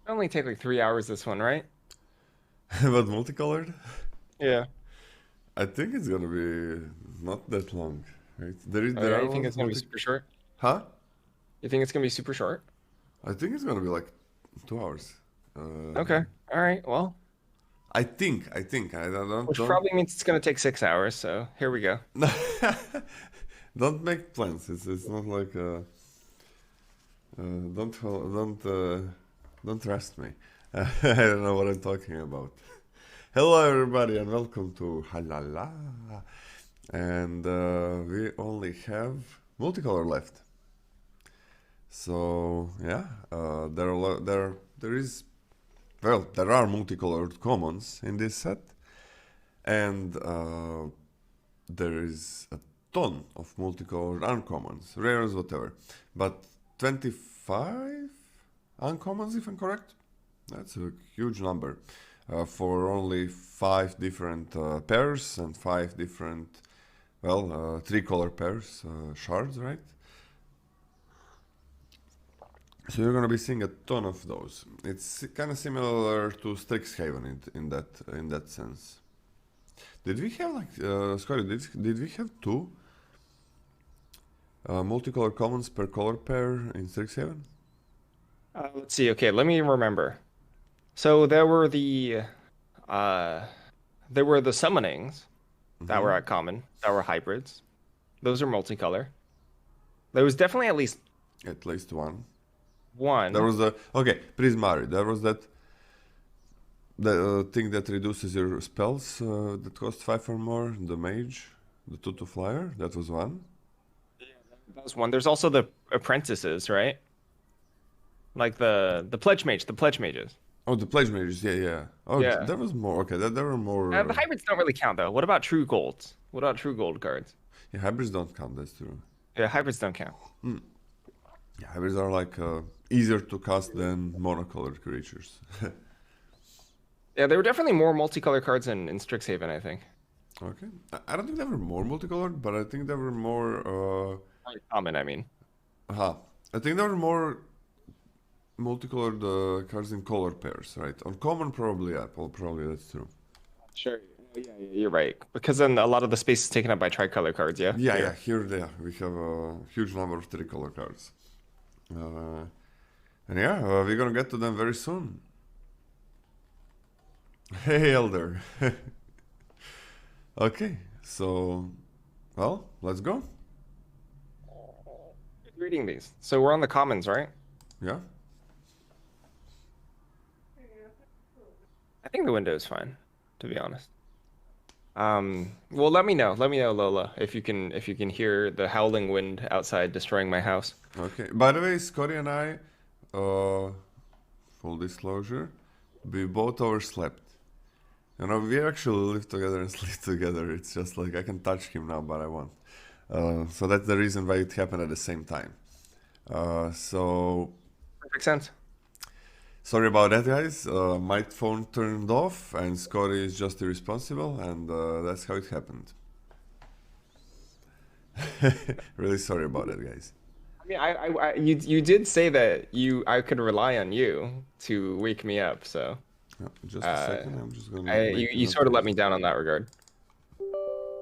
only take like 3 hours this one, right? But multicolored? Yeah. I think it's gonna be not that long, right? Oh There yeah, are you think ones it's gonna be multi. super short? Huh? You think it's gonna be super short? I think it's gonna be like 2 hours. Uh, Okay. All right. Well, I think. I which don't. probably means it's gonna take 6 hours. So here we go. Don't make plans. It's not like don't trust me. I don't know what I'm talking about. Hello everybody and welcome to Halala. And we only have multicolor left. So yeah, there is there are multicolored commons in this set, and there is a ton of multicolored uncommons, rares, whatever. But 25 uncommons, if I'm correct. That's a huge number for only 5 different pairs and 5 different, well, 3 color pairs, shards, right? So you're gonna be seeing a ton of those. It's kind of similar to Strixhaven in that sense. Did we have like Scotty? Did we have 2 multicolor commons per color pair in Strixhaven? Let's see. Okay, let me remember. So uh there were the summonings that were Mm-hmm. at common, that were hybrids. Those are multicolor. There was definitely at least At least one. There one. was the okay Prismari. There was that the thing that reduces your spells that cost 5 or more. The mage, the 2/2 flyer. That was one. That was one. There's also the apprentices, right? Like the pledge mage, the pledge mages. Oh, the pledge mages. Yeah, yeah. Oh, Yeah. there was more. Okay, there were The more. hybrids don't really count though. What about true golds? What about true gold cards? Yeah, hybrids don't count. That's true. Yeah, hybrids don't count. Yeah, hybrids are like easier to cast than monocolored creatures. Yeah, there were definitely more multicolor cards in Strixhaven, I think. Okay. I don't think they were more multicolored, but I think they were more. Very common, I mean. Aha. I think there were more multicolored cards in color pairs, right? On common, probably Apple. Probably that's true. Sure. Yeah, you're right. Because then a lot of the space is taken up by tricolor cards, yeah? Yeah, yeah. Here. Here they are. We have a huge number of tricolor cards. Uh, and yeah, we're gonna get to them very soon. Hey, Elder. Okay, so, well, let's go. Reading these. So we're on the commons, right? Yeah. I think the window is fine, to be honest. Well, let me know. Let me know, Lola, if you can hear the howling wind outside destroying my house. Okay. By the way, Scotty and I, uh, full disclosure, we both overslept. You know, we actually live together and sleep together. It's just like I can touch him now, but I won't. So that's the reason why it happened at the same time. So Perfect sense. sorry about that, guys. My phone turned off, and Scotty is just irresponsible, and that's how it happened. Really sorry about that, guys. I mean, you did say that I could rely on you to wake me up, so Just a uh, second. I'm just gonna make a you sort of let me notation. down on that regard.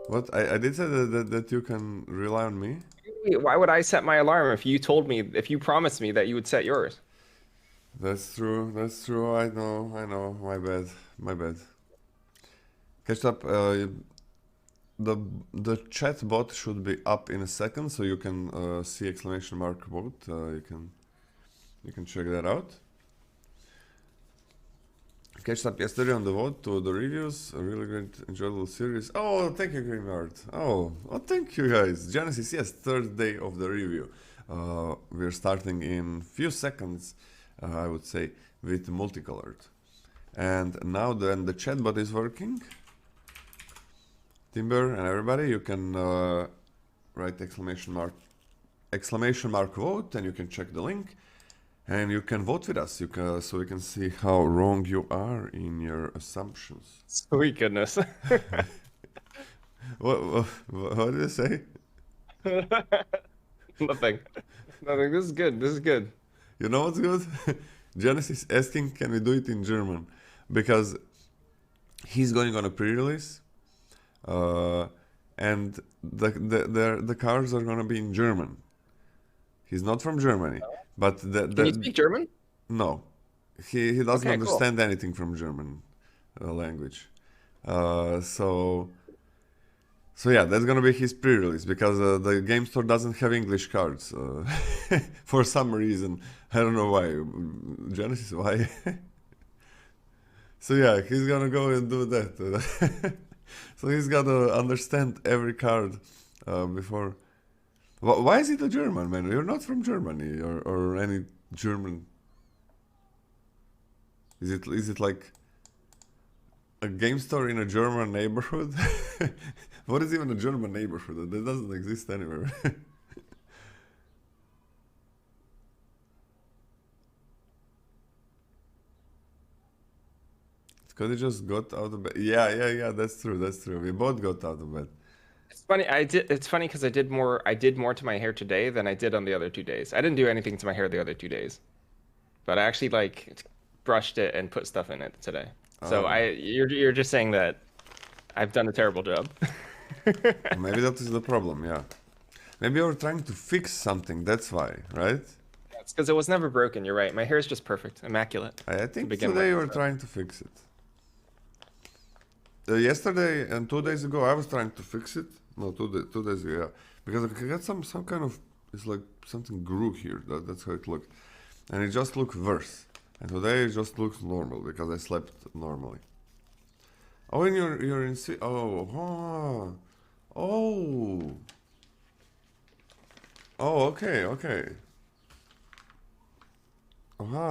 What? I did say that you can rely on me. Why would I set my alarm if you promised me that you would set yours? That's true. That's true. I know. I know. My bad. My bad. Catch up. The the chat bot should be up in a second, so you can see exclamation mark vote. You can check that out. Catched up yesterday on the vote to the reviews. A really great, enjoyable series. Oh, thank you, Grimard. Oh, thank you, guys. Genesis, yes, third day of the review. We're starting in few seconds, I would say, with multicolored. And now then the chatbot is working. Timber and everybody, you can write exclamation mark vote, and you can check the link. And you can vote with us, so we can see how wrong you are in your assumptions. Sweet goodness. What did you say? Nothing. Nothing. This is good. This is good. You know what's good? Genesis asking, can we do it in German? Because he's going on a pre-release, uh, and the cards are gonna be in German. He's not from Germany, but Can you speak German? no, he doesn't Okay, cool. understand anything from German language. Uh, so so yeah, that's gonna be his pre-release because the game store doesn't have English cards for some reason. I don't know why. Genesis, why? So yeah, he's gonna go and do that. So he's gotta understand every card before. Why is it a German, man? You're not from Germany or any German. Is it like a game store in a German neighborhood? What is even a German neighborhood? That doesn't exist anywhere. Because he just got out of bed. Yeah. That's true. That's true. We both got out of bed. It's funny. It's funny because I did more to my hair today than I did on the other 2 days. I didn't do anything to my hair the other 2 days, but I actually like brushed it and put stuff in it today. So Oh, you're just saying that I've done a terrible job. maybe that is the problem. Yeah. Maybe you're trying to fix something. That's why, right? It's because it was never broken. You're right. My hair is just perfect, immaculate I to think begin with. today you were So. trying to fix it. Yesterday and 2 days ago, I was trying to fix it. No, 2 days ago, yeah. Because I got some kind of, it's like something grew here. That's how it looked. And it just looked worse. And today it just looks normal because I slept normally. Oh, and you're in oh, okay.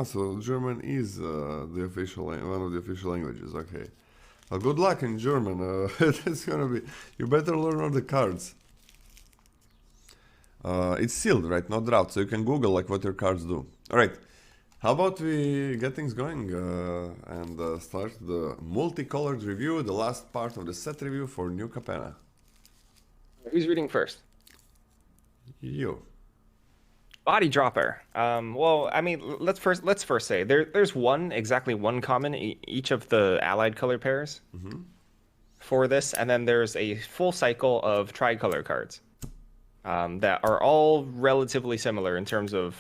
So German is the official one of the official languages. Okay. Well, good luck in German. It's gonna be. You better learn all the cards. It's sealed, right? Not draft, so you can Google like what your cards do. All right. How about we get things going and start the multicolored review, the last part of the set review for New Capenna. Who's reading first? You. Body dropper. Well, I mean, let's first say there's exactly one common each of the allied color pairs for this, and then there's a full cycle of tricolor cards that are all relatively similar in terms of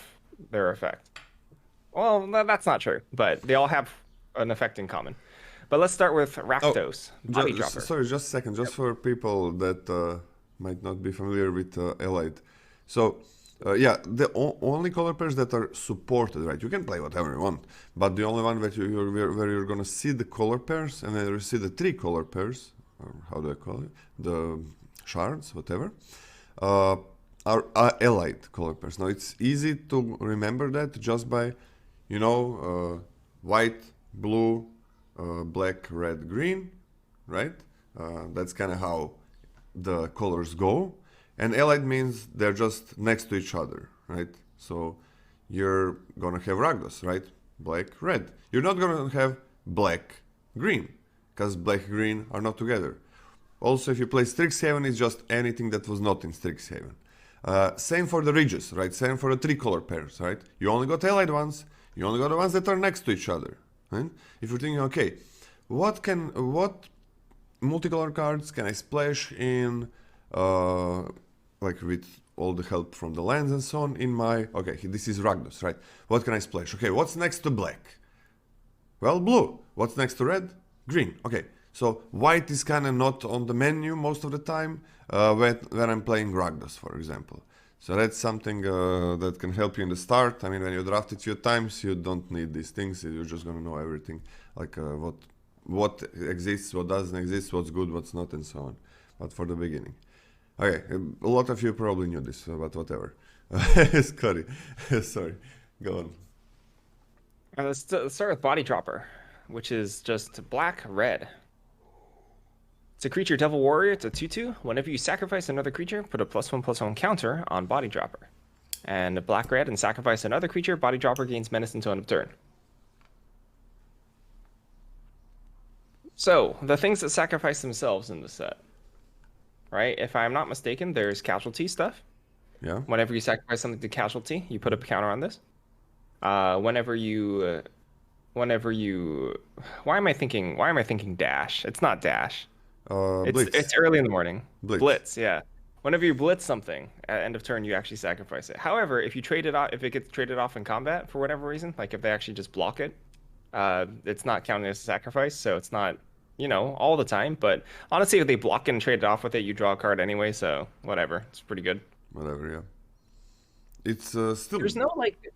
their effect. Well, that's not true, but they all have an effect in common. But let's start with Oh, Rakdos, Body Dropper. sorry, just a second, just for people that might not be familiar with Elite. So, yeah, the only color pairs that are supported, right? You can play whatever you want, but the only one that where you're gonna see the color pairs and then you see the three color pairs, or how do I call it? The shards, whatever, uh, are Elite color pairs. Now, it's easy to remember that just by, white, blue, black, red, green, right? That's kind of how the colors go. And allied means they're just next to each other, right? So you're gonna have Ragdos, right? Black, red. You're not gonna have black, green, because black, green are not together. Also, if you play Strixhaven, it's just anything that was not in Strixhaven. Same for the ridges, right? Same for the three color pairs, right? You only got allied ones. You only got the ones that are next to each other. Right? If you're thinking, okay, what multicolor cards can I splash in, like with all the help from the lands and so on in my, okay, this is Ragdos, right? What can I splash? Okay, what's next to black? Well, blue. What's next to red? Green. Okay, so white is kind of not on the menu most of the time when I'm playing Ragdos, for example. So that's something that can help you in the start. I mean, when you draft it a few times, you don't need these things. You're just gonna know everything, like what exists, what doesn't exist, what's good, what's not, and so on. But for the beginning, okay, a lot of you probably knew this, but whatever. Scotty, sorry, go on. Let's start with Body Dropper, which is just black, red. It's a creature Devil Warrior. It's a 2/2. Whenever you sacrifice another creature, put a +1/+1 counter on Body Dropper. And black, red, and sacrifice another creature, Body Dropper gains menace until end of turn. So, the things that sacrifice themselves in the set, right? If I'm not mistaken, there's casualty stuff. Yeah. Whenever you sacrifice something to casualty, you put a counter on this. Whenever you, why am I thinking dash? It's not dash. Blitz. It's early in the morning. Blitz. Blitz, yeah. Whenever you blitz something at end of turn, you actually sacrifice it. However, if you trade it off, if it gets traded off in combat for whatever reason, like if they actually just block it, it's not counted as a sacrifice, so it's not, all the time. But honestly, if they block it and trade it off with it, you draw a card anyway, so whatever. It's pretty good. Whatever, yeah. It's still. There's no like,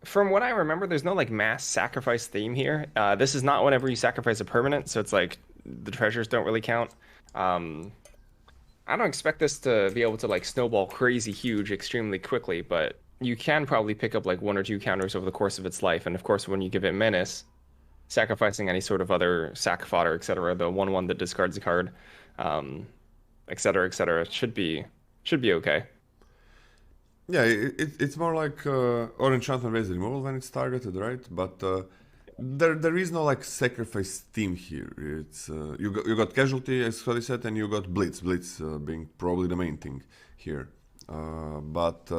from what I remember, there's no like mass sacrifice theme here. This is not whenever you sacrifice a permanent, so it's like the treasures don't really count. Um, I don't expect this to be able to like snowball crazy huge extremely quickly, but you can probably pick up like one or two counters over the course of its life. And of course, when you give it menace, sacrificing any sort of other sack fodder, etc., the 1/1 that discards a card, um, etc., should be okay. Yeah, it's more like or enchantment based removal when it's targeted, right? But there is no like sacrifice theme here. It's you got casualty as Cody said, and you got blitz being probably the main thing here. But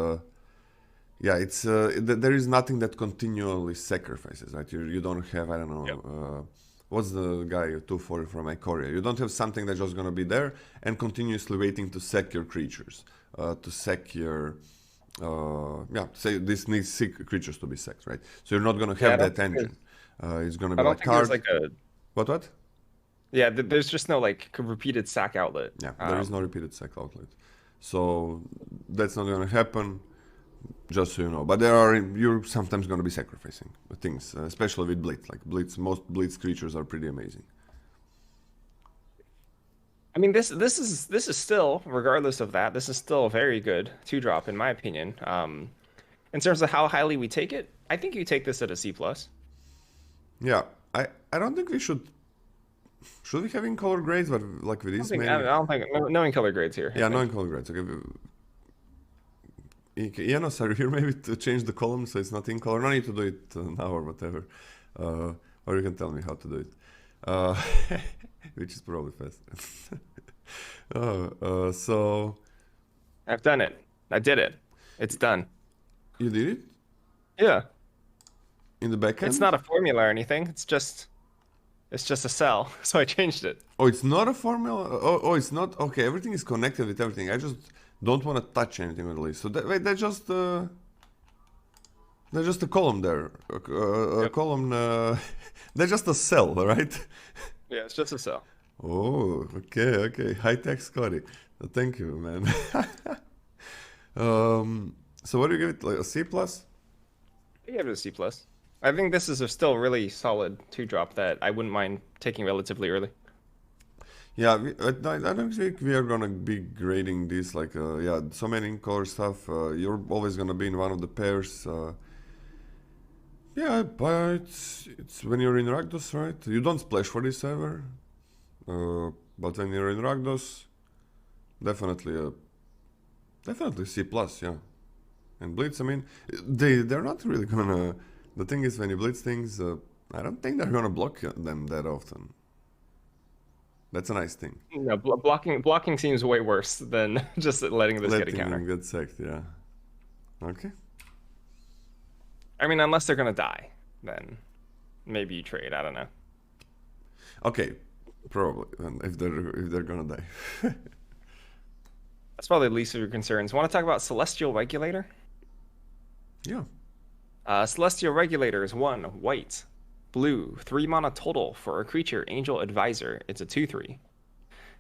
yeah, it's there is nothing that continually sacrifices, right? You don't have, I don't know. Yep. What's the guy 240 from Ikoria? You don't have something that's just gonna be there and continuously waiting to sack your creatures, to sack your yeah, say this needs sick creatures to be sacked, right? So you're not gonna Yeah, I have don't that think there's, engine. It's gonna I be don't like think there's card. like a What? yeah. There's just no like repeated sack outlet. Yeah, there is no repeated sack outlet, so that's not gonna happen. Just so you know, but you're sometimes gonna be sacrificing things, especially with blitz. Like blitz, most blitz creatures are pretty amazing. I mean, this is still, regardless of that, this is still a very good two drop in my opinion. In terms of how highly we take it, I think you take this at a C plus. Yeah, I don't think we should we have in color grades, but like with this I many. don't think knowing color grades here. I Yeah, no think. in color grades. Okay, yeah, no, sorry, here maybe to change the column so it's not in color. No need to do it now or whatever. Or you can tell me how to do it. Uh, which is probably fast. So I've done it. I did it. It's done. you did it Yeah. in the back It's end? not a formula or anything. It's just a cell. So I changed it. Oh, it's not a formula. Oh, it's not. Okay, everything is connected with everything. I just don't want to touch anything really. So wait, that's just there's just a column there. A Yep. column. There's just a cell, right? Yeah, it's just a cell. Oh, okay. High tech Scotty. Thank you, man. So what do you give it? Like a C plus? I gave it a C plus. I think this is a still really solid two drop that I wouldn't mind taking relatively early. Yeah, I don't think we are gonna be grading this like yeah, so many color stuff. You're always gonna be in one of the pairs. Yeah, but it's when you're in Rakdos, right? You don't splash for this ever. But when you're in Rakdos, definitely definitely C plus, yeah. And Blitz, I mean, they're not really gonna. The thing is, when you Blitz things, I don't think they're gonna block them that often. That's a nice thing. No, blocking seems way worse than just letting this get a Letting counter. them get sacked, yeah. Okay. I mean, unless they're gonna die, then maybe you trade. I don't know. Okay, probably if they're gonna die. That's probably the least of your concerns. Want to talk about Celestial Regulator? Yeah. Celestial Regulator is 1 white, blue, 3 mana total for a creature, Angel Advisor. It's a 2/3.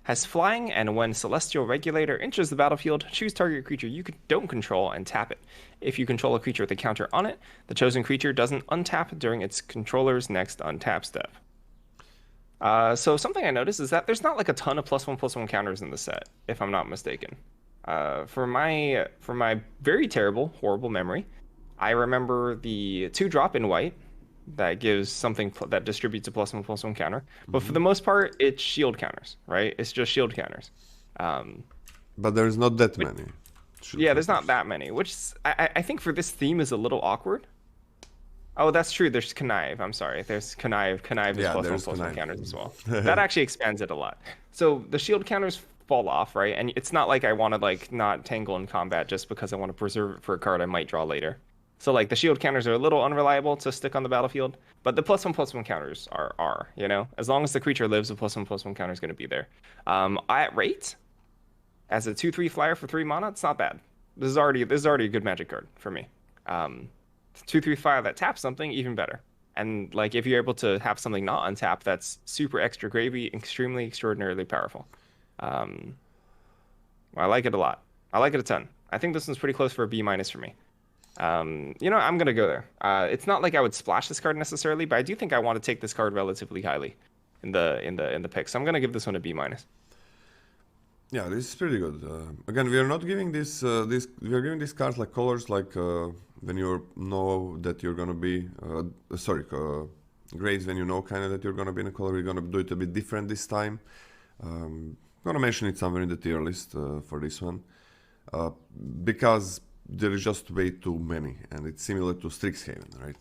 Has flying, and when Celestial Regulator enters the battlefield, choose target creature you don't control and tap it. If you control a creature with a counter on it, the chosen creature doesn't untap during its controller's next untap step. So something I noticed is that there's not like a ton of +1/+1 counters in the set, if I'm not mistaken. For my very terrible, horrible memory, I remember the 2 drop in white that gives something that distributes a +1/+1 counter. But for the most part, it's shield counters, right? It's just shield counters. Um, But there's not that which- many. yeah, there's not that many, which I think for this theme is a little awkward. Oh, that's true. There's connive. I'm sorry. There's connive. Connive is Yeah, +1/+1 there's connive. counters as well. That actually expands it a lot. So the shield counters fall off, right? And it's not like I want to like not tangle in combat just because I want to preserve it for a card I might draw later. So like the shield counters are a little unreliable to stick on the battlefield, but the +1/+1 counters are, you know, as long as the creature lives, the +1/+1 counter is going to be there. At rate, as a 2/3 flyer for 3 mana, it's not bad. This is already a good Magic card for me. 2/3 flyer that taps something, even better. And like if you're able to have something not untap, that's super extra gravy, extremely extraordinarily powerful. Um, I like it a lot. I like it a ton. I think this one's pretty close for a B- for me. You know, I'm gonna go there. It's not like I would splash this card necessarily, but I do think I want to take this card relatively highly in the pick. So I'm gonna give this one a B-. Yeah, this is pretty good. Again, we are not giving we are giving these cards like colors, like when you know that you're gonna be, grades when you know kind of that you're gonna be in a color. We're gonna do it a bit different this time. Gonna mention it somewhere in the tier list for this one, because there is just way too many, and it's similar to Strixhaven, right?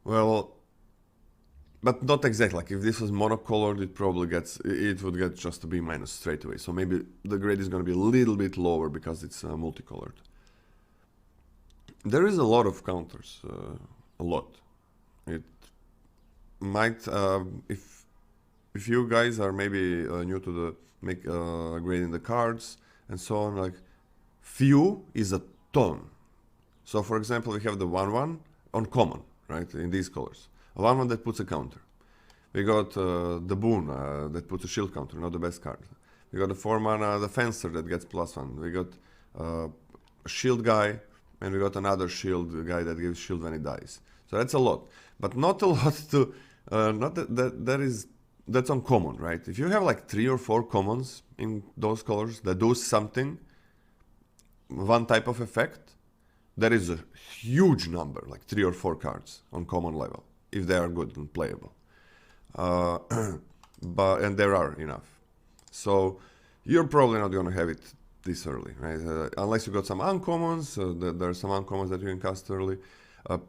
Well, but not exactly. Like if this was monocolored, it would get just a B- straight away. So maybe the grade is going to be a little bit lower because it's multicolored. There is a lot of counters, a lot. It might, if you guys are maybe new to the grading the cards and so on, like few is a ton. So for example, we have the 1/1 on common, right, in these colors. A 1/1 that puts a counter. We got the Boon that puts a shield counter, not the best card. We got the 4 mana, the Fencer that gets +1. We got a shield guy, and we got another shield guy that gives shield when he dies. So that's a lot, but not a lot to. Not that's uncommon, right? If you have like 3 or 4 commons in those colors that do something, one type of effect, that is a huge number, like 3 or 4 cards on common level, if they are good and playable. And there are enough. So you're probably not going to have it this early, right? Unless you got some uncommons, there are some uncommons that you can cast early.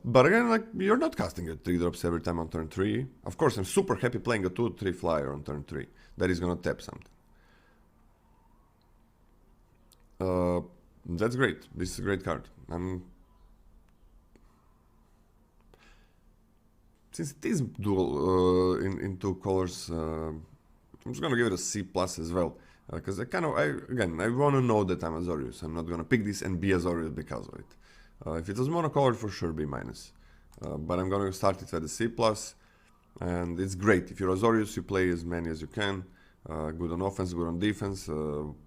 But again, like you're not casting a 3-drops every time on turn 3. Of course, I'm super happy playing a 2/3 flyer on turn 3. That is going to tap something. That's great. This is a great card. Since it is dual in 2 colors, I'm just gonna give it a C+ as well, because I want to know that I'm Azorius. I'm not gonna pick this and be Azorius because of it. If it was monocolored, for sure B-, but I'm gonna start it with a C+, and it's great. If you're Azorius, you play as many as you can. Good on offense, good on defense.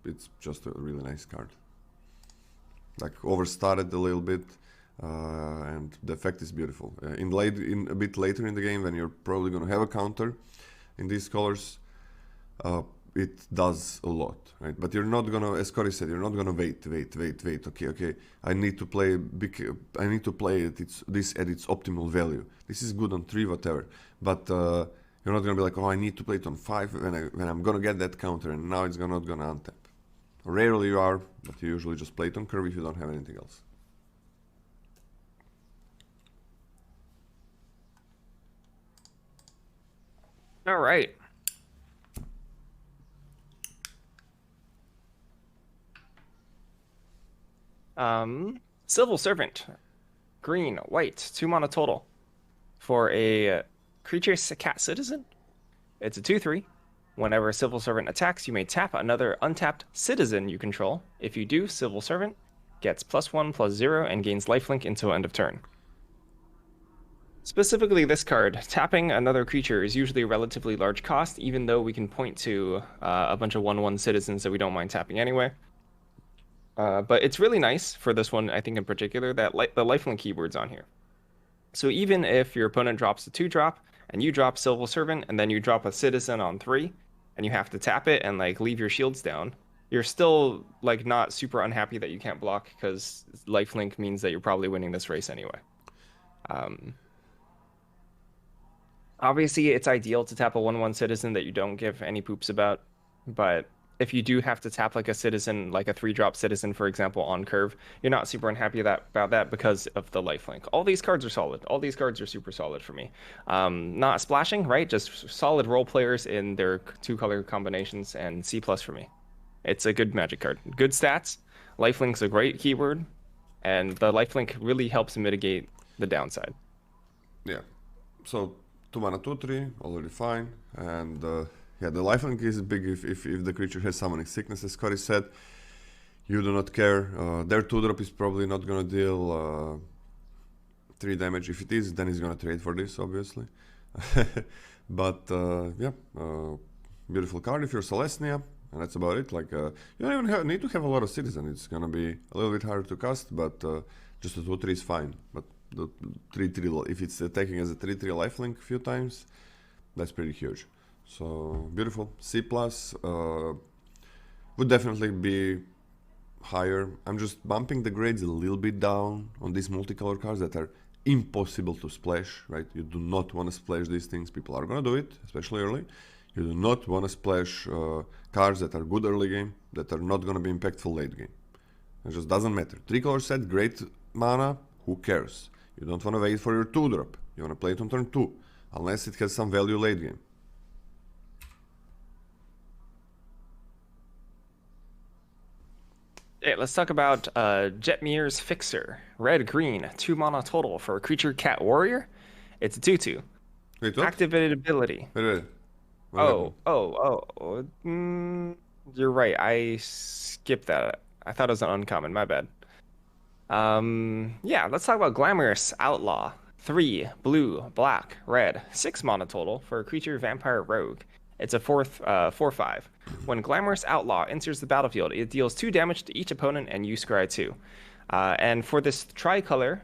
It's just a really nice card. Like overstarted a little bit. And the effect is beautiful. In a bit later in the game, when you're probably going to have a counter in these colors, it does a lot, right? But you're not gonna, as Cory said, you're not gonna wait. Okay. I need to play this at its optimal value. This is good on 3, whatever. But you're not gonna be like, oh, I need to play it on 5 when I'm gonna get that counter, and now it's not gonna untap. Rarely you are, but you usually just play it on curve if you don't have anything else. All right. Civil Servant. Green, white, 2 mana total. For a creature cat citizen. It's a 2/3. Whenever a Civil Servant attacks, you may tap another untapped citizen you control. If you do, Civil Servant gets +1/+0 and gains lifelink until end of turn. Specifically this card, tapping another creature is usually a relatively large cost, even though we can point to a bunch of 1/1 citizens that we don't mind tapping anyway. But it's really nice for this one, I think in particular, that the lifelink keyword's on here. So even if your opponent drops a 2-drop, and you drop Civil Servant, and then you drop a citizen on 3, and you have to tap it and like leave your shields down, you're still like not super unhappy that you can't block, because lifelink means that you're probably winning this race anyway. Obviously, it's ideal to tap a 1/1 citizen that you don't give any poops about, but if you do have to tap like a citizen, like a 3-drop citizen, for example, on curve, you're not super unhappy about that because of the lifelink. All these cards are solid. All these cards are super solid for me. Not splashing, right? Just solid role players in their 2-color combinations, and C+ for me. It's a good Magic card. Good stats. Lifelink's a great keyword. and the lifelink really helps mitigate the downside. Yeah. So 2 mana 2/3 already fine, and yeah, the lifelink is big if the creature has summoning sickness, as Cory said. You do not care. Their 2-drop is probably not gonna deal 3 damage. If it is, then he's gonna trade for this, obviously. But yeah, beautiful card if you're Celestia, and that's about it. Like you don't even need to have a lot of citizen. It's gonna be a little bit harder to cast, but just a 2/3 is fine. But the 3/3, if it's attacking as a 3/3 lifelink a few times, that's pretty huge. So beautiful. C plus would definitely be higher. I'm just bumping the grades a little bit down on these multicolor cards that are impossible to splash, right? You do not want to splash these things. People are gonna do it, especially early. You do not want to splash cards that are good early game, that are not gonna be impactful late game. It just doesn't matter. 3-color set, great mana, who cares? You don't want to wait for your 2-drop. You want to play it on turn 2, unless it has some value late game. Okay, let's talk about Jetmir's Fixer. Red-green, 2 mana total for a creature cat warrior. It's a 2/2. Wait, what? Activated ability. Wait. What Oh. You're right. I skipped that. I thought it was an uncommon. My bad. Yeah, let's talk about Glamorous Outlaw. 3 blue, black, red, 6 mana total for a creature vampire rogue. It's a 4/5. When Glamorous Outlaw enters the battlefield, it deals 2 damage to each opponent and you scry 2. And for this tricolor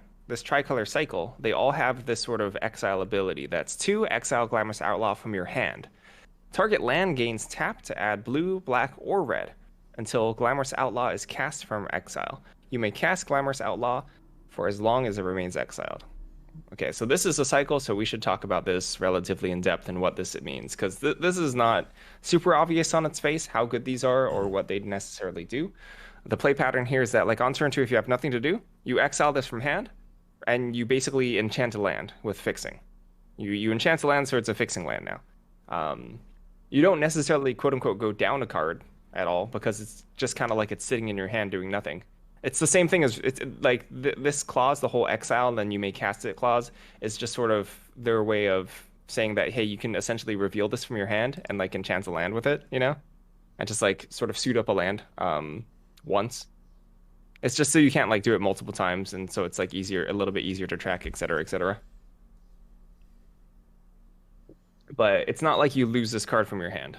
cycle, they all have this sort of exile ability. That's 2 exile Glamorous Outlaw from your hand. Target land gains tap to add blue, black, or red until Glamorous Outlaw is cast from exile. You may cast Glamorous Outlaw for as long as it remains exiled. Okay, so this is a cycle, so we should talk about this relatively in depth and what this means, because this is not super obvious on its face how good these are or what they necessarily do. The play pattern here is that, like, on turn 2, if you have nothing to do, you exile this from hand, and you basically enchant a land with fixing. You enchant a land, so it's a fixing land now. You don't necessarily, quote-unquote, go down a card at all, because it's just kind of like it's sitting in your hand doing nothing. It's the same thing as, it's like this clause, the whole exile, and then you may cast it clause, is just sort of their way of saying that, hey, you can essentially reveal this from your hand and like enchant a land with it, you know? And just like sort of suit up a land once. It's just so you can't like do it multiple times, and so it's like easier, a little bit easier to track, etc., etc. But it's not like you lose this card from your hand.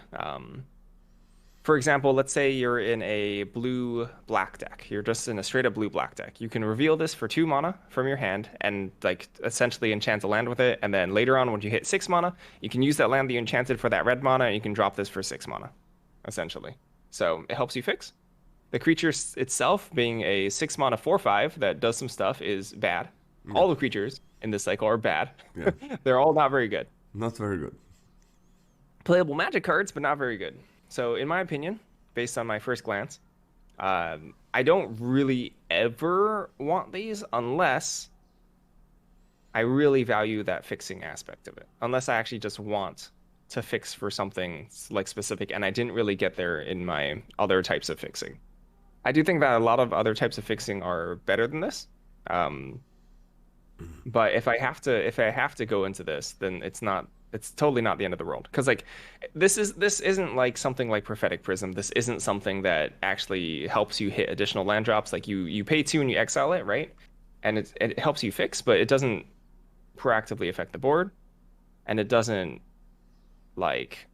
For example, let's say you're in a blue-black deck. You're just in a straight-up blue-black deck. You can reveal this for 2 mana from your hand and like essentially enchant a land with it. And then later on, when you hit 6 mana, you can use that land that you enchanted for that red mana, and you can drop this for 6 mana, essentially. So it helps you fix. The creature itself, being a 6 mana 4/5 that does some stuff, is bad. Yeah. All the creatures in this cycle are bad. Yeah. They're all not very good. Not very good. Playable magic cards, but not very good. So in my opinion, based on my first glance, I don't really ever want these unless I really value that fixing aspect of it. Unless I actually just want to fix for something like specific, and I didn't really get there in my other types of fixing. I do think that a lot of other types of fixing are better than this. But if I have to go into this, then it's totally not the end of the world. Because like this isn't like something like Prophetic Prism. This isn't something that actually helps you hit additional land drops. Like you pay 2 and you exile it, right? And it helps you fix, but it doesn't proactively affect the board, and it doesn't like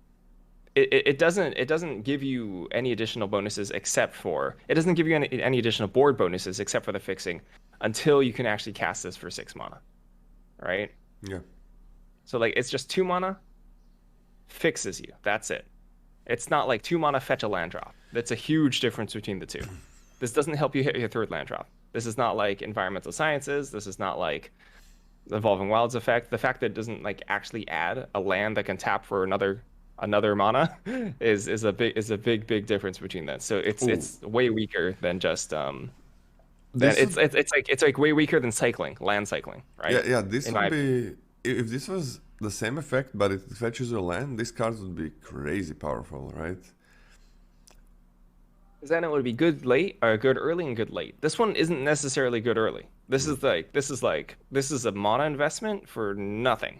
it doesn't give you any additional bonuses except for it doesn't give you any additional board bonuses except for the fixing until you can actually cast this for 6 mana, right? Yeah. So like it's just 2 mana, fixes you. That's it. It's not like 2 mana fetch a land drop. That's a huge difference between the two. This doesn't help you hit your 3rd land drop. This is not like Environmental Sciences. This is not like the Evolving Wilds effect. The fact that it doesn't like actually add a land that can tap for another mana is a big difference between that. So it's way weaker than just it's like way weaker than land cycling, right? Yeah. This would be. If this was the same effect, but it fetches your land, these cards would be crazy powerful, right? Because then it would be good late or good early and good late. This one isn't necessarily good early. Mm. This is a mana investment for nothing,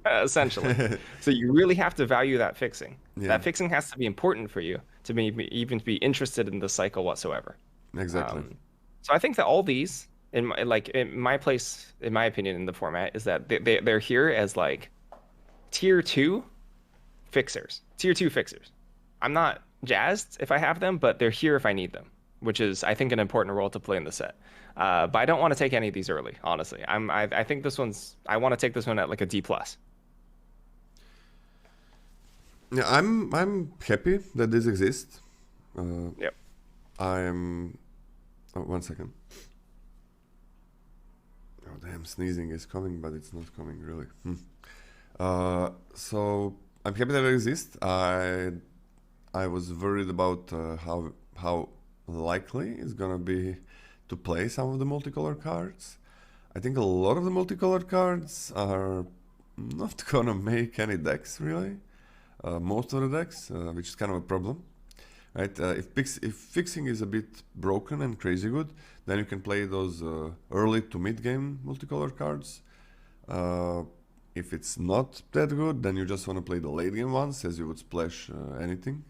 essentially. So you really have to value that fixing. Yeah, That fixing has to be important for you to be even to be interested in the cycle whatsoever. exactly. Um, so I think that all these in my, like in my place, in my opinion, in the format is that they're here as like tier two tier two fixers. I'm not jazzed if I have them, but they're here if I need them, which is, I think, an important role to play in the set. But I don't want to take any of these early, honestly. I think this one's, I want to take this one at like a D plus. Yeah, I'm happy that this exists. Yep. I'm. Oh, 1 second. Oh damn, sneezing is coming, but it's not coming really. So I'm happy that it exists. I was worried about how likely it's gonna be to play some of the multicolor cards. I think a lot of the multicolored cards are not gonna make any decks really. Most of the decks, which is kind of a problem, right? If fixing is a bit broken and crazy good, then you can play those early to mid game multicolored cards. If it's not that good, then you just want to play the late game ones, as you would splash anything.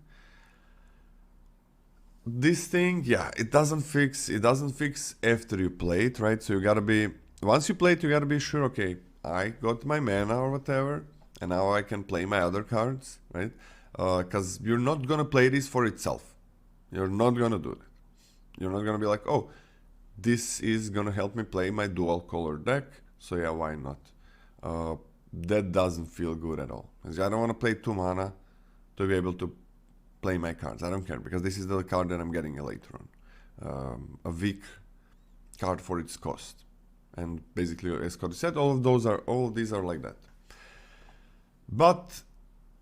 This thing, yeah, it doesn't fix. It doesn't fix after you play it, right? So you gotta be once you play it, you gotta be sure. Okay, I got my mana or whatever, and now I can play my other cards, right? Because you're not gonna play this for itself. You're not gonna do that. You're not gonna be like, oh, this is gonna help me play my dual color deck. So yeah, why not? That doesn't feel good at all. I don't want to play 2 mana to be able to play my cards. I don't care because this is the card that I'm getting later on. A weak card for its cost, and basically, as Cody said, all of these are like that. But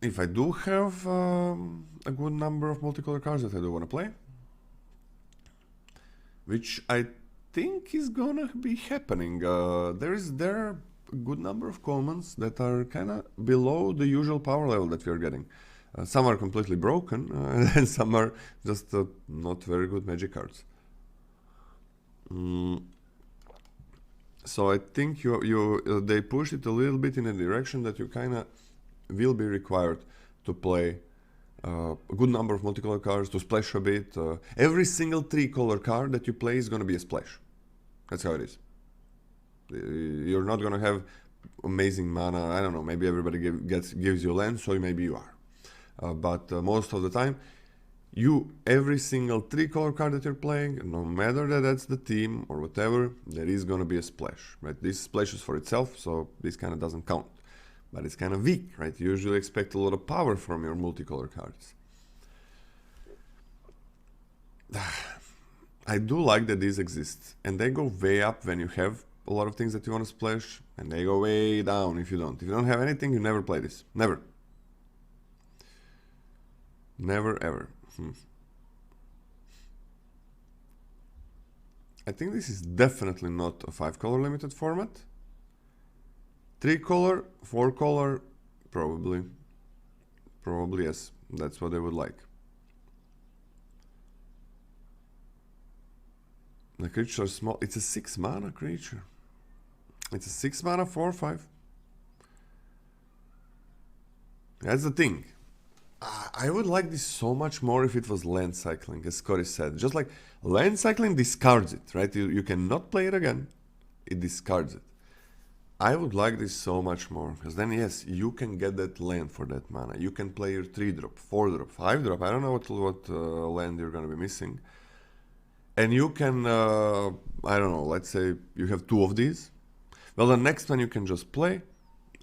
if I do have a good number of multicolor cards that I do want to play, which I think is gonna be happening, there are a good number of commons that are kind of below the usual power level that we are getting. Some are completely broken, and some are just not very good magic cards. So I think they pushed it a little bit in a direction that you kind of will be required to play a good number of multicolor cards, to splash a bit. Every single 3-color card that you play is going to be a splash. That's how it is. You're not going to have amazing mana. I don't know, maybe everybody gives you land, so maybe you are. But most of the time, every single 3-color card that you're playing, no matter that that's the team or whatever, there is gonna be a splash, right? This splashes for itself, so this kind of doesn't count. But it's kind of weak, right? You usually expect a lot of power from your multicolor cards. I do like that these exist, and they go way up when you have a lot of things that you want to splash, and they go way down if you don't. If you don't have anything, you never play this. Never. Never ever. I think this is definitely not a 5-color limited format. 3-color, 4-color, probably. Probably yes, that's what they would like. The creatures are small. It's a 6-mana creature. It's a 6-mana 4/5. That's the thing. I would like this so much more if it was land cycling, as Cory said. Just like land cycling discards it, right? You cannot play it again. It discards it. I would like this so much more, because then yes, you can get that land for that mana. You can play your 3-drop, 4-drop, 5-drop. I don't know what land you're gonna be missing. And you can, I don't know, let's say you have 2 of these. Well, the next one you can just play,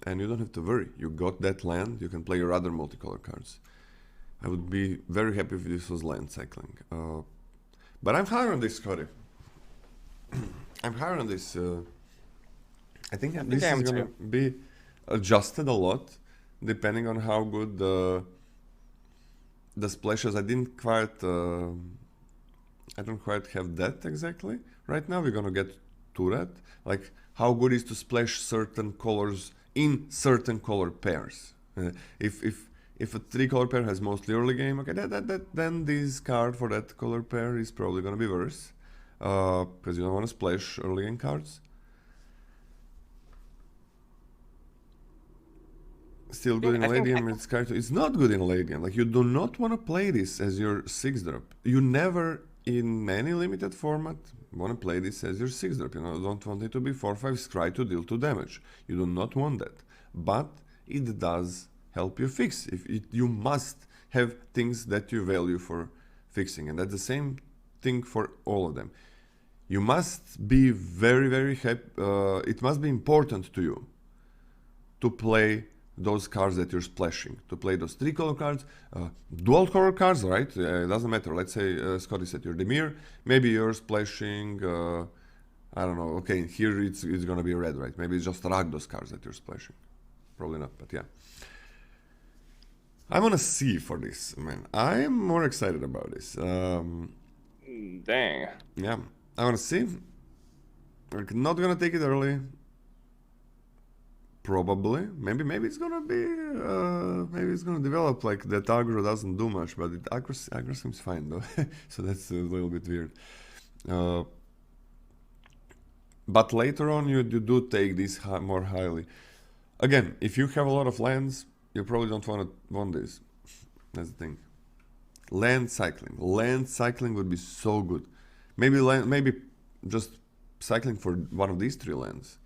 and you don't have to worry. You got that land, you can play your other multicolor cards. I would be very happy if this was land cycling. But I'm higher on this, Cody. I'm higher on this. I think this is going to be adjusted a lot, depending on how good the splashes. I don't quite have that exactly. Right now we're going to get to that. Like how good is to splash certain colors in certain color pairs. If If a 3 color pair has mostly early game, okay, then this card for that color pair is probably gonna be worse. Because you don't want to splash early game cards. Still good in late game. It's not good in late game. Like, you do not want to play this as your 6-drop. You never, in any limited format, want to play this as your 6-drop. You know, don't want it to be 4/5 scry to deal 2 damage. You do not want that. But it does help you fix. You must have things that you value for fixing, and that's the same thing for all of them. You must be very, very happy. It must be important to you to play those cards that you're splashing, to play those 3-color cards, dual color cards, right? It doesn't matter. Let's say Scotty said you're Demir, maybe you're splashing, I don't know, okay, here it's gonna be red, right? Maybe it's just Rakdos cards that you're splashing. Probably not, but yeah. I'm on a C for this, man. I am more excited about this. Dang. Yeah, I want to see. We're not gonna take it early. Probably. Maybe it's gonna be. Maybe it's gonna develop like that. Aggro doesn't do much, but aggro seems fine though. So that's a little bit weird. But later on, you do take this more highly. Again, if you have a lot of lands, you probably don't want this. That's the thing. Land cycling. Land cycling would be so good. Maybe just cycling for one of these 3 lands.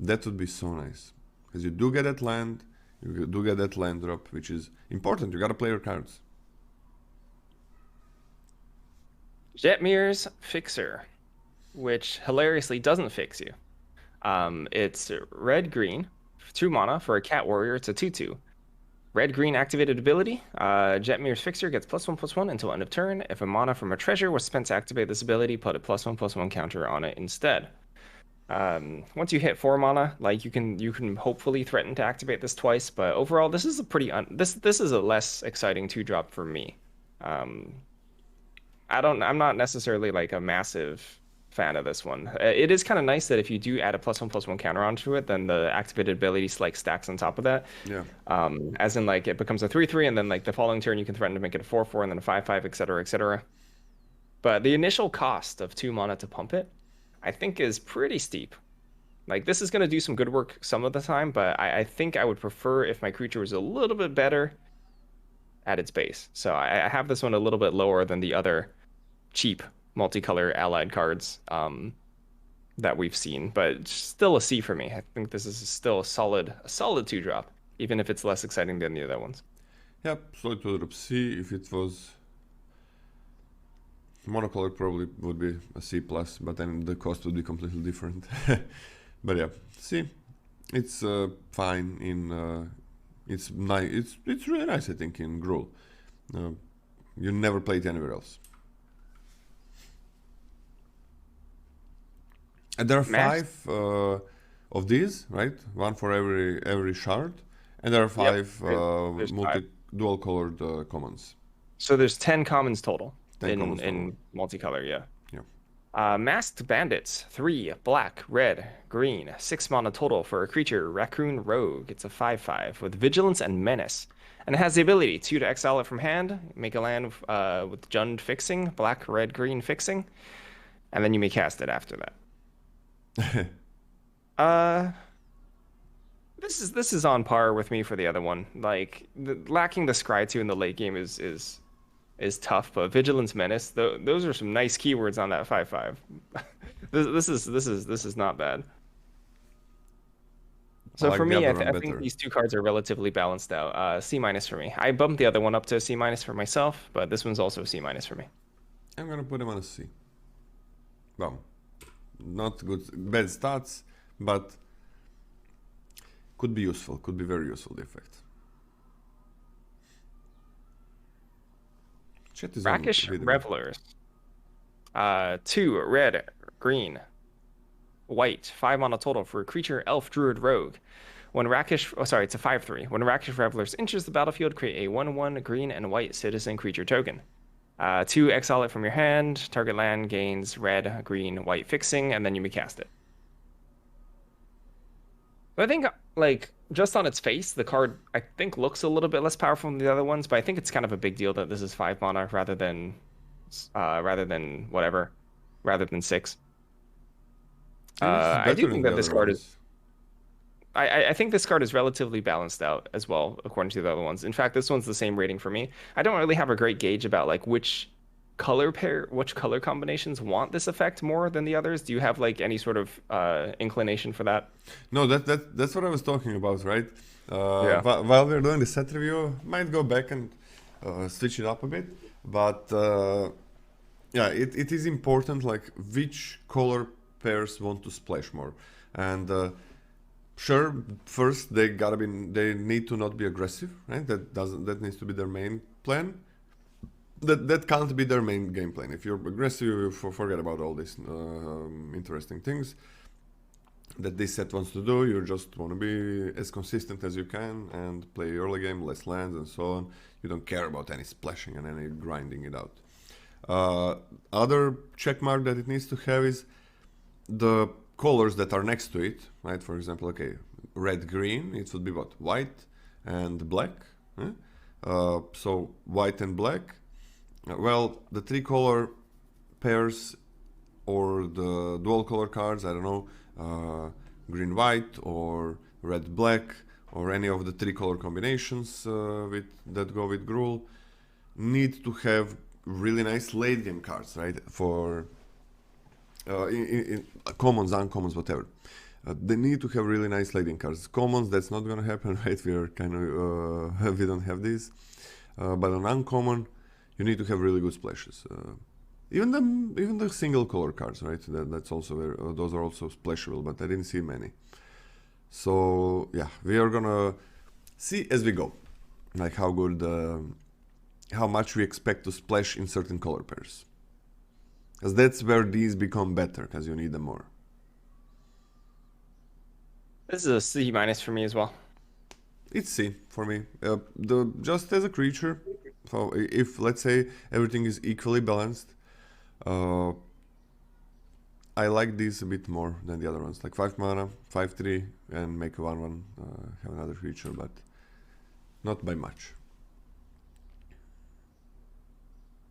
That would be so nice. Because you do get that land, you do get that land drop, which is important. You gotta play your cards. Jetmir's Fixer, which hilariously doesn't fix you. It's red-green, 2 mana for a cat warrior. It's a 2/2. Red-green activated ability. Jetmir's Fixer gets +1/+1 until end of turn. If a mana from a treasure was spent to activate this ability, put a +1/+1 counter on it instead. Once you hit 4 mana, like you can hopefully threaten to activate this twice, but overall this is a pretty this is a less exciting 2-drop for me. I'm not necessarily like a massive fan of this one. It is kind of nice that if you do add a +1/+1 counter onto it, then the activated ability like stacks on top of that. Yeah. As in like it becomes a 3/3, and then like the following turn you can threaten to make it a 4/4, and then a 5/5, etc., etc. But the initial cost of 2 mana to pump it, I think, is pretty steep. Like, this is going to do some good work some of the time, but I think I would prefer if my creature was a little bit better at its base. So I have this one a little bit lower than the other cheap multicolor allied cards that we've seen, but still a C for me. I think this is still a solid 2-drop, even if it's less exciting than the other ones. Yep, solid 2-drop C. If it was monocolor, probably would be a C+, but then the cost would be completely different. But yeah, C. It's fine in. It's nice. It's really nice, I think, in Gruul. You never play it anywhere else. And there are 5 of these, right? One for every shard, and there are 5 dual colored commons. So there's 10 commons total in multicolor, yeah. Masked Bandits, 3 black, red, green, 6 mana total for a creature, Raccoon Rogue. It's a 5/5 with Vigilance and Menace, and it has the ability to exile it from hand, make a land with Jund fixing, black, red, green fixing, and then you may cast it after that. This is on par with me for the other one. Like, lacking the Scry 2 in the late game is tough, but Vigilance, Menace, those are some nice keywords on that 5/5. This is not bad. So for me, I think these 2 cards are relatively balanced out. C- for me. I bumped the other one up to C- for myself, but this one's also C- for me. I'm gonna put him on a C. Well, not good, bad stats, but could be useful. Could be very useful, the effect. Brackish Revelers. 2 red, green, white, 5 mana total for a creature, elf, druid, rogue. When it's a 5/3. When Brackish Revelers enters the battlefield, create a 1/1 green and white citizen creature token. 2 exile it from your hand. Target land gains red, green, white fixing, and then you may cast it. But I think, like, just on its face, the card I think looks a little bit less powerful than the other ones, but I think it's kind of a big deal that this is 5 mana rather than whatever, rather than 6. It is I better do than think the that this other card is ones. I think this card is relatively balanced out as well, according to the other ones. In fact, this one's the same rating for me. I don't really have a great gauge about like which color combinations want this effect more than the others. Do you have like any sort of inclination for that? No, that's what I was talking about, right? Yeah. While we're doing the set review, might go back and switch it up a bit, but yeah, it is important like which color pairs want to splash more, and sure, first they need to not be aggressive, right? That needs to be their main plan. That can't be their main game plan. If you're aggressive, you forget about all these interesting things that this set wants to do. You just want to be as consistent as you can and play early game, less lands and so on. You don't care about any splashing and any grinding it out. Other check mark that it needs to have is the colors that are next to it, right? For example, okay, red green, it would be what, white and black, eh? So white and black. Well, the three color pairs or the dual color cards, I don't know, green white or red black or any of the three color combinations that go with Gruul need to have really nice late game cards, right? For in commons, uncommons, whatever. They need to have really nice late game cards. Commons, that's not gonna happen, right? We are kind of we don't have these. But on uncommon, you need to have really good splashes. Even the single color cards, right? That's also those are also splashable, but I didn't see many. So yeah, we are gonna see as we go, like how good, how much we expect to splash in certain color pairs, because that's where these become better, because you need them more. This is a C minus for me as well. It's C for me. Just as a creature, so if let's say everything is equally balanced, I like these a bit more than the other ones. Like 5 mana, 5/3, and make a 1/1, have another creature, but not by much.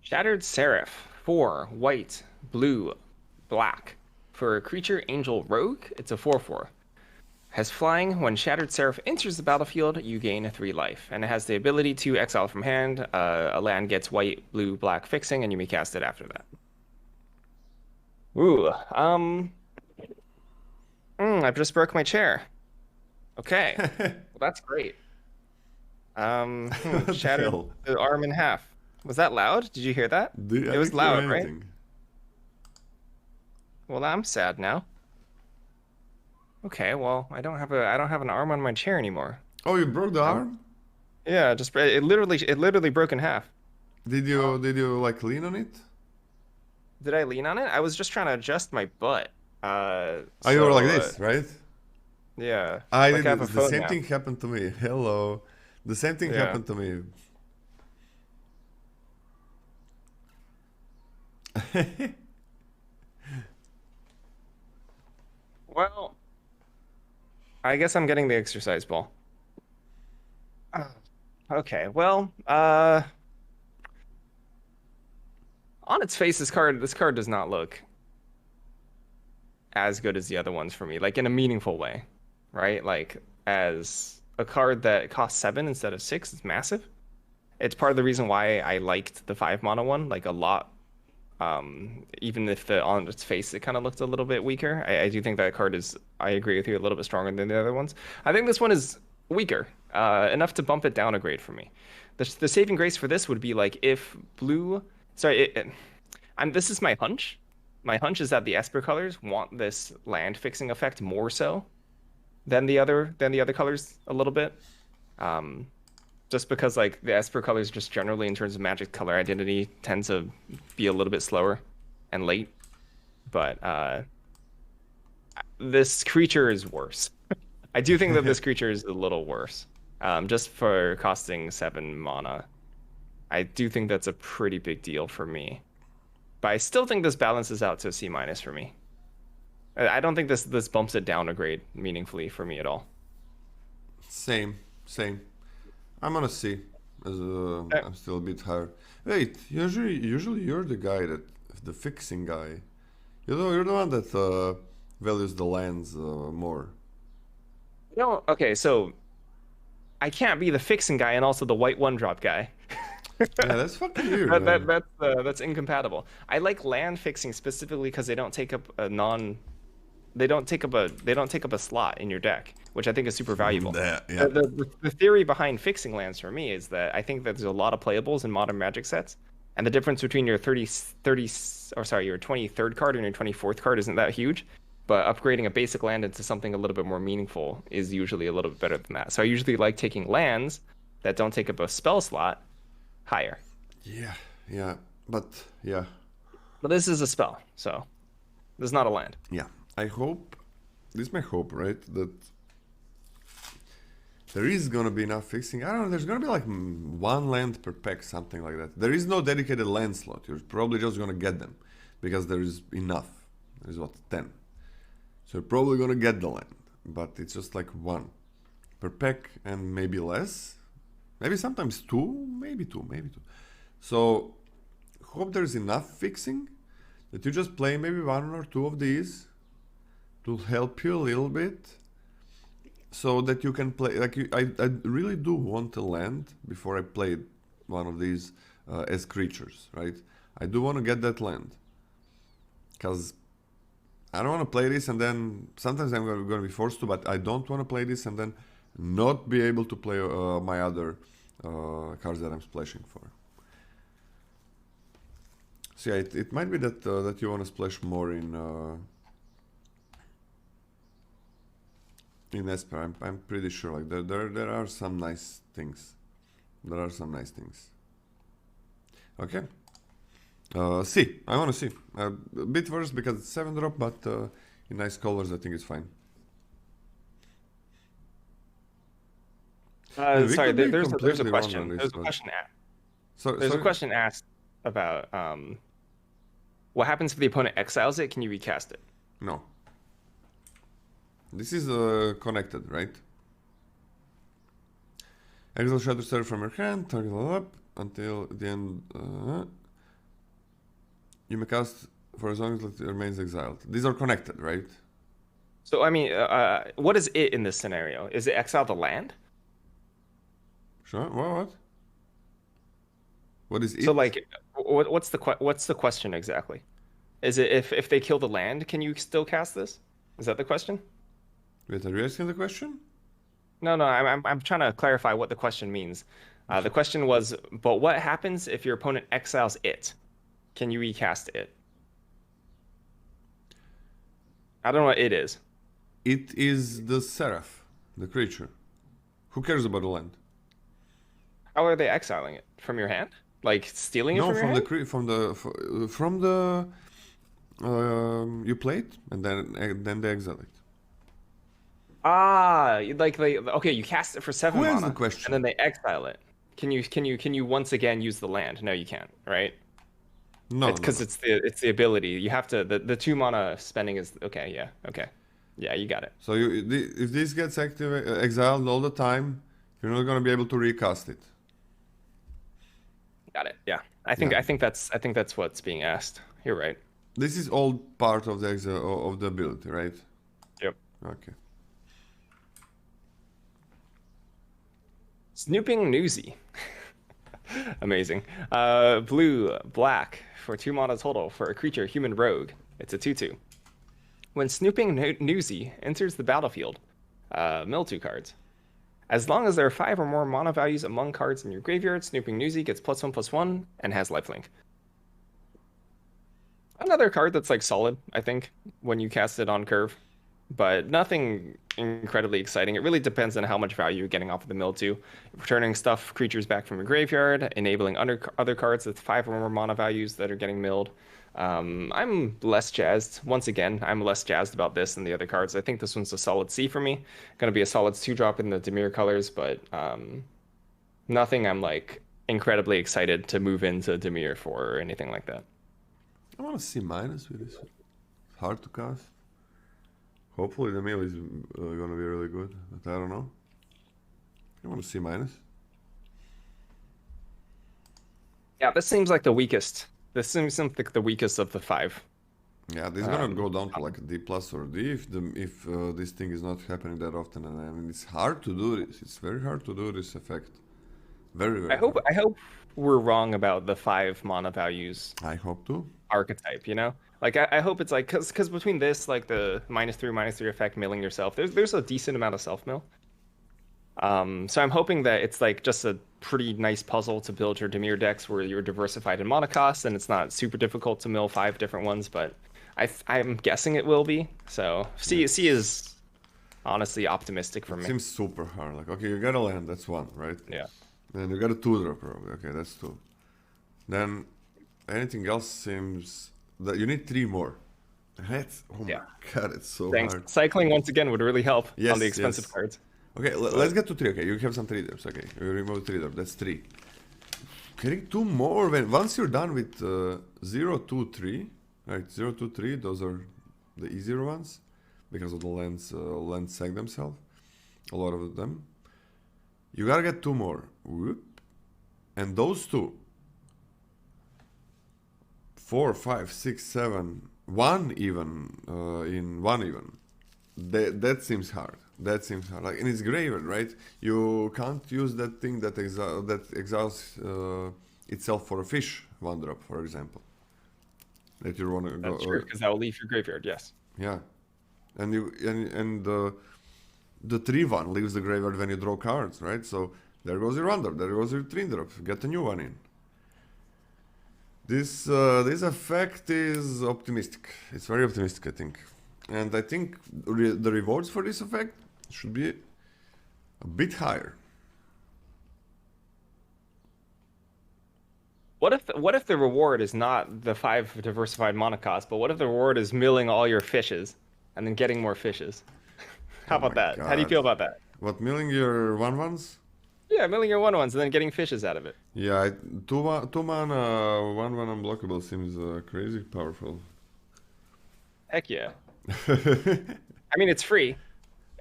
Shattered Seraph, 4, white, blue, black. For a creature Angel Rogue, it's a 4/4. Has flying. When Shattered Seraph enters the battlefield, you gain 3 life. And it has the ability to exile from hand. A land gets white, blue, black fixing, and you may cast it after that. Ooh, I've just broke my chair. Okay, well, that's great. What the Shattered hell? the arm in half. Was that loud? Did you hear that? I It was didn't hear loud, right? anything. Well, I'm sad now. Okay, well, I don't have an arm on my chair anymore. Oh, you broke the arm? Yeah, just it literally broke in half. Did you like lean on it? Did I lean on it? I was just trying to adjust my butt. Oh, you were like So this, right? yeah, I like did. I have a The phone same now. thing happened to me. Hello. The same thing Yeah. happened to me. Well, I guess I'm getting the exercise ball. Ah, okay, well, on its face, this card does not look as good as the other ones for me, like in a meaningful way, right? Like as a card that costs 7 instead of 6 is massive. It's part of the reason why I liked the 5 mana one like a lot. Even if on its face it kind of looked a little bit weaker, I do think that card is, I agree with you, a little bit stronger than the other ones. I think this one is weaker, enough to bump it down a grade for me. The saving grace for this would be like if blue, sorry, this is my hunch. My hunch is that the Esper colors want this land fixing effect more so than the other colors a little bit. Um, just because like the Esper colors just generally in terms of Magic color identity tend to be a little bit slower and late. But this creature is worse. I do think that this creature is a little worse. Just for costing 7 mana. I do think that's a pretty big deal for me. But I still think this balances out to a C minus for me. I don't think this bumps it down a grade meaningfully for me at all. Same, same. I'm on a C. As Okay. I'm still a bit higher. Wait, usually you're the guy that the fixing guy. You know, you're the one that values the lands more. No, okay, so I can't be the fixing guy and also the white one drop guy. Yeah, that's fucking weird, That man. that's incompatible. I like land fixing specifically because they don't take up a slot in your deck, which I think is super valuable. Yeah. The theory behind fixing lands for me is that I think that there's a lot of playables in modern Magic sets, and the difference between your 30 or sorry, your 23rd card and your 24th card isn't that huge. But upgrading a basic land into something a little bit more meaningful is usually a little bit better than that. So I usually like taking lands that don't take up a spell slot higher. Yeah, yeah, but yeah, But this is a spell, so this is not a land. yeah. I hope, this is my hope, right? That there is gonna be enough fixing. I don't know, there's gonna be like one land per pack, something like that. There is no dedicated land slot. You're probably just gonna get them because there is enough. There's what, 10. So you're probably gonna get the land, but it's just like one per pack and maybe less. Maybe sometimes two, maybe two, maybe two. So hope there's enough fixing that you just play maybe one or two of these to help you a little bit so that you can play like I really do want a land before I play one of these as creatures, right? I do want to get that land because I don't want to play this and then sometimes I'm going to be forced to, but I don't want to play this and then not be able to play my other cards that I'm splashing for. So yeah, it might be that that you want to splash more in Esper. I'm pretty sure. Like there are some nice things. There are some nice things. Okay. C. I want to see. A bit worse because it's 7-drop, but in nice colors I think it's fine. And we Sorry, could be there's a completely wrong question. on this, There's a but question. There's a sorry. question asked about what happens if the opponent exiles it? Can you recast it? No. This is connected, right? Exile Shadow Star from your hand, target up until the end. You may cast for as long as it remains exiled. These are connected, right? So I mean, what is it in this scenario? Is it exile the land? Sure. What? What is it? So like, what's the question exactly? Is it if they kill the land, can you still cast this? Is that the question? Wait, are you asking the question? No, no, I'm trying to clarify what the question means. The question was, but what happens if your opponent exiles it? Can you recast it? I don't know what it is. It is the Seraph, the creature. Who cares about the land? How are they exiling it? From your hand? Like stealing it No, from your hand? from the you play it and then they exile it. Ah, like they okay, you cast it for 7 Who asked the mana, and question? then they exile it. Can you once again use the land? No, you can't, right? No, It's no, because no. it's the ability. You have to the 2 mana spending is okay, yeah, okay. Yeah, you got it. So if this gets exiled all the time, you're not gonna be able to recast it. Got it. Yeah. Yeah. I think that's what's being asked. You're right. This is all part of the of the ability, right? Yep. Okay. Snooping Newsy. Amazing. Blue, black for 2 mana total for a creature, human rogue. It's a 2/2. When Snooping Newsy enters the battlefield, mill 2 cards. As long as there are 5 or more mana values among cards in your graveyard, Snooping Newsy gets +1/+1 and has lifelink. Another card that's like solid, I think, when you cast it on curve, but nothing incredibly exciting. It really depends on how much value you're getting off of the mill too. Returning stuff, creatures back from your graveyard, enabling other cards with 5 or more mana values that are getting milled. I'm less jazzed. Once again, I'm less jazzed about this than the other cards. I think this one's a solid C for me. Going to be a solid 2-drop in the Dimir colors, but nothing I'm like incredibly excited to move into Dimir for or anything like that. I want to C minus with this. It's hard to cast. Hopefully the mill is gonna be really good, but I don't know. You want to C minus? Yeah, this seems like the weakest. This seems like the weakest of the 5. Yeah, this is gonna go down to like a D plus or D if this thing is not happening that often. And I mean, it's hard to do this. It's very hard to do this effect. Very, very hard. I hope we're wrong about the 5 mana values I hope too. archetype, you know? Like I hope it's like cause between this, like the -3/-3 effect milling yourself, there's a decent amount of self-mill. So I'm hoping that it's like just a pretty nice puzzle to build your Dimir decks where you're diversified in mana cost and it's not super difficult to mill 5 different ones, but I'm guessing it will be. So C is honestly optimistic for me. Seems super hard. Like, okay, you got a land, that's 1, right? Yeah. Then you got a 2-drop probably. Okay, that's 2. Then anything else seems that you need 3 more. That's, oh my god, it's so hard. Cycling once again would really help on the expensive cards. Okay, let's get to 3. Okay, you have some 3 drops. Okay, you remove 3 drops. That's 3. Getting 2 more once you're done with 0, 2, 3. Right, 0, 2, 3. Those are the easier ones because of the lands sag themselves. A lot of them. You gotta get 2 more. Whoop. And those 2. 4, 5, 6, 7. 1 even. In 1 even. That seems hard. That seems hard. Like, and it's graveyard, right? You can't use that thing that exiles itself for a fish 1-drop, for example. That you want to go. That's true, because that will leave your graveyard. Yes. Yeah, and the 3-1 leaves the graveyard when you draw cards, right? So there goes your 1-drop. There goes your 3-drop. Get a new one in. This effect is optimistic. It's very optimistic, I think. And I think the rewards for this effect should be a bit higher. What if the reward is not the 5 diversified mana cost, but what if the reward is milling all your fishes and then getting more fishes? How about that? God. How do you feel about that? What, milling your 1/1s? Yeah, milling your 1/1s and then getting fishes out of it. Yeah, 2 mana 1/1 unblockable seems crazy powerful. Heck yeah. I mean, it's free.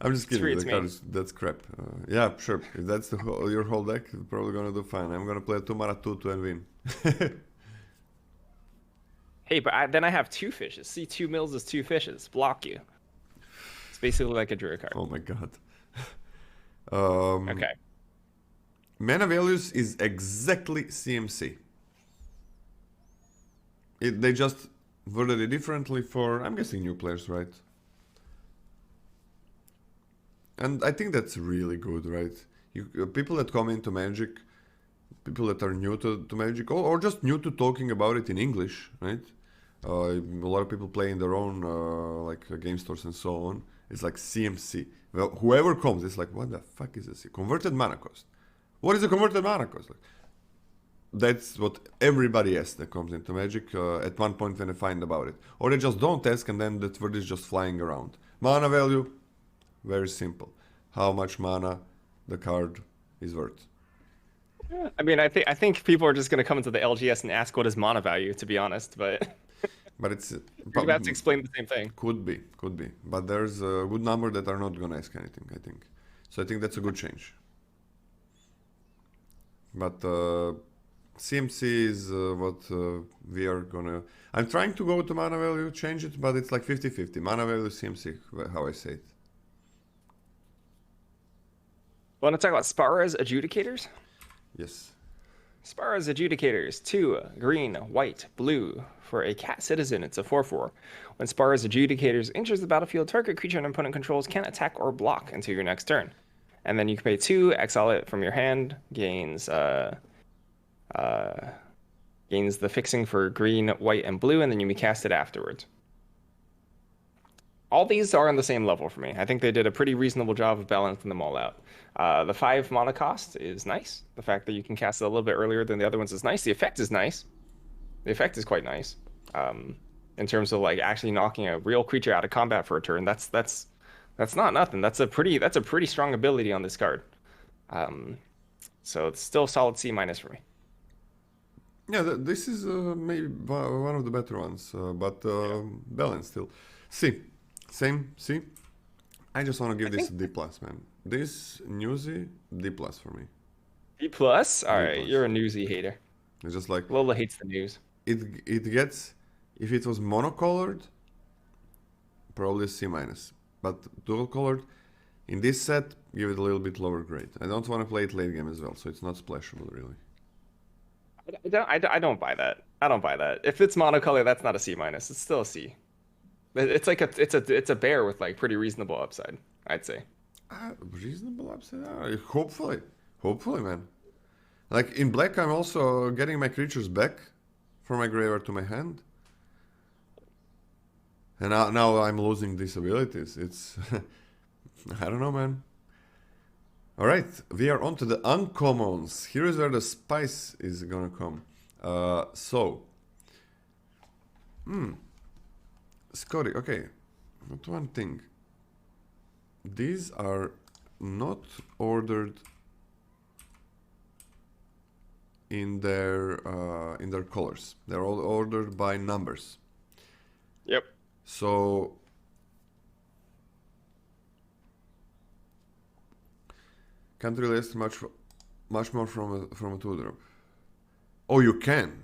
I'm just kidding. Free, The card that's crap. Yeah, sure. If that's your whole deck, you're probably gonna do fine. I'm gonna play a 2 mana 2 and win. Hey, but then I have 2 fishes. See, 2 mills is 2 fishes. Block you. It's basically like a druid card. Oh my god. Okay. Mana values is exactly CMC. They just worded it differently for, I'm guessing, new players, right? And I think that's really good, right? People that come into Magic, people that are new to Magic, or just new to talking about it in English, right? A lot of people play in their own like game stores and so on. It's like CMC. Well, whoever comes, it's like, what the fuck is this? Converted mana cost. What is a converted mana cost? Like, that's what everybody asks that comes into Magic at one point when they find about it. Or they just don't ask and then that word is just flying around. Mana value, very simple. How much mana the card is worth. I mean, I think people are just going to come into the LGS and ask what is mana value, to be honest, but it's you're about to explain the same thing. Could be. But there's a good number that are not going to ask anything, I think. So I think that's a good change. But CMC is what we are gonna... I'm trying to go to mana value, change it, but it's like 50-50. Mana value, CMC, how I say it. Want to talk about Spara's Adjudicators? Yes. Spara's Adjudicators, 2 green, white, blue. For a cat citizen, it's a 4/4. When Spara's Adjudicators enters the battlefield, target creature an opponent controls can't attack or block until your next turn. And then you can pay 2, exile it from your hand, gains the fixing for green, white, and blue, and then you may cast it afterwards. All these are on the same level for me. I think they did a pretty reasonable job of balancing them all out. The 5 mana cost is nice. The fact that you can cast it a little bit earlier than the other ones is nice. The effect is nice. The effect is quite nice. In terms of like actually knocking a real creature out of combat for a turn, that's not nothing. That's a pretty strong ability on this card. So it's still solid C- for me. Yeah, this is maybe one of the better ones, but balanced still. C. Same C. I just want to give this a D+, man. This newsy D plus for me. B plus. All D right, you're plus. a newsy hater. It's just like Lola hates the news. it gets, if it was monocolored, probably C minus. But dual colored, in this set, give it a little bit lower grade. I don't want to play it late game as well, so it's not splashable really. I don't buy that. I don't buy that. If it's monocolor, that's not a C minus. It's still a C. It's like it's a bear with like pretty reasonable upside, I'd say. Reasonable upside? Hopefully. Hopefully, man. Like, in black, I'm also getting my creatures back from my graveyard to my hand. And now I'm losing these abilities. It's... I don't know, man. Alright, we are on to the uncommons. Here is where the spice is gonna come. Scotty, okay. Not one thing. These are not ordered in their colors. They're all ordered by numbers. Yep. So can't really ask much more from a two drop. Oh, you can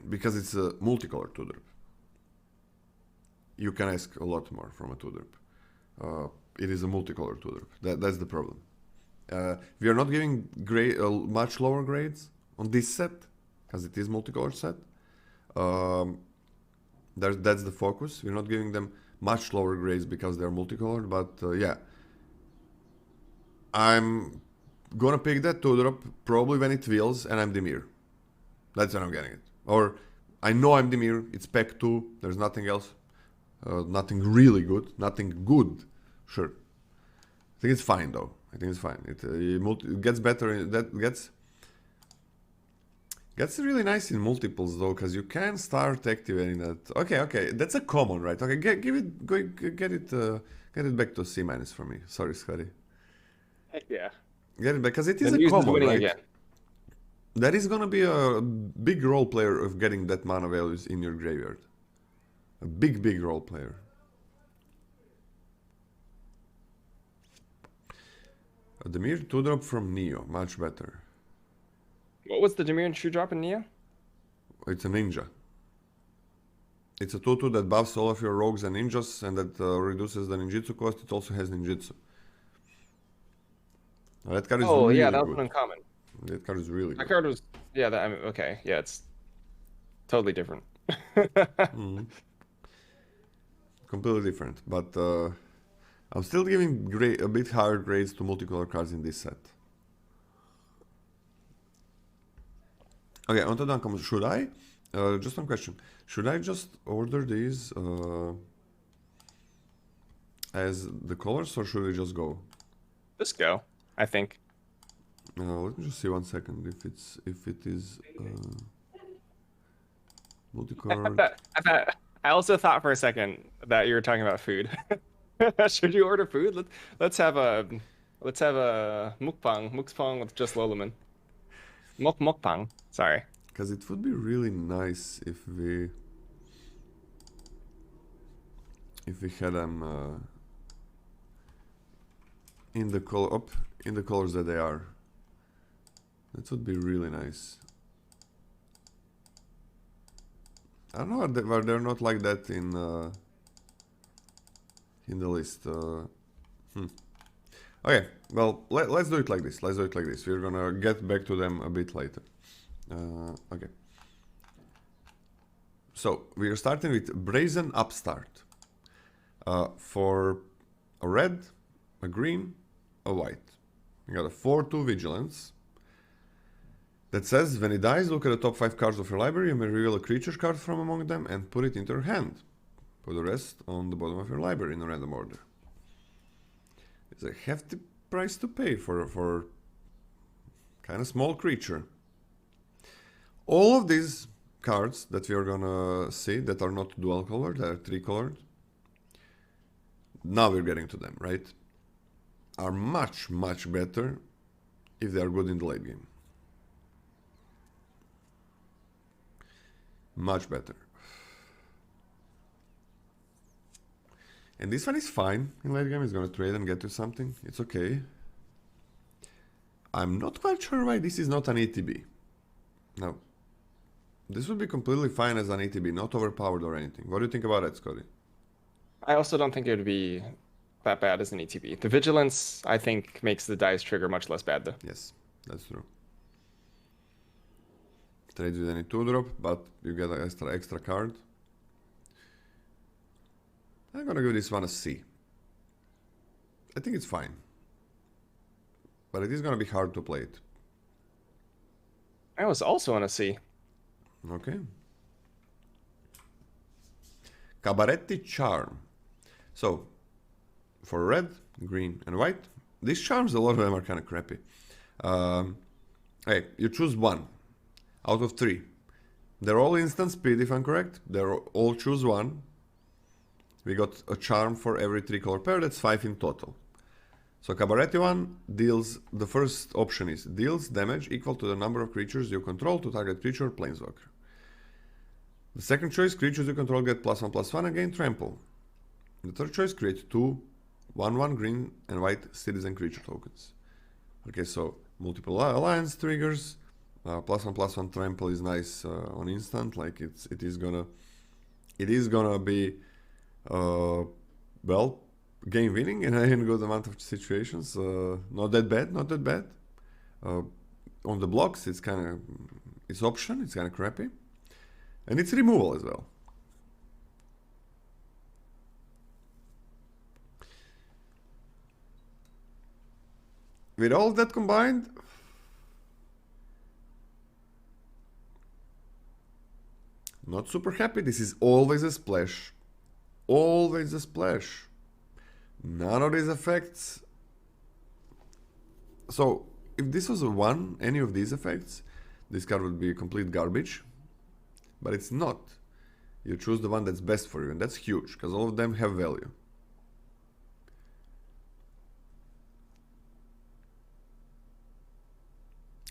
because it's a multicolor two drop. You can ask a lot more from a two drop. It is a multicolor two drop. That's the problem. We are not giving much lower grades on this set because it is multicolor set. That's the focus. We're not giving them much lower grades because they're multicolored, but yeah. I'm gonna pick that 2-drop probably when it wheels and I'm Dimir. That's when I'm getting it. Or I know I'm Dimir, it's pack 2, there's nothing else. Nothing really good, nothing good. Sure. I think it's fine though. I think it's fine. It gets better, that gets really nice in multiples though, because you can start activating that. Okay, that's a common, right? Okay, get it back to C minus for me. Sorry, Scotty. Heck yeah. Get it back, because it is The a news is common, winning right? again. That is gonna be a big role player of getting that mana values in your graveyard. A big role player. A Demir 2-drop from Neo, much better. What was the Demir and Shoe drop in Neo? It's a ninja. It's a 2/2 that buffs all of your rogues and ninjas and that reduces the ninjutsu cost. It also has ninjutsu. That card is really yeah, that was good. one uncommon. That card is really That good. card was okay. Yeah, it's totally different. Completely different, but I'm still giving a bit higher grades to multicolor cards in this set. Okay, on to the uncommons. Should I? Just one question. Should I just order these as the colors, or should we just go? Just go, I think. Let me just see 1 second if it is multicolor. I also thought for a second that you were talking about food. Should you order food? Let's have a mukbang with just Lolaman. Mukbang. Sorry. Because it would be really nice if we had them in the colors that they are. That would be really nice. I don't know why they're not like that in the list. Okay, well, let's do it like this. We're gonna get back to them a bit later. Okay. So, we're starting with Brazen Upstart. For a red, a green, a white. We got a 4/2 Vigilance. That says, when it dies, look at the top 5 cards of your library, you may reveal a creature card from among them and put it into your hand. Put the rest on the bottom of your library in a random order. It's a hefty price to pay for kind of small creature. All of these cards that we are gonna see that are not dual colored, that are 3-colored, now we're getting to them, right? Are much better if they are good in the late game. Much better. And this one is fine in late game. It's gonna trade and get you something. It's okay. I'm not quite sure why this is not an ETB. Now, this would be completely fine as an ETB, not overpowered or anything. What do you think about that, Scotty? I also don't think it would be that bad as an ETB. The vigilance, I think, makes the dice trigger much less bad, though. Yes, that's true. Trades with any 2-drop, but you get an extra card. I'm gonna give this one a C. I think it's fine. But it is gonna be hard to play it. I was also on a C. Okay. Cabaretti Charm. So, for red, green, and white, these charms, a lot of them are kind of crappy. Hey, you choose one out of 3. They're all instant speed, if I'm correct. They're all choose one. We got a charm for every 3 color pair, that's 5 in total. So Cabaretti one deals, the first option is deals damage equal to the number of creatures you control to target creature or planeswalker. The second choice, creatures you control get +1/+1 and gain trample. The third choice, create 2 1/1 green and white citizen creature tokens. Okay, so multiple alliance triggers, +1/+1 trample is nice on instant, like it is gonna be well, game winning in a good amount of situations. Not that bad, not that bad. On the blocks, it's option, it's kind of crappy, and it's removal as well. With all that combined, not super happy. This is always a splash. Always a splash. None of these effects. So, if this was a 1, any of these effects, this card would be complete garbage. But it's not. You choose the one that's best for you, and that's huge, because all of them have value.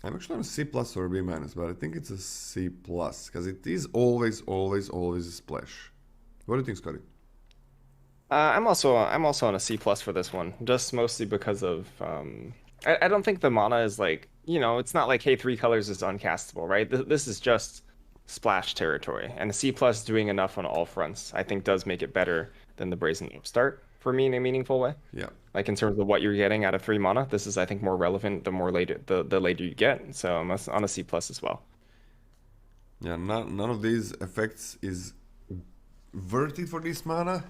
I'm actually on a C+ or a B-, but I think it's a C+, because it is always, always, always a splash. What do you think, Scotty? I'm also on a C+ for this one, just mostly because of I don't think the mana is like, it's not like, hey, 3 colors is uncastable, right? This is just splash territory, and a C+ doing enough on all fronts, I think, does make it better than the Brazen Upstart for me in a meaningful way. Yeah. Like in terms of what you're getting out of 3 mana, this is, I think, more relevant the more later the later you get. So I'm on a C+ as well. Yeah, none of these effects is worth it for this mana,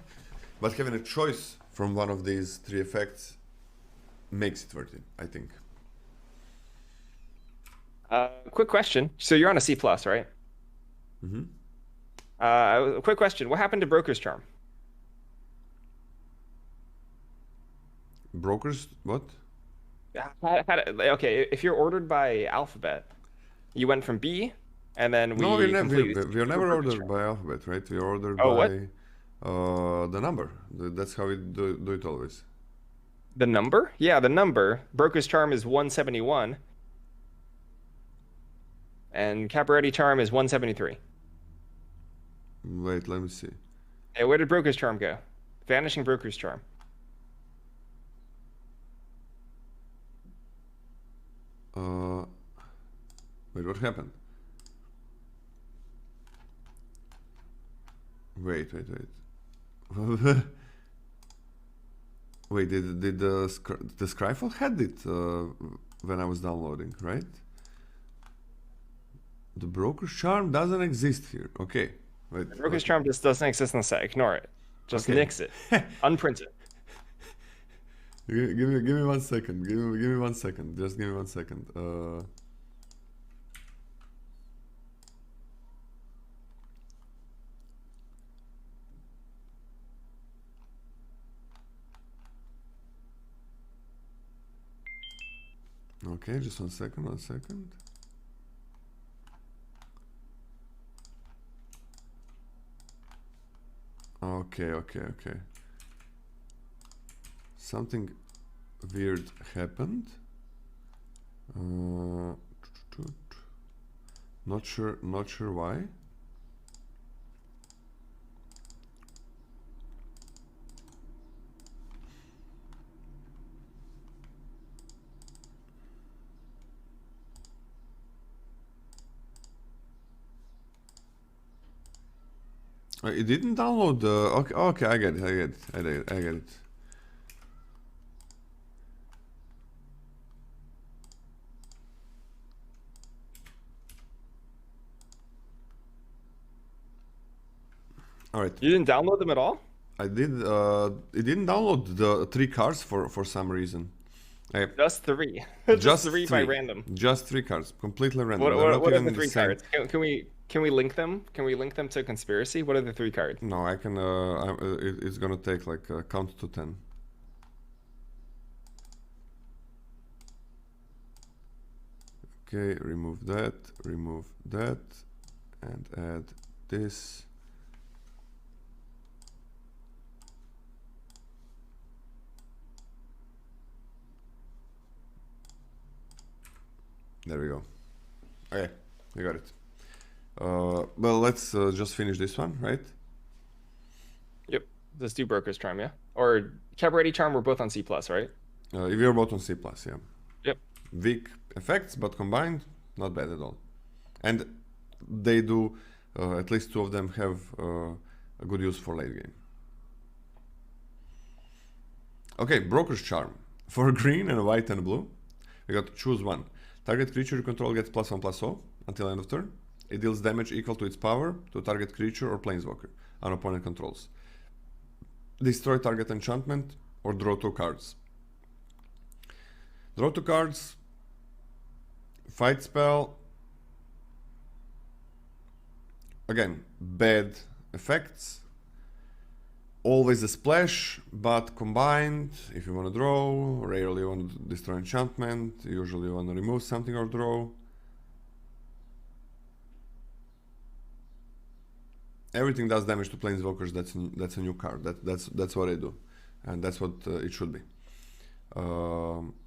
but having a choice from one of these 3 effects makes it worth it, I think. Quick question. So you're on a C+, right? Quick question. What happened to Broker's Charm? Brokers, what? Okay, if you're ordered by Alphabet, you went from B, and then No, we completely we are never Broker's ordered Charm. by alphabet, right? We are ordered Oh, what? by the number. That's how we do it always. The number? Yeah, the number. Broker's Charm is 171, and Cabaretti Charm is 173. Wait, let me see. Hey, where did Broker's Charm go? Vanishing Broker's Charm. Wait, what happened? Wait. Wait, did the Scryfall had it when I was downloading, right? The Broker's Charm doesn't exist here. Okay, wait. Broker's Charm just doesn't exist in the set. Ignore it. Just Okay. nix it. Unprint it. Give me 1 second. Give me 1 second. Just give me 1 second. Okay, just 1 second. 1 second. Okay. Something weird happened. Not sure why. It didn't download the... Okay, I get it. Alright. You didn't download them at all? I did, it didn't download the 3 cards for some reason. Just 3. Just three by random. Just 3 cards, completely random. What are the 3 cards? Can we link them? Can we link them to conspiracy? What are the 3 cards? No, I can, it's gonna take like count to 10. Okay, remove that, and add this. There we go. Okay, we got it. Well, let's just finish this one, right? Yep. Let's do Broker's Charm, yeah? Or Cabaret Charm, we're both on C+, right? If you're both on C+, yeah. Yep. Weak effects, but combined, not bad at all. And they do, at least 2 of them have a good use for late game. Okay, Broker's Charm. For green and white and blue, we got to choose one. Target creature you control gets +1/+0 until end of turn. It deals damage equal to its power to target creature or planeswalker an opponent controls. Destroy target enchantment or draw 2 cards. Draw 2 cards. Fight spell. Again, bad effects. Always a splash, but combined, if you want to draw, rarely you want to destroy enchantment, usually you want to remove something or draw. Everything does damage to planeswalkers. That's a new card. That's what I do, and that's what it should be.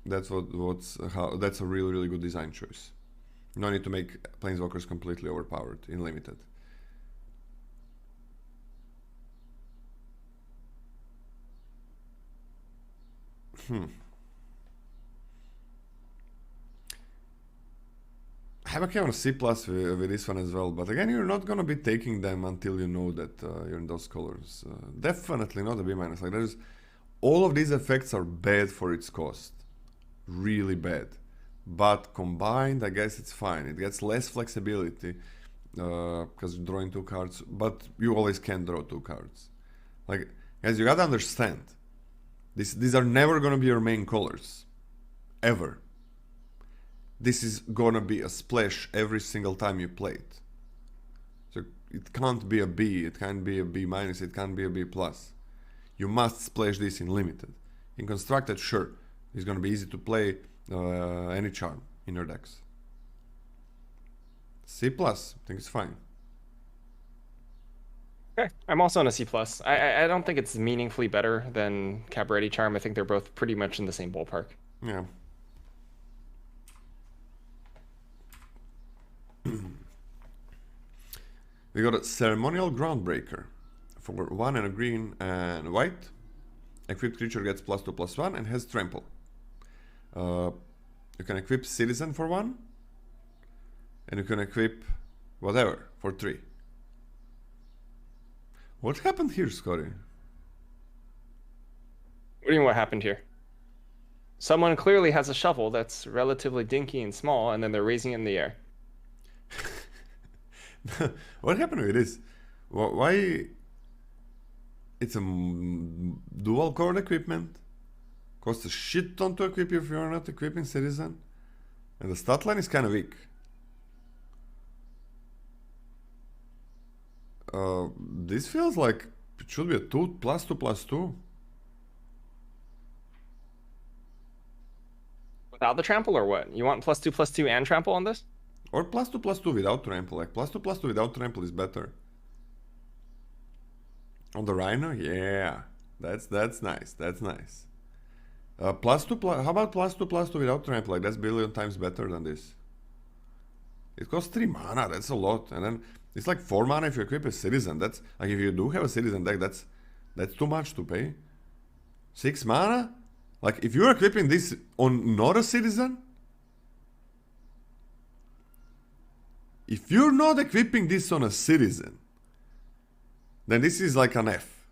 That's a really good design choice. No need to make planeswalkers completely overpowered in limited. I have a kind of C+ with this one as well, but again, you're not gonna be taking them until you know that you're in those colors. Definitely not a B-. Like there's, all of these effects are bad for its cost, really bad. But combined, I guess it's fine. It gets less flexibility because you're drawing 2 cards, but you always can draw 2 cards. Like, guys, you gotta understand. These are never gonna be your main colors, ever. This is gonna be a splash every single time you play it. So it can't be a B, it can't be a B-, it can't be a B+. You must splash this in limited. In constructed, sure, it's gonna be easy to play any charm in your decks. C+, I think it's fine. Okay, I'm also on a C+. I don't think it's meaningfully better than Cabaret Charm. I think they're both pretty much in the same ballpark. Yeah. We got a Ceremonial Groundbreaker. For 1 and a green and white. Equipped creature gets +2/+1 and has trample. You can equip Citizen for 1. And you can equip whatever for 3. What happened here, Scotty? What do you mean what happened here? Someone clearly has a shovel that's relatively dinky and small, and then they're raising it in the air. What happened with this? Why? It's a dual core equipment. Costs a shit ton to equip if you're not equipping Citizen. And the stat line is kind of weak. This feels like it should be a 2/2/2. Without the trample or what? You want +2/+2 and trample on this? Or +2/+2 without trample. Like +2/+2 without trample is better. On the Rhino? Yeah. That's nice. That's nice. How about +2/+2 without trample? Like that's a billion times better than this. It costs 3 mana, that's a lot. And then it's like 4 mana if you equip a Citizen. That's like if you do have a Citizen deck, that's too much to pay. 6 mana? Like if you're equipping this on not a Citizen, if you're not equipping this on a Citizen, then this is like an F.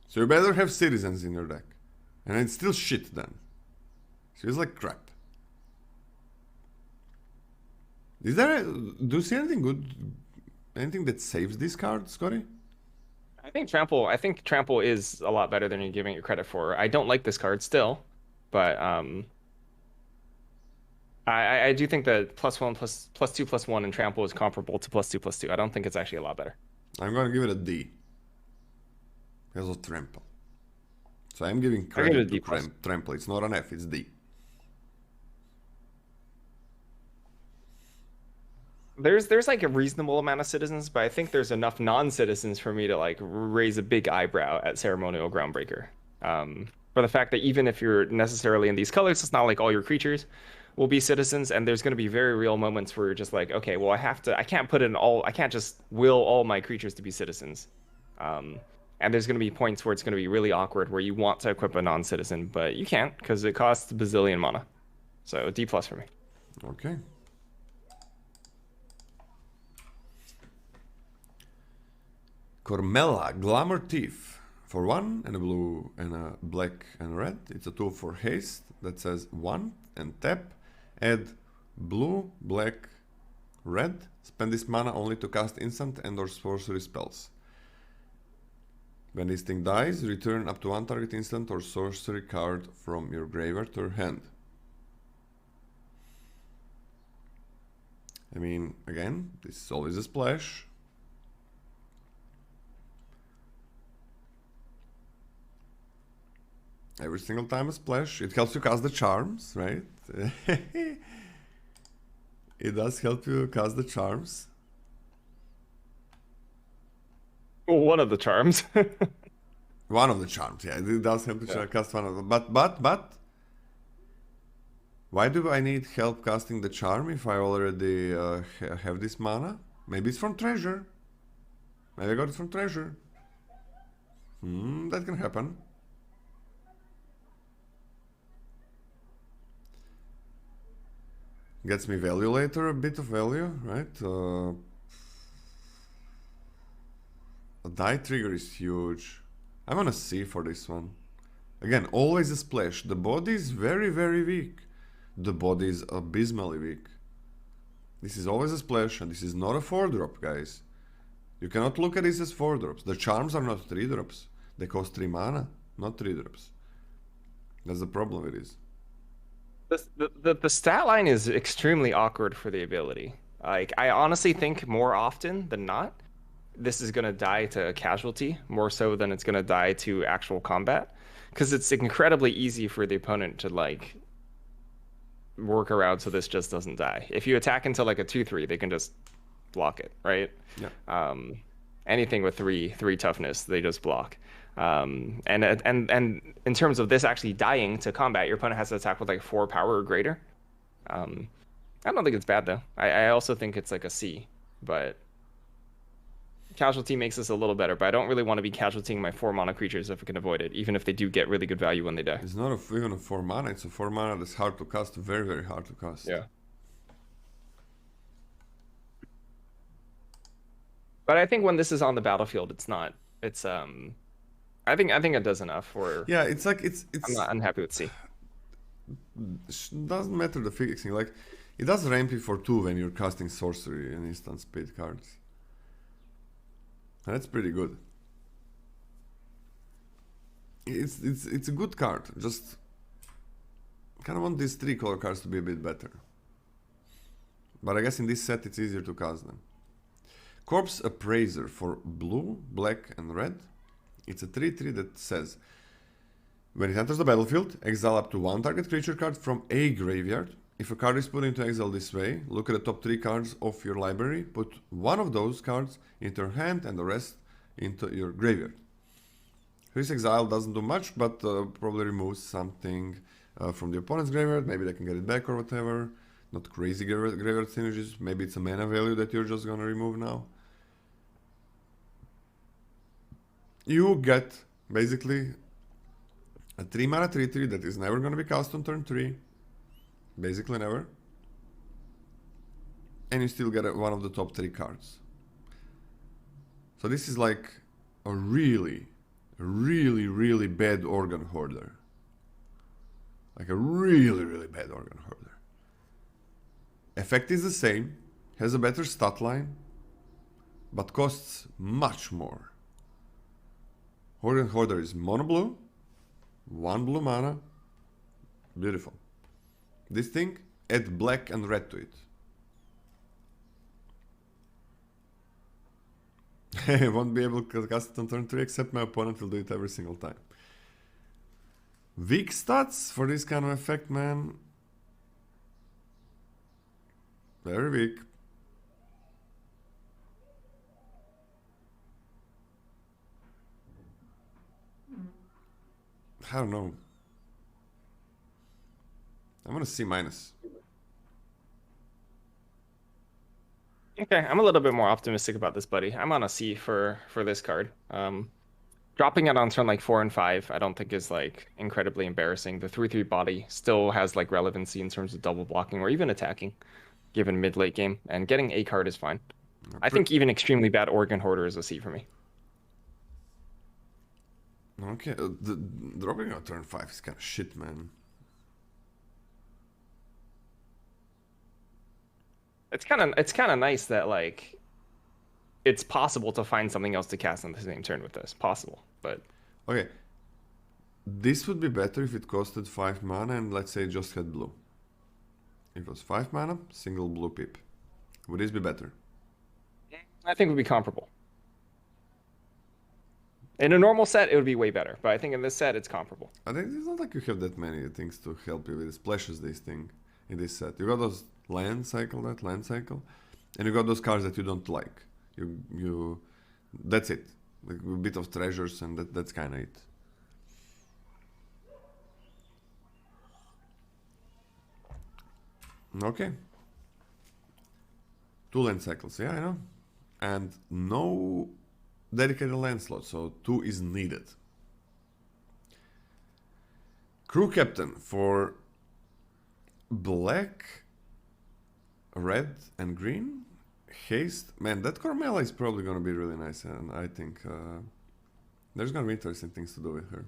So you better have citizens in your deck. And it's still shit then. So it's like crap. Do you see anything good? Anything that saves this card, Scotty? I think trample is a lot better than you're giving it credit for. I don't like this card still, but I do think that +1 +2 +1 in trample is comparable to +2 +2. I don't think it's actually a lot better. I'm gonna give it a D. Because of trample. So I'm giving I give it a credit D+. to trample. It's not an F, it's D. There's like a reasonable amount of citizens, but I think there's enough non-citizens for me to like raise a big eyebrow at Ceremonial Groundbreaker. For the fact that even if you're necessarily in these colors, it's not like all your creatures will be citizens, and there's going to be very real moments where you're just like, okay, well, I can't just will all my creatures to be citizens. And there's going to be points where it's going to be really awkward where you want to equip a non-citizen, but you can't because it costs a bazillion mana. So D+ for me. Okay. Cormella, Glamour Thief. For 1 and a blue and a black and red. It's a tool for haste that says 1 and tap. Add blue, black, red. Spend this mana only to cast instant and or sorcery spells. When this thing dies, return up to 1 target instant or sorcery card from your graveyard to your hand. I mean, again, this is always a splash. Every single time a splash. It helps you cast the charms, right? It does help you cast the charms. Well, one of the charms. One of the charms, yeah. It does help you cast one of them. But... Why do I need help casting the charm if I already have this mana? Maybe it's from treasure. Maybe I got it from treasure. That can happen. Gets me value later, a bit of value, right? A die trigger is huge. I'm on a C for this one. Again, always a splash. The body is very, very weak. The body is abysmally weak. This is always a splash, and this is not a 4-drop, guys. You cannot look at this as 4-drops. The charms are not 3-drops. They cost 3 mana, not 3-drops. That's the problem with this. The stat line is extremely awkward for the ability. Like, I honestly think more often than not, this is going to die to casualty more so than it's going to die to actual combat. Because it's incredibly easy for the opponent to, like, work around so this just doesn't die. If you attack into, like, a 2/3, they can just block it, right? Yeah. Anything with three toughness, they just block. And in terms of this actually dying to combat, your opponent has to attack with like 4 power or greater. I don't think it's bad though. I also think it's like a C, but casualty makes this a little better. But I don't really want to be casualtying my 4 mana creatures if I can avoid it, even if they do get really good value when they die. It's not even a 4 mana. It's a 4 mana that's hard to cast. Very, very hard to cast. Yeah. But I think when this is on the battlefield, it's not. It's I think it does enough. Or yeah, it's like it's. I'm not unhappy with C. Doesn't matter the fixing. Like it does ramp you for 2 when you're casting sorcery and instant speed cards. And that's pretty good. It's a good card. Just kind of want these 3 color cards to be a bit better. But I guess in this set it's easier to cast them. Corpse Appraiser for blue, black, and red. It's a 3/3 that says, when it enters the battlefield, exile up to 1 target creature card from a graveyard. If a card is put into exile this way, look at the top 3 cards of your library, put 1 of those cards into your hand and the rest into your graveyard. This exile doesn't do much, but probably removes something from the opponent's graveyard. Maybe they can get it back or whatever. Not crazy graveyard synergies. Maybe it's a mana value that you're just gonna remove now. You get basically a 3 mana 3/3 that is never going to be cast on turn 3. Basically never. And you still get one of the top 3 cards. So this is like a really, really bad organ hoarder. Like a really, really bad organ hoarder. Effect is the same, has a better stat line, but costs much more. Organ hoarder is mono blue, 1 blue mana, beautiful. This thing, add black and red to it. I won't be able to cast it on turn 3 except my opponent will do it every single time. Weak stats for this kind of effect, man. Very weak. I don't know. I'm gonna C minus. Okay, I'm a little bit more optimistic about this, buddy. I'm on a C for this card. Dropping it on turn like 4 and 5, I don't think is like incredibly embarrassing. The 3/3 body still has like relevancy in terms of double blocking or even attacking, given mid-late game. And getting a card is fine. I think even extremely bad Organ Hoarder is a C for me. Okay, dropping on turn 5 is kind of shit, man. It's kind of nice that like it's possible to find something else to cast on the same turn with this. Possible, but okay. This would be better if it costed 5 mana and let's say just had blue. If it was 5 mana, single blue pip. Would this be better? I think it would be comparable. In a normal set, it would be way better, but I think in this set, it's comparable. I think it's not like you have that many things to help you with splashes this thing in this set. You got those land cycle, and you got those cards that you don't like. You that's it. Like a bit of treasures, and that's kind of it. Okay. 2 land cycles, yeah, I know. And no dedicated land slot, so 2 is needed. Crew captain for black, red, and green. Haste. Man, that Carmela is probably gonna be really nice, and I think there's gonna be interesting things to do with her.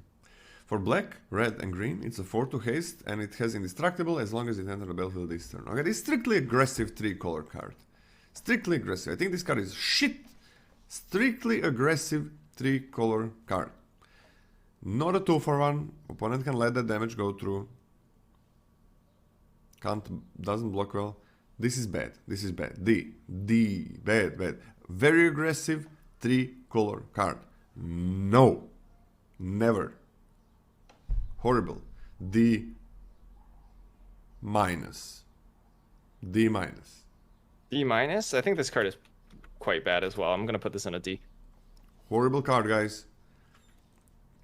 For black, red, and green, it's a 4/2 haste, and it has indestructible as long as it enters the battlefield this turn. Okay, this strictly aggressive 3-color card. Strictly aggressive. I think this card is shit. Strictly aggressive 3-color card. Not a 2-for-1. Opponent can let that damage go through. Doesn't block well. This is bad. This is bad. Bad. Very aggressive 3-color card. No. Never. Horrible. D minus. D minus. D minus? I think this card is quite bad as well. I'm going to put this in a D. Horrible card, guys.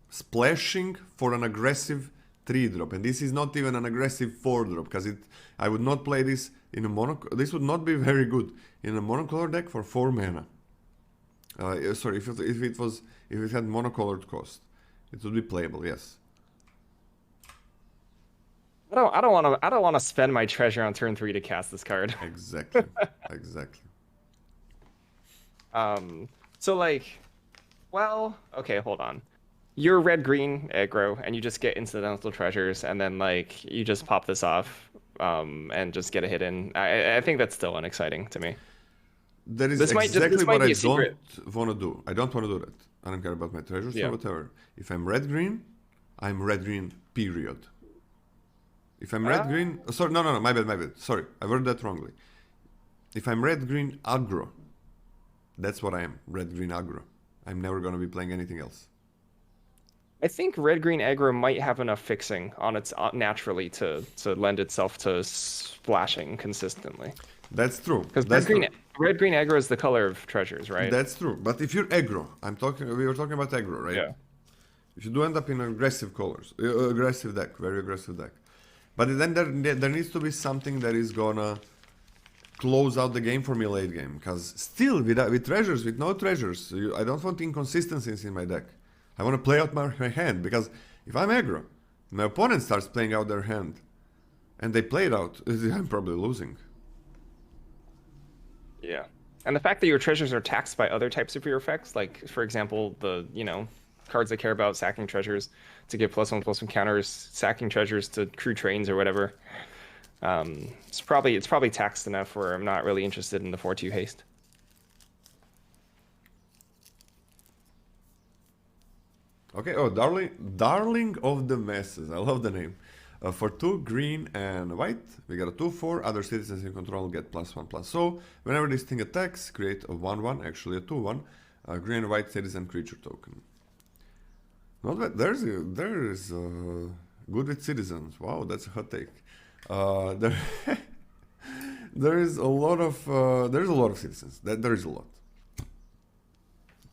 Splashing for an aggressive 3-drop. And this is not even an aggressive 4-drop. Because I would not play this in a mono... This would not be very good in a monocolor deck for 4 mana. Sorry, if it had monocolored cost. It would be playable, yes. I don't want to spend my treasure on turn 3 to cast this card. Exactly. Exactly. So like, well, okay, hold on. You're red-green aggro, and you just get incidental treasures, and then like you just pop this off, and just get a hit in. I think that's still unexciting to me. That is exactly what I don't want to do. I don't want to do that. I don't care about my treasures or whatever. If I'm red-green, I'm red-green, period. If I'm red-green... sorry, no, my bad. Sorry, I worded that wrongly. If I'm red-green aggro, that's what I am, red-green aggro. I'm never going to be playing anything else. I think red-green aggro might have enough fixing on its naturally to lend itself to splashing consistently. That's true. Because red-green aggro is the color of treasures, right? That's true. But if you're aggro, we were talking about aggro, right? Yeah. If you do end up in aggressive colors, aggressive deck, very aggressive deck. But then there needs to be something that is gonna close out the game for me late game. Because still, with treasures, with no treasures, I don't want inconsistencies in my deck. I want to play out my hand. Because if I'm aggro, my opponent starts playing out their hand, and they play it out, I'm probably losing. Yeah. And the fact that your treasures are taxed by other types of your effects, like for example, the, cards that care about sacking treasures to give +1/+1 counters, sacking treasures to crew trains or whatever. It's probably taxed enough where I'm not really interested in the 4/2 haste. Okay, oh, Darling of the Masses. I love the name. For 2 green and white, we got a 2/4. Other citizens in control get +1/+. So, whenever this thing attacks, create a 1/1, actually a 2/1, green and white citizen creature token. Not bad. There is good with citizens. Wow, that's a hot take. There, there's a lot of citizens. There is a lot.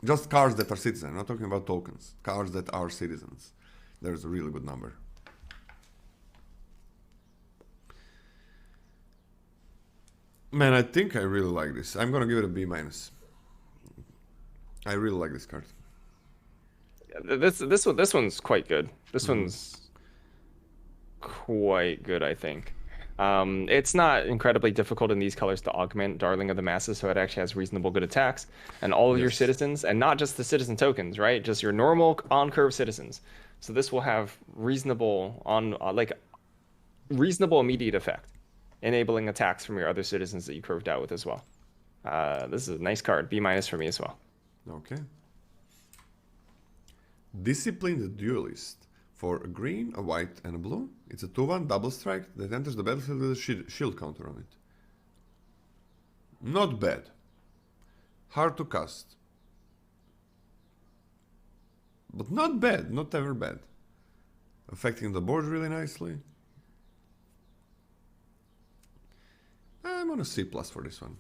Just cards that are citizens. I'm not talking about tokens. Cards that are citizens. There's a really good number. Man, I think I really like this. I'm gonna give it a B-. I really like this card. Yeah, this one's quite good. This one's quite good, I think. It's not incredibly difficult in these colors to augment Darling of the Masses, so it actually has reasonable good attacks. And all of your citizens, and not just the citizen tokens, right? Just your normal on-curve citizens. So this will have reasonable reasonable immediate effect, enabling attacks from your other citizens that you curved out with as well. This is a nice card. B- for me as well. Okay. Disciplined Duelist. For a green, a white, and a blue, it's a 2/1 double strike that enters the battlefield with a shield counter on it. Not bad. Hard to cast. But not bad, not ever bad. Affecting the board really nicely. I'm on a C+ for this one.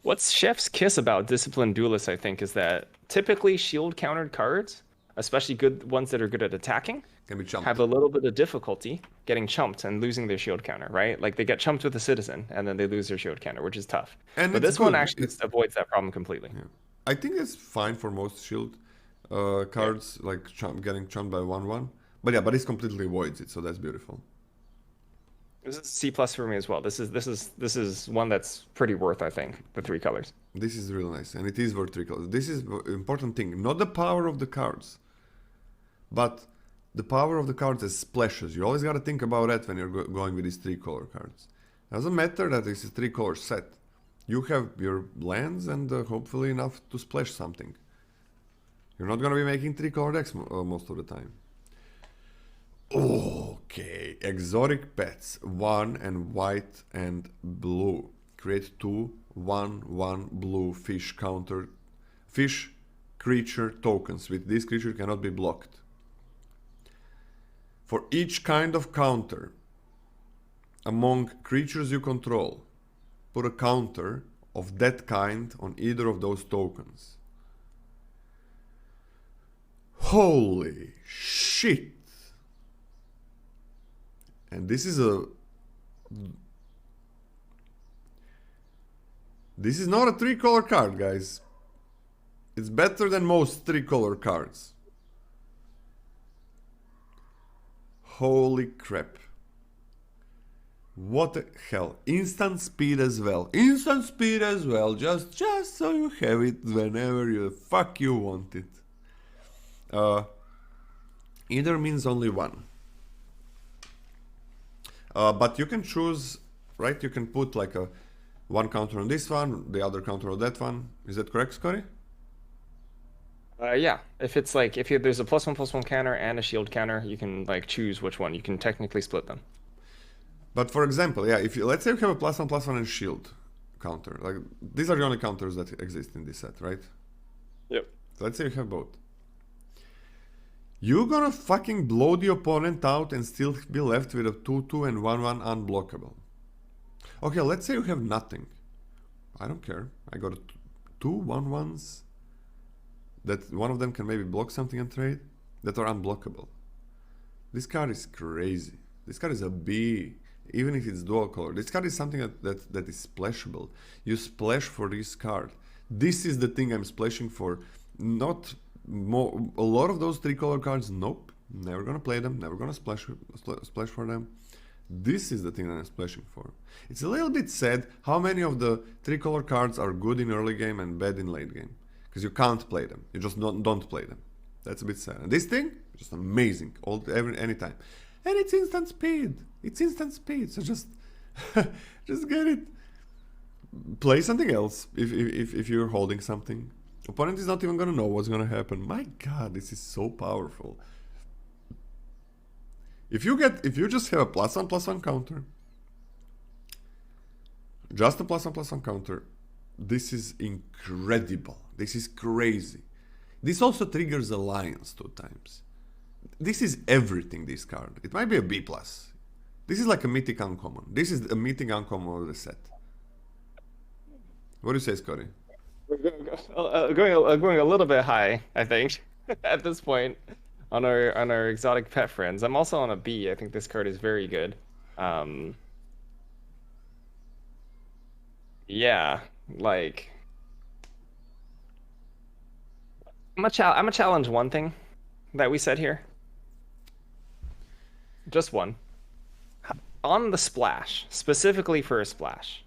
What's Chef's kiss about Disciplined Duelist, I think, is that typically shield countered cards, especially good ones that are good at attacking, Can be chumped. have a little bit of difficulty getting chumped and losing their shield counter, right? Like they get chumped with a citizen and then they lose their shield counter, which is tough. And but it's this one good. actually avoids that problem completely. Yeah. I think it's fine for most shield cards, like getting chumped by 1/1. But yeah, but it completely avoids it, so that's beautiful. This is C+ for me as well. This is one that's pretty worth, I think, the 3 colors. This is really nice, and it is worth 3 colors. This is important thing, not the power of the cards, but the power of the cards as splashes. You always gotta think about that when you're going with these 3-color cards. Doesn't matter that it's a 3-color set. You have your lands and hopefully enough to splash something. You're not gonna be making 3-color decks most of the time. Okay, exotic pets, 1 and white and blue. Create 2/1/1 blue fish creature tokens. With this creature cannot be blocked. For each kind of counter among creatures you control, put a counter of that kind on either of those tokens. Holy shit! And this is not a 3-color card, guys. It's better than most 3-color cards. Holy crap. What the hell? Instant speed as well. Instant speed as well. Just so you have it whenever you fuck you want it. Either means only 1. But you can choose, right? You can put like a 1 counter on this one, the other counter on that one. Is that correct, Scotty? Yeah, if it's like there's a +1/+1 counter and a shield counter, you can like choose which one. You can technically split them. But for example, yeah, if you, let's say you have a +1/+1 and shield counter, like these are the only counters that exist in this set, right? Yep. So let's say you have both. You're gonna fucking blow the opponent out and still be left with a 2/2 and 1/1 unblockable. Okay, let's say you have nothing. I don't care. I got 2 1/1s that one of them can maybe block something and trade that are unblockable. This card is crazy. This card is a B, even if it's dual color. This card is something that is splashable. You splash for this card. This is the thing I'm splashing for. Not more. A lot of those 3-color cards, nope. Never gonna play them. Never gonna splash for them. This is the thing that I'm splashing for. It's a little bit sad how many of the 3-color cards are good in early game and bad in late game. Because you can't play them. You just don't play them. That's a bit sad. And this thing, just amazing. Anytime. And it's instant speed. It's instant speed. So just just get it. Play something else if you're holding something. Opponent is not even gonna know what's gonna happen. My god, this is so powerful. If you just have a +1/+1 counter, just a +1/+1 counter, this is incredible. This is crazy. This also triggers Alliance 2 times. This is everything, this card. It might be a B+. This is like a mythic uncommon. This is a mythic uncommon of the set. What do you say, Scotty? Going a little bit high, I think, at this point on our exotic pet friends. I'm also on a B. I think this card is very good. Yeah, like I'm gonna challenge one thing that we said here. Just one. On the splash, specifically for a splash.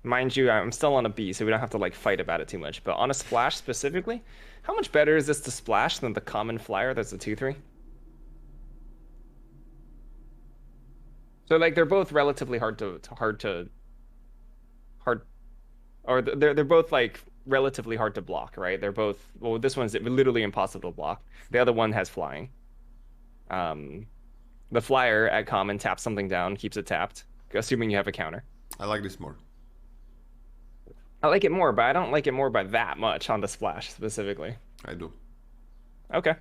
Mind you, I'm still on a B, so we don't have to like fight about it too much. But on a splash specifically, how much better is this to splash than the common flyer that's a 2/3? So like they're both relatively hard, or they're both like relatively hard to block, right? They're both, well, this one's literally impossible to block. The other one has flying. The flyer at common taps something down, keeps it tapped, assuming you have a counter. I like this more. I like it more, but I don't like it more by that much on the splash specifically. I do. Okay.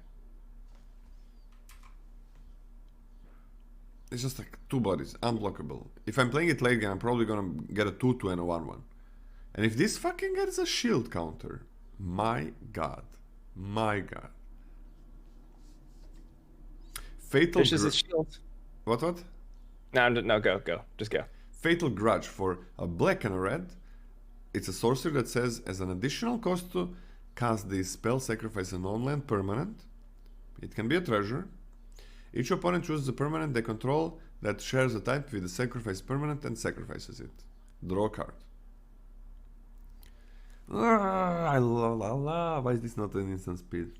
It's just like 2 bodies, unblockable. If I'm playing it late game, I'm probably gonna get a 2/2 and a 1/1. And if this fucking gets a shield counter, my god. My god. Fatal Fishes his shield. What? No, go. Just go. Fatal Grudge for a black and a red. It's a sorcery that says, as an additional cost to cast this spell, sacrifice a non-land permanent. It can be a treasure. Each opponent chooses a permanent they control that shares a type with the sacrifice permanent and sacrifices it. Draw a card. I love. Why is this not an instant speed?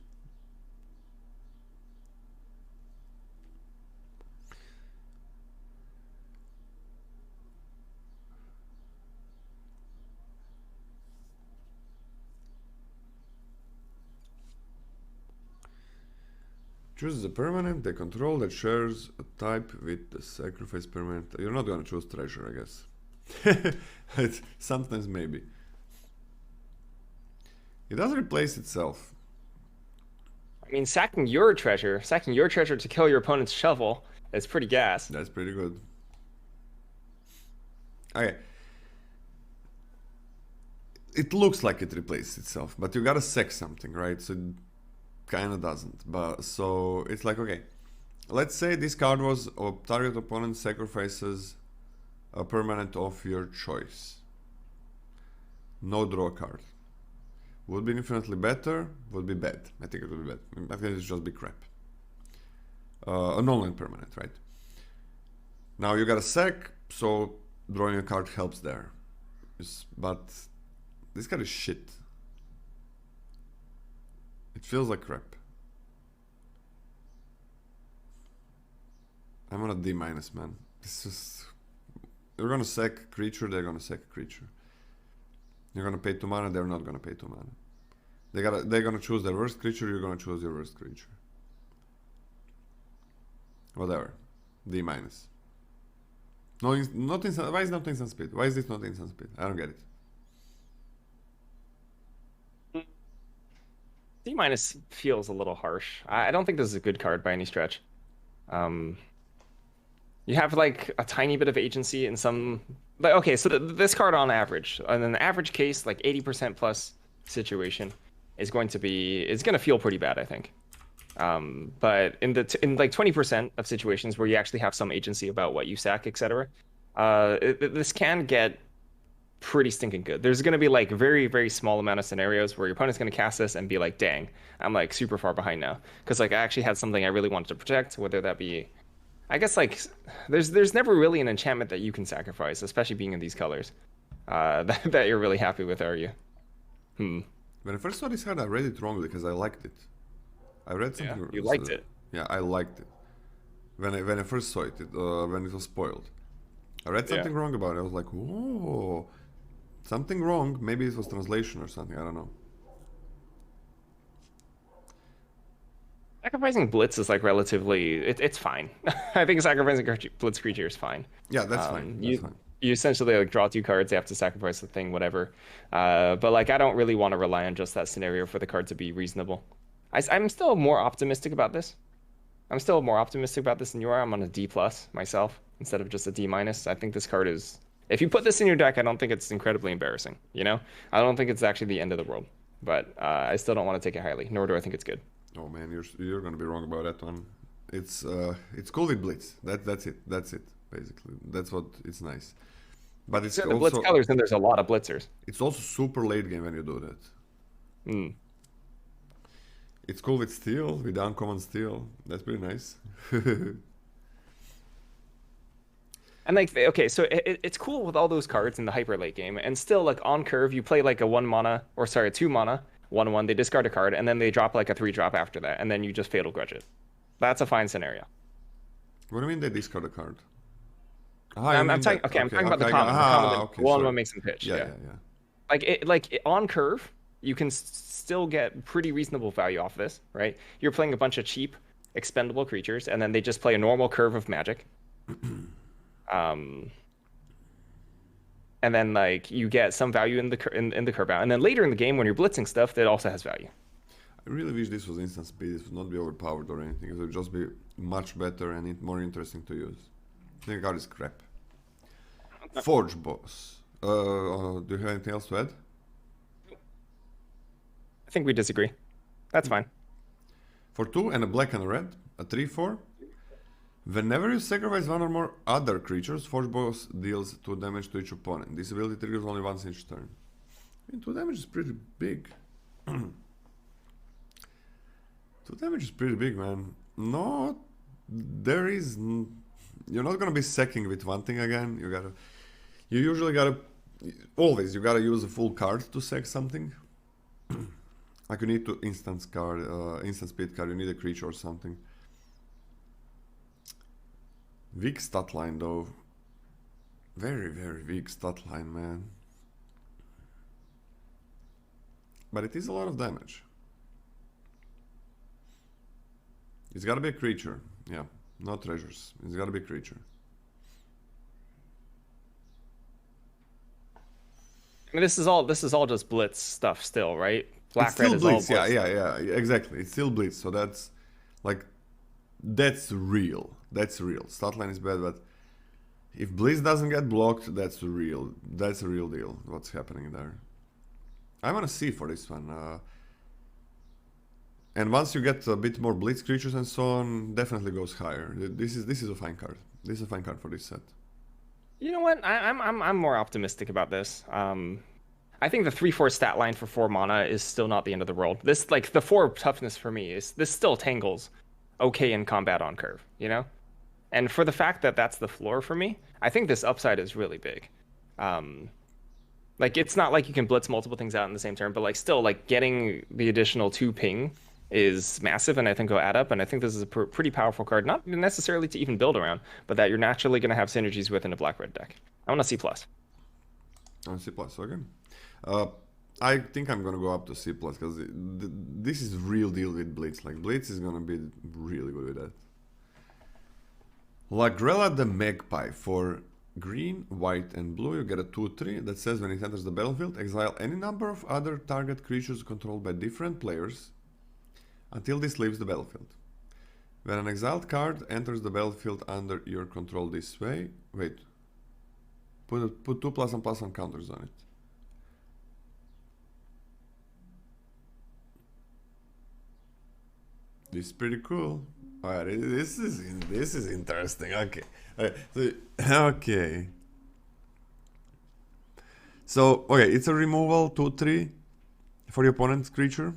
Chooses a permanent they control that shares a type with the sacrifice permanent. You're not gonna choose treasure, I guess. Sometimes maybe. It doesn't replace itself. I mean, sacking your treasure to kill your opponent's shovel is pretty gas. That's pretty good. Okay. It looks like it replaces itself, but you gotta sack something, right? So kinda doesn't. But so it's like, okay, let's say this card was target opponent sacrifices a permanent of your choice. No draw card. Would be infinitely better, would be bad. I think it would be bad. I think it's just be crap. A non-land permanent, right? Now you got a sack, so drawing a card helps there. But this card is shit. It feels like crap. I'm on a D-, man. This is... You're gonna sack a creature, they're gonna sack a creature. You're gonna pay 2 mana, they're not gonna pay 2 mana. They're gonna choose their worst creature, you're gonna choose your worst creature. Whatever. D-. No, not instant. Why is not instant speed? Why is this not instant speed? I don't get it. D- feels a little harsh. I don't think this is a good card by any stretch. You have like a tiny bit of agency in some, like, okay, so this card on average, in an average case, like 80% plus situation, is going to feel pretty bad, I think. But in like 20% of situations where you actually have some agency about what you sack, etc., this can get pretty stinking good. There's going to be like very, very small amount of scenarios where your opponent's going to cast this and be like, dang, I'm like super far behind now. Because like I actually had something I really wanted to protect, whether that be I guess like there's never really an enchantment that you can sacrifice, especially being in these colors. That you're really happy with, are you? Hmm. When I first saw this card, I read it wrong because I liked it. I read Yeah, something. you liked it. Yeah, I liked it. When I first saw it, when it was spoiled, I read Yeah. something wrong about it. I was like, whoa, something wrong. Maybe it was translation or something. I don't know. Sacrificing Blitz is like relatively it's fine. I think sacrificing Blitz creature is fine. Yeah, that's fine. That's You fine. you essentially like draw two cards, you have to sacrifice the thing, whatever. But like I don't really want to rely on just that scenario for the card to be reasonable. I'm still more optimistic about this. I'm still more optimistic about this than you are. I'm on a D plus myself instead of just a D minus. I think this card is. If you put this in your deck, I don't think it's incredibly embarrassing. You know, I don't think it's actually the end of the world. But I still don't want to take it highly, nor do I think it's good. Oh man, you're gonna be wrong about that one. It's cool with Blitz. That's it. That's it. Basically, that's what it's nice. But it's So the Blitz colors, then there's a lot of Blitzers. it's also super late game when you do that. Mm. It's cool with steel, with uncommon steel. That's pretty nice. And like, okay, so it's cool with all those cards in the hyper late game, and still like on curve, you play like a 1 mana, or sorry, a 2 mana, 1/1. They discard a card, and then they drop like a 3 drop after that, and then you just Fatal Grudge it. That's a fine scenario. What do you mean they discard a card? Ah, you I'm mean talking. that. Okay, I'm talking about the I common. The common that okay, one sorry. one makes them pitch. Yeah, Yeah, yeah, yeah. on curve, you can still get pretty reasonable value off this, right? You're playing a bunch of cheap, expendable creatures, and then they just play a normal curve of magic. Um, and then like you get some value in the curve out, and then later in the game when you're blitzing stuff, that also has value. I really wish this was instant speed. This would not be overpowered or anything. It would just be much better and more interesting to use. I think the card is crap. Forge boss. Do you have anything else to add? I think we disagree. That's fine. For 2 and a black and a red, a 3/4. Whenever you sacrifice one or more other creatures, Forge boss deals 2 damage to each opponent. This ability triggers only once each turn. I mean, 2 damage is pretty big. 2 damage is pretty big, man. No, there is. You're not gonna be sacking with one thing again. You usually gotta. Always, you gotta use a full card to sack something. Like you need to instant speed card. You need a creature or something. Weak stat line though. Very, very weak stat line, man. But it is a lot of damage. It's gotta be a creature. Yeah, not treasures. It's gotta be a creature. I mean, this is all just blitz stuff still, right? Black It's still red is blitz. all blitz. Yeah, exactly. It's still blitz. So that's like that's real. That's real. Stat line is bad, but if blitz doesn't get blocked, that's real. That's a real deal. What's happening there? I want to see for this one. And once you get a bit more blitz creatures and so on, definitely goes higher. This is a fine card. This is a fine card for this set. You know what? I'm more optimistic about this. I think the 3/4 stat line for 4 mana is still not the end of the world. This like the 4 toughness for me is this still tangles okay in combat on curve, you know? And for the fact that that's the floor for me, I think this upside is really big. Like it's not like you can blitz multiple things out in the same turn, but like still like getting the additional 2 ping is massive, and I think will add up. And I think this is a pretty powerful card, not necessarily to even build around, but that you're naturally going to have synergies with in a black-red deck. I want to C plus. C plus, okay. I think I'm gonna go up to C plus because this is real deal with Blitz. Like Blitz is gonna be really good with that. Lagrella the Magpie for green, white, and blue. You get a 2/3 that says when it enters the battlefield, exile any number of other target creatures controlled by different players until this leaves the battlefield. When an exiled card enters the battlefield under your control this way, wait. Put 2 +1/+1 counters on it. This is pretty cool. Alright, this is interesting. Okay, okay. So okay, it's a removal 2/3 for the opponent's creature.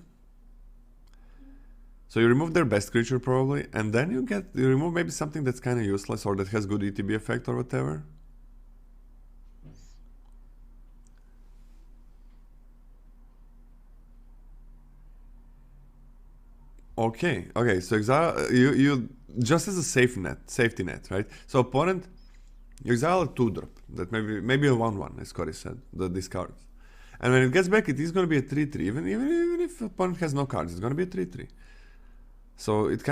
So you remove their best creature probably, and then you remove maybe something that's kind of useless or that has good ETB effect or whatever. Okay, so exile you just as a safety net, right? So opponent, you exile a 2-drop that maybe a 1/1, as Cory said, the discards. And when it gets back, it is going to be a 3/3. Even if opponent has no cards, it's going to be a 3/3. So it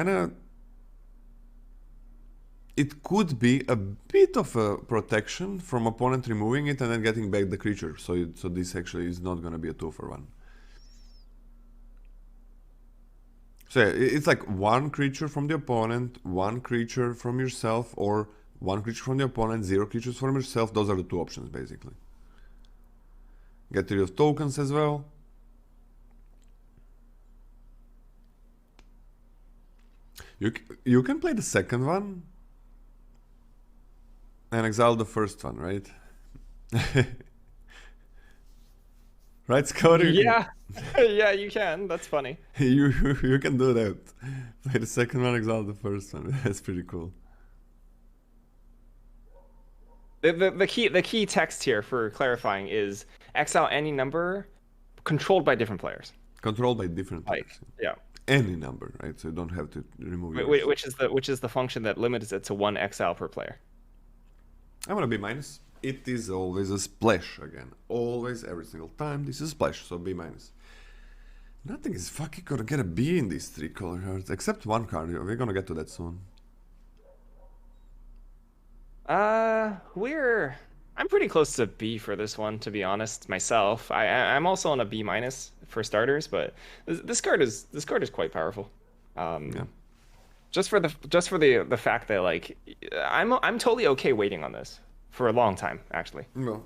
could be a bit of a protection from opponent removing it and then getting back the creature. So this actually is not going to be a 2-for-1. So yeah, it's like one creature from the opponent, one creature from yourself, or one creature from the opponent, 0 creatures from yourself. Those are the 2 options basically. Get rid of tokens as well. You can play the second one and exile the first one, right? Right, Scotty? Yeah. Yeah, you can. That's funny. You can do that. Play the second one, exile the first one. That's pretty cool. The key text here for clarifying is exile any number controlled by different players. Controlled by different players. Yeah. Any number, right? So you don't have to remove yours. Which is the function that limits it to 1 exile per player. I'm gonna B-. It is always a splash again. Always, every single time. This is a splash, so B-. Nothing is fucking gonna get a B in these 3 color cards, except one card. We're gonna get to that soon. I'm pretty close to B for this one, to be honest, myself. I'm also on a B- for starters, but this card is quite powerful. Yeah. Just for the fact that like I'm totally okay waiting on this for a long time, actually. No.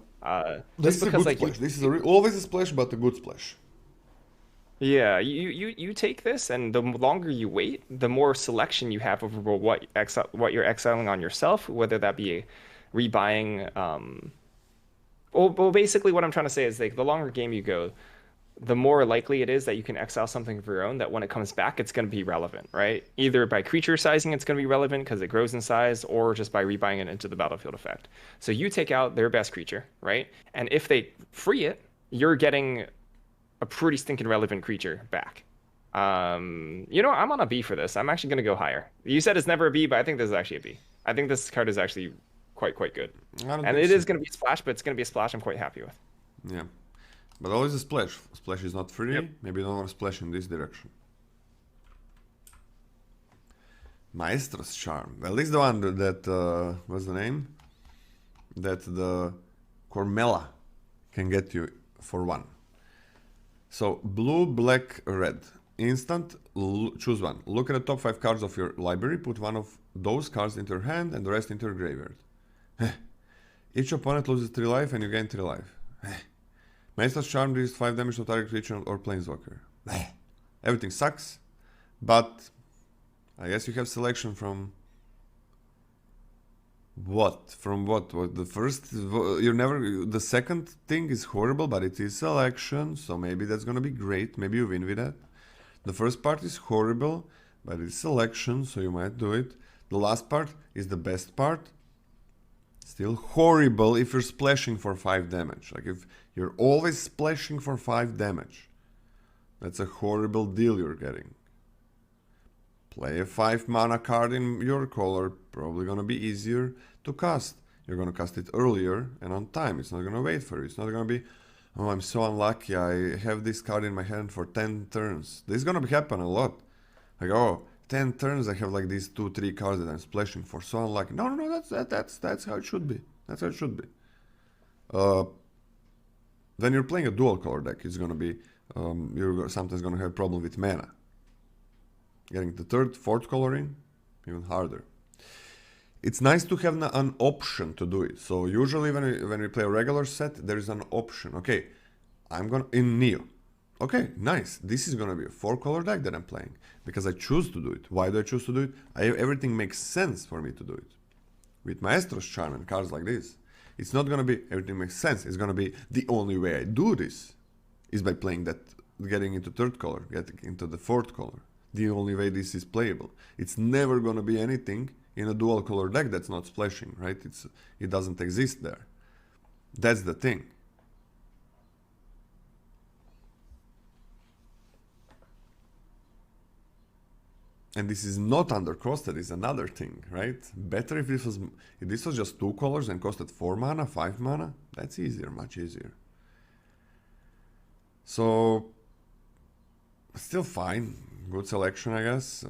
This is a good splash. This is always a splash, but a good splash. Yeah, you take this, and the longer you wait, the more selection you have over what you're exiling on yourself, whether that be rebuying. Well, basically, what I'm trying to say is like the longer game you go, the more likely it is that you can exile something of your own that when it comes back, it's going to be relevant, right? Either by creature sizing, it's going to be relevant because it grows in size, or just by rebuying it into the battlefield effect. So you take out their best creature, right? And if they free it, you're getting a pretty stinking relevant creature back. You know, I'm on a B for this. I'm actually going to go higher. You said it's never a B, but I think this is actually a B. I think this card is actually quite good. And it is going to be a splash, but it's going to be a splash I'm quite happy with. Yeah. But always a splash. Splash is not free. Yep. Maybe you don't want to splash in this direction. Maestro's Charm. Well, this is the one that what's the name? That the Cormella can get you for 1. So blue, black, red. Instant, choose one. Look at the top 5 cards of your library. Put one of those cards into your hand and the rest into your graveyard. Each opponent loses 3 life and you gain 3 life. Maestro's Charm deals 5 damage to target creature or planeswalker. Everything sucks, but I guess you have selection from what? From what? The first, the second thing is horrible, but it is selection, so maybe that's gonna be great. Maybe you win with that. The first part is horrible, but it's selection, so you might do it. The last part is the best part. Still horrible if you're splashing for 5 damage. Like if you're always splashing for 5 damage. That's a horrible deal you're getting. Play a 5 mana card in your color. Probably gonna be easier to cast. You're gonna cast it earlier and on time. It's not gonna wait for you. It's not gonna be, oh, I'm so unlucky. I have this card in my hand for 10 turns. This is gonna happen a lot. Like, oh, 10 turns I have like these 2-3 cards that I'm splashing for, so unlucky. No, that's how it should be. That's how it should be. When you're playing a dual color deck, it's gonna be you're sometimes gonna have a problem with mana. Getting the 3rd, 4th color in, even harder. It's nice to have an option to do it. So usually when we play a regular set, there is an option. Okay, I'm gonna in Neo. Okay, nice. This is gonna be a 4-color deck that I'm playing because I choose to do it. Why do I choose to do it? Everything makes sense for me to do it. With Maestro's Charm and cards like this, it's not gonna be everything makes sense. It's gonna be the only way I do this is by playing that, getting into 3rd color, getting into the 4th color. the only way this is playable. It's never gonna be anything in a dual color deck that's not splashing, right? It doesn't exist there. That's the thing. And this is not undercosted is another thing, right? Better if this was just 2 colors and costed 4 mana, 5 mana. That's easier, much easier. So still fine, good selection, I guess.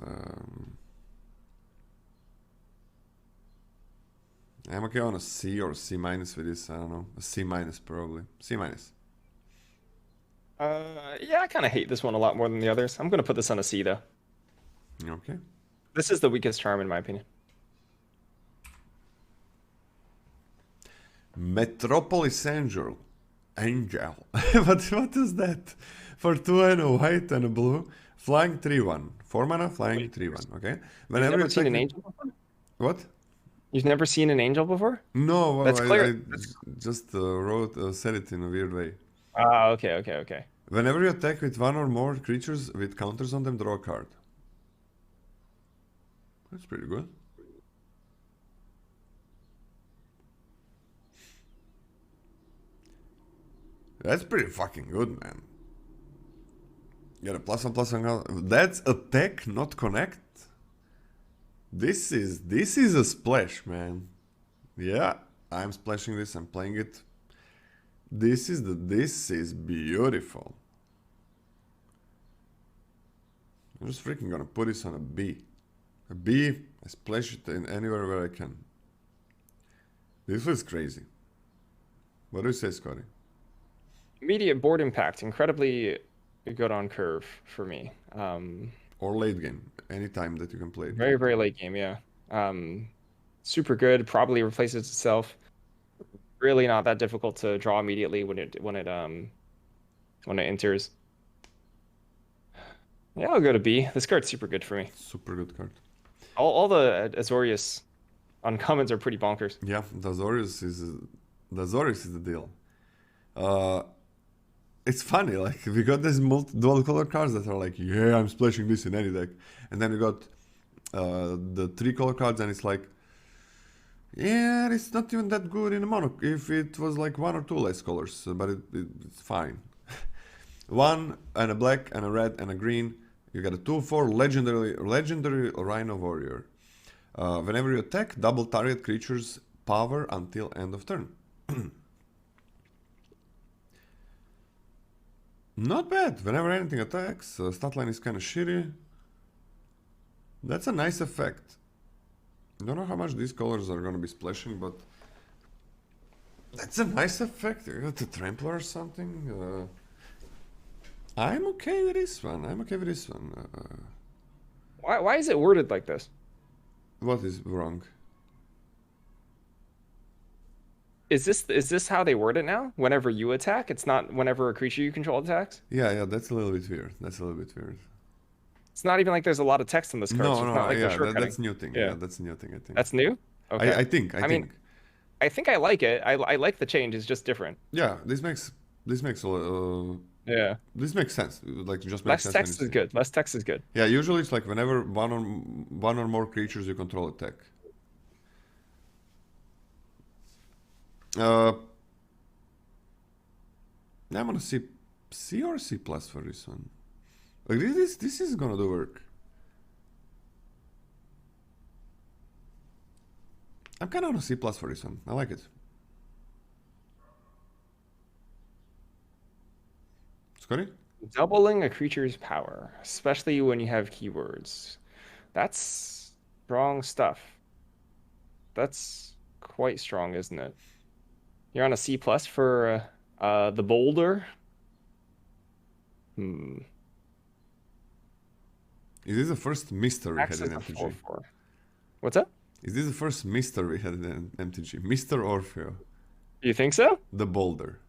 I'm okay on a C or C minus with this. I don't know, a C minus probably. C minus. Yeah, I kind of hate this one a lot more than the others. I'm gonna put this on a C though. Okay. This is the weakest charm in my opinion. Metropolis Angel. Angel. What is that? For 2 and a white and a blue. Flying 3/1. 4 mana, flying 3/1. Okay. You've never seen an angel before? What? You've never seen an angel before? No, well, That's clear. I just said it in a weird way. Ah, okay. Whenever you attack with 1 or more creatures with counters on them, draw a card. That's pretty good. That's pretty fucking good, man. You got a +1/+1. That's attack, not connect. This is a splash, man. Yeah, I'm splashing this. I'm playing it. This is beautiful. I'm just freaking gonna put this on a B. A B. I splash it in anywhere where I can. This was crazy. What do you say, Scotty? Immediate board impact, incredibly good on curve for me. Or late game, anytime that you can play it. Very late game, yeah. Super good, probably replaces itself. Really not that difficult to draw immediately when it enters. Yeah, I'll go to B. This card's super good for me. Super good card. All the Azorius uncommons are pretty bonkers. Yeah, the Azorius is the deal. It's funny, like we got these dual color cards that are like, yeah, I'm splashing this in any deck, and then we got the 3 color cards, and it's like, yeah, it's not even that good in a mono. If it was like 1 or 2 less colors, but it's fine. 1 and a black and a red and a green. You got a 2/4 legendary Rhino Warrior. Whenever you attack, double target creature's power until end of turn. Not bad. Whenever anything attacks, stat line is kind of shitty. That's a nice effect. Don't know how much these colors are gonna be splashing, but that's a nice effect. You got a Trampler or something. I'm okay with this one. Why is it worded like this? What is wrong? Is this how they word it now? Whenever you attack, it's not whenever a creature you control attacks? Yeah, that's a little bit weird. It's not even like there's a lot of text on this card. So it's not like they're shortcutting. That's a new thing. Yeah, that's a new thing, I think. That's new? Okay. I think. mean, I think I like it. I like the change. It's just different. Yeah, this makes Yeah. this makes sense. Like just Less makes sense. text is good. Less text is good. Yeah, usually it's like whenever one or more creatures you control attack. I'm gonna C or C plus for this one. Like this is gonna do work. I'm kind of on a C plus for this one. I like it. Scotty? Doubling a creature's power, especially when you have keywords. That's strong stuff. That's quite strong, isn't it? You're on a C plus for the boulder. Is this the first Mister we had in MTG? 4/4. What's up? Is this the first Mister we had in MTG? Mr. Orfeo. You think so? The Boulder.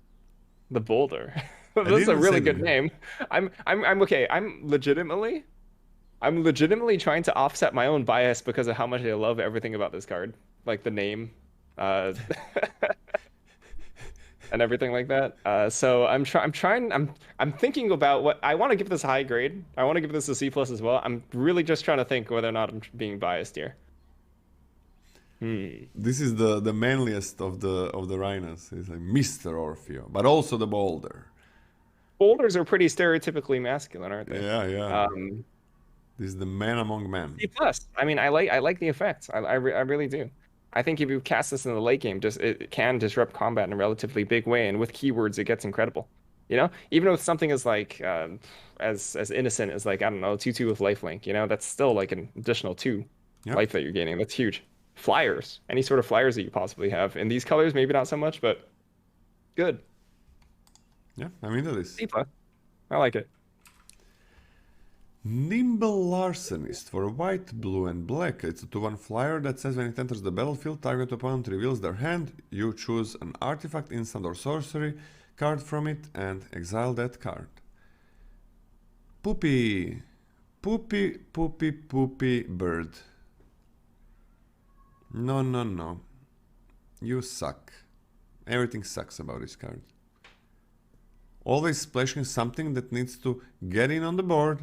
The boulder. That's a really good name. I'm okay. I'm legitimately trying to offset my own bias because of how much I love everything about this card. Like the name. and everything like that. So I'm thinking about what I want to give this a high grade. I want to give this a C plus as well. I'm really just trying to think whether or not I'm being biased here. Hmm. This is the manliest of the rhinos. It's like Mr. Orfeo, but also the boulder. Boulders are pretty stereotypically masculine, aren't they? Yeah, yeah. Um, This is the man among men. C plus. I mean, I like the effects. I really do. I think if you cast this in the late game, just it can disrupt combat in a relatively big way, and with keywords, it gets incredible. Even with something as like as innocent as like I don't know 2/2 with lifelink, that's still like an additional 2 Yep. life that you're gaining. That's huge. Flyers, any sort of flyers that you possibly have in these colors, maybe not so much, but good. Yeah, I'm into this. C plus. I like it. Nimble Larcenist for white, blue, and black. It's a 2/1 flyer that says when it enters the battlefield, target opponent reveals their hand. You choose an artifact, instant, or sorcery card from it and exile that card. Poopy. Poopy, poopy, poopy bird. No, no, no. You suck. Everything sucks about this card. Always splashing something that needs to get in on the board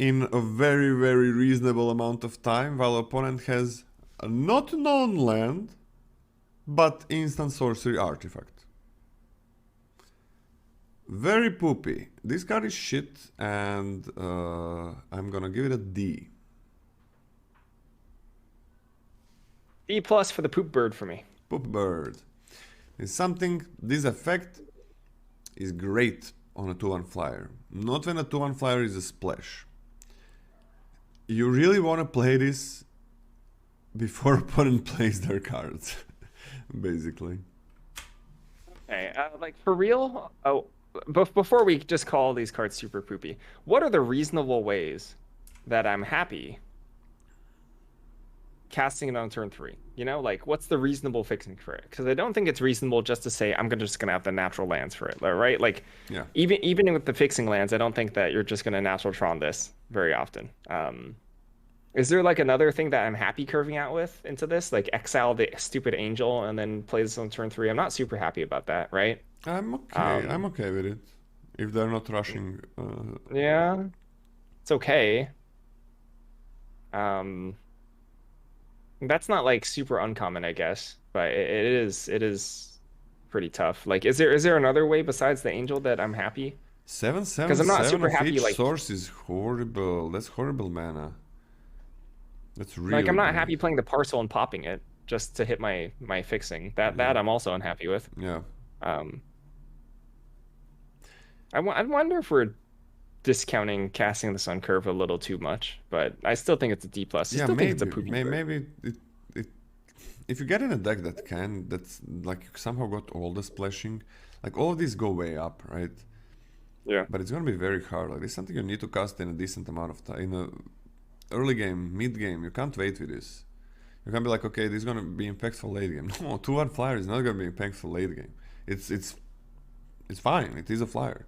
in a very, very reasonable amount of time, while opponent has a not known land, but instant sorcery artifact. Very poopy. This card is shit, and I'm gonna give it a D. D plus for the poop bird for me. Poop bird. It's something, this effect is great on a 2/1 flyer. Not when a 2/1 flyer is a splash. You really want to play this before opponent plays their cards, basically. Hey, like for real? Oh, before we just call these cards super poopy, what are the reasonable ways that I'm happy casting it on turn 3? Like what's the reasonable fixing for it? Because I don't think it's reasonable just to say just gonna have the natural lands for it, right? Like, Yeah. even with the fixing lands, I don't think that you're just gonna natural Tron this very often. Is there like another thing that I'm happy curving out with into this, like exile the stupid angel and then play this on turn 3? I'm not super happy about that, right? I'm okay. I'm okay with it. If they're not rushing. Yeah, it's okay. Um, that's not like super uncommon, I guess, but it is pretty tough. Like, is there another way besides the angel that I'm happy? Seven, seven, Because I'm not seven super of happy, each like source is horrible. That's horrible mana. That's really I'm not bad. happy playing the parcel and popping it just to hit my fixing. That I'm also unhappy with. Yeah. Um, I wonder if we're discounting casting this on curve a little too much, but I still think it's a D plus. I Yeah, still think it's a maybe. poopy bird. Maybe it, if you get in a deck that's like you somehow got all the splashing, like all of these go way up, right? Yeah. But it's gonna be very hard. Like it's something you need to cast in a decent amount of time. In a early game, mid game, you can't wait with this. You can't be like, okay, this is gonna be impactful late game. No, 2/1 flyer is not gonna be impactful late game. It's fine. It is a flyer.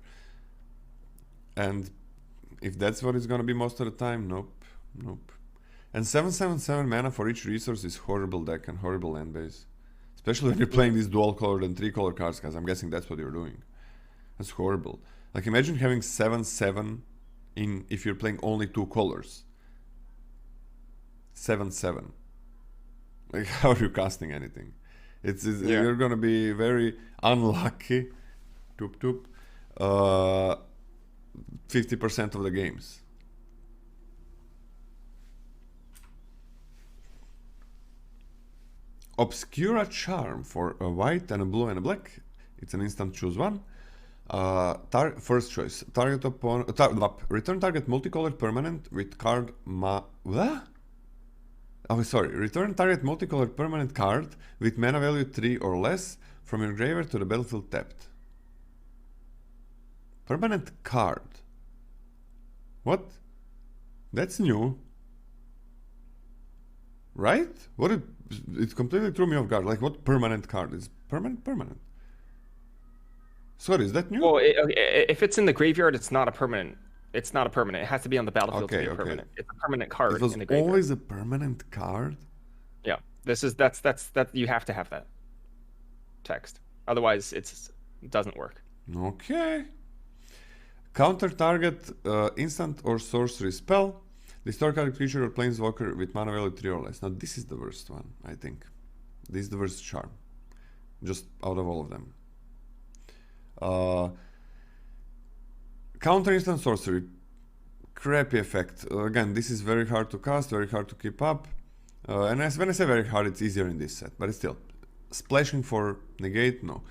And if that's what it's gonna be most of the time, nope, nope. And 7/7/7 mana for each resource is horrible deck and horrible land base. Especially when you're playing these dual colored and 3-color cards, guys. I'm guessing that's what you're doing. That's horrible. Like imagine having 7/7 in if you're playing only 2 colors. 7/7. Like how are you casting anything? Yeah. You're gonna be very unlucky. Toop toop. 50% of the games. Obscura Charm for a white and a blue and a black. It's an instant choose one. First choice. Target upon return target multicolored permanent with card what? Oh, sorry. Return target multicolored permanent card with mana value 3 or less from your graveyard to the battlefield tapped. Permanent card. What? That's new. Right? It completely threw me off guard. Like what permanent card is permanent? Sorry, is that new? Well, if it's in the graveyard, it's not a permanent. It's not a permanent. It has to be on the battlefield to be a permanent. It's a permanent card It was in the graveyard. always a permanent card? Yeah. That's you have to have that. text. Otherwise, it doesn't work. Okay. Counter target instant or sorcery spell. Destroy target creature or planeswalker with mana value 3 or less. Now this is the worst one, I think. This is the worst charm. Just out of all of them. Counter instant sorcery. Crappy effect. Again, this is very hard to cast, very hard to keep up. And when I say very hard, it's easier in this set, but it's still. Splashing for negate, no.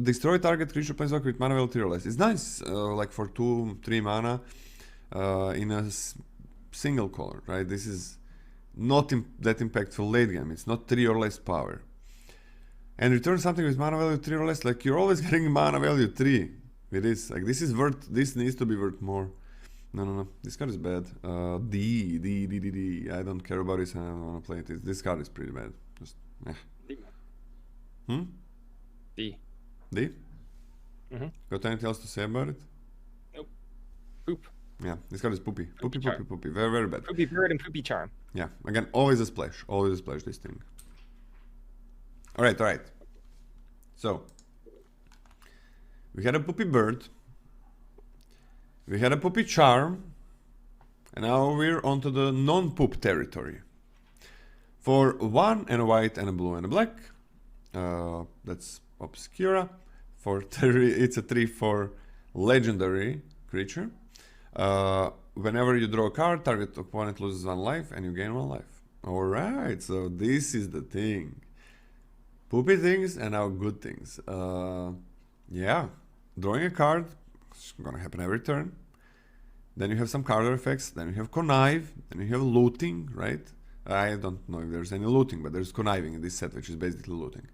Destroy target creature planeswalker with mana value 3 or less. It's nice, like for 2-3 mana in a single color, right? This is not that impactful late game. It's not 3 or less power. And return something with mana value 3 or less, like you're always getting mana value 3. It is, like this needs to be worth more. No, this card is bad. D. I don't care about this and I don't want to play it. This card is pretty bad. Just, D. D? Mm-hmm. Got anything else to say about it? Nope. Poop. Yeah, this card is poopy. Poopy. Very, very bad. Poopy bird and poopy charm. Yeah, again, always a splash. Always a splash, this thing. Alright. So, we had a poopy bird. We had a poopy charm. And now we're onto the non-poop territory. For 1 and a white and a blue and a black. That's Obscura. For 3, it's a 3/4 legendary creature. Whenever you draw a card, target opponent loses 1 life and you gain 1 life. Alright, so this is the thing. Poopy things and now good things. Yeah, drawing a card, it's gonna happen every turn. Then you have some counter effects, then you have connive, then you have looting, right? I don't know if there's any looting, but there's conniving in this set, which is basically looting.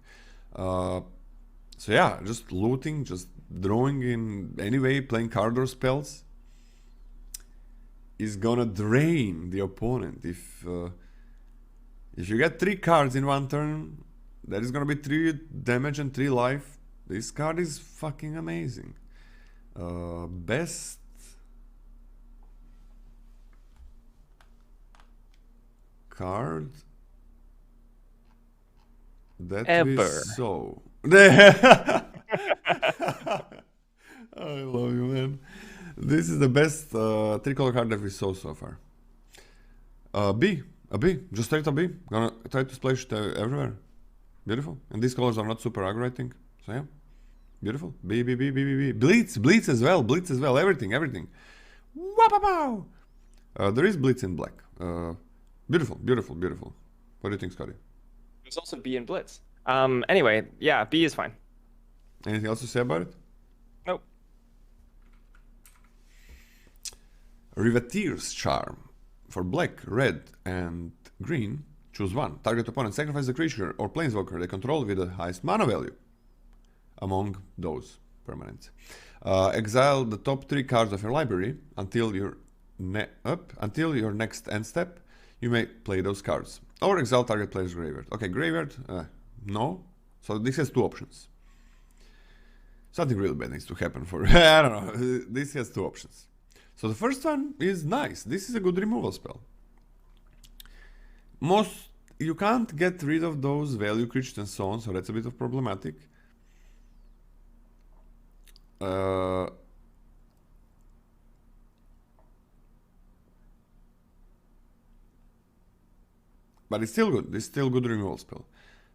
So yeah, just looting, just drawing in any way, playing card or spells is gonna drain the opponent. If you get 3 cards in 1 turn, that is gonna be 3 damage and 3 life. This card is fucking amazing. Best card that ever. we saw. I love you, man. This is the best 3-color card that we saw so far. A B, just straight a B. Gonna try to splash it everywhere. Beautiful. And these colors are not super aggro, I think. So yeah, beautiful. B. Blitz as well, everything. Wow. There is Blitz in black. Beautiful. What do you think, Scotty? There's also B in Blitz. Anyway, yeah, B is fine. Anything else to say about it? Nope. Riveteer's Charm. For black, red, and green, choose 1. Target opponent sacrifice the creature or planeswalker they control with the highest mana value among those permanents. Exile the top 3 cards of your library until your next end step. You may play those cards. Or exile target player's graveyard. Okay, graveyard, no. So this has 2 options. Something really bad needs to happen for... I don't know. This has 2 options. So the first one is nice. This is a good removal spell. You can't get rid of those value creatures and so on, so that's a bit of problematic. But it's still good. It's still good removal spell.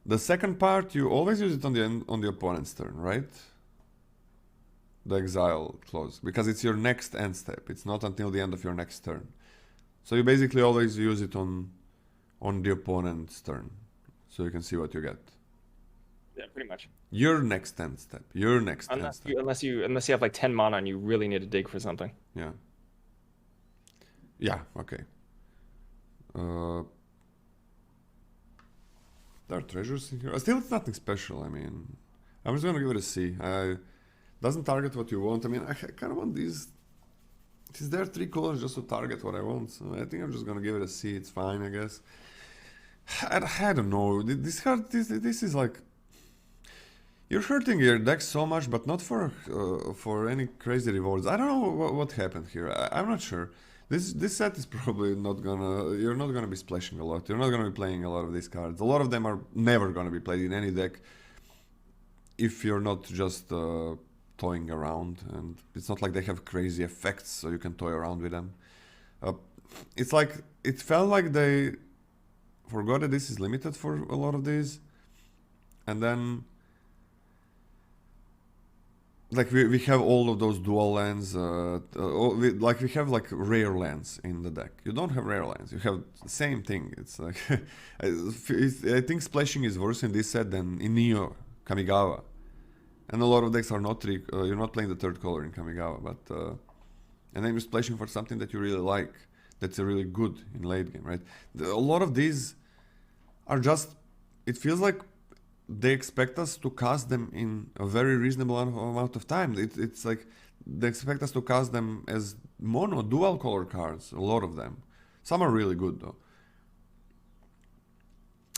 The second part, you always use it on the opponent's turn, right? The exile clause, because it's your next end step. It's not until the end of your next turn. So you basically always use it on the opponent's turn, so you can see what you get. Yeah, pretty much. Your next end step. Unless you have like 10 mana and you really need to dig for something. Yeah. Yeah. Okay. There are treasures in here. Still, it's nothing special. I mean, I'm just gonna give it a C. Doesn't target what you want. I mean, I kind of want these. Is there 3 colors just to target what I want? So I think I'm just gonna give it a C. It's fine, I guess. I don't know. This is like, you're hurting your deck so much, but not for any crazy rewards. I don't know what happened here. I'm not sure. This set is probably not gonna. You're not gonna be splashing a lot. You're not gonna be playing a lot of these cards. A lot of them are never gonna be played in any deck if you're not just toying around. And it's not like they have crazy effects, so you can toy around with them. It's like it felt like they forgot that this is limited for a lot of these, and then. Like we have all of those dual lands, we have like rare lands in the deck. You don't have rare lands. You have the same thing. It's like I think splashing is worse in this set than in Neo Kamigawa, and a lot of decks are not you're not playing the third color in Kamigawa, but and then you're splashing for something that you really like, that's really good in late game, right? A lot of these are just. It feels like they expect us to cast them in a very reasonable amount of time. It's like they expect us to cast them as mono, dual color cards, a lot of them. Some are really good though.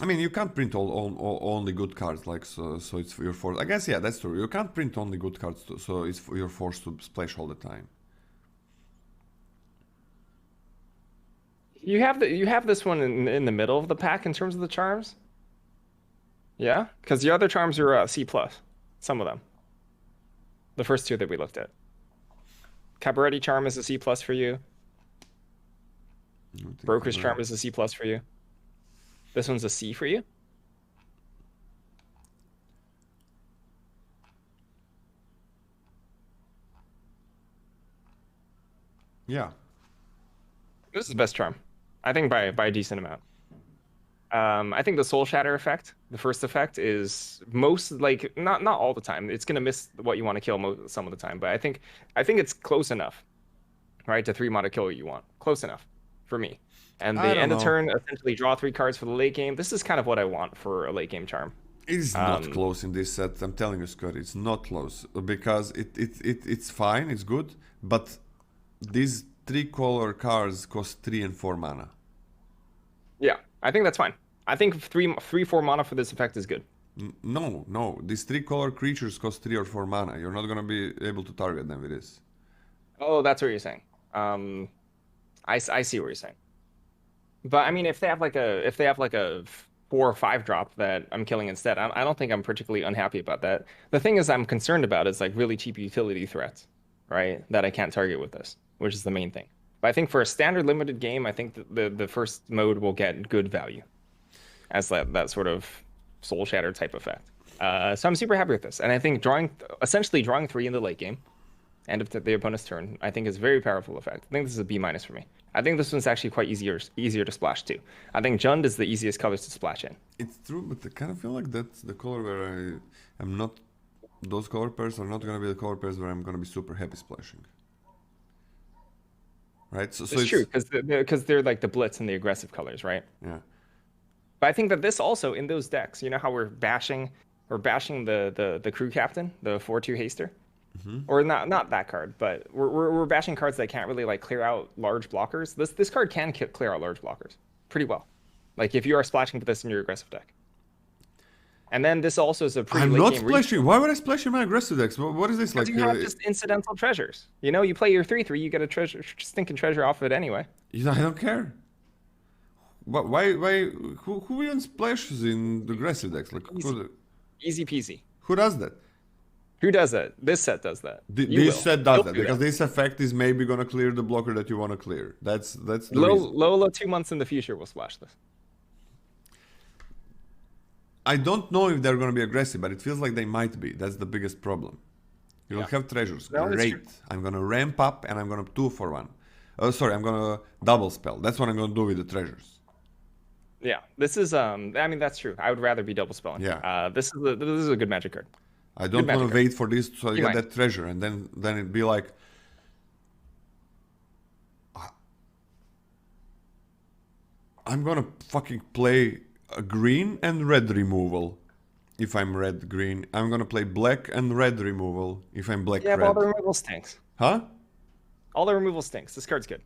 I mean, you can't print only good cards, like so it's you're forced. I guess, yeah, that's true. You can't print only good cards, so you're forced to splash all the time. You have this one in the middle of the pack in terms of the charms. Yeah, because the other charms are C plus. Some of them. The first two that we looked at. Cabaretti charm is a C plus for you. Broker's charm is a C plus for you. This one's a C for you. Yeah. This is the best charm. I think by a decent amount. I think the Soul Shatter effect, the first effect, is most like not all the time. It's gonna miss what you want to kill some of the time, but I think it's close enough, right, to 3-mana kill what you want. Close enough for me. And the end of turn, essentially draw 3 cards for the late game. This is kind of what I want for a late game charm. It's not close in this set. I'm telling you, Scott, it's not close because it's fine, it's good, but these 3-color cards cost 3 and 4 mana. Yeah, I think that's fine. I think 3-4 mana for this effect is good. No. These 3-color creatures cost 3 or 4 mana. You're not gonna be able to target them with this. Oh, that's what you're saying. I see what you're saying. But I mean, if they have like a 4 or 5 drop that I'm killing instead, I don't think I'm particularly unhappy about that. The thing is, I'm concerned about is like really cheap utility threats, right? That I can't target with this, which is the main thing. But I think for a standard limited game, I think the first mode will get good value as that sort of Soul Shatter type effect. So I'm super happy with this. And I think essentially drawing 3 in the late game, end of the opponent's turn, I think is a very powerful effect. I think this is a B- for me. I think this one's actually quite easier to splash too. I think Jund is the easiest colors to splash in. It's true, but I kind of feel like that's the color where I am not. Those color pairs are not going to be the color pairs where I'm going to be super happy splashing. Right? So it's true, because they're like the blitz and the aggressive colors, right? Yeah. But I think that this also, in those decks, you know how we're bashing the crew captain, the 4/2 haster? Mm-hmm. Or not that card, but we're bashing cards that can't really like clear out large blockers. This card can clear out large blockers pretty well. Like if you are splashing for this in your aggressive deck. And then this also is a pretty I'm late not game splashing. Why would I splash in my aggressive decks? What is this like? You have just incidental treasures. You know, you play your 3/3, you get a stinking treasure off of it anyway. I don't care. Why? Who even splashes in the aggressive decks? Like Easy peasy. Who does that? Who does that? This set does that. This set does that because this effect is maybe gonna clear the blocker that you want to clear. That's the reason. Lola 2 months in the future will splash this. I don't know if they're gonna be aggressive, but it feels like they might be. That's the biggest problem. You don't have treasures. No, great. I'm gonna ramp up and I'm gonna 2-for-1. Oh, sorry, I'm gonna double spell. That's what I'm gonna do with the treasures. Yeah, this is I mean that's true. I would rather be double spelling. Yeah. This is a good magic card. I don't want to wait for this so I get that treasure and then it'd be like I'm gonna fucking play a green and red removal if I'm red green. I'm gonna play black and red removal if I'm black red. Yeah, but all the removal stinks. Huh? All the removal stinks. This card's good.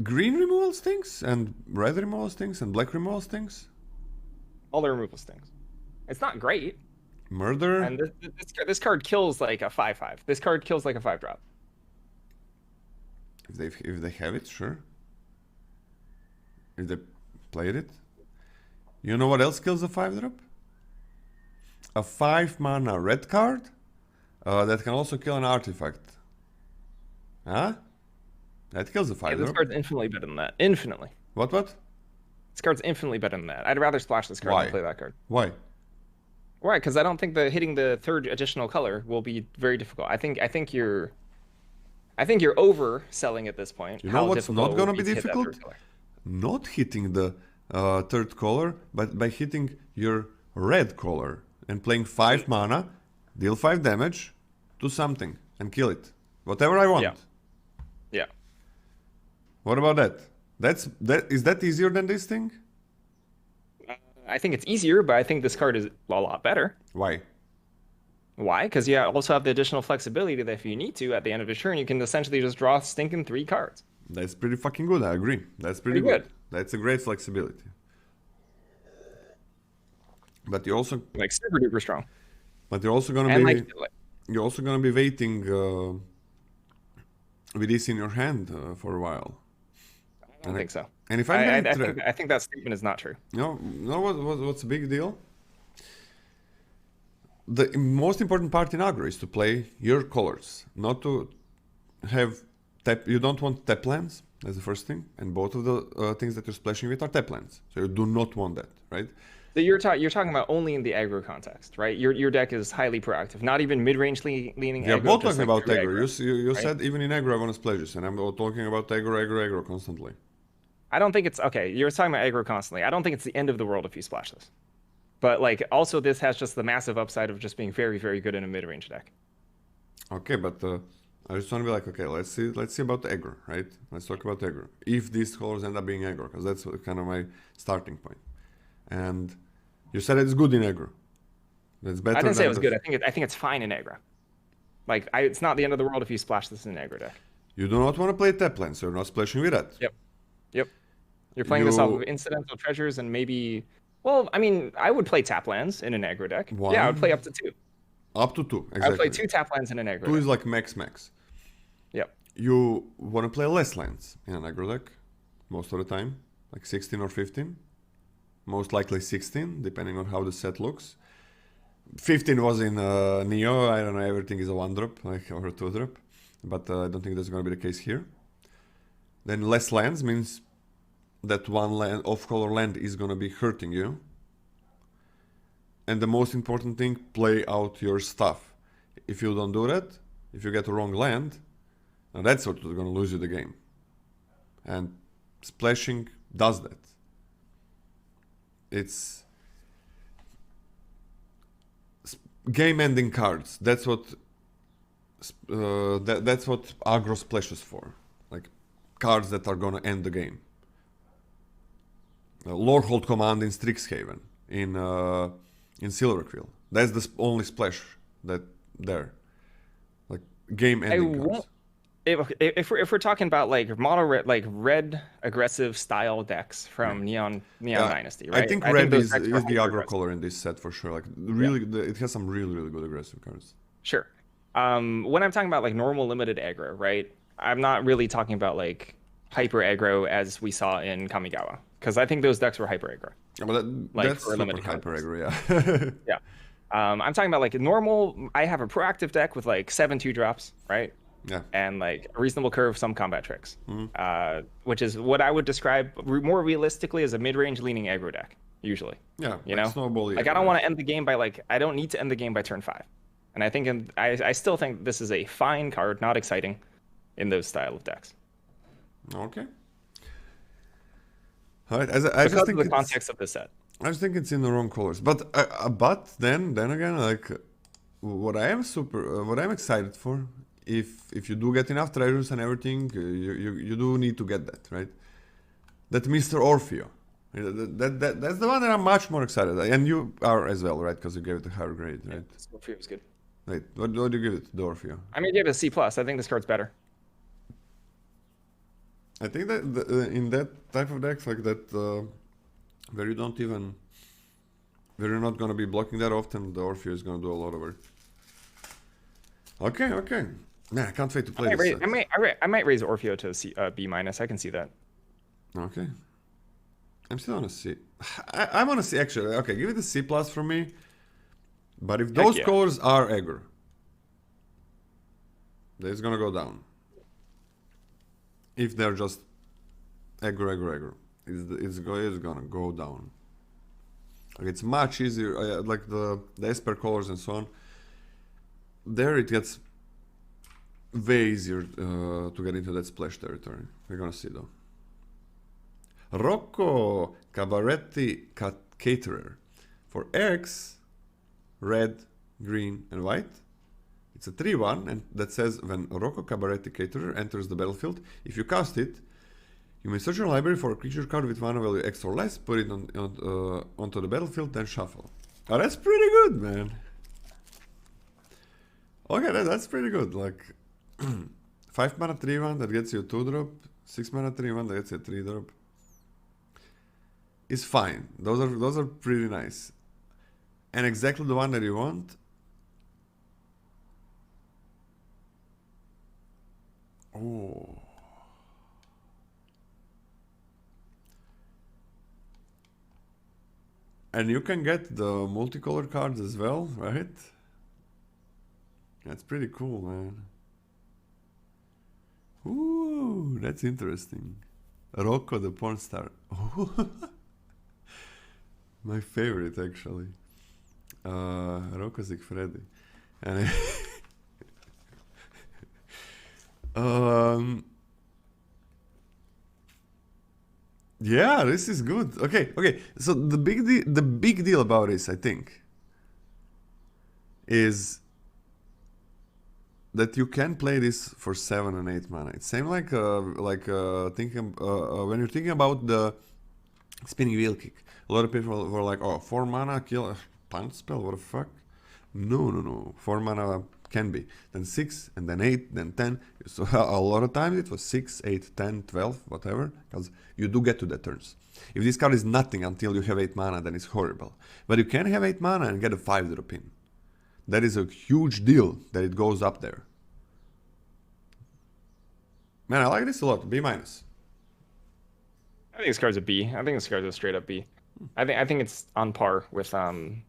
Green removal stinks and red removal stinks and black removal stinks? All the removal stinks. It's not great. Murder? And this card kills like a 5/5. This card kills like a 5-drop. If they have it, sure. If they played it. You know what else kills a 5-drop? A 5-mana red card that can also kill an artifact. Huh? That kills a 5-drop. This card's infinitely better than that. Infinitely. What? This card's infinitely better than that. I'd rather splash this card than play that card. Why? Why? Because I don't think hitting the third additional color will be very difficult. I think you're overselling at this point. You know what's not gonna be difficult? Not hitting the third color, but by hitting your red color and playing 5 mana, deal 5 damage to something and kill it. Whatever I want. Yeah. What about that? Is that easier than this thing? I think it's easier, but I think this card is a lot better. Why? Why? Because you also have the additional flexibility that if you need to, at the end of the turn, you can essentially just draw stinking 3 cards. That's pretty fucking good, I agree. That's pretty good. That's a great flexibility. But you're also... Like, super duper strong. But you're also gonna be... You're also gonna be waiting with this in your hand for a while. I don't think so. And if I think that statement is not true. No, what's the big deal? The most important part in aggro is to play your colors, not to have tap. You don't want tap lands. That's the first thing, and both of the things that you're splashing with are tap lands. So you do not want that, right? So you're talking about only in the aggro context, right? Your deck is highly proactive, not even mid-range leaning aggro. Yeah, both talking about aggro. You right? Said even in aggro I want to splash this, and I'm talking about aggro constantly. I don't think it's okay. You're talking about aggro constantly. I don't think it's the end of the world if you splash this. But like, also this has just the massive upside of just being very, very good in a mid-range deck. Okay, but I just want to be like, okay, let's see about the aggro, right? Let's talk about aggro. If these colors end up being aggro, because that's kind of my starting point. And you said it's good in aggro. That's better. I didn't say it was good. I think it's fine in aggro. Like, it's not the end of the world if you splash this in an aggro deck. You do not want to play tap land, so you're not splashing with that. Yep. You're playing this off of incidental treasures and maybe... Well, I mean, I would play tap lands in an aggro deck. One. Yeah, I would play up to 2. Up to 2, exactly. I would play 2 tap lands in an aggro deck. 2 is like max. Yep. You want to play less lands in an aggro deck, most of the time. Like 16 or 15. Most likely 16, depending on how the set looks. 15 was in Neo, I don't know, everything is a 1-drop, like, or a 2-drop. But I don't think that's going to be the case here. Then less lands means that one land, off-color land is going to be hurting you. And the most important thing, play out your stuff. If you don't do that, if you get a wrong land, now that's what's going to lose you the game. And splashing does that. It's game-ending cards. That's what that's what aggro splashes for. Like cards that are going to end the game. Lorehold Command in Strixhaven, in Silverquill. That's the only splash that there. Like game-ending cards. If we're talking about like mono red, like red aggressive style decks from Neon Dynasty, right? I think red is the aggro color in this set for sure. Like really, it has some really good aggressive cards. Sure. When I'm talking about like normal limited aggro, right? I'm not really talking about like hyper aggro as we saw in Kamigawa, because I think those decks were hyper aggro. Yeah, well, that's super hyper aggro, yeah. Yeah. I'm talking about like normal. I have a proactive deck with like 7 2-drops, right? Yeah. And like a reasonable curve, some combat tricks, which is what I would describe more realistically as a mid-range leaning aggro deck, usually. Yeah, you know, like I don't want to end the game by I don't need to end the game by turn 5, and I think I still think this is a fine card, not exciting, in those style of decks. Okay. All right. I just think the context of the set. I just think it's in the wrong colors, but then again, like what I'm excited for. If you do get enough treasures and everything, you do need to get that, right? That Mr. Orfeo. That's the one that I'm much more excited. And you are as well, right? Because you gave it a higher grade, right? Yeah, Orfeo was good. Right. What do you give it, the Orfeo? I mean, I gave it a C+. I think this card's better. I think that in that type of decks, like that, where you're not going to be blocking that often, the Orfeo is going to do a lot of work. Okay. Man, I can't wait to I play might this raise, set. I might raise Orfeo to B minus. I can see that. Okay. I'm still on a C. I'm on a C actually. Okay, give it a C plus for me. But if Heck those yeah. colors are aggro, then it's gonna go down. If they're just aggro, it's gonna go down. Like it's much easier, like the Esper colors and so on. There it gets way easier to get into that splash territory. We're gonna see though. Rocco Cabaretti Caterer. For X, red, green, and white. It's a 3-1, and that says when Rocco Cabaretti Caterer enters the battlefield, if you cast it, you may search your library for a creature card with mana value X or less, put it onto the battlefield, then shuffle. Oh, that's pretty good, man. Okay, that's pretty good. Like 5 mana 3-1 that gets you a 2-drop, 6 mana 3-1 that gets you a 3-drop. Is fine. Those are pretty nice. And exactly the one that you want. Oh. And you can get the multicolor cards as well, right? That's pretty cool, man. Ooh, that's interesting. Rocco the porn star. My favorite, actually. Rocco Sigfredi. And yeah, this is good. Okay. So the big deal about this, I think, is that you can play this for 7 and 8 mana. It's same like thinking when you're thinking about the spinning wheel kick. A lot of people were like, "Oh, 4 mana kill punch spell. What the fuck?" No. 4 mana can be. Then 6, and then 8, then 10. So a lot of times it was 6, 8, 10, 12, whatever, because you do get to the turns. If this card is nothing until you have 8 mana, then it's horrible. But you can have 8 mana and get a 5-drop in. That is a huge deal that it goes up there. Man, I like this a lot. B minus. I think this card's a B. I think this card's a straight up B. I think it's on par with some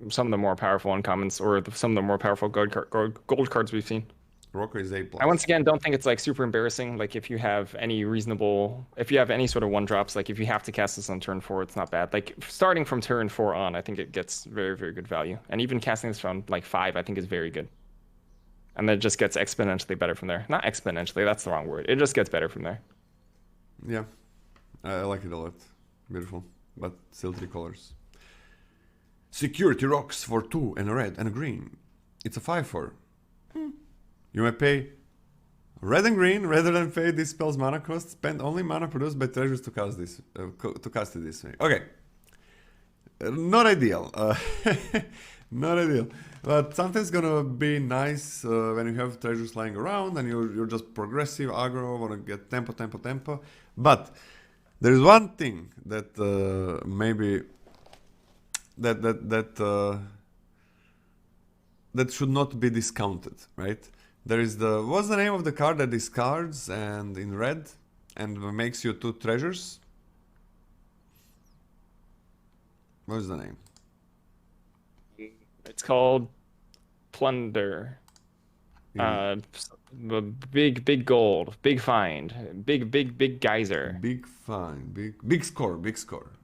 of the more powerful uncommons or some of the more powerful gold cards we've seen. Rocco is A plus. I once again don't think it's like super embarrassing. Like if you have any sort of 1-drops, like if you have to cast this on turn 4, it's not bad. Like starting from turn 4 on, I think it gets very, very good value. And even casting this from like 5, I think is very good. And then it just gets exponentially better from there. Not exponentially, that's the wrong word. It just gets better from there. Yeah, I like it a lot. Beautiful, but still 3 colors. Security rocks for 2 and a red and a green. It's a 5/4. You may pay red and green rather than pay this spell's mana cost. Spend only mana produced by treasures to cast this to cast it this way. Okay, not ideal. Not ideal. But something's gonna be nice when you have treasures lying around and you're just progressive aggro, wanna get tempo. But there is one thing that maybe that should not be discounted, right? There is what's the name of the card that discards and in red and makes you 2 treasures? What is the name? It's called Plunder. The big gold, big find, big geyser. Big fine, big score.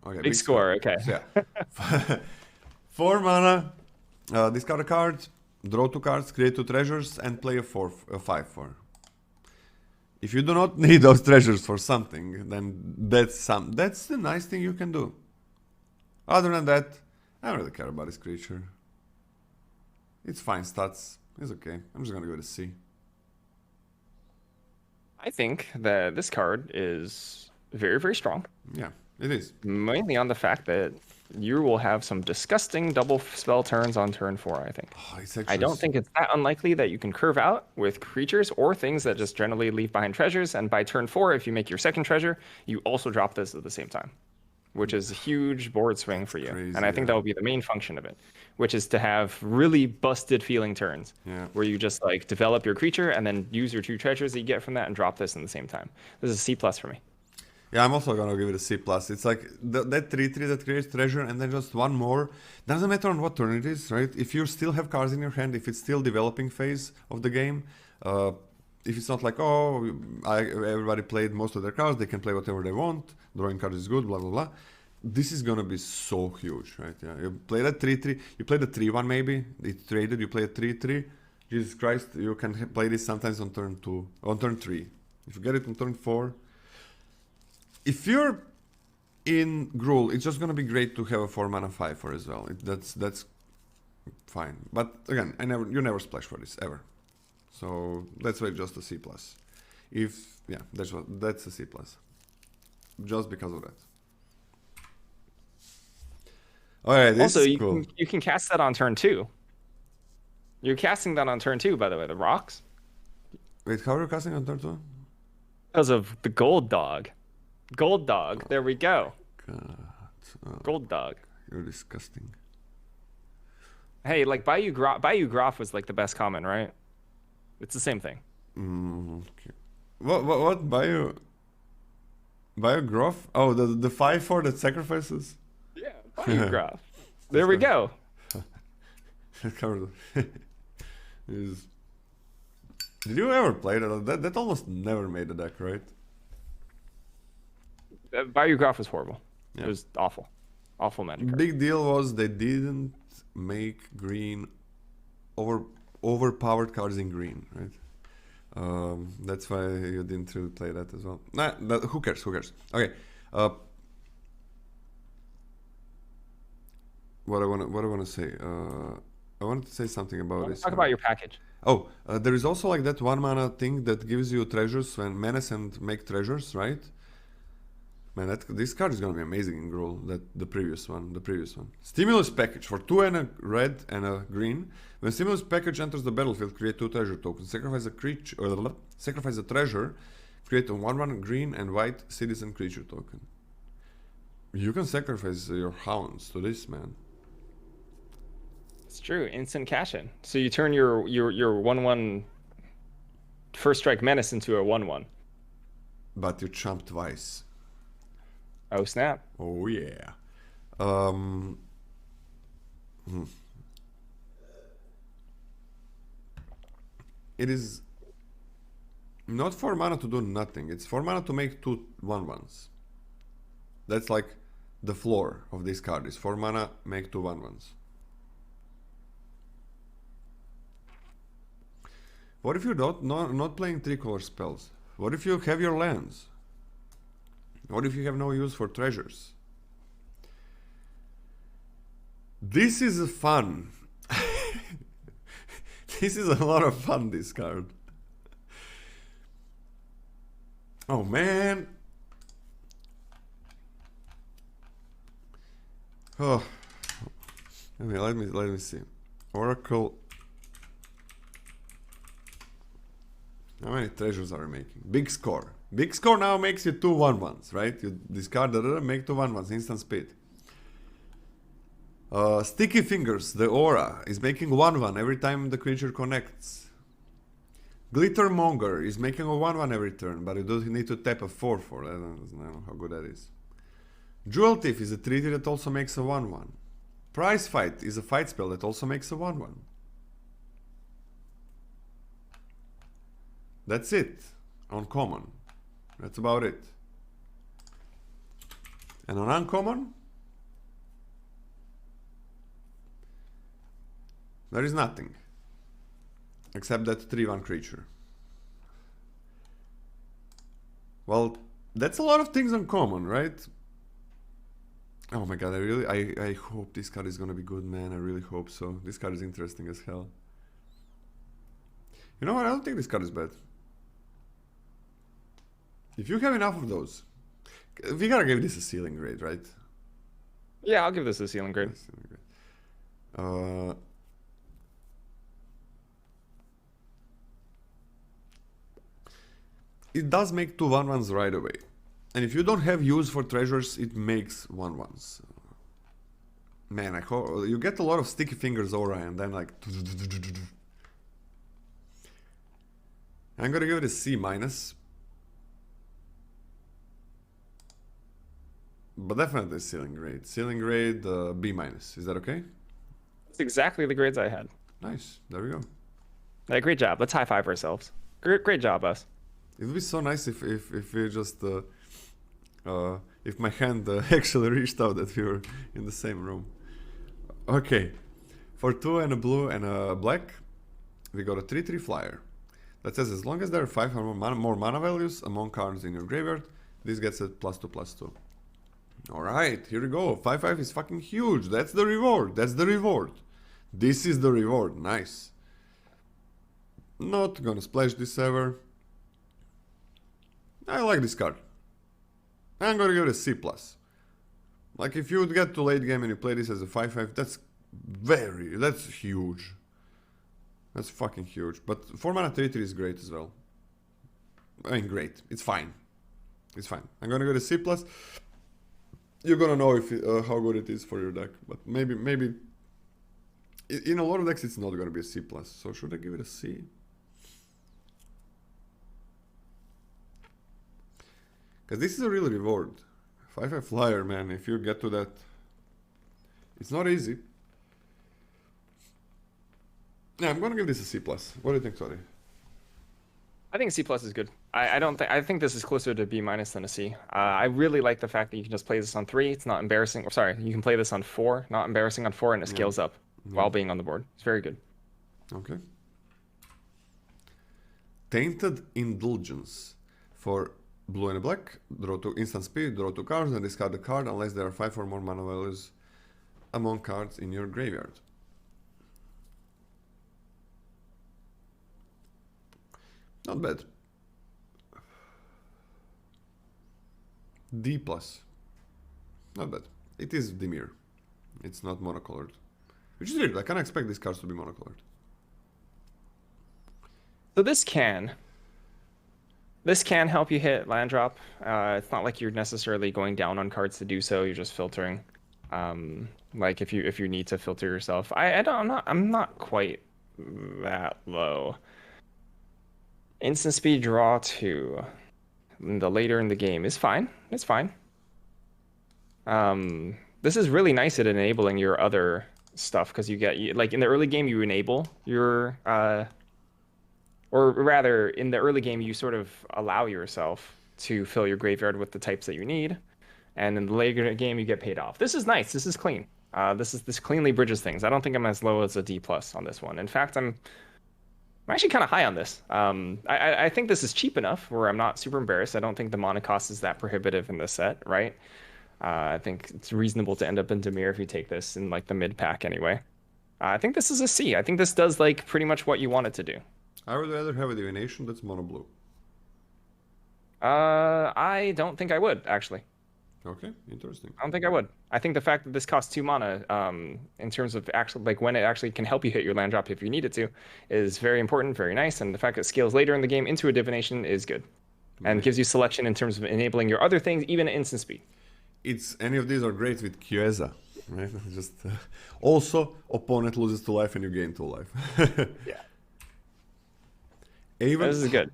Okay, Big score, okay. So, yeah. 4 mana, discard a card, draw 2 cards, create 2 treasures, and play a 5/4. If you do not need those treasures for something, then that's the nice thing you can do. Other than that, I don't really care about this creature. It's fine stats. It's okay. I'm just gonna go to C. I think that this card is very, very strong. Yeah, it is. Mainly on the fact that you will have some disgusting double spell turns on turn 4, I think. Oh, it's I actually don't think it's that unlikely that you can curve out with creatures or things that just generally leave behind treasures, and by turn 4, if you make your second treasure, you also drop this at the same time. which is a huge board swing for you. Crazy, And I think that yeah. will be the main function of it, which is to have really busted feeling turns Yeah. where you just like develop your creature and then use your 2 treasures that you get from that and drop this in the same time. This is a C plus for me. Yeah, I'm also gonna give it a C plus. It's like that 3/3 that creates treasure, and then just one more. Doesn't matter on what turn it is, right? If you still have cards in your hand, if it's still developing phase of the game, if it's not like everybody played most of their cards, they can play whatever they want. Drawing cards is good, blah blah blah. This is gonna be so huge, right? Yeah, you play that 3/3. You play the 3/1 maybe. It's traded. You play a 3/3. Jesus Christ, you can play this sometimes on turn 2, on turn 3. If you get it on turn 4. If you're in Gruul, it's just gonna be great to have a 4-mana 5/4 as well. That's fine. But again, you never splash for this ever. So that's why just a C plus. That's a C plus. Just because of that. Alright, this Also, is cool. you can cast that on turn 2. You're casting that on turn 2, by the way, the rocks, Wait, how are you casting on turn 2? because of the gold dog. Gold dog. There we go. God, Gold dog. you're disgusting. Hey, like Bayou Graph was like the best common, right? It's the same thing. Okay. What Bio Groff? Oh, the 5/4 that sacrifices? Yeah, Bayou Graph. There we go. Did you ever play that? That almost never made the deck, right? Bayou Graph was horrible. Yeah. It was awful. Awful magic card. Big deal was they didn't make green overpowered cards in green, right? That's why you didn't really play that as well. Nah, who cares? Who cares? Okay. What I wanna say? I wanted to say something about this. Talk about your package. Oh, there is also like that 1-mana thing that gives you treasures when menace and make treasures, right? Man, this card is gonna be amazing in Gruul. The previous one. Stimulus package for 2 and a red and a green. When stimulus package enters the battlefield, create 2 treasure tokens. Sacrifice a creature or sacrifice a treasure. Create a 1/1 green and white citizen creature token. You can sacrifice your hounds to this, man. It's true. Instant cash in. So you turn your 1/1 first strike menace into a 1/1. But you chump twice. Oh snap. Oh yeah. It is not 4 mana to do nothing. It's 4 mana to make 2 1/1s. That's like the floor of this card. Is 4 mana, make 2 1/1s. What if you're not playing 3-color spells? What if you have your lands? What if you have no use for treasures? This is fun. This is a lot of fun, this card. Oh man. Oh. Let me see. Oracle. How many treasures are we making? Big score. Big score now makes you 2 1/1s, right? You discard the other, make 2 1/1s, instant speed. Sticky Fingers, the aura, is making 1/1 every time the creature connects. Glittermonger is making a 1/1 every turn, but you do need to tap a 4/4. I don't know how good that is. Jewel Thief is a treaty that also makes a 1/1. Prize Fight is a fight spell that also makes a 1/1. That's it. On common. That's about it. And on uncommon, there is nothing. Except that 3/1 creature. Well, that's a lot of things on common, right? Oh my god, I hope this card is gonna be good, man. I really hope so. This card is interesting as hell. You know what? I don't think this card is bad. If you have enough of those, we gotta give this a ceiling grade, right? Yeah, I'll give this a ceiling grade. It does make 2 1/1s right away. And if you don't have use for treasures, it makes 1/1s. Man, I hope you get a lot of sticky fingers aura and then like... I'm gonna give it a C minus. But definitely ceiling grade. Ceiling grade B minus. Is that okay? That's exactly the grades I had. Nice. There we go. Yeah, great job. Let's high five ourselves. Great job, us. It would be so nice if we just if my hand actually reached out that we were in the same room. Okay, for 2 and a blue and a black, we got a 3/3 flyer that says as long as there are 5 or more mana values among cards in your graveyard, this gets a +2/+2. All right, here we go. 5/5 is fucking huge. That's the reward. That's the reward. This is the reward. Nice. Not gonna splash this ever. I like this card. I'm gonna give it a C+. Like if you would get to late game and you play this as a 5/5, that's huge. That's fucking huge. But 4 mana 3/3 is great as well. I mean, great. It's fine. It's fine. I'm gonna go to C+. You're gonna know if how good it is for your deck. But maybe in a lot of decks it's not gonna be a C+. So should I give it a C? Because this is a real reward. 5/5 flyer, man, if you get to that. It's not easy. Yeah, I'm gonna give this a C+. What do you think, Sorry? I think C+ is good. I think this is closer to B- than a C. I really like the fact that you can just play this on 3. It's not embarrassing. Or, sorry, you can play this on 4. Not embarrassing on 4, and it scales up while being on the board. It's very good. Okay. Tainted Indulgence. For blue and black, draw 2 instant speed, draw 2 cards, and discard the card unless there are 5 or more mana values among cards in your graveyard. Not bad. D+. Not bad. It is Dimir. It's not monocolored. Which is weird, I can't expect these cards to be monocolored. So this can help you hit land drop. It's not like you're necessarily going down on cards to do so. You're just filtering. Like if you need to filter yourself. I'm not quite that low. Instant speed draw 2. The later in the game is fine. It's fine. This is really nice at enabling your other stuff because you get like in the early game you enable your or rather in the early game you sort of allow yourself to fill your graveyard with the types that you need, and in the later game you get paid off. This is nice. This is clean. This cleanly bridges things. I don't think I'm as low as a D+ on this one. In fact, I'm actually kind of high on this. I think this is cheap enough where I'm not super embarrassed. I don't think the mana cost is that prohibitive in this set, right? I think it's reasonable to end up in Dimir if you take this in like the mid pack anyway. I think this is a C. I think this does like pretty much what you want it to do. I would rather have a divination that's mono blue. I don't think I would actually. Okay, interesting. I don't think I would. I think the fact that this costs 2 mana, in terms of actually like when it actually can help you hit your land drop if you need it to, is very important, very nice. And the fact that it scales later in the game into a divination is good, and gives you selection in terms of enabling your other things, even at instant speed. Any of these are great with Chiesa, right? Just also opponent loses 2 life and you gain 2 life. Yeah, Even this is good.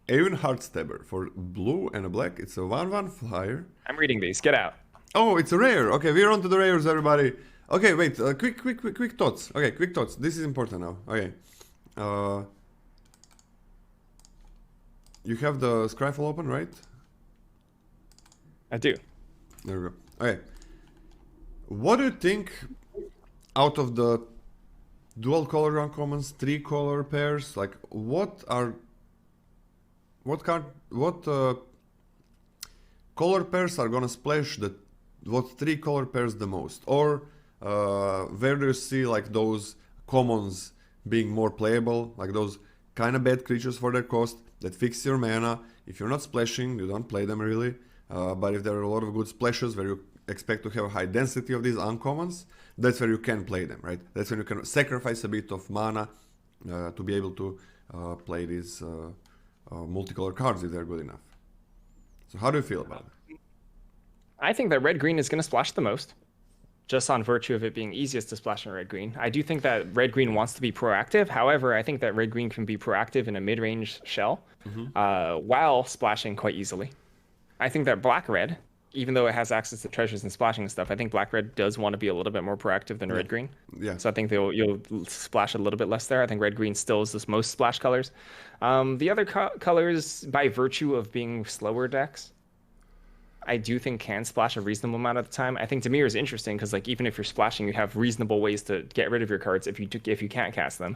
Even Heartstabber for blue and a black. It's a 1/1 flyer. I'm reading these. Get out. Oh, it's a rare. Okay, we're on to the rares, everybody. Okay, wait. Quick thoughts. Okay, quick thoughts. This is important now. Okay. You have the Scryfall open, right? I do. There we go. Okay. What do you think out of the dual color uncommons, 3 color pairs? Like, what color pairs are gonna splash what 3 color pairs the most? Or where do you see like those commons being more playable, like those kind of bad creatures for their cost that fix your mana? If you're not splashing, you don't play them really. But if there are a lot of good splashes where you expect to have a high density of these uncommons, that's where you can play them, right? That's when you can sacrifice a bit of mana to be able to play these multicolor cards if they're good enough. So how do you feel about it? I think that red-green is going to splash the most, just on virtue of it being easiest to splash in red-green. I do think that red-green wants to be proactive. However, I think that red-green can be proactive in a mid-range shell while splashing quite easily. I think that black-red, even though it has access to treasures and splashing and stuff, I think black-red does want to be a little bit more proactive than Yeah. red-green. Yeah. So I think you'll splash a little bit less there. I think red-green still is the most splash colors. The other colors, by virtue of being slower decks, I do think can splash a reasonable amount of the time. I think Dimir is interesting because like even if you're splashing, you have reasonable ways to get rid of your cards if you can't cast them.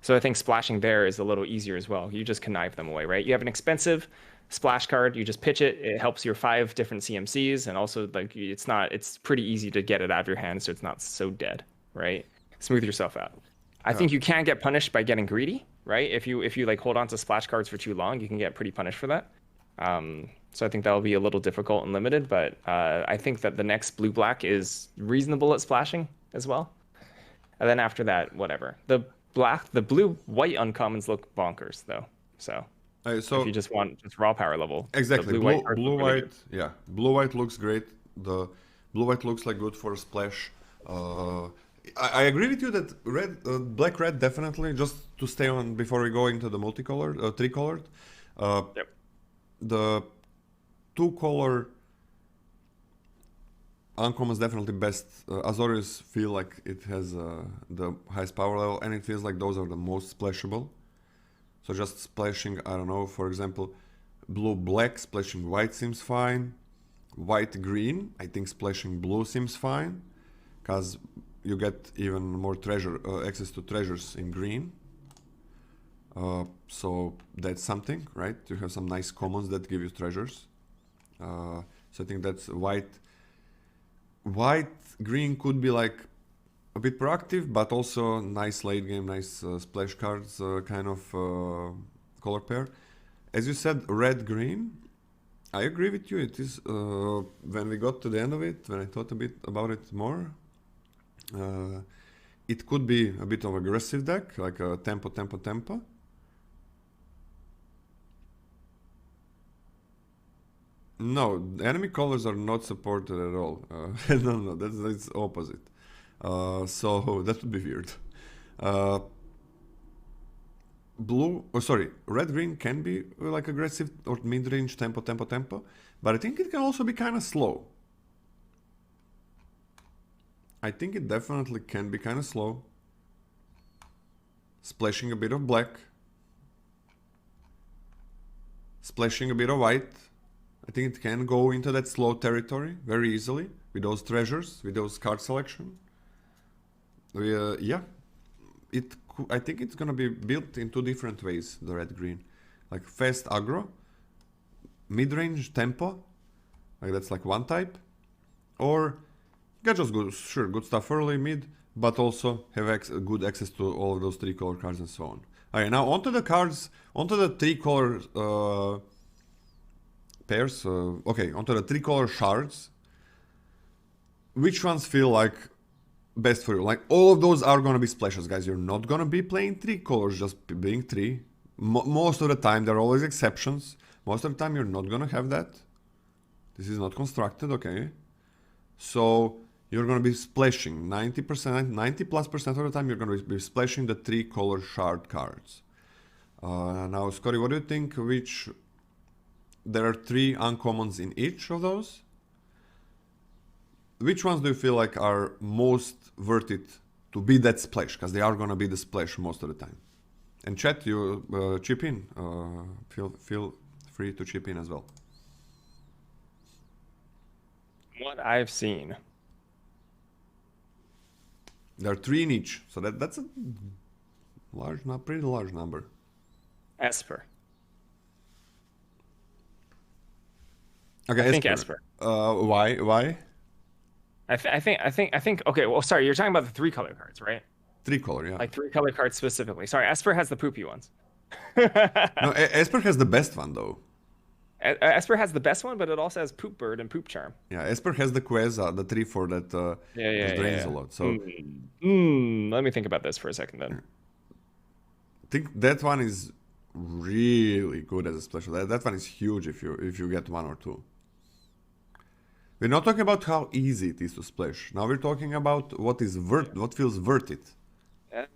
So I think splashing there is a little easier as well. You just connive them away, right? You have an expensive splash card, you just pitch it. It helps your 5 different CMCs, and also like it's pretty easy to get it out of your hand, so it's not so dead, right? Smooth yourself out. I think you can get punished by getting greedy, right? If you like hold on to splash cards for too long, you can get pretty punished for that. So I think that'll be a little difficult and limited, but I think that the next blue-black is reasonable at splashing as well. And then after that, whatever. The blue-white uncommons look bonkers though. So So if you just want just raw power level, exactly, the blue-white cards look really good. yeah, blue-white looks great. The blue-white looks like good for a splash. I agree with you that black-red definitely. Just to stay on before we go into the multicolored, three-colored. Yep. The two-color uncommon is definitely best. Azorius feel like it has the highest power level, and it feels like those are the most splashable. So just splashing, I don't know, for example, blue-black, splashing white seems fine. White-green, I think splashing blue seems fine, because you get even more access to treasures in green. So that's something, right? You have some nice commons that give you treasures. So I think that's white. White-green could be like a bit proactive, but also nice late game, nice splash cards kind of color pair. As you said, red-green. I agree with you. It is when we got to the end of it, when I thought a bit about it more, it could be a bit of aggressive deck, like a tempo. No, enemy colors are not supported at all. No, that's opposite. So that would be weird. Red-green can be like aggressive or mid-range tempo, but I think it can also be kind of slow. I think it definitely can be kind of slow. Splashing a bit of black. Splashing a bit of white. I think it can go into that slow territory very easily with those treasures, with those card selection. Yeah, I think it's gonna be built in 2 different ways, the red-green. Like fast aggro, mid-range tempo, like that's like one type. Or get just good stuff early, mid, but also have good access to all of those 3-color cards and so on. Alright, now onto the cards, onto the 3-color pairs. Okay, onto the 3-color shards. Which ones feel like best for you? Like all of those are gonna be splashes, guys. You're not gonna be playing 3 colors just being 3. Most of the time, there are always exceptions. Most of the time, you're not gonna have that. This is not constructed, okay? So you're gonna be splashing 90%, 90+% of the time. You're gonna be splashing the 3-color shard cards. Now, Scotty, what do you think? There are 3 uncommons in each of those. Which ones do you feel like are most worth it to be that splash? Because they are gonna be the splash most of the time. And chat, you chip in. Feel free to chip in as well. What I've seen. There are 3 in each, so that's a pretty large number. Esper. Okay, I think Esper. Why? I think. Okay, well, sorry, you're talking about the 3-color cards, right? 3-color, yeah. Like 3-color cards specifically. Sorry, Esper has the poopy ones. No, Esper has the best one though. Esper has the best one, but it also has Poop Bird and Poop Charm. Yeah, Esper has the Queza, the 3/4 that drains a lot. So let me think about this for a second then. I think that one is really good as a special. That one is huge if you get one or two. We're not talking about how easy it is to splash. Now we're talking about what feels worth it.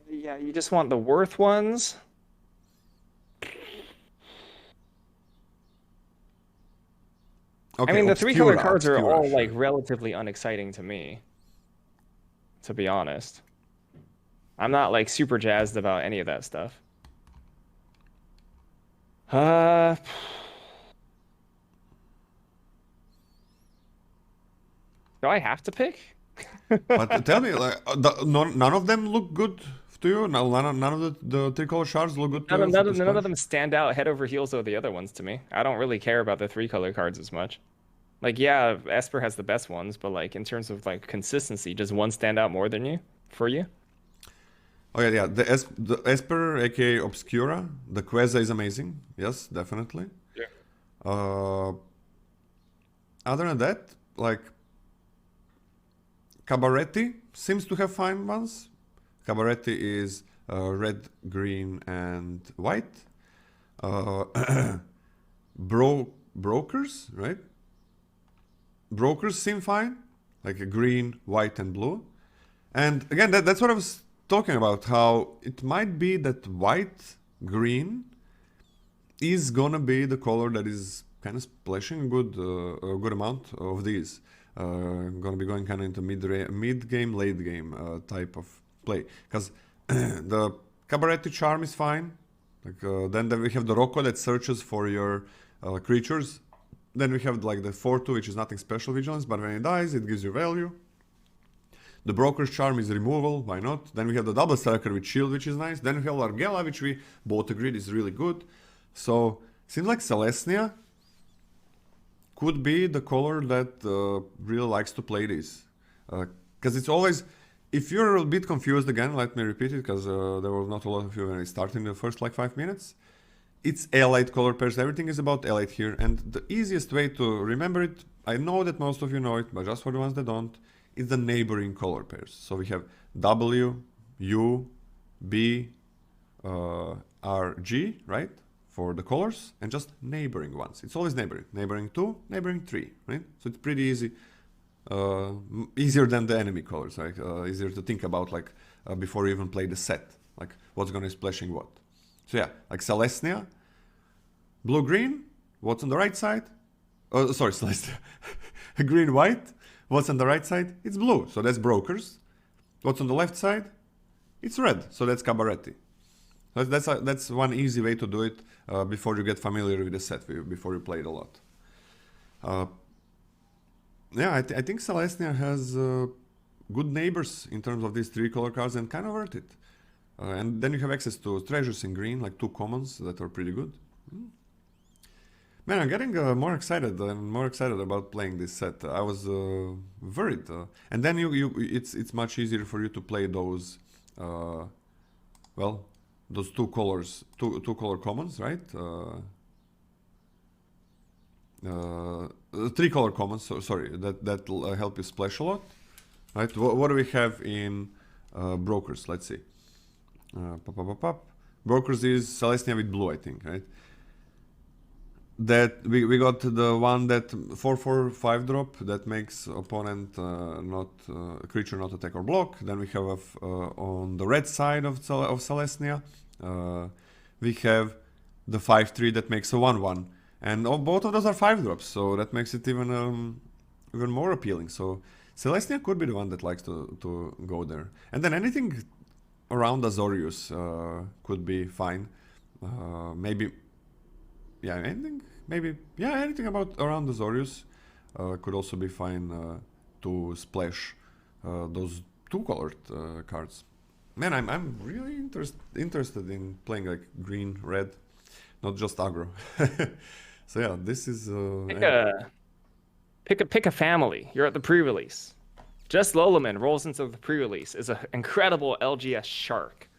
Yeah, you just want the worth ones. I Okay, mean, the three color Obscura, cards are Obscura, all sure. like relatively unexciting to me, to be honest. I'm not like super jazzed about any of that stuff. Uh, do I have to pick? But tell me, like, none of them look good to you? None of the three color shards look good to you to None of splash? them stand out head over heels over the other ones to me. I don't really care about the three color cards as much. Like, yeah, Esper has the best ones, but like in terms of like consistency, does one stand out more than you for you? Oh yeah, yeah. The Esper, aka Obscura, the Queza is amazing. Yes, definitely. Yeah. Uh, Other than that, like Cabaretti seems to have fine ones. Cabaretti is red, green, and white. Uh, Brokers, right? Brokers seem fine, like a green, white, and blue. And again, that's what I was talking about. How it might be that white, green is gonna be the color that is kind of splashing a good amount of these. Gonna be going kind of into mid game, late game type of play. Because the Cabaretti charm is fine. Like then we have the Rocco that searches for your creatures. Then we have like the 4-2, which is nothing special vigilance, but when it dies, it gives you value. The Broker's Charm is removal, why not? Then we have the Double Striker with Shield, which is nice. Then we have Largella, which we both agreed is really good. So, seems like Celestia could be the color that really likes to play this. Because it's always, if you're a bit confused again, let me repeat it, because there was not a lot of you when I started in the first like 5 minutes. It's Allied color pairs, everything is about Allied here, and the easiest way to remember it, I know that most of you know it, but just for the ones that don't, is the neighboring color pairs. So we have W, U, B, R, G, right? For the colors, and just neighboring ones. It's always neighboring. Neighboring 2, neighboring 3, right? So it's pretty easy. Easier than the enemy colors, right? Easier to think about, like, before you even play the set. Like, what's gonna be splashing what. So yeah, like Celestia, blue-green, what's on the right side? Oh, sorry, Celestia. Green-white, what's on the right side? It's blue, so that's Brokers. What's on the left side? It's red, so that's Cabaretti. That's one easy way to do it before you get familiar with the set, before you play it a lot. Yeah, I think Celestia has good neighbors in terms of these three color cards and kind of worth it. And then you have access to treasures in green, like 2 commons that are pretty good. Man, I'm getting more excited and more excited about playing this set. I was worried, and then it's much easier for you to play those, well, those two color commons, right? 3 color commons. Sorry, that'll help you splash a lot, right? What do we have in Brokers? Let's see. Brokers is Celestia with blue, I think, right? That we got the one that 4/4/5 drop that makes opponent creature not attack or block. Then we have on the red side of Celestia, we have the 5/3 that makes a 1/1, and both of those are 5 drops, so that makes it even more appealing. So Celestia could be the one that likes to go there, and then anything around Azorius could be fine. Maybe, yeah, anything about around Azorius could also be fine to splash those 2-colored cards. Man, I'm really interested in playing like green, red, not just aggro. So yeah, this is Pick a family. You're at the pre-release. Justlolaman rolls into the pre-release is an incredible LGS shark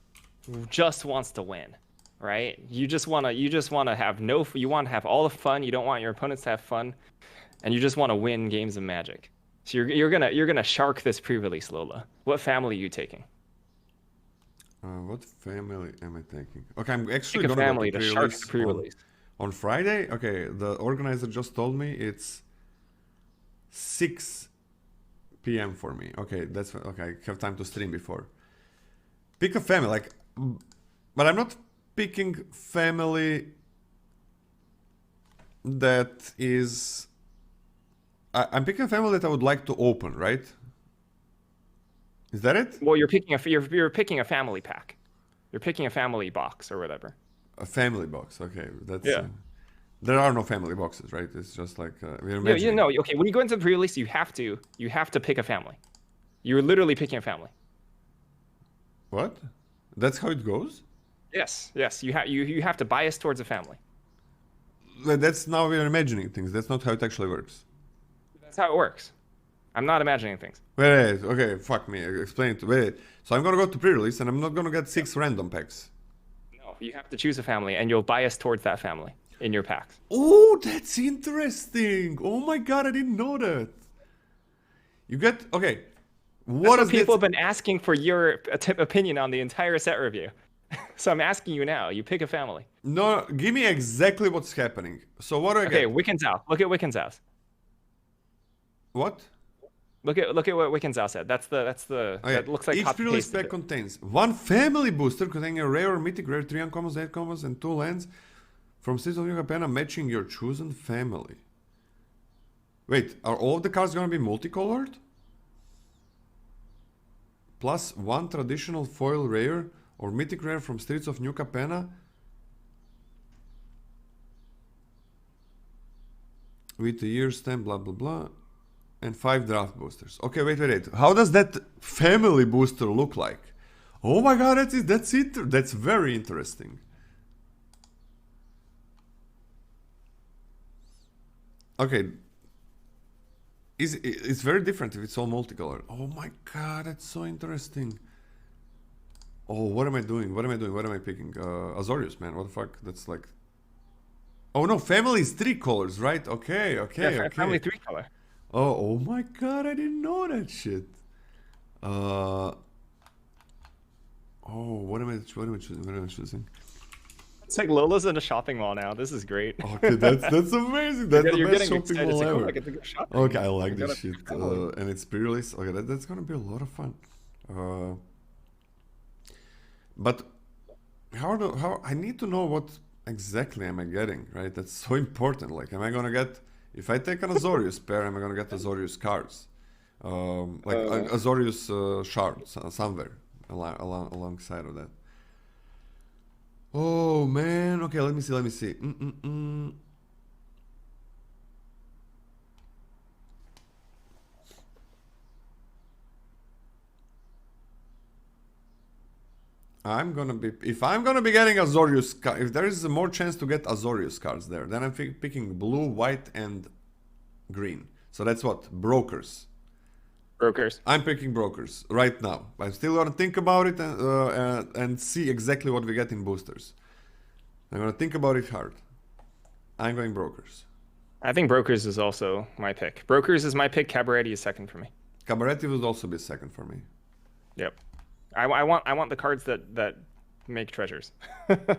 who just wants to win, right? You just wanna have you want to have all the fun. You don't want your opponents to have fun, and you just want to win games of Magic. So you're gonna shark this pre-release, Lola. What family are you taking? What family am I taking? Okay, I'm Pick actually a gonna go to family to shark the pre-release pre-release. on Friday. Okay, the organizer just told me it's 6 p.m. for me. Okay, that's okay. I have time to stream before. Pick a family, like, but I'm not picking family that is. I'm picking a family that I would like to open, right? Is that it? Well, you're picking a family pack. You're picking a family box or whatever. A family box. Okay, that's. Yeah. There are no family boxes, right? It's just like we're Yeah, you imagining. know, okay, when you go into the pre-release, you have to pick a family. You're literally picking a family. What? That's how it goes? Yes, you have to bias towards a family. That's now we're imagining things. That's not how it actually works. That's how it works. I'm not imagining things. Wait, okay, fuck me. Explain it. Wait. So I'm gonna go to pre-release and I'm not gonna get 6 random packs. No, you have to choose a family, and you'll bias towards that family in your packs. Oh, that's interesting. Oh my god, I didn't know that. You get okay. What That's is what people this? have been asking for your opinion on the entire set review. So I'm asking you now. You pick a family. No, give me exactly what's happening. So what do I Okay, get? Wiccan's house. Look at Wiccan's house. What? Look at what Wiccan's house said. Oh yeah. That looks like Each copy pre-release pasted pack it. contains one family booster containing a rare or mythic rare, 3 uncommons, 8 commons, and 2 lands from Streets of New Capenna matching your chosen family. Wait, are all of the cards gonna be multicolored? Plus 1 traditional foil rare or mythic rare from Streets of New Capenna with the year stamp, blah blah blah, and 5 draft boosters. Okay, wait. How does that family booster look like? Oh my god, that's it. That's very interesting. Okay, it's very different if it's all multicolored. Oh my god, that's so interesting. Oh, what am I doing? What am I picking? Azorius, man. What the fuck? That's like. Oh no, family is 3 colors, right? Okay. Yeah, family 3-color. Oh my god, I didn't know that shit. Oh, what am I choosing? What am I choosing? It's like Lola's in a shopping mall now. This is great. Okay, that's amazing. That's the You're best getting shopping excited. mall It's like, oh, ever. I get to go shopping. Okay, I like I this gotta shit. travel. And it's pre-release. Okay, that's gonna be a lot of fun. But how I need to know what exactly am I getting, right? That's so important. Like, am I gonna get if I take an Azorius pair, am I gonna get Azorius cards? Azorius shards somewhere alongside of that. Oh man. Okay, let me see. If I'm gonna be getting Azorius, if there is more chance to get Azorius cards there, then I'm picking blue, white, and green. So that's what brokers. Brokers. I'm picking brokers right now. I'm still gonna think about it and see exactly what we get in boosters. I'm gonna think about it hard. I'm going brokers. I think Brokers is also my pick. Brokers is my pick. Cabaret is second for me. Cabaretti would also be second for me. Yep. I want the cards that make treasures.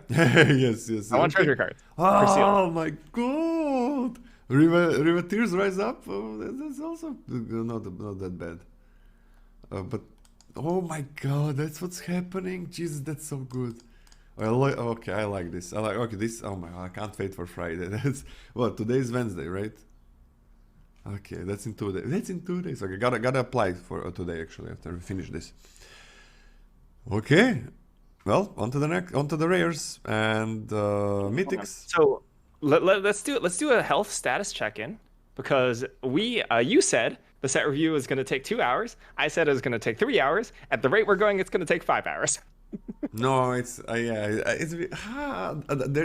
Yes. I want treasure cards. For seal. Oh my god! River Tears Rise Up. Oh, that's also not that bad. But oh my god, that's what's happening. Jesus, that's so good. I like this. This. Oh my god, I can't wait for Friday. That's what today's Wednesday, right? Okay, that's in 2 days. That's in 2 days. Okay, gotta apply for today actually after we finish this. Okay, well, onto the rares and mythics. So let's do a health status check-in because you said the set review is going to take 2 hours. I said it was going to take 3 hours. At the rate we're going, it's going to take 5 hours. No, it's there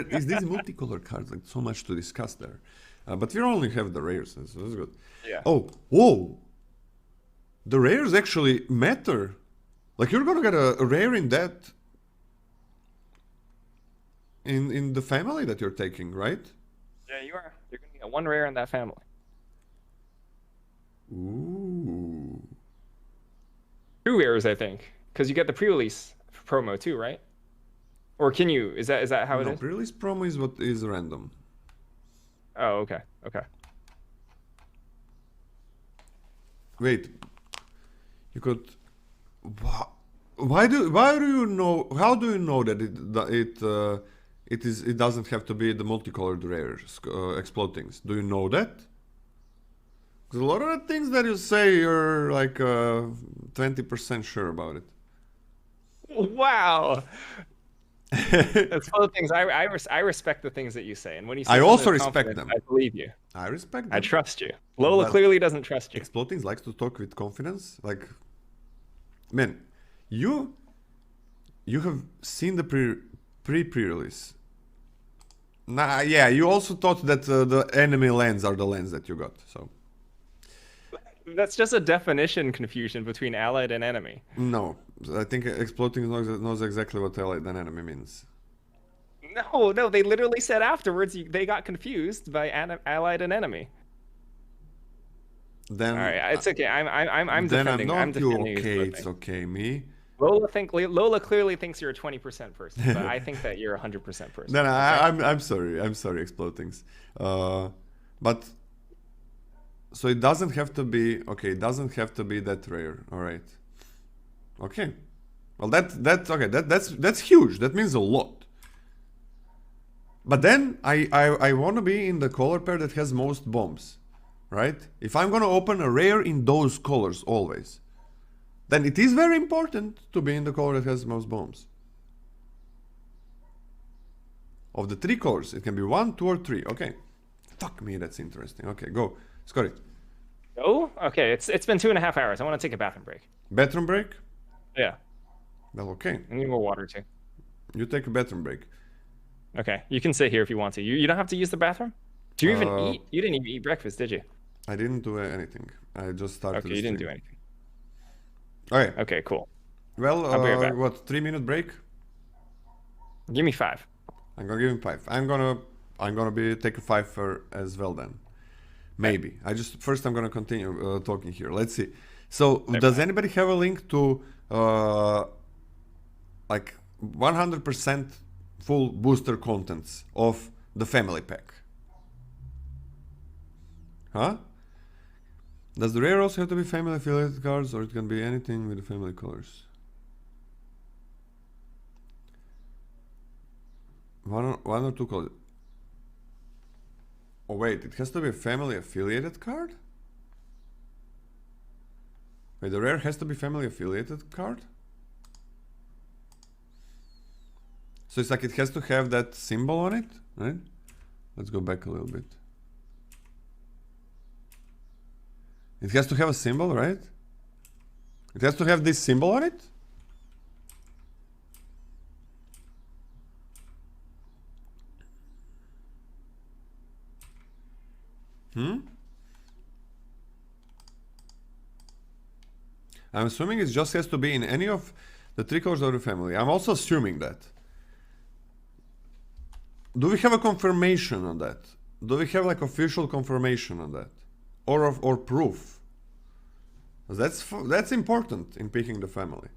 is these multicolored cards, like so much to discuss there, but we only have the rares, so that's good. Yeah. Oh, whoa! The rares actually matter. Like you're gonna get a rare in that in the family that you're taking, right? Yeah, you are. You're going to get 1 rare in that family. Ooh. 2 rares, I think, because you get the pre-release promo too, right? Or can you? Is that how it No, is? pre-release promo is what is random. Oh, okay. Okay. Wait, you could. Why do you know? How do you know that it doesn't have to be the multicolored rare explode things? Do you know that? Because a lot of the things that you say, you're like 20% sure about it. Wow. That's one of the things I respect the things that you say, and when you say I something also with respect confidence, them. I believe you. I respect I them. trust you. Lola Well, clearly doesn't trust you. Explodings likes to talk with confidence. Like, man, you have seen the pre-release. Nah, yeah, you also thought that the enemy lands are the lands that you got. So That's just a definition confusion between allied and enemy. no, I think exploding knows exactly what allied and enemy means. No, no, they literally said afterwards they got confused by allied and enemy. Then All right, it's okay. I'm then defending. I'm I'm not you defending okay. exploding. It's okay, me. Lola clearly thinks you're a 20% person, but I think that you're a 100% person. Then Okay? I'm sorry. I'm sorry, explodings. But so it doesn't have to be okay. It doesn't have to be that rare. All right. Okay. Well, that's okay. That's huge. That means a lot. But then I want to be in the color pair that has most bombs, right? If I'm gonna open a rare in those colors always, then it is very important to be in the color that has most bombs. Of the three colors, it can be 1, 2, or 3. Okay. Fuck me, that's interesting. Okay, go. Scotty. Oh, okay. It's been 2.5 hours. I want to take a bathroom break. Bathroom break? Yeah. Well, okay. I need more water too. You take a bathroom break. Okay. You can sit here if you want to. You don't have to use the bathroom? Do you even eat? You didn't even eat breakfast, did you? I didn't do anything. I just started Okay, you didn't do anything. Okay. Okay, cool. Well, I'll be right back. what, 3-minute break? Give me 5. I'm gonna give him 5. I'm gonna take a 5 for as well then. Maybe. First I'm gonna continue talking here. Let's see. So does anybody have a link to like 100% full booster contents of the family pack? Huh? Does the rare also have to be family affiliated cards, or it can be anything with the family colors? One or two colors. Oh wait, it has to be a family affiliated card? Wait, the rare has to be family affiliated card? So it's like it has to have that symbol on it, right? Let's go back a little bit. It has to have a symbol, right? It has to have this symbol on it? I'm assuming it just has to be in any of the 3 colors of the family. I'm also assuming that. Do we have a confirmation on that? Do we have like official confirmation on that? Or proof? That's important in picking the family.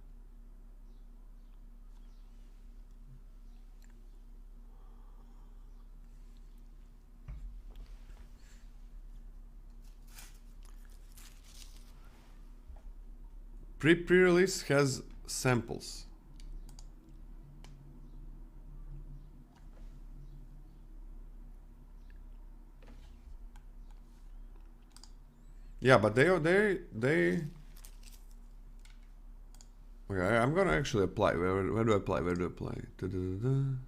Pre-release has samples. Yeah, but they okay, I'm gonna actually apply. Where do I apply? Where do I apply? Da-da-da-da.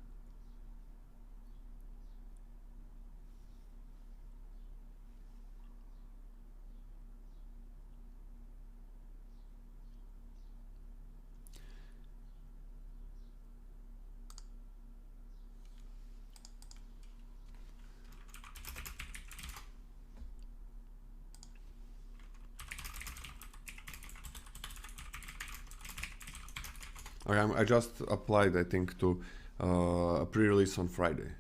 Okay, I just applied, I think, to a pre-release on Friday.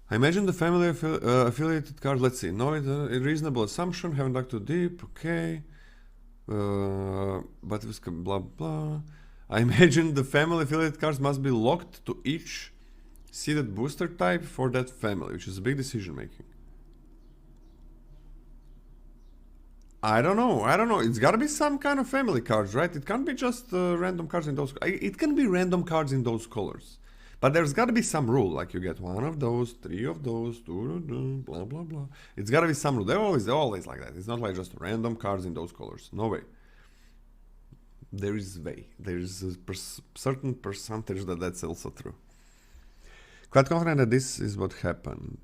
I imagine the family affiliated card. Let's see. No, it's a reasonable assumption. Haven't dug too deep. Okay. But it was blah blah. I imagine the family affiliate cards must be locked to each seeded booster type for that family, which is a big decision making. I don't know. It's gotta be some kind of family cards, right? It can't be just random cards in those. It can be random cards in those colors. But there's gotta be some rule, like you get one of those, three of those, blah blah blah. It's gotta be some rule. They're always like that. It's not like just random cards in those colors. No way. There is a certain percentage that that's also true. Quite confident that this is what happened.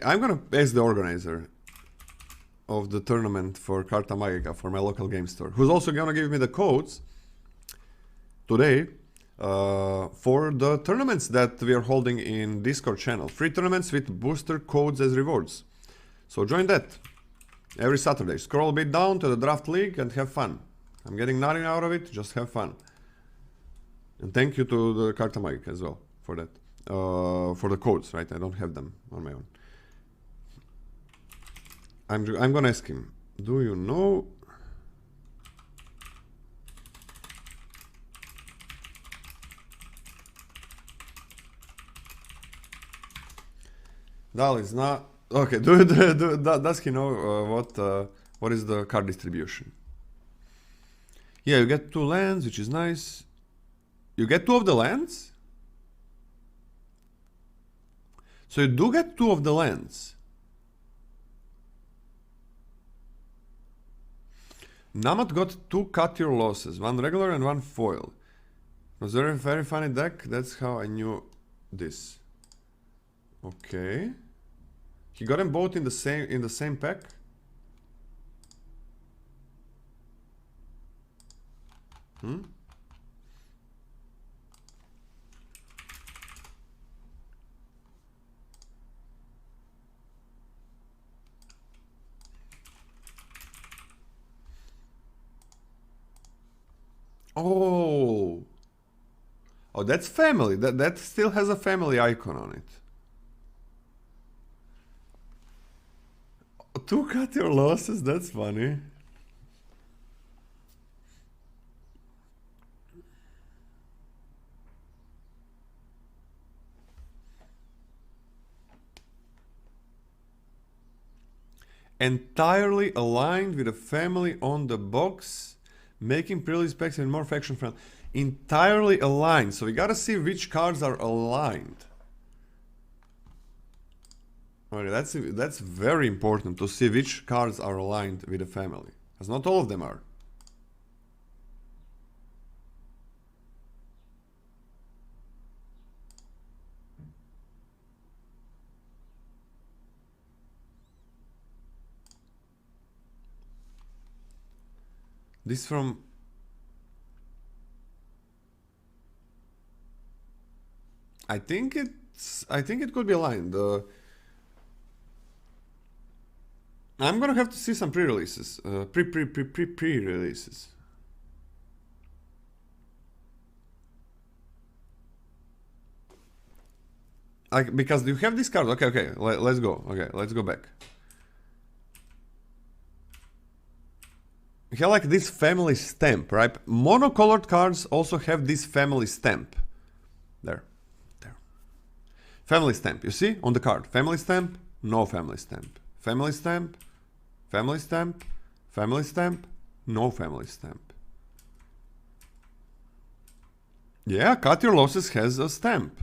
I'm gonna ask the organizer of the tournament for Carta Magica for my local game store, who's also gonna give me the codes today for the tournaments that we are holding in Discord channel. Free tournaments with booster codes as rewards. So join that every Saturday. Scroll a bit down to the draft league and have fun. I'm getting nothing out of it, just have fun. And thank you to the Carta Magica as well for that. For the codes, right? I don't have them on my own. I'm gonna ask him, do you know Dal is not okay. Does he know what is the card distribution? Yeah, you get 2 lands, which is nice. You get 2 of the lands? So you do get 2 of the lands. Namat got 2 cut your losses, 1 regular and 1 foil. It was a very funny deck. That's how I knew this. Okay. He got them both in the same pack. Oh, that's family. That still has a family icon on it. 2 cut your losses. That's funny. Entirely aligned with the family on the box, making pre-release packs even more faction friendly. Entirely aligned. So we gotta see which cards are aligned. Okay, that's very important to see which cards are aligned with the family, because not all of them are. This from I think it could be aligned. I'm gonna have to see some pre-releases. Pre-releases. Like, because you have this card. Okay. Let's go. Okay, let's go back. You have like this family stamp, right? Monocolored cards also have this family stamp. There. Family stamp, you see? On the card. Family stamp, no family stamp. Family stamp, family stamp, family stamp, no family stamp. Yeah, Cut Your Losses has a stamp.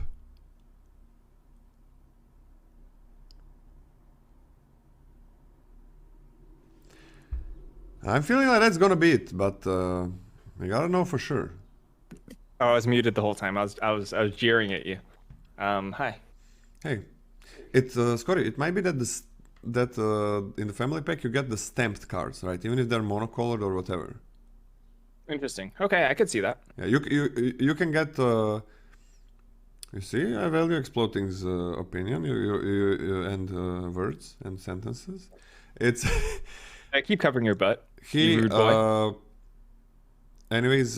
I'm feeling like that's gonna be it, but we gotta know for sure. Oh, I was muted the whole time. I was jeering at you. Hi. Hey, Scotty, it might be that in the family pack you get the stamped cards, right? Even if they're monocolored or whatever. Interesting. Okay, I could see that. Yeah, you can get. You see, I value Exploding's opinion and words and sentences. It's. I keep covering your butt. He. You rude boy. Anyways,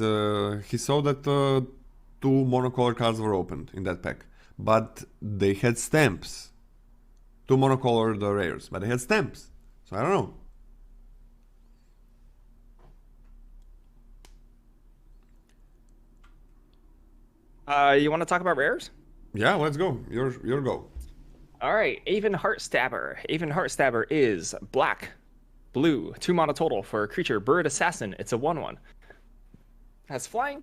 he saw that 2 two monocolor cards were opened in that pack, but they had stamps. Two monocolored rares, but they had stamps. So I don't know. You want to talk about rares? Yeah, let's go. Your go. All right, Aven Heartstabber. Aven Heartstabber is black, blue, 2 mana total for a creature, Bird Assassin. It's a 1/1. Has flying.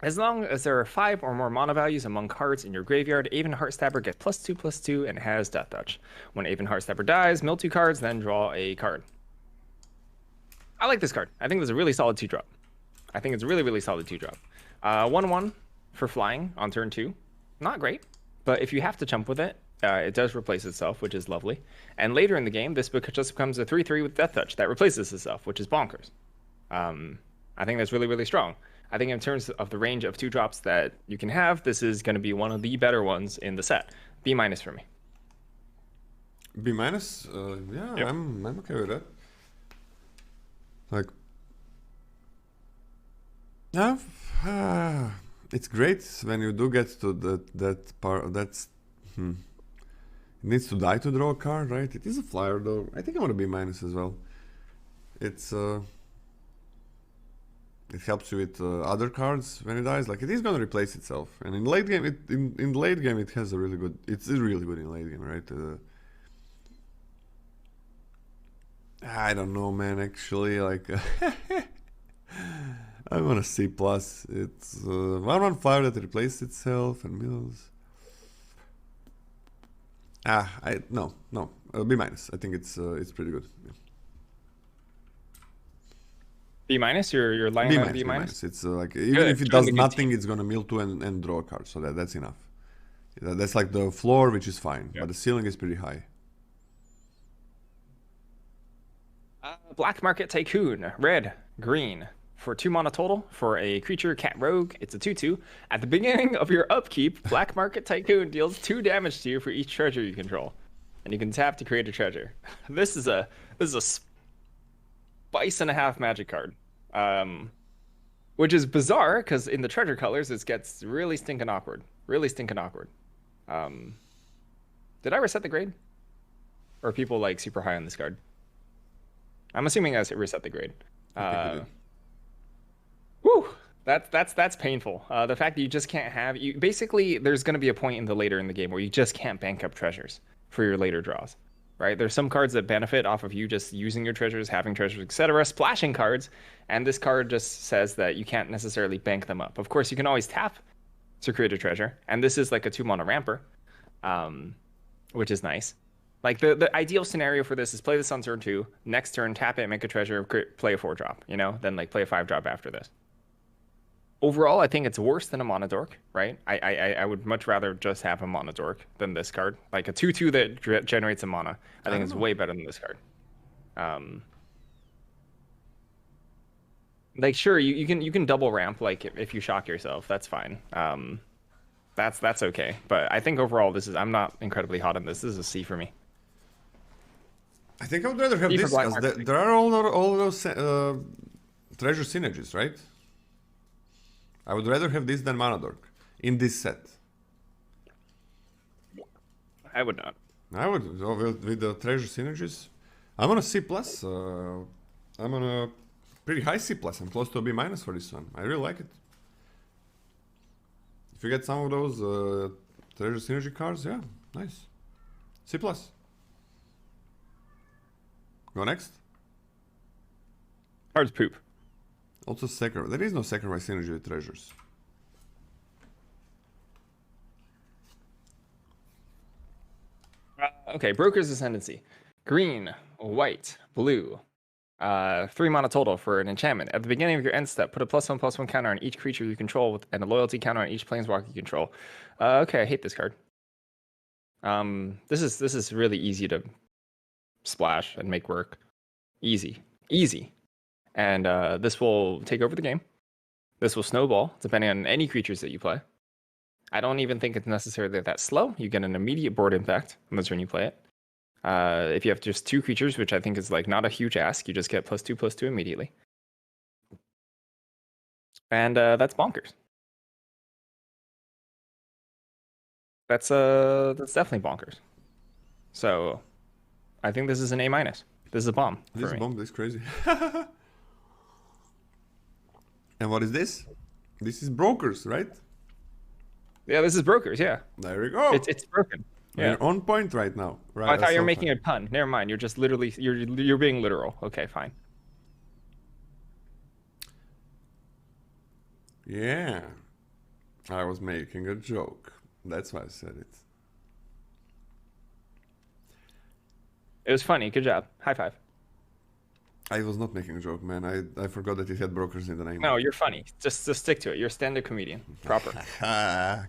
As long as there are 5 or more mana values among cards in your graveyard, Aven Heartstabber gets +2/+2 and has Death Touch. When Aven Heartstabber dies, mill 2 cards, then draw a card. I like this card. I think this is a really solid 2-drop. I think it's a really, really solid 2-drop. 1/1 for flying on turn 2. Not great, but if you have to jump with it, it does replace itself, which is lovely. And later in the game, this just becomes a 3/3 with Death Touch that replaces itself, which is bonkers. I think that's really, really strong. I think in terms of the range of 2-drops that you can have, this is going to be one of the better ones in the set. B- for me. B-? Yeah, yep. I'm okay with that. Like, it's great when you do get to that part. It needs to die to draw a card, right? It is a flyer, though. I think I want to B- as well. It helps you with other cards when it dies. Like, it is gonna replace itself, and in late game, in late game it has a really good. It's really good in late game, right? I don't know, man. Actually, like, I want a C+. It's 1/1 flyer that replaces itself and mills. No. B-. I think it's pretty good. Yeah. B-? You're lying on B-? It's like, even if it does nothing, it's gonna mill 2 and draw a card. So that's enough. That's like the floor, which is fine, but the ceiling is pretty high. Black Market Tycoon, red, green. For 2 mana total, for a creature, cat rogue, it's a 2/2. At the beginning of your upkeep, Black Market Tycoon deals 2 damage to you for each treasure you control. And you can tap to create a treasure. This is a spice and a half magic card. Which is bizarre, because in the treasure colors, it gets really stinking awkward. Really stinking awkward. Did I reset the grade? Or are people like super high on this card? I'm assuming I reset the grade. Whew, that's painful. The fact that you just can't have basically there's going to be a point in the later in the game where you just can't bank up treasures for your later draws, right? There's some cards that benefit off of you just using your treasures, having treasures, etc., splashing cards, and this card just says that you can't necessarily bank them up. Of course, you can always tap to create a treasure, and this is like a 2 mana ramper, which is nice. Like the ideal scenario for this is play this on turn 2, next turn tap it, make a treasure, play a 4-drop, then like play a 5-drop after this. Overall, I think it's worse than a Mana Dork, right? I would much rather just have a Mana Dork than this card. Like a 2/2 that generates a mana, I think it's way better than this card. Like sure, you can double ramp like if you shock yourself, that's fine. That's okay. But I think overall I'm not incredibly hot on this. This is a C for me. I think I would rather have this because there are all those treasure synergies, right? I would rather have this than Mana Dork in this set. I would not. I would with the treasure synergies. I'm on a C+. I'm on a pretty high C+. I'm close to a B- for this one. I really like it. If you get some of those treasure synergy cards, yeah, nice. C+. Go next. Cards poop. Also there is no sacrifice synergy with treasures. Okay, Broker's Ascendancy. Green, white, blue. 3 mana total for an enchantment. At the beginning of your end step, put a +1/+1 counter on each creature you control and a loyalty counter on each planeswalker you control. Okay, I hate this card. This is really easy to splash and make work. Easy. And this will take over the game. This will snowball, depending on any creatures that you play. I don't even think it's necessarily that slow. You get an immediate board impact on the turn you play it. If you have just 2 creatures, which I think is like not a huge ask, you just get +2/+2 immediately. And that's bonkers. That's definitely bonkers. So I think this is an A minus. This is a bomb for This me. bomb is crazy. And what is this? This is brokers, right? Yeah, this is brokers. Yeah, There we go. it's broken. Yeah. We're on point right now. Oh, I Right, thought you were so making far. a pun. Never mind. You're just literally you're being literal. Okay, fine. Yeah, I was making a joke. That's why I said it. It was funny. Good job. High five. I was not making a joke, man. I forgot that it had brokers in the name. No, you're funny. Just stick to it. You're a stand-up comedian. Proper.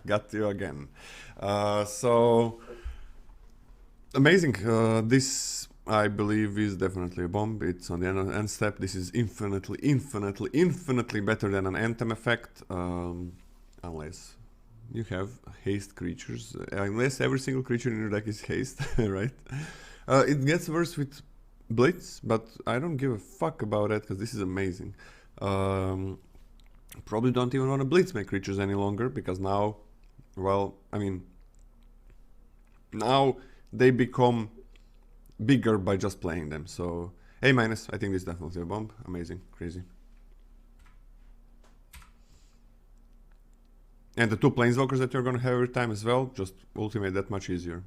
Got you again. So amazing. This I believe is definitely a bomb. It's on the end step. This is infinitely better than an anthem effect, unless you have haste creatures. Unless every single creature in your deck is haste, right? It gets worse with Blitz, but I don't give a fuck about it because this is amazing. Probably don't even want to Blitz make creatures any longer because now, well, I mean, now they become bigger by just playing them. So A minus, I think this is definitely a bomb. Amazing, crazy. And the two planeswalkers that you're gonna have every time as well, just ultimate that much easier.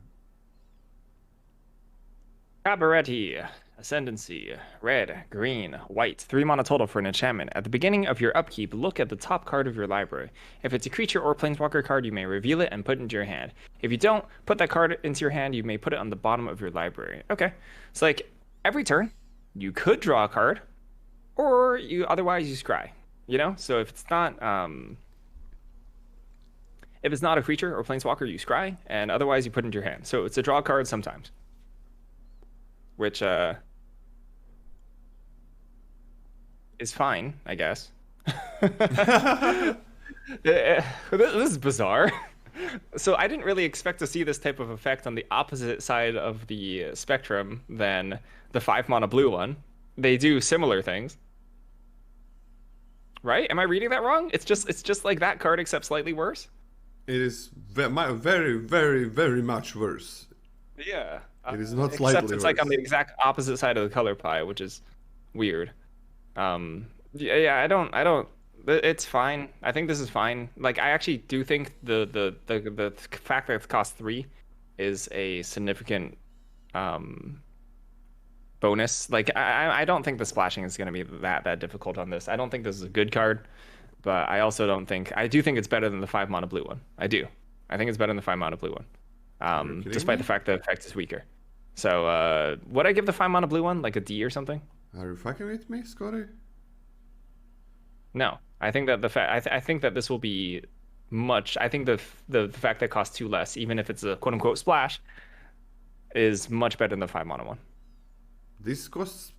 Cabaretti, Ascendancy, red, green, white, 3 mana total for an enchantment. At the beginning of your upkeep, look at the top card of your library. If it's a creature or planeswalker card, you may reveal it and put it into your hand. If you don't put that card into your hand, you may put it on the bottom of your library. Okay, it's like every turn, you could draw a card, or otherwise you scry. You know, so if it's not a creature or planeswalker, you scry, and otherwise you put it into your hand. So it's a draw card sometimes, which is fine, I guess. This is bizarre. So I didn't really expect to see this type of effect on the opposite side of the spectrum than the 5 mana blue one. They do similar things. Right? Am I reading that wrong? It's just like that card except slightly worse. It is very much worse. Yeah. It is not Except slightly it's like on worse. the exact opposite side of the color pie, which is weird. Yeah, I don't it's fine. I think this is fine. Like I actually do think the fact that it costs 3 is a significant bonus. Like I don't think the splashing is going to be that difficult on this. I don't think this is a good card, but I also don't think I do think it's better than the 5 mana blue one. I do. I think it's better than the 5 mana blue one. Kidding Despite me? the fact that the effect is weaker. So would I give the 5 mana blue one like a D or something? Are you fucking with me, Scotty? No. I think that the fact I think that this will be much. I think the fact that it costs 2 less, even if it's a quote unquote splash, is much better than the 5 mana one. This costs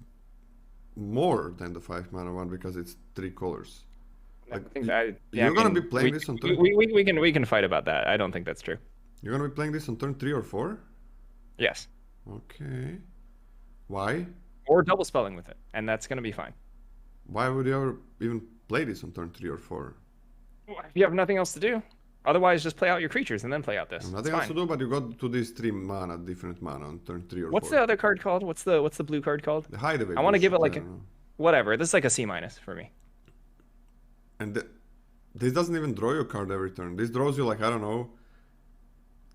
more than the 5 mana one because it's 3 colors. I Like, think that, yeah, you're I gonna mean, be playing this on turn. we can fight about that. I don't think that's true. You're gonna be playing this on turn 3 or 4? Yes. Okay. Why? Or double spelling with it, and that's gonna be fine. Why would you ever even play this on turn 3 or 4? If you have nothing else to do, otherwise just play out your creatures and then play out this. It's Nothing else to fine. do, but you got to these 3 mana, different mana on turn 3 or What's 4. the other card called? What's the blue card called? The hideaway. I want to give it bullshit, like I don't know. whatever. This is like a C minus for me. And this doesn't even draw you a card every turn. This draws you like, I don't know,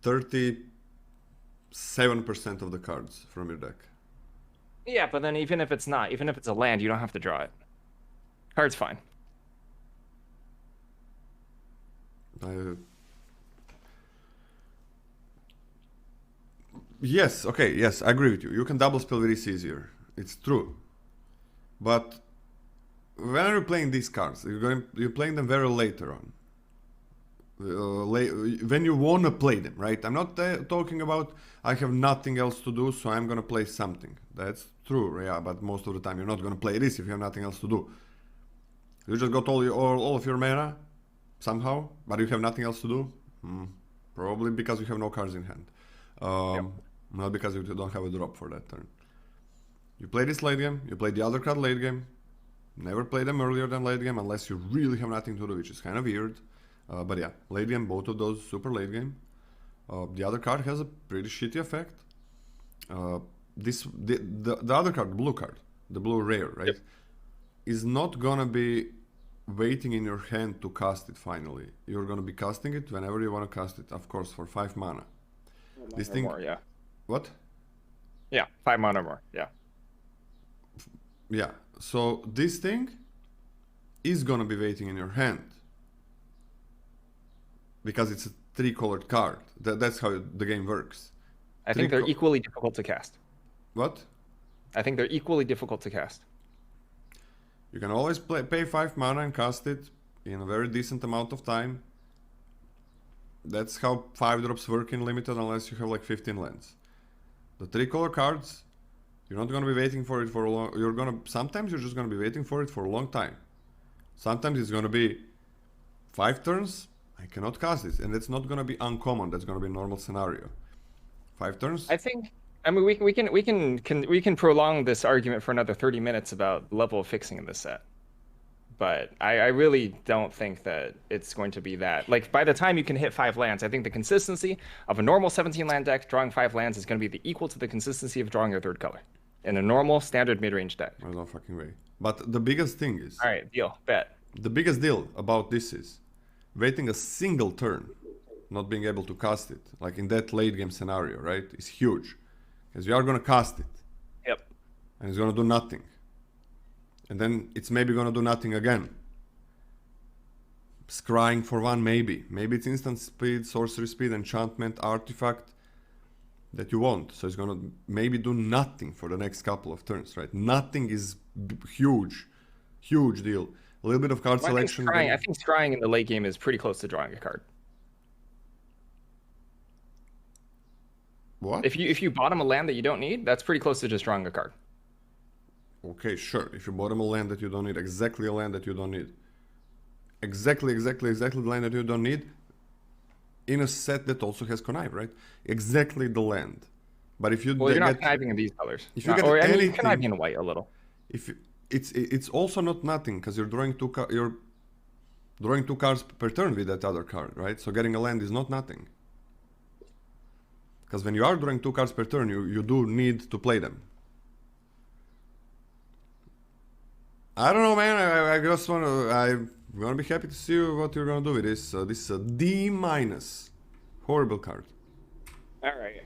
37% of the cards from your deck. Yeah, but then even if it's not, even if it's a land, you don't have to draw it. Card's fine. Yes, okay, yes, I agree with you. You can double spell this easier. It's true. But when are you playing these cards? You're playing them very later on. When you wanna play them, right? I'm not talking about I have nothing else to do, so I'm gonna play something. That's true, yeah. But most of the time, you're not gonna play this if you have nothing else to do. You just got all of your mana somehow, but you have nothing else to do. Probably because you have no cards in hand. Not because you don't have a drop for that turn. You play this late game. You play the other card late game. Never play them earlier than late game unless you really have nothing to do, which is kind of weird. But yeah, late game, both of those super late game. The other card has a pretty shitty effect. The other card, the blue card, the blue rare, right, Yep. is not gonna be waiting in your hand to cast it finally. You're gonna be casting it whenever you wanna cast it, of course, for 5 mana. This thing, More, yeah. what? Yeah, 5 mana or more, yeah. Yeah, so this thing is gonna be waiting in your hand because it's a 3-colored card. That's how the game works. I think they're equally difficult to cast. What? I think they're equally difficult to cast. You can always pay 5 mana and cast it in a very decent amount of time. That's how 5 drops work in limited, unless you have like 15 lands. The 3-color cards, you're not gonna be waiting for it for a long. Sometimes you're just gonna be waiting for it for a long time. Sometimes it's gonna be 5 turns. I cannot cast it, and it's not gonna be uncommon. That's gonna be a normal scenario. 5 turns. I think. I mean, we can prolong this argument for another 30 minutes about the level of fixing in this set. But I really don't think that it's going to be that. Like, by the time you can hit 5 lands, I think the consistency of a normal 17 land deck drawing 5 lands is going to be equal to the consistency of drawing your 3rd color in a normal standard mid-range deck. There's no fucking way. But the biggest thing is. All right, deal, bet. The biggest deal about this is waiting a single turn, not being able to cast it, like in that late game scenario, right, is huge. Because you are going to cast it. Yep. And it's going to do nothing. And then it's maybe going to do nothing again. Scrying for 1, maybe. Maybe it's instant speed, sorcery speed, enchantment, artifact that you want. So it's going to maybe do nothing for the next couple of turns, right? Nothing is huge. Huge deal. A little bit of card selection. I think scrying in the late game is pretty close to drawing a card. What? If you bottom a land that you don't need, that's pretty close to just drawing a card. Okay, sure. If you bottom a land that you don't need, exactly a land that you don't need. Exactly the land that you don't need in a set that also has connive, right? Exactly the land. But if you you're not conniving in these colors. If you get anything, you're conniving in white a little. If you, it's also not nothing because you're drawing two cards per turn with that other card, right? So getting a land is not nothing. Because when you are drawing 2 cards per turn, you do need to play them. I don't know, man. I just want to. I'm gonna be happy to see what you're gonna do with this. This is a D-. Horrible card. All right.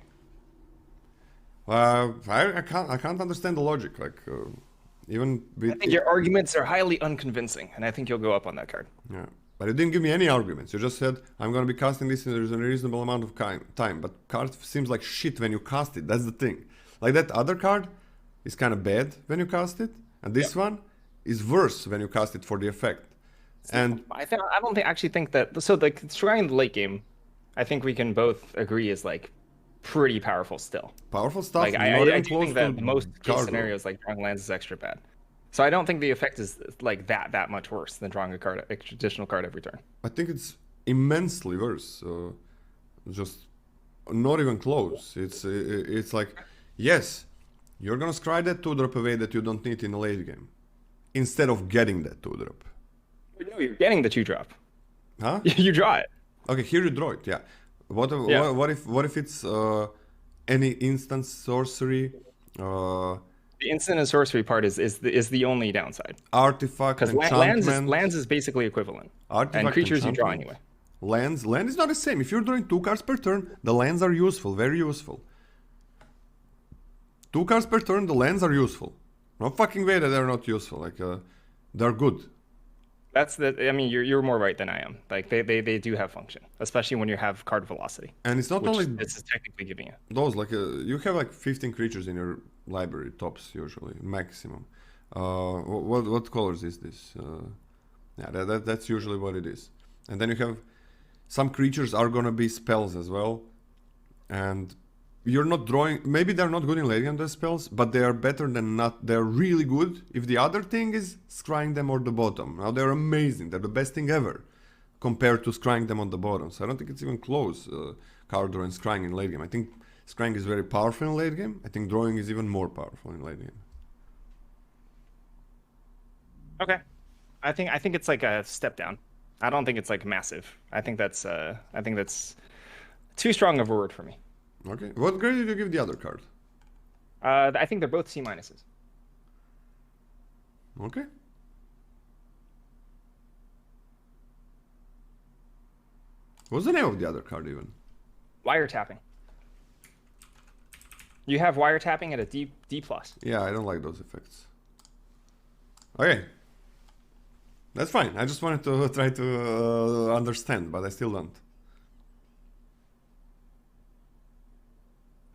I can't understand the logic. Like even with I think your arguments are highly unconvincing, and I think you'll go up on that card. Yeah. But you didn't give me any arguments. You just said, I'm going to be casting this and there's a reasonable amount of time. But card seems like shit when you cast it. That's the thing. Like that other card is kind of bad when you cast it. And this one is worse when you cast it for the effect. And I don't actually think that. So like scrying in the late game, I think we can both agree is like pretty powerful still. Powerful stuff. Like I do think that most case scenarios like drawing lands is extra bad. So I don't think the effect is like that much worse than drawing a traditional card every turn. I think it's immensely worse. Just not even close. It's like, yes, you're gonna scry that 2-drop away that you don't need in the late game, instead of getting that 2-drop. No, you're getting the 2-drop. Huh? You draw it. Okay, here you draw it. Yeah. What if it's any instant sorcery? The instant and sorcery part is the only downside. Artifact, because lands is basically equivalent. Artifact, and creatures you draw anyway. Land is not the same. If you're drawing 2 cards per turn, the lands are useful, very useful. 2 cards per turn, the lands are useful. No fucking way that they're not useful. Like they're good. I mean, you're more right than I am. Like they do have function, especially when you have card velocity. And it's not only this is technically giving you those. Like you have like 15 creatures in your library tops usually maximum. What colors is this? Yeah, that's usually what it is. And then you have some creatures are gonna be spells as well, and you're not drawing. Maybe they're not good in late game, the spells, but they are better than not. They're really good. If the other thing is scrying them or the bottom, now they're amazing. They're the best thing ever compared to scrying them on the bottom. So I don't think it's even close. Card drawing, scrying in late game. I think scrying is very powerful in late game. I think drawing is even more powerful in late game. Okay, I think it's like a step down. I don't think it's like massive. I think that's Too strong of a word for me. Okay. What grade did you give the other card? I think they're both C minuses. Okay. What's the name of the other card even? Wiretapping. You have wiretapping at a D plus. Yeah, I don't like those effects. Okay. That's fine. I just wanted to try to understand, but I still don't.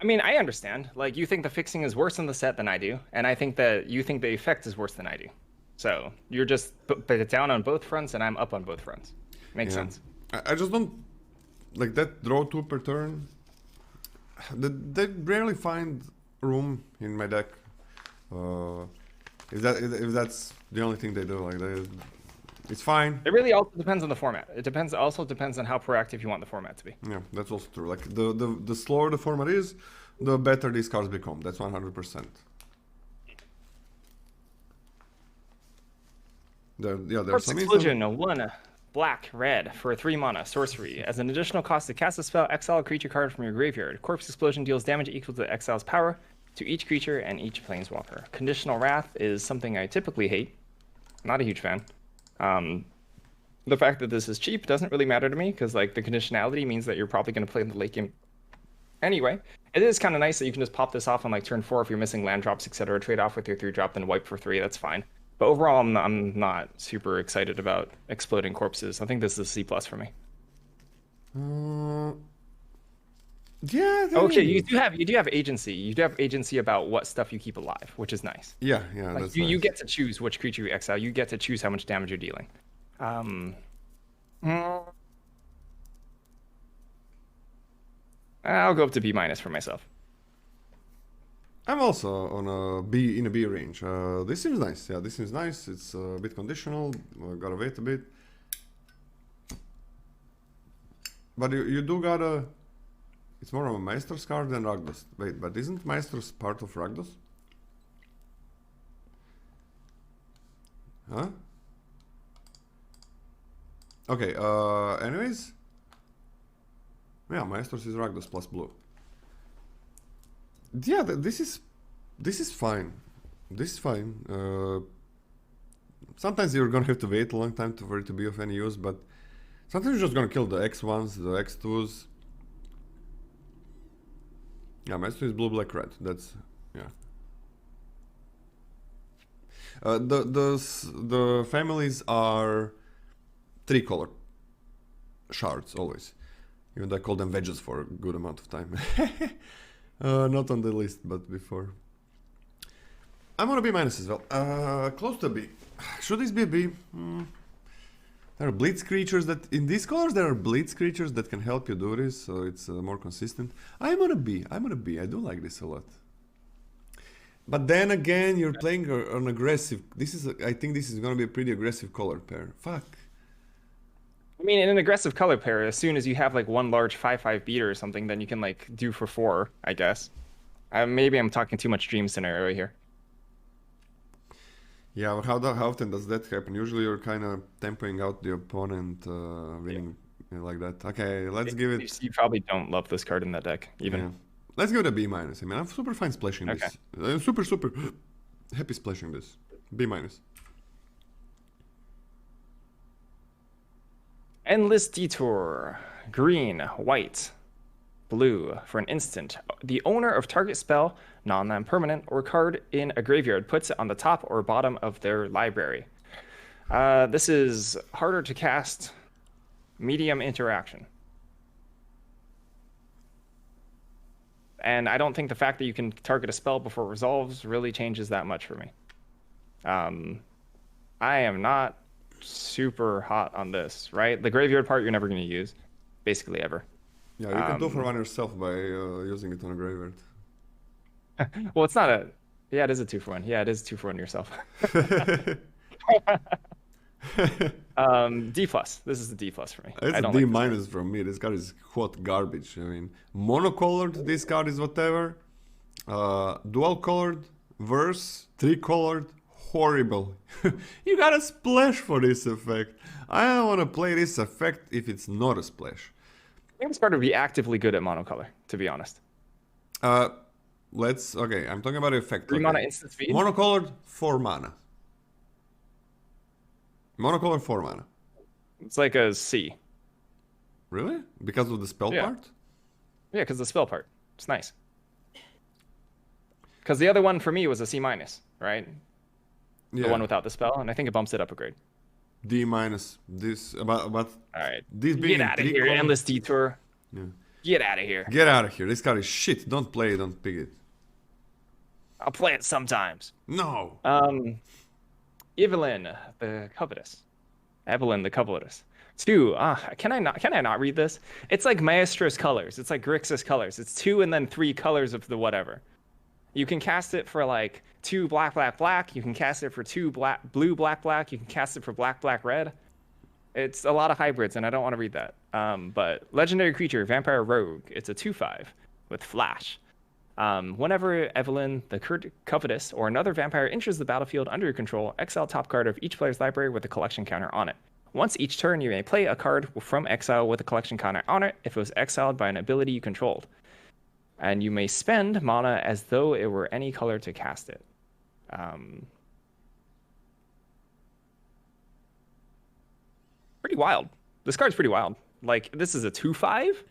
I mean, I understand. Like, you think the fixing is worse in the set than I do, and I think that you think the effect is worse than I do. So you're just down on both fronts, and I'm up on both fronts. Makes sense. I just don't like that draw 2 per turn. They rarely find room in my deck. If that's the only thing they do, like it's fine. It really also depends on the format. It also depends on how proactive you want the format to be. Yeah, that's also true. Like the slower the format is, the better these cards become. That's 100%. There's some Explosion, a 1 black, red for a 3 mana sorcery. As an additional cost to cast a spell, exile a creature card from your graveyard. Corpse Explosion deals damage equal to the exile's power to each creature and each planeswalker. Conditional Wrath is something I typically hate. Not a huge fan. The fact that this is cheap doesn't really matter to me because like the conditionality means that you're probably going to play in the late game anyway. It is kind of nice that you can just pop this off on like turn 4 if you're missing land drops, etc. Trade off with your 3-drop, then wipe for 3. That's fine. But overall, I'm not super excited about exploding corpses. I think this is a C plus for me. Yeah. Okay, you do have agency. You do have agency about what stuff you keep alive, which is nice. Yeah. Like That's you nice. get to choose which creature you exile. You get to choose how much damage you're dealing. I'll go up to B minus for myself. I'm also on a B in a B range. This seems nice. Yeah, this seems nice. It's a bit conditional. Gotta wait a bit. But you do gotta. It's more of a Maestro's card than Rakdos. Wait, but isn't Maestro's part of Rakdos? Huh? Okay. Anyways. Yeah, Maestro's is Rakdos plus blue. Yeah, this is fine. This is fine. Sometimes you're gonna have to wait a long time for it to be of any use, but sometimes you're just gonna kill the X1s, the X2s. Yeah, Maestro is blue, black, red. That's yeah. The families are 3-color shards always. Even though I call them wedges for a good amount of time. Not on the list, but before. I'm gonna B minus as well. Close to B. Should this be a B? There are blitz creatures that in these colors there are blitz creatures that can help you do this, so it's more consistent. I'm gonna B. I do like this a lot. But then again, you're playing an aggressive. I think this is gonna be a pretty aggressive color pair. Fuck. I mean, in an aggressive color pair, as soon as you have like one large 5/5 beater or something, then you can like do for 4, I guess. Maybe I'm talking too much dream scenario here. Yeah, but how often does that happen? Usually you're kind of tempoing out the opponent, winning like that. Okay, let's give it. You probably don't love this card in that deck, even. Yeah. Let's give it a B minus. I mean, I'm super fine splashing this. I'm super happy splashing this. B minus. Endless Detour. Green, white, blue. For an instant, the owner of target spell, non-land permanent, or card in a graveyard puts it on the top or bottom of their library. This is harder to cast, medium interaction. And I don't think the fact that you can target a spell before it resolves really changes that much for me. I am not super hot on this, right? The graveyard part you're never going to use, basically ever. Yeah, you can do for one yourself by using it on a graveyard. Well, it's not a... Yeah, it is a 2-for-1. Yeah, it is 2-for-1 yourself. D plus. This is a D plus for me. It's a D minus from me. This card is hot garbage. I mean, monocolored, this card is whatever. Dual colored, verse, 3-colored, horrible. You gotta splash for this effect. I don't wanna play this effect if it's not a splash. think this card would be actively good at monocolor, to be honest. Okay, I'm talking about the effect. 3 Okay. mana instant speed. Monocolored, 4 mana. Monocolor, 4 mana. It's like a C. Really? Because of the spell part? Yeah, because the spell part. It's nice. Because the other one for me was a C minus, right? Yeah. The one without the spell, and I think it bumps it up a grade. D minus. This but All right. this being Get out of here, endless detour. Yeah. Get out of here. Get out of here. This card is shit. Don't play it. Don't pick it. I'll play it sometimes. No. Evelyn the Covetous. Evelyn the Covetous. 2. Can I not read this? It's like Maestro's colors. It's like Grixis colors. It's 2 and then 3 colors of the whatever. You can cast it for like 2 black, black, black. You can cast it for 2 black, blue, black, black. You can cast it for black, black, red. It's a lot of hybrids, and I don't want to read that. But legendary creature, vampire rogue. It's a 2/5 with flash. Whenever Evelyn the Covetous or another vampire enters the battlefield under your control, exile top card of each player's library with a collection counter on it. Once each turn, you may play a card from exile with a collection counter on it if it was exiled by an ability you controlled. And you may spend mana as though it were any color to cast it. Pretty wild. This card's pretty wild. Like, this is a 2/5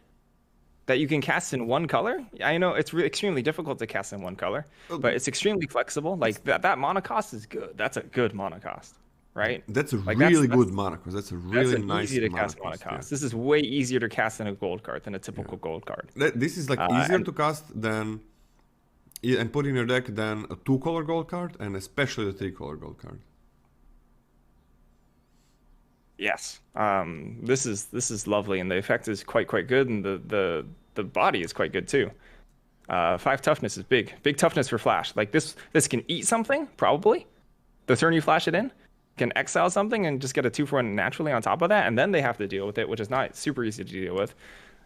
that you can cast in one color. I know it's extremely difficult to cast in one color, but it's extremely flexible. Like, that mana cost is good. That's a good mana cost, right? That's a like, really good mana cost. That's a really nice easy to cast mana cost. Yeah. This is way easier to cast than a gold card, than a typical gold card. This is like easier to cast than and put in your deck than a 2-color gold card, and especially the 3-color gold card. Yes. This is lovely, and the effect is quite good, and the body is quite good too. 5 toughness is big toughness for flash. Like this can eat something probably. The turn you flash it in, can exile something and just get a 2/1 naturally on top of that, and then they have to deal with it, which is not super easy to deal with.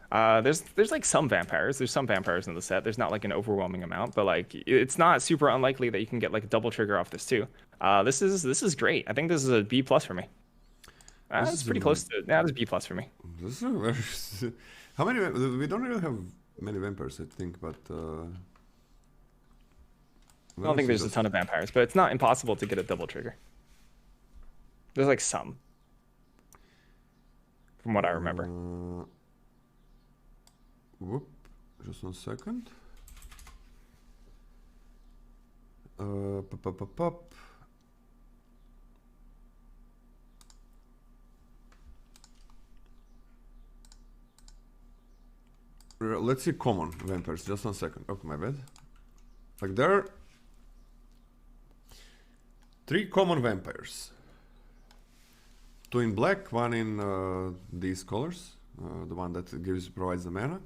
There's like some vampires. There's some vampires in the set. There's not like an overwhelming amount, but like it's not super unlikely that you can get like a double trigger off this too. This is great. I think this is a B+ for me. It's pretty close to this is B+ for me. This is very how many? We don't really have many vampires, I think, but I don't think there's a ton of vampires, but it's not impossible to get a double trigger. There's like some, from what I remember. Whoop! Just 1 second. Pop. Let's see common vampires. Just 1 second. Oh, my bad. Like there are 3 common vampires. 2 in black, 1 in these colors. The one that provides the mana.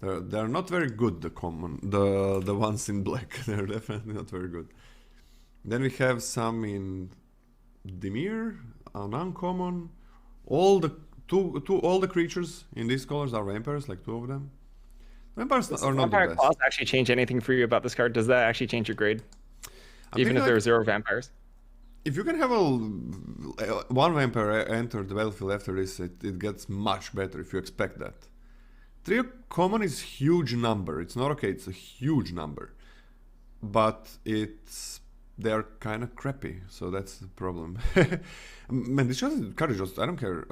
They're not very good. The ones in black. They're definitely not very good. Then we have some in Dimir, an uncommon. All the creatures in these colors are vampires, like 2 of them. Vampires are not the best. Claws actually change anything for you about this card? Does that actually change your grade? Even if there are 0 vampires? If you can have one vampire enter the battlefield after this, it gets much better if you expect that. 3 common is huge number. It's not okay, it's a huge number. But they're kind of crappy, so that's the problem. Man, this card is just, I don't care.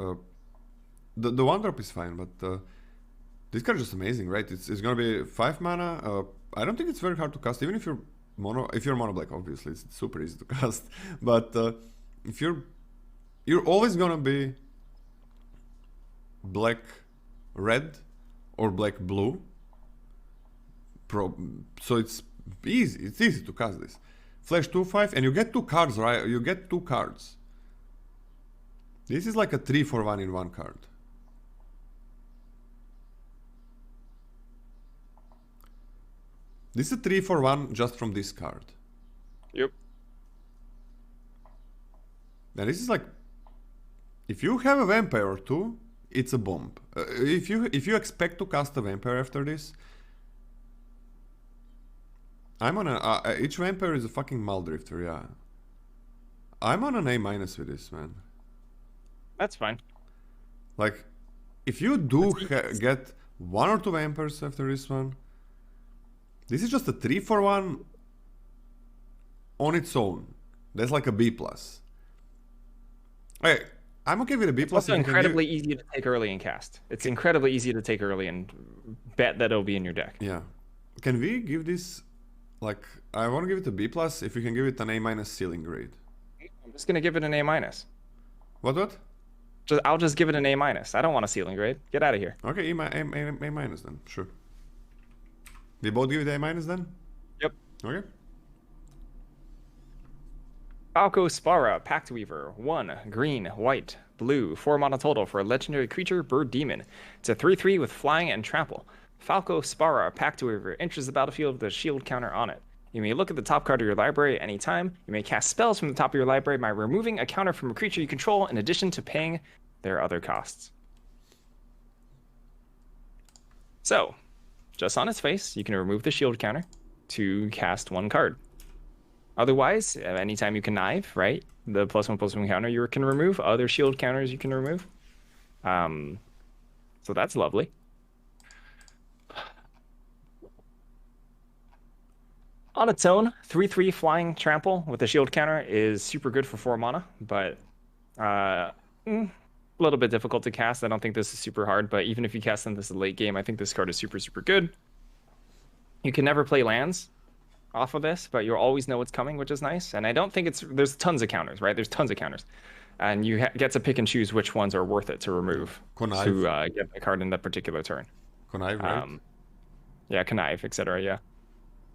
The 1-drop is fine, but this card is just amazing, right? It's gonna be 5 mana. I don't think it's very hard to cast, even if you're mono black. Obviously, it's super easy to cast. But if you're always gonna be black red or black blue. So it's easy. It's easy to cast this. Flash 2/5, and you get 2 cards, right? You get 2 cards. This is like a 3 for 1 in 1 card. This is a 3 for 1 just from this card. Yep. And this is like, if you have a vampire or 2, it's a bomb. If you expect to cast a vampire after this, I'm on each vampire is a fucking Muldrifter, yeah. I'm on an A- with this, man. That's fine. Like, if you do get 1 or 2 vampires after this one, this is just a 3-for-1 on its own. That's like a B plus. Hey, I'm okay with a B It's plus. also incredibly easy to take early and cast. It's incredibly easy to take early and bet that it'll be in your deck. Yeah. Can we give this, like, I want to give it a B plus if we can give it an A minus ceiling grade. I'm just gonna give it an A minus. What? I'll just give it an A minus. I don't want a ceiling grade. Get out of here. Okay, A minus then, sure. We both give it A minus then? Yep. Okay. Falco Spara, Pact Weaver, 1 green, white, blue, 4 mana total for a legendary creature, Bird Demon. It's a 3/3 with flying and trample. Falco Spara, Pact Weaver, enters the battlefield with a shield counter on it. You may look at the top card of your library at any time. You may cast spells from the top of your library by removing a counter from a creature you control in addition to paying their other costs. So, just on its face, you can remove the shield counter to cast 1 card. Otherwise, anytime you connive, right? The +1/+1 counter you can remove. Other shield counters you can remove. So that's lovely. On its own, 3/3 flying trample with a shield counter is super good for 4 mana, but a little bit difficult to cast. I don't think this is super hard, but even if you cast them this late game, I think this card is super, super good. You can never play lands off of this, but you'll always know what's coming, which is nice. And I don't think there's tons of counters, right? There's tons of counters, and you get to pick and choose which ones are worth it to remove Connive. to get the card in that particular turn. Connive, right? Yeah, connive, etc. Yeah.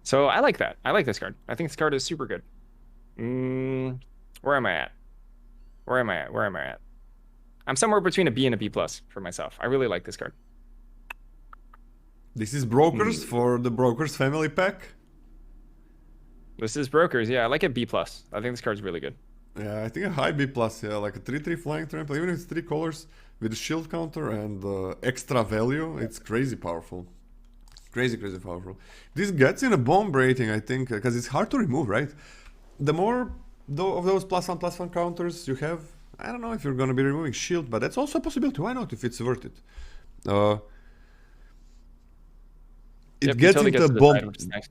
So I like that. I like this card. I think this card is super good. Where am I at? Where am I at? I'm somewhere between a B and a B plus for myself. I really like this card. This is Brokers for the Brokers family pack. This is Brokers. Yeah, I like a B plus. I think this card's really good. Yeah, I think a high B plus. Yeah, like a 3/3 flying trample. Even if it's 3 colors with a shield counter and extra value, it's crazy powerful. Crazy powerful. This gets in a bomb rating, I think, because it's hard to remove, right? The more of those +1/+1 counters you have, I don't know if you're going to be removing shield, but that's also a possibility. Why not, if it's worth it? It gets totally into a to bomb. side, which is nice.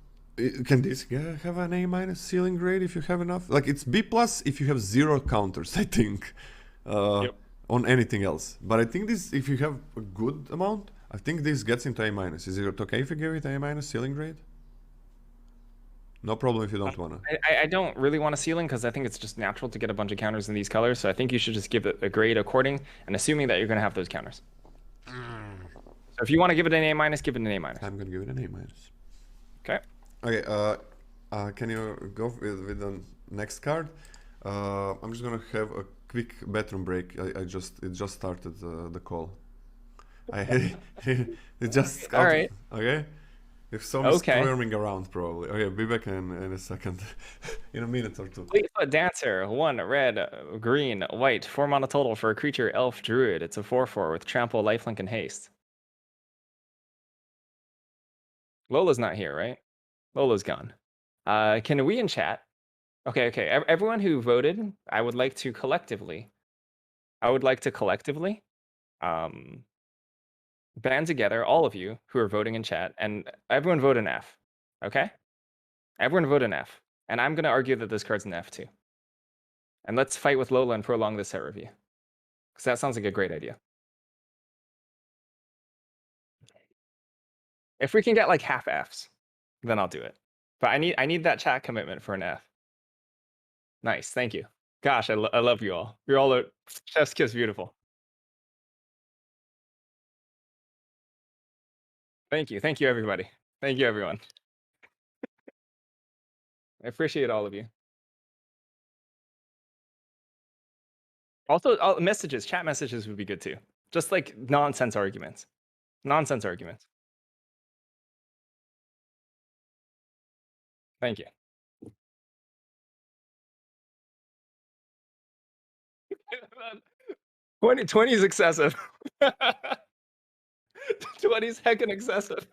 Can this have an A minus ceiling grade if you have enough? Like, it's B plus if you have 0 counters, I think, on anything else. But I think this, if you have a good amount, I think this gets into A minus. Is it okay if you give it A minus ceiling grade? No problem if you don't wanna. I don't really want a ceiling because I think it's just natural to get a bunch of counters in these colors. So I think you should just give it a grade according and assuming that you're going to have those counters. So if you want to give it an A minus, give it an A minus. I'm gonna give it an A minus. Okay. Okay. Can you go with the next card? I'm just gonna have a quick bathroom break. It just started the call. It just all right. Okay. If someone's squirming around, probably. Okay, be back in a second, in a minute or two. Fleetfoot Dancer, 1 red, green, white, 4 mana total for a creature, elf, druid. It's a 4/4 with trample, lifelink, and haste. Lola's not here, right? Lola's gone. Can we in chat? Okay. Everyone who voted, I would like to collectively band together, all of you who are voting in chat, and everyone vote an F. Okay? Everyone vote an F. And I'm going to argue that this card's an F too. And let's fight with Lola and prolong this set review. Because that sounds like a great idea. If we can get like half Fs, then I'll do it. But I need that chat commitment for an F. Nice, thank you. Gosh, I love you all. You're all a chef's kiss beautiful. Thank you everybody. Thank you everyone. I appreciate all of you. Also, messages, chat messages would be good too. Just like nonsense arguments. Nonsense arguments. Thank you. 20 is excessive. 20 is heckin' excessive.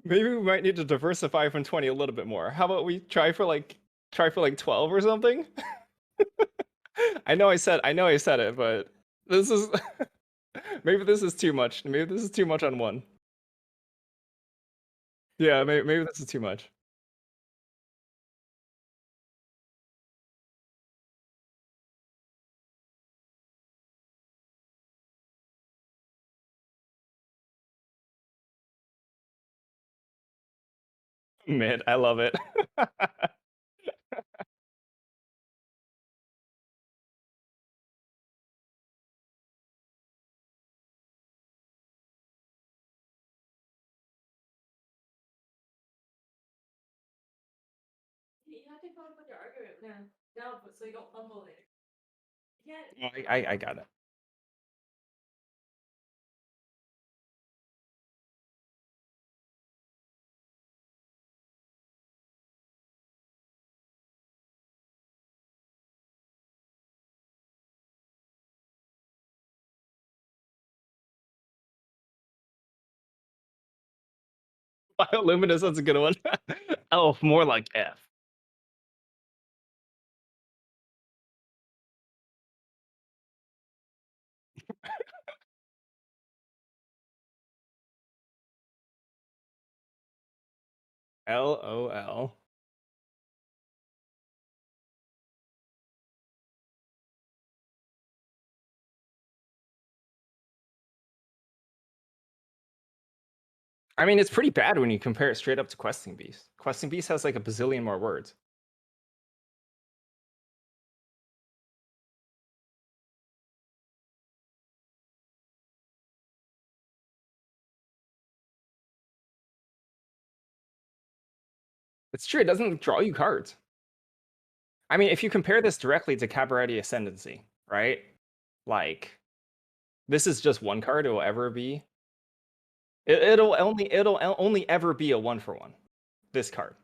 Maybe we might need to diversify from 20 a little bit more. How about we try for like 12 or something? I know I said it, but This is maybe this is too much. Maybe this is too much on one. Yeah, maybe this is too much. Man, I love it. I got it. Bioluminescence, that's a good one. Oh, more like F. LOL. I mean, it's pretty bad when you compare it straight up to Questing Beast. Questing Beast has like a bazillion more words. It's true, it doesn't draw you cards. I mean, if you compare this directly to Cabaretti Ascendancy, right? Like, this is just one card. It will ever be. It'll only ever be a one for one. This card,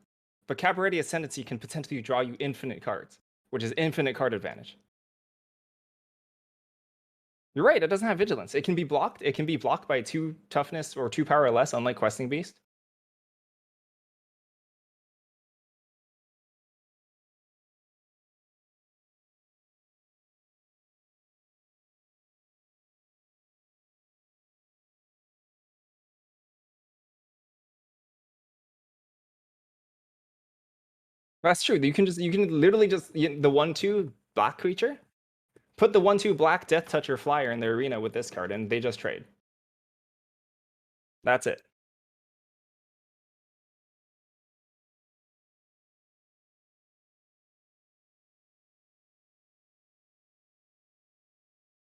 but Cabaretti Ascendancy can potentially draw you infinite cards, which is infinite card advantage. You're right. It doesn't have vigilance. It can be blocked. It can be blocked by 2 toughness or 2 power or less, unlike Questing Beast. That's true. You can literally just the 1/2 black creature. Put the 1/2 black Death Toucher flyer in the arena with this card, and they just trade. That's it.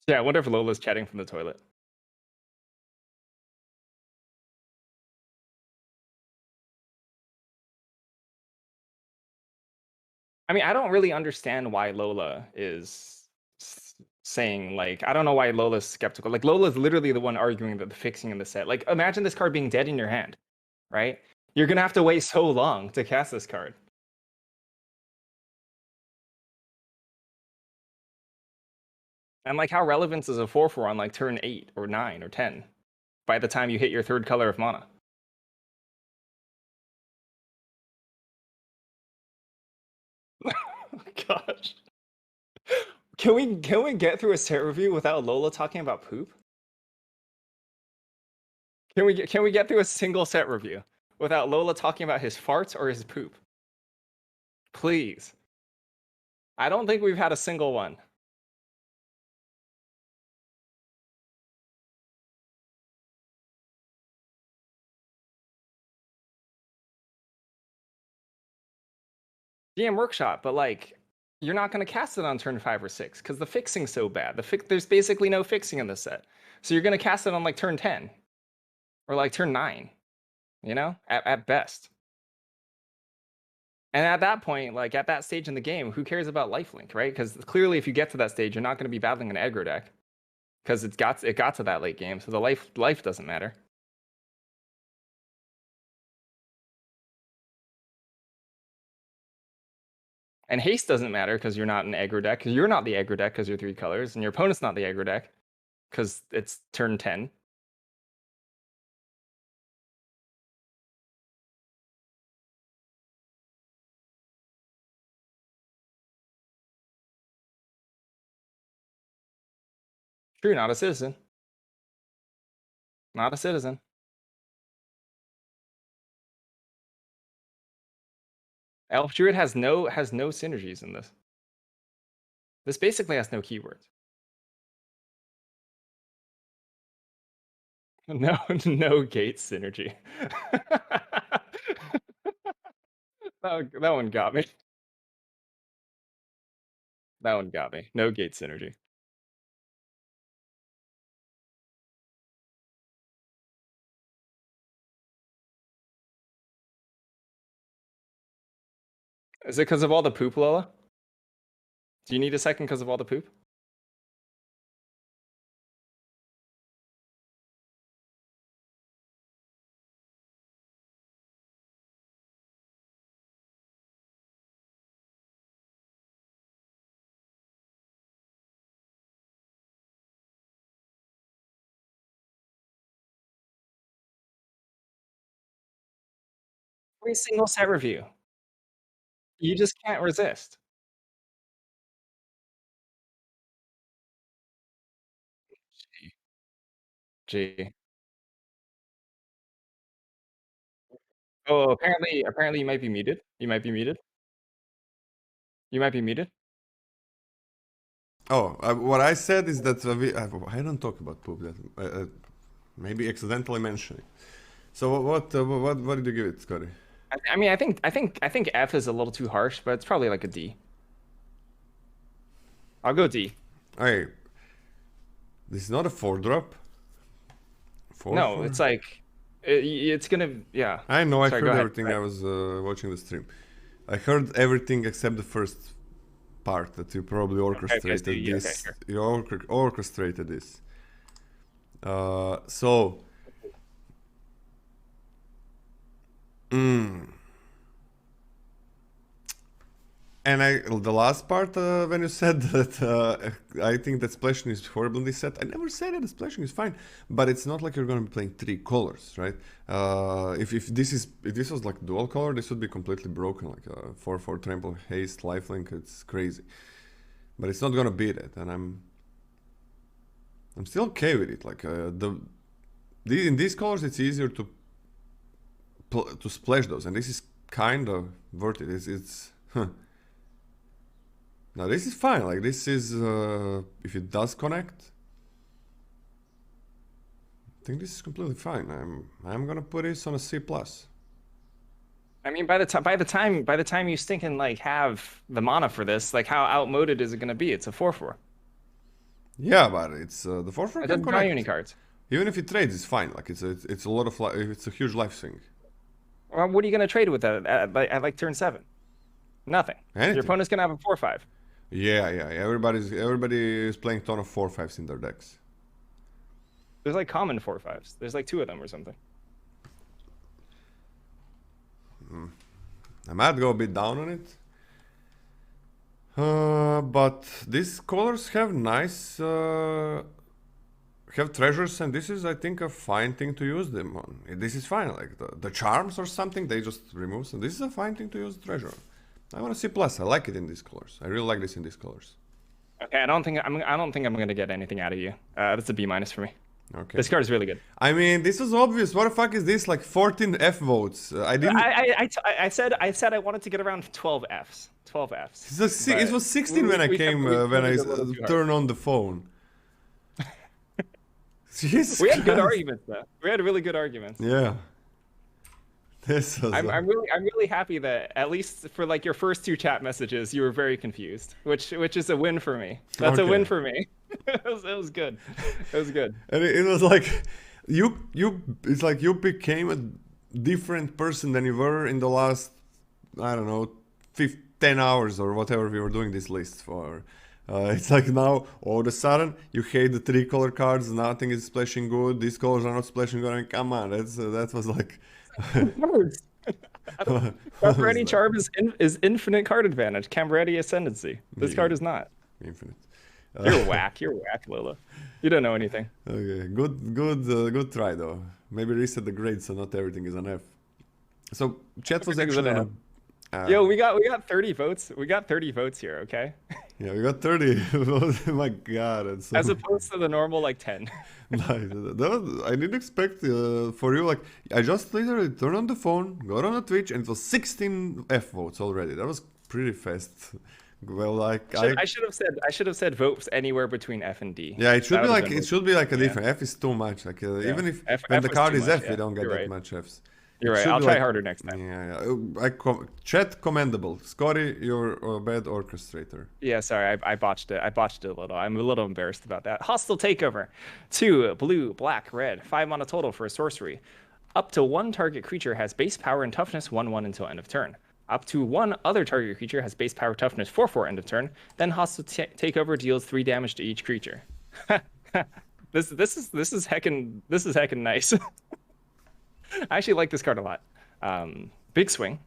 Yeah, I wonder if Lola's chatting from the toilet. I mean, I don't really understand why Lola is saying like I don't know why Lola's skeptical. Like Lola's literally the one arguing that the fixing in the set. Like imagine this card being dead in your hand, right? You're gonna have to wait so long to cast this card. And like how relevance is a 4/4 on like turn 8 or 9 or 10 by the time you hit your 3rd color of mana. Oh, gosh. Can we get through a set review without Lola talking about poop? Can we get through a single set review without Lola talking about his farts or his poop? Please. I don't think we've had a single one. DM Workshop, but like you're not going to cast it on turn 5 or 6 because the fixing's so bad. There's basically no fixing in this set. So you're going to cast it on like turn 10 or like turn 9, at best. And at that point, like at that stage in the game, who cares about lifelink, right? Because clearly, if you get to that stage, you're not going to be battling an aggro deck because it got to that late game, so the life doesn't matter. And haste doesn't matter because you're not an aggro deck. Because you're not the aggro deck because you're 3 colors, and your opponent's not the aggro deck because it's turn 10. True, not a citizen. Not a citizen. Elf Druid has no synergies in this. This basically has no keywords. No, no gate synergy. That one got me. That one got me. No gate synergy. Is it because of all the poop, Lola? Do you need a second because of all the poop? Every single set review. You just can't resist. Gee. Oh, apparently you might be muted. You might be muted. You might be muted. Oh, what I said is that I don't talk about poop. That maybe accidentally mentioning. So what did you give it, Scotty? I mean, I think F is a little too harsh, but it's probably like a D. I'll go D. Hey, this is not a 4-drop. No, Four? it's like it's gonna, yeah. I know. I Sorry, heard go ahead. everything. I was watching the stream. I heard everything except the first part that you probably orchestrated okay, this. sure. You orchestrated this. So. And the last part when you said that I think that splashing is horribly set. I never said that splashing is fine, but it's not like you're gonna be playing 3 colors, right? If this was like dual color, this would be completely broken, like 4/4 trample, haste, lifelink. It's crazy, but it's not gonna beat it, and I'm still okay with it. Like in these colors, it's easier to splash those, and this is kind of worth it. It's Now this is fine, like this is, if it does connect, I think this is completely fine. I'm gonna put this on a C+. I mean, by the time you stinking like have the mana for this, like how outmoded is it gonna be? It's a 4/4. Yeah, but it's the 4/4 It can doesn't draw you any connect. cards. Even if it trades, it's fine. Like it's a lot of it's a huge life swing. Well, what are you gonna trade with that at like turn 7? Nothing. Anything. Your opponent's gonna have a 4/5. Yeah. Everybody is playing ton of 4/5s in their decks. There's like common 4/5s. There's like 2 of them or something. I might go a bit down on it. But these colors have nice have treasures, and this is, I think, a fine thing to use them on. This is fine, like the charms or something, they just remove. So this is a fine thing to use treasure. I want to C+. I like it in these colors. I really like this in these colors. Okay, I don't think I'm gonna get anything out of you. That's a B- for me. Okay. This card is really good. I mean, this is obvious. What the fuck is this? Like 14 F votes. I didn't. I said I wanted to get around 12 Fs. 12 Fs. It was 16 when I came when I turned on the phone. Jesus We had good Christ. arguments though. We had really good arguments. Yeah. This was, I'm really happy that at least for like your first 2 chat messages you were very confused, which is a win for me. That's a win for me. it was good. It was good. And it was like it's like you became a different person than you were in the last, I don't know, 10 hours or whatever we were doing this list for. It's like now all of a sudden you hate the 3 color cards, nothing is splashing good, these colors are not splashing good. I mean, come on, that was like Cambrati Charm is infinite card advantage. Cambrati Ascendancy. This card is not. Infinite. You're whack. You're whack, Lola. You don't know anything. Okay, good try though. Maybe reset the grade so not everything is an F. So chat was actually Yo, we got 30 votes. We got 30 votes here, okay? Yeah, we got 30. Oh my God, and so As opposed to the normal like 10. nice. I didn't expect for you. Like, I just literally turned on the phone, got on the Twitch, and it was 16 F votes already. That was pretty fast. Well, like I should have said votes anywhere between F and D. yeah, it should That be would have like been it should be like a yeah. different. F is too much. Like Yeah. even if F, when F the was card too is much, F, yeah. we don't get You're that right. much Fs. You're It right. should I'll be try like harder next time. chat commendable. Scotty, you're a bad orchestrator. Yeah, sorry, I botched it. I botched it a little. I'm a little embarrassed about that. Hostile takeover. 2 blue, black, red. 5 mana total for a sorcery. Up to 1 target creature has base power and toughness 1/1 until end of turn. Up to 1 other target creature has base power toughness 4/4 end of turn. Then hostile takeover deals 3 damage to each creature. This is heckin' nice. I actually like this card a lot. Big swing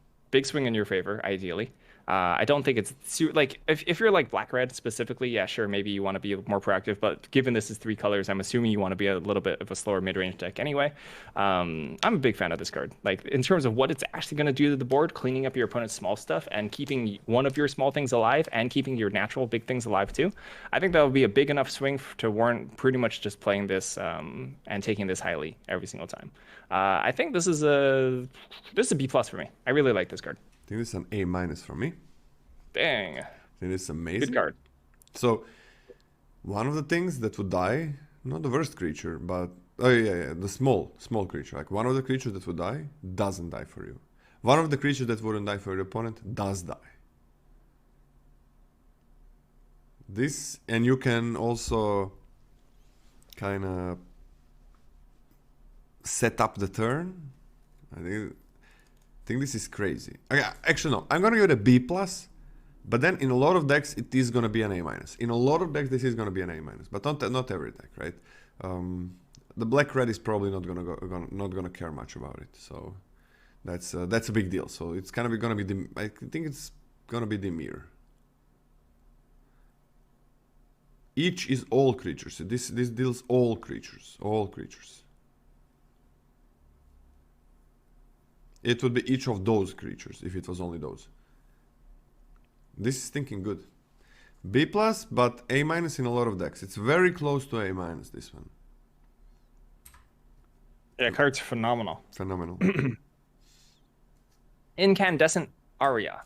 in your favor, ideally. I don't think it's like if you're like black red specifically, yeah, sure, maybe you want to be more proactive. But given this is 3 colors, I'm assuming you want to be a little bit of a slower mid range deck anyway. I'm a big fan of this card. Like in terms of what it's actually going to do to the board, cleaning up your opponent's small stuff and keeping one of your small things alive and keeping your natural big things alive too. I think that would be a big enough swing to warrant pretty much just playing this and taking this highly every single time. I think this is a B+ for me. I really like this card. I think this is an A- for me. Dang. I think it's amazing. Good card. So, one of the things that would die, not the worst creature, but oh yeah, the small creature. Like one of the creatures that would die doesn't die for you. One of the creatures that wouldn't die for your opponent does die. This, and you can also kind of set up the turn. I think this is crazy. Okay, actually no, I'm gonna give it a B+, but then in a lot of decks it is gonna be an A-. In a lot of decks this is gonna be an A-, but not every deck, right? The black red is probably not gonna care much about it, so that's a big deal. So it's kind of gonna be I think it's gonna be Dimir. Each is all creatures. This deals all creatures. It would be each of those creatures if it was only those. This is thinking good. B+, but A- in a lot of decks. It's very close to A-, this one. Yeah, card's phenomenal. Phenomenal. Incandescent Aria.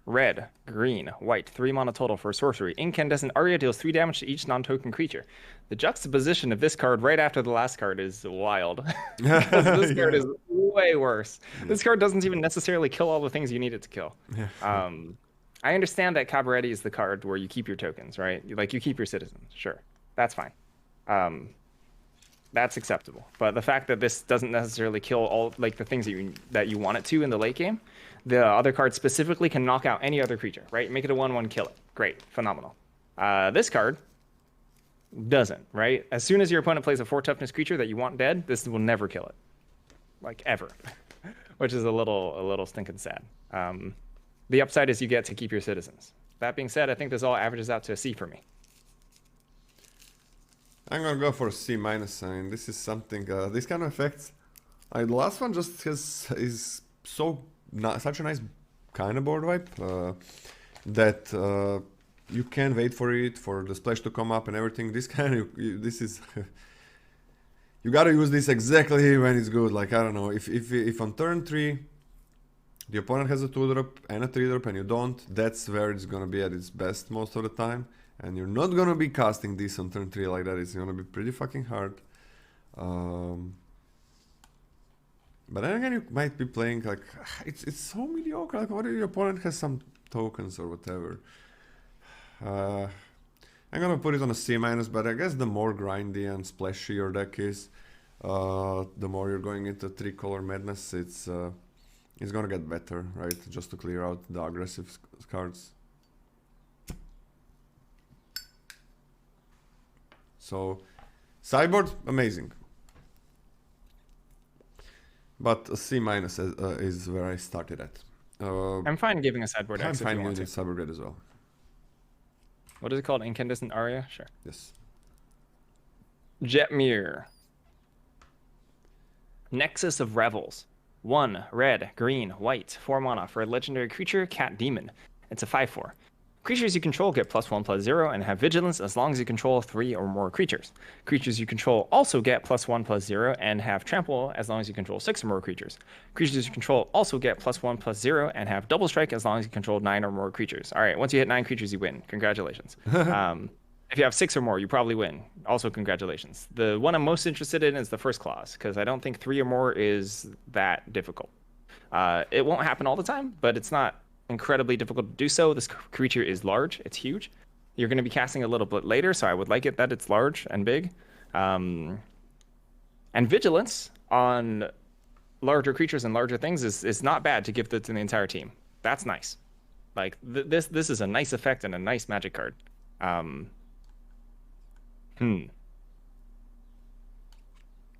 Red, green, white, 3 mana total for a sorcery. Incandescent Aria deals 3 damage to each non-token creature. The juxtaposition of this card right after the last card is wild. This card is way worse. Yeah. This card doesn't even necessarily kill all the things you need it to kill. Yeah. I understand that Cabaretti is the card where you keep your tokens, right? Like you keep your citizens. Sure, that's fine. That's acceptable. But the fact that this doesn't necessarily kill all like the things that you want it to in the late game, the other card specifically can knock out any other creature, right? Make it a 1/1, kill it. Great, phenomenal. This card doesn't, right? As soon as your opponent plays a 4 toughness creature that you want dead, this will never kill it, like ever, which is a little stinking sad. The upside is you get to keep your citizens. That being said, I think this all averages out to a C for me. I'm gonna go for C-. I mean, this is something. These kind of effects. The last one just is such a nice kind of board wipe that you can wait for it, for the splash to come up and everything. This kind of this is. You gotta use this exactly when it's good. Like I don't know, if on turn 3 the opponent has a 2-drop and a 3-drop and you don't, that's where it's gonna be at its best most of the time. And you're not gonna be casting this on turn 3 like that. It's gonna be pretty fucking hard. But then again, you might be playing like it's so mediocre. Like, what if your opponent has some tokens or whatever? I'm gonna put it on a C-, but I guess the more grindy and splashy your deck is, the more you're going into 3-color madness. It's gonna get better, right? Just to clear out the aggressive cards. So, sideboard, amazing. But a C- is where I started at. I'm fine giving a sideboard X. I'm fine giving a sideboard grade as well. What is it called? Incandescent Aria? Sure. Yes. Jetmir. Nexus of Revels. 1 red, green, white, 4 mana for a legendary creature, cat demon. It's a 5/4. Creatures you control get +1/+0 and have vigilance as long as you control 3 or more creatures. Creatures you control also get +1/+0 and have trample as long as you control 6 or more creatures. Creatures you control also get +1/+0 and have double strike as long as you control 9 or more creatures. All right, once you hit 9 creatures, you win. Congratulations. If you have 6 or more, you probably win. Also, congratulations. The one I'm most interested in is the first clause, because I don't think 3 or more is that difficult. It won't happen all the time, but it's not incredibly difficult to do so. This creature is large. It's huge. You're going to be casting a little bit later, so I would like it that it's large and big. And vigilance on larger creatures and larger things is not bad to give to the entire team. That's nice. Like, this is a nice effect and a nice magic card.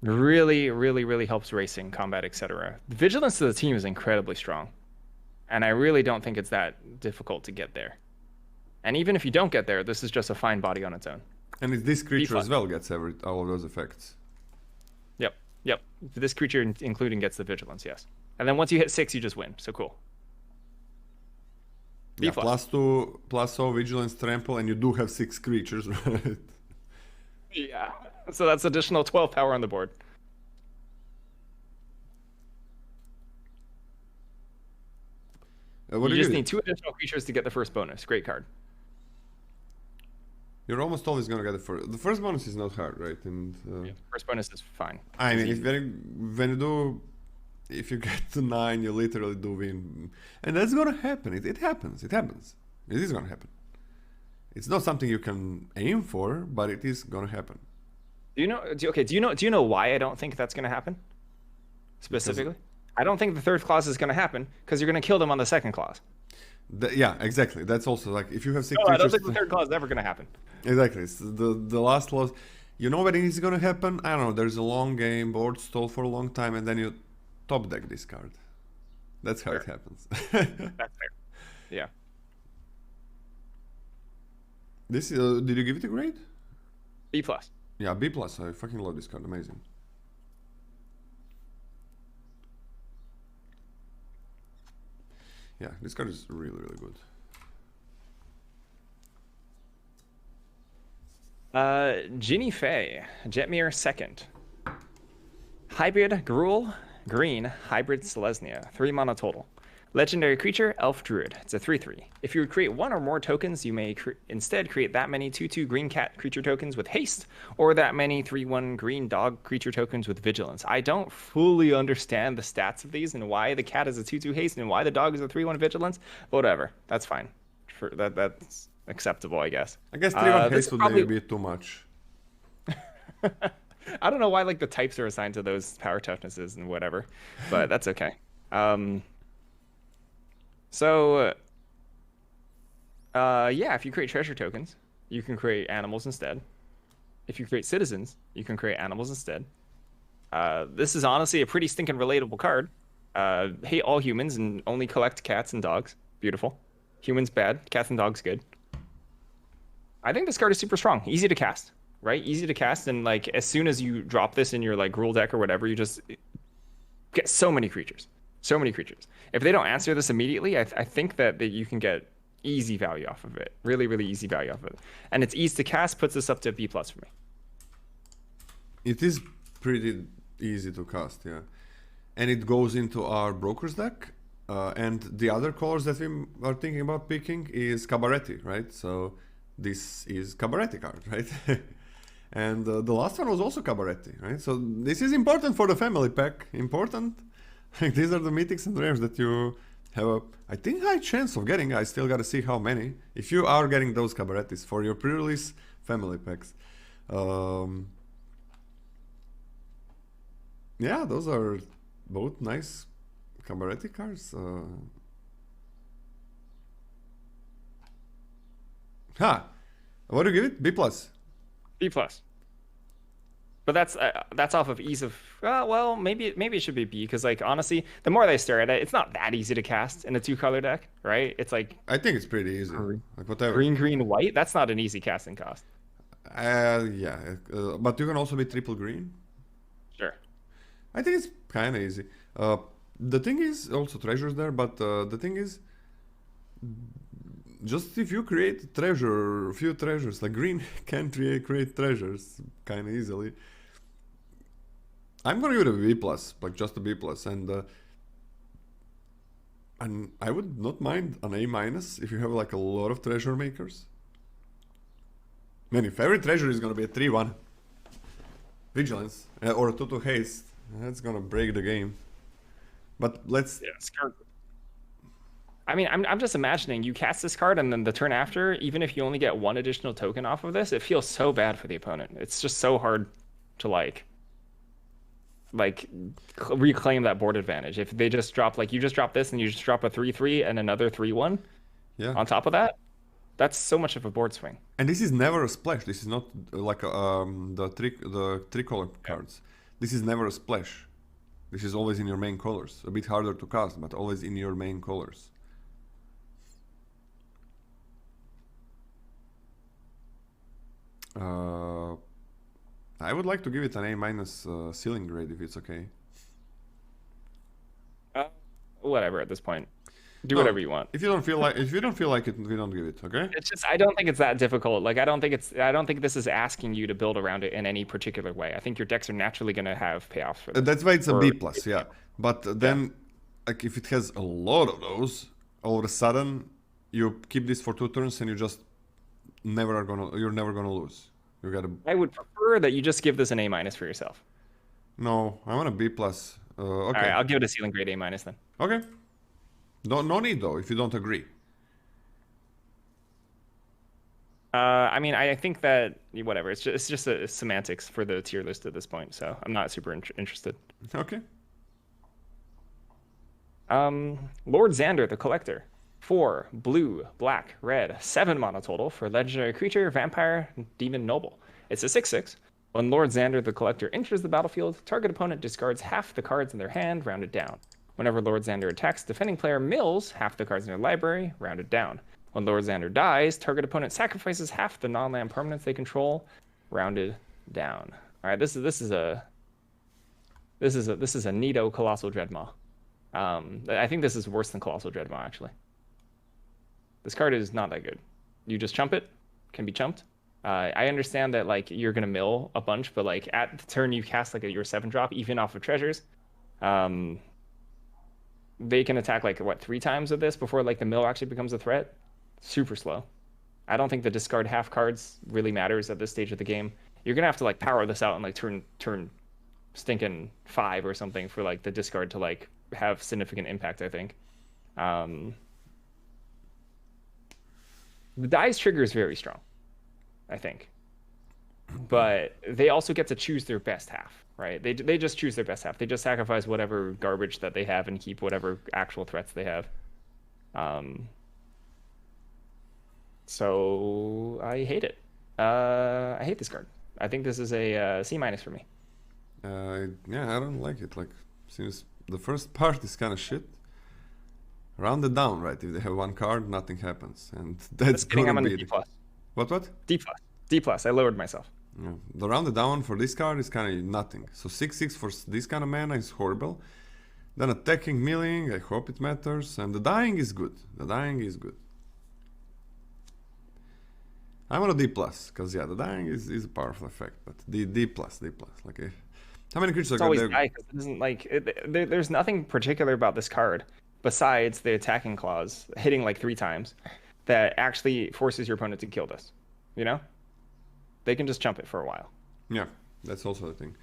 Really, really, really helps racing, combat, etc. The vigilance to the team is incredibly strong. And I really don't think it's that difficult to get there. And even if you don't get there, this is just a fine body on its own. And this creature as well gets all of those effects. Yep. This creature including gets the vigilance, yes. And then once you hit 6, you just win. So cool. Yeah, +2, +0 vigilance, trample, and you do have 6 creatures, right? Yeah. So that's additional 12 power on the board. You just need 2 additional creatures to get the first bonus. Great card. You're almost always gonna get the first. The first bonus is not hard, right? And yeah, first bonus is fine. I mean, if you get to 9, you literally do win, and that's gonna happen. It happens. It happens. It is gonna happen. It's not something you can aim for, but it is gonna happen. Do you know why I don't think that's gonna happen? Specifically? I don't think the third clause is going to happen because you're going to kill them on the second clause. Yeah, exactly. That's also like if you have 6 creatures. I don't think the third clause is ever going to happen. Exactly. It's the last clause. You know when it is going to happen? I don't know. There's a long game, board stall for a long time, and then you top deck this card. That's how it happens. That's fair. Yeah. This did you give it a grade? B+. Yeah, B+. I fucking love this card. Amazing. Yeah, this card is really, really good. Ginny Fey, Jetmir second. Hybrid Gruul, green, hybrid Selesnya, 3 mana total. Legendary creature, Elf Druid. It's a 3/3. If you would create 1 or more tokens, you may instead create that many 2/2 green cat creature tokens with haste, or that many 3/1 green dog creature tokens with vigilance. I don't fully understand the stats of these and why the cat is a 2/2 haste and why the dog is a 3/1 vigilance. Whatever, that's fine. That's acceptable, I guess. I guess 3/1 haste would maybe be too much. I don't know why like the types are assigned to those power toughnesses and whatever, but that's okay. So, yeah, if you create treasure tokens, you can create animals instead. If you create citizens, you can create animals instead. This is honestly a pretty stinking relatable card. Hate all humans and only collect cats and dogs. Beautiful. Humans bad, cats and dogs good. I think this card is super strong. Easy to cast, right? Easy to cast, and like as soon as you drop this in your like rule deck or whatever, you just get so many creatures. So many creatures. If they don't answer this immediately, I think that you can get easy value off of it. Really, really easy value off of it. And its ease to cast puts this up to B+ for me. It is pretty easy to cast, yeah. And it goes into our Broker's deck. And the other colors that we are thinking about picking is Cabaretti, right? So this is Cabaretti card, right? And the last one was also Cabaretti, right? So this is important for the family pack. Important. Like these are the mythics and rares that you have a, I think, high chance of getting. I still gotta see how many. If you are getting those Cabarettis for your pre-release family packs. Yeah, those are both nice Cabaretti cards. What do you give it? B+. B+. But that's off of ease of well, maybe it should be B, because like honestly, the more I stare at it, it's not that easy to cast in a 2-color deck, right? It's like I think it's pretty easy. Like whatever. Green, white. That's not an easy casting cost. Yeah, but you can also be triple green. Sure. I think it's kind of easy. The thing is also treasures there, but the thing is, just if you create a few treasures, like green can create treasures kind of easily. I'm gonna give it a B plus, like just a B plus, and I would not mind an A minus if you have like a lot of treasure makers. Man, if every treasure is gonna be a 3-1 vigilance or a 2-2 haste, that's gonna break the game. But let's. Yeah, Scar. I mean, I'm just imagining you cast this card and then the turn after, even if you only get one additional token off of this, it feels so bad for the opponent. It's just so hard to reclaim that board advantage. If they just drop, like, you just drop this and you just drop a 3/3 and another 3/1 Yeah. on top of that, that's so much of a board swing. And this is never a splash. This is not like the tricolor cards. This is never a splash. This is always in your main colors. A bit harder to cast, but always in your main colors. I would like to give it an A minus ceiling grade if it's okay. Whatever at this point. Do No, whatever you want. If you don't feel like it, we don't give it. Okay. It's just I don't think it's that difficult. Like I don't think this is asking you to build around it in any particular way. I think your decks are naturally going to have payoffs for this. That's why it's a Or- B plus, yeah. But then, like, if it has a lot of those, all of a sudden, you keep this for 2 turns and you're never gonna lose. You gotta. I would prefer that you just give this an A minus for yourself. No, I want a B plus. Okay. All right, I'll give it a ceiling grade A minus then. Okay. No need though if you don't agree. I mean, I think that whatever. It's just a semantics for the tier list at this point. So I'm not super interested. Okay. Lord Xander the Collector. 4 blue, black, red, 7 mana total for legendary creature, vampire, demon, noble. It's a 6/6. When Lord Xander the Collector enters the battlefield, target opponent discards half the cards in their hand, rounded down. Whenever Lord Xander attacks, defending player mills half the cards in their library, rounded down. When Lord Xander dies, target opponent sacrifices half the non-land permanents they control, rounded down. All right, this is a neato Colossal Dreadmaw. I think this is worse than Colossal Dreadmaw actually. This card is not that good. You just chump it, can be chumped. I understand that like you're gonna mill a bunch, but like at the turn you cast like your 7-drop, even off of treasures. They can attack like what 3 times with this before like the mill actually becomes a threat. Super slow. I don't think the discard half cards really matters at this stage of the game. You're gonna have to like power this out and like turn stinking 5 or something for like the discard to like have significant impact, I think. The dies trigger is very strong, I think. But they also get to choose their best half, right? They just choose their best half. They just sacrifice whatever garbage that they have and keep whatever actual threats they have. So I hate it. I hate this card. I think this is a C minus for me. Yeah, I don't like it. Like, since the first part is kind of shit. Round it down, right? If they have 1 card, nothing happens, and that's I'm gonna on a be D plus. What? D plus. D plus. I lowered myself. Yeah. The rounded down for this card is kind of nothing. So 6/6 for this kind of mana is horrible. Then attacking, milling, I hope it matters, and the dying is good. I'm on a D plus because yeah, the dying is a powerful effect, but D plus. Like, how many creatures It's are always there? die because it doesn't like there's nothing particular about this card besides the attacking clause hitting like 3 times that actually forces your opponent to kill this. You know, they can just jump it for a while. Yeah, that's also the thing.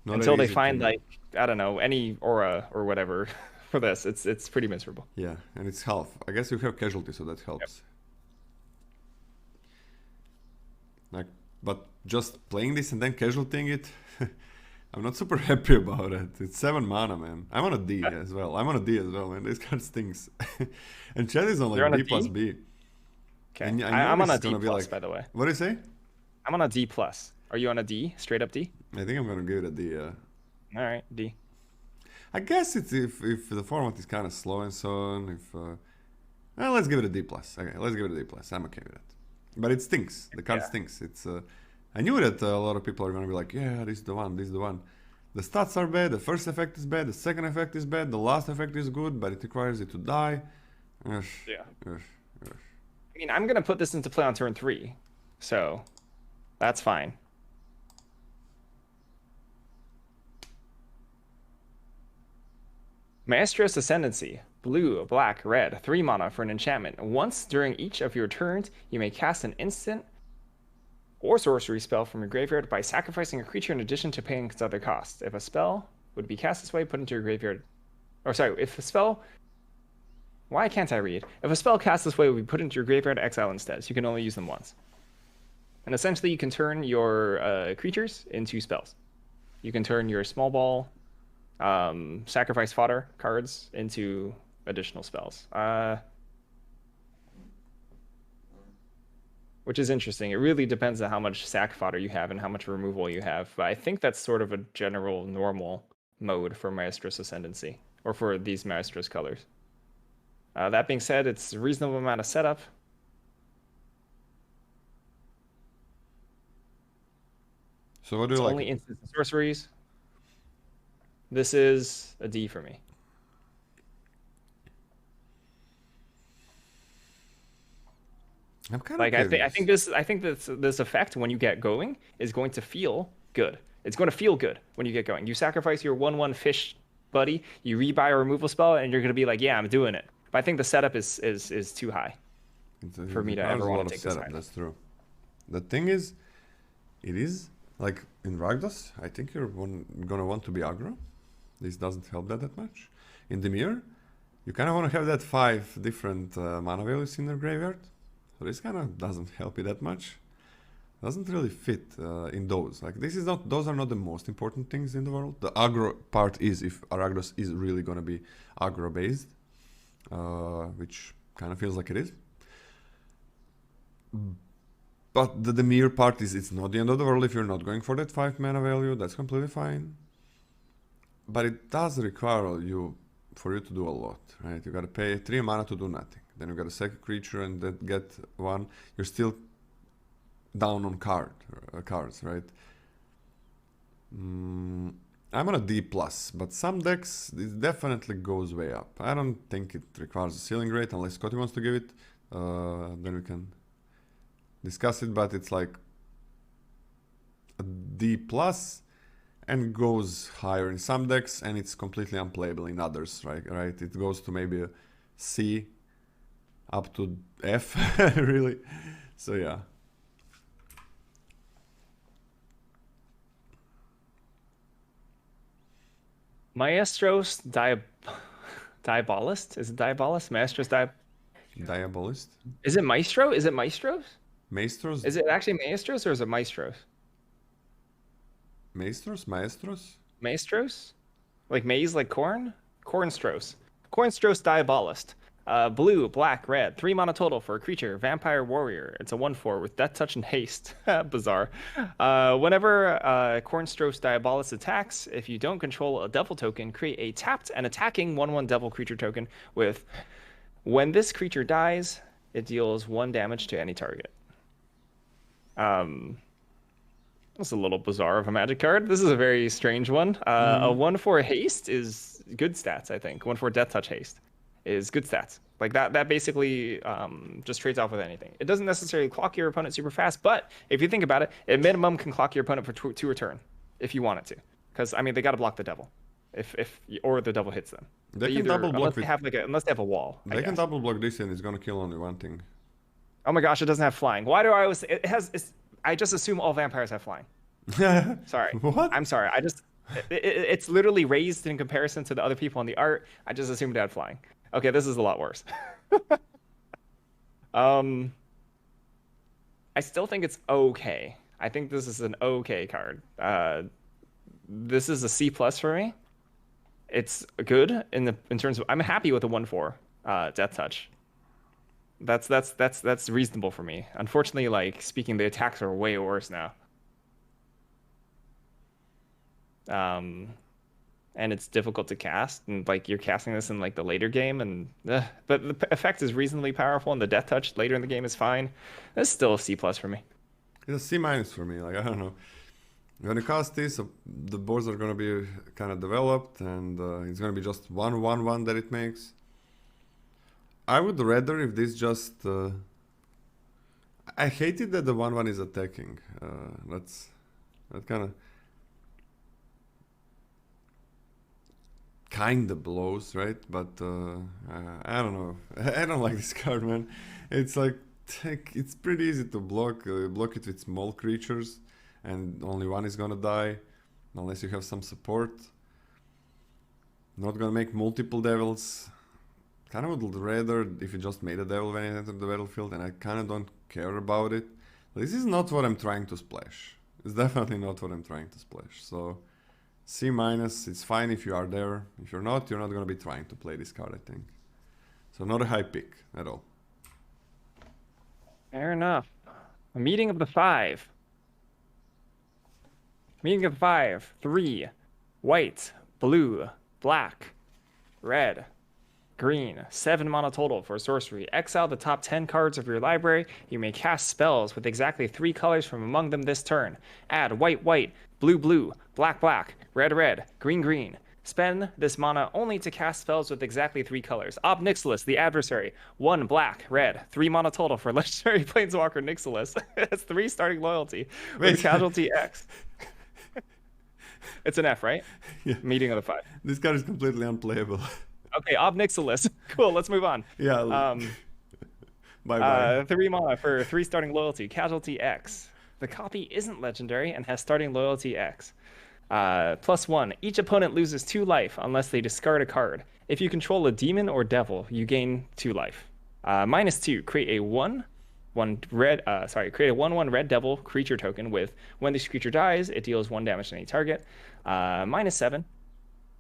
Not Until they easy find to- like I don't know any aura or whatever for this. It's pretty miserable. Yeah, and it's half. I guess you have casualty, so that helps. Like, but just playing this and then casualtying it, I'm not super happy about it. It's 7 mana, man. I'm on a D as well. Man. This card stinks. And Chad is on You're like on B a plus D? B. Okay, And I know I'm on this a is gonna D be plus like- by the way. What do you say? I'm on a D plus. Are you on a D? Straight up D? I think I'm gonna give it a D. All right, D. I guess it's if the format is kind of slow and so on. Well, let's give it a D plus. Okay, let's give it a D plus. I'm okay with that. But it stinks. The card Yeah. stinks. It's I knew that a lot of people are gonna be like, yeah, this is the one. The stats are bad, the first effect is bad, the second effect is bad, the last effect is good, but it requires it to die. Ugh, Yeah. ugh, ugh. I mean, I'm gonna put this into play on turn 3, so that's fine. Maestro's Ascendancy. Blue, black, red, 3 mana for an enchantment. Once during each of your turns, you may cast an instant or sorcery spell from your graveyard by sacrificing a creature in addition to paying its other costs. If a spell would be cast this way, put into your graveyard. Or sorry, if a spell. Why can't I read? If a spell cast this way would be put into your graveyard, exile instead. So you can only use them once. And essentially, you can turn your creatures into spells. You can turn your small ball, sacrifice fodder cards into additional spells. Which is interesting. It really depends on how much sack fodder you have and how much removal you have. But I think that's sort of a general normal mode for Maestro's Ascendancy, or for these Maestro's colors. That being said, it's a reasonable amount of setup. So what do you It's like? only instants and sorceries. This is a D for me. I'm kind Like of I think this effect when you get going is going to feel good. It's going to feel good when you get going. You sacrifice your 1/1 fish buddy, you rebuy a removal spell, and you're going to be like, yeah, I'm doing it. But I think the setup is too high for me to ever want to take this high. That's true. The thing is, it is like in Ragdos, I think you're gonna want to be aggro. This doesn't help that much. In the mirror, you kind of want to have that 5 different mana values in your graveyard. So this kind of doesn't help you that much. Doesn't really fit in those. Like those are not the most important things in the world. The aggro part is if Aragdos is really gonna be aggro based, which kind of feels like it is. But the mirror part is it's not the end of the world if you're not going for that 5 mana value. That's completely fine. But it does require for you to do a lot, right? You gotta pay 3 mana to do nothing. Then you gotta sack a creature and then get 1. You're still down on cards, right? I'm on a D+, but some decks it definitely goes way up. I don't think it requires a ceiling rate unless Scotty wants to give it. Then we can discuss it, but it's like a D+ and goes higher in some decks, and it's completely unplayable in others, right? It goes to maybe a C up to F, really. So yeah. Maestro's Diabolist? Is it Diabolist? Maestro's Diabolist? Is it Maestro? Is it Maestros? Maestros? Is it actually Maestros or is it Maestros? Maestros? Maestros? Maestros? Like maize, like corn? Cornstros. Cornstros Diabolist. Blue, black, red. 3 mana total for a creature. Vampire Warrior. It's a 1/4 with Death Touch and Haste. Bizarre. Whenever Cornstros Diabolist attacks, if you don't control a devil token, create a tapped and attacking 1/1 devil creature token with... When this creature dies, it deals 1 damage to any target. That's a little bizarre of a magic card. This is a very strange one. A 1/4 haste is good stats, I think. 1/4 Death Touch haste is good stats. Like that basically just trades off with anything. It doesn't necessarily clock your opponent super fast, but if you think about it, at minimum can clock your opponent for 2 a turn if you want it to. Because I mean, they got to block the devil, or the devil hits them. They can double block unless they have a wall. They can double block this, and it's gonna kill only one thing. Oh my gosh, it doesn't have flying. Why do I always? I just assume all vampires have flying. Sorry. What? I'm sorry. It's literally raised in comparison to the other people on the art. I just assumed it had flying. Okay, this is a lot worse. I still think it's okay. I think this is an okay card. This is a C+ for me. It's good in terms of I'm happy with the 1/4 Death Touch. That's reasonable for me. Unfortunately, like speaking, the attacks are way worse now. And it's difficult to cast, and like you're casting this in like the later game, and but the effect is reasonably powerful, and the Death Touch later in the game is fine. It's still a C+ for me. It's a C- for me. Like I don't know. When you cast this, the boards are gonna be kind of developed, and it's gonna be just 1/1/1 that it makes. I would rather if this just. I hate it that the 1/1 is attacking. That kind of blows, right? But I don't know. I don't like this card, man. It's like it's pretty easy to block it with small creatures, and only one is gonna die unless you have some support. Not gonna make multiple devils. Kind of would rather if you just made a devil when it entered the battlefield, and I kind of don't care about it. This is not what I'm trying to splash. It's definitely not what I'm trying to splash. So C-, it's fine if you are there. If you're not gonna be trying to play this card, I think. So not a high pick at all. Fair enough. A meeting of the five. Meeting of the five. 3. White, blue, black, red, green. 7 mana total for sorcery. Exile the top 10 cards of your library. You may cast spells with exactly 3 colors from among them this turn. Add white, white, blue, blue, black, black, red, red, green, green. Spend this mana only to cast spells with exactly 3 colors. Ob Nixilis, the adversary. 1 black, red. 3 mana total for legendary planeswalker Nixilis. That's 3 starting loyalty. With casualty X. It's an F, right? Yeah. Meeting of the 5. This card is completely unplayable. Okay, Ob Nixilis. Cool, let's move on. Yeah. Bye-bye. 3 mana for 3 starting loyalty. Casualty X. The copy isn't legendary and has starting loyalty X. +1. Each opponent loses 2 life unless they discard a card. If you control a demon or devil, you gain 2 life. -2. Create a 1/1 red devil creature token with when this creature dies, it deals 1 damage to any target. -7.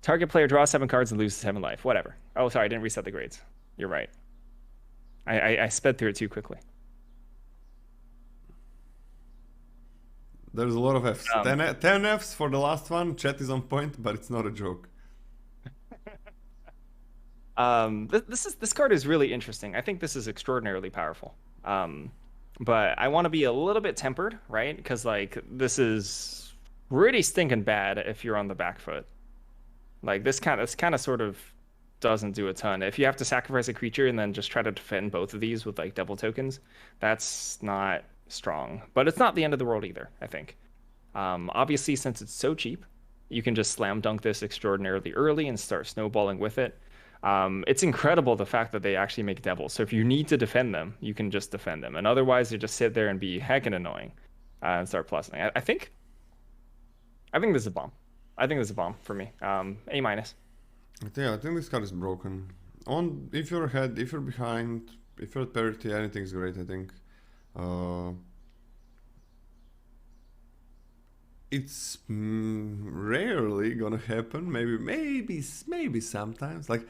Target player draws 7 cards and loses 7 life. Whatever. Oh, sorry, I didn't reset the grades. You're right. I sped through it too quickly. There's a lot of Fs. 10 Fs for the last one. Chat is on point, but it's not a joke. This card is really interesting. I think this is extraordinarily powerful. But I want to be a little bit tempered, right? Because like this is pretty stinking bad if you're on the back foot. Like this kind of sort of doesn't do a ton. If you have to sacrifice a creature and then just try to defend both of these with like devil tokens, that's not strong. But it's not the end of the world either, I think. Obviously, since it's so cheap, you can just slam dunk this extraordinarily early and start snowballing with it. It's incredible the fact that they actually make devils. So if you need to defend them, you can just defend them. And otherwise, they just sit there and be heckin' annoying and start plussing. I think this is a bomb. I think this is a bomb for me. A-. Yeah, I think this card is broken. If you're ahead, if you're behind, if you're at parity, anything's great, I think. It's rarely gonna happen. Maybe sometimes. Like,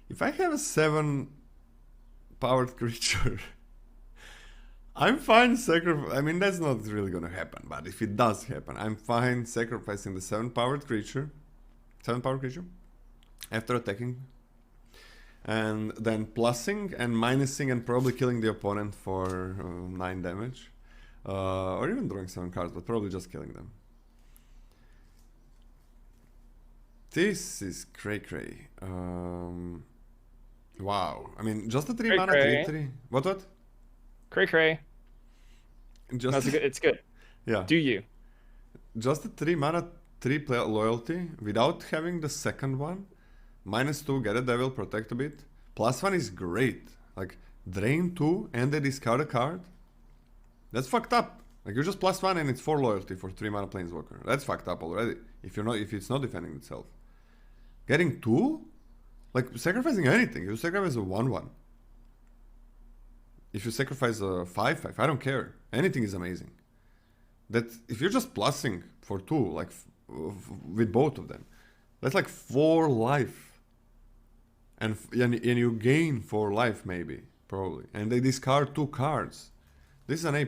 if I have a 7 powered creature, I'm fine sacrificing. I mean, that's not really gonna happen. But if it does happen, I'm fine sacrificing the 7 powered creature, after attacking, and then plussing and minusing and probably killing the opponent for 9 damage, or even drawing 7 cards, but probably just killing them. This is cray. Wow. I mean, just a 3 mana 3/3. What? Cray. It's good. Yeah. Do you? Just a 3 mana 3 player loyalty without having the second one. -2, get a devil, protect a bit. +1 is great. Like, drain 2 and they discard a card. That's fucked up. Like, you just +1 and it's 4 loyalty for 3 mana planeswalker. That's fucked up already. If it's not defending itself. Getting 2? Like, sacrificing anything. You sacrifice a 1/1. If you sacrifice a 5/5, I don't care. Anything is amazing. That if you're just plussing for 2, like with both of them, that's like 4 life. And you gain 4 life maybe, probably. And they discard 2 cards. This is an A+.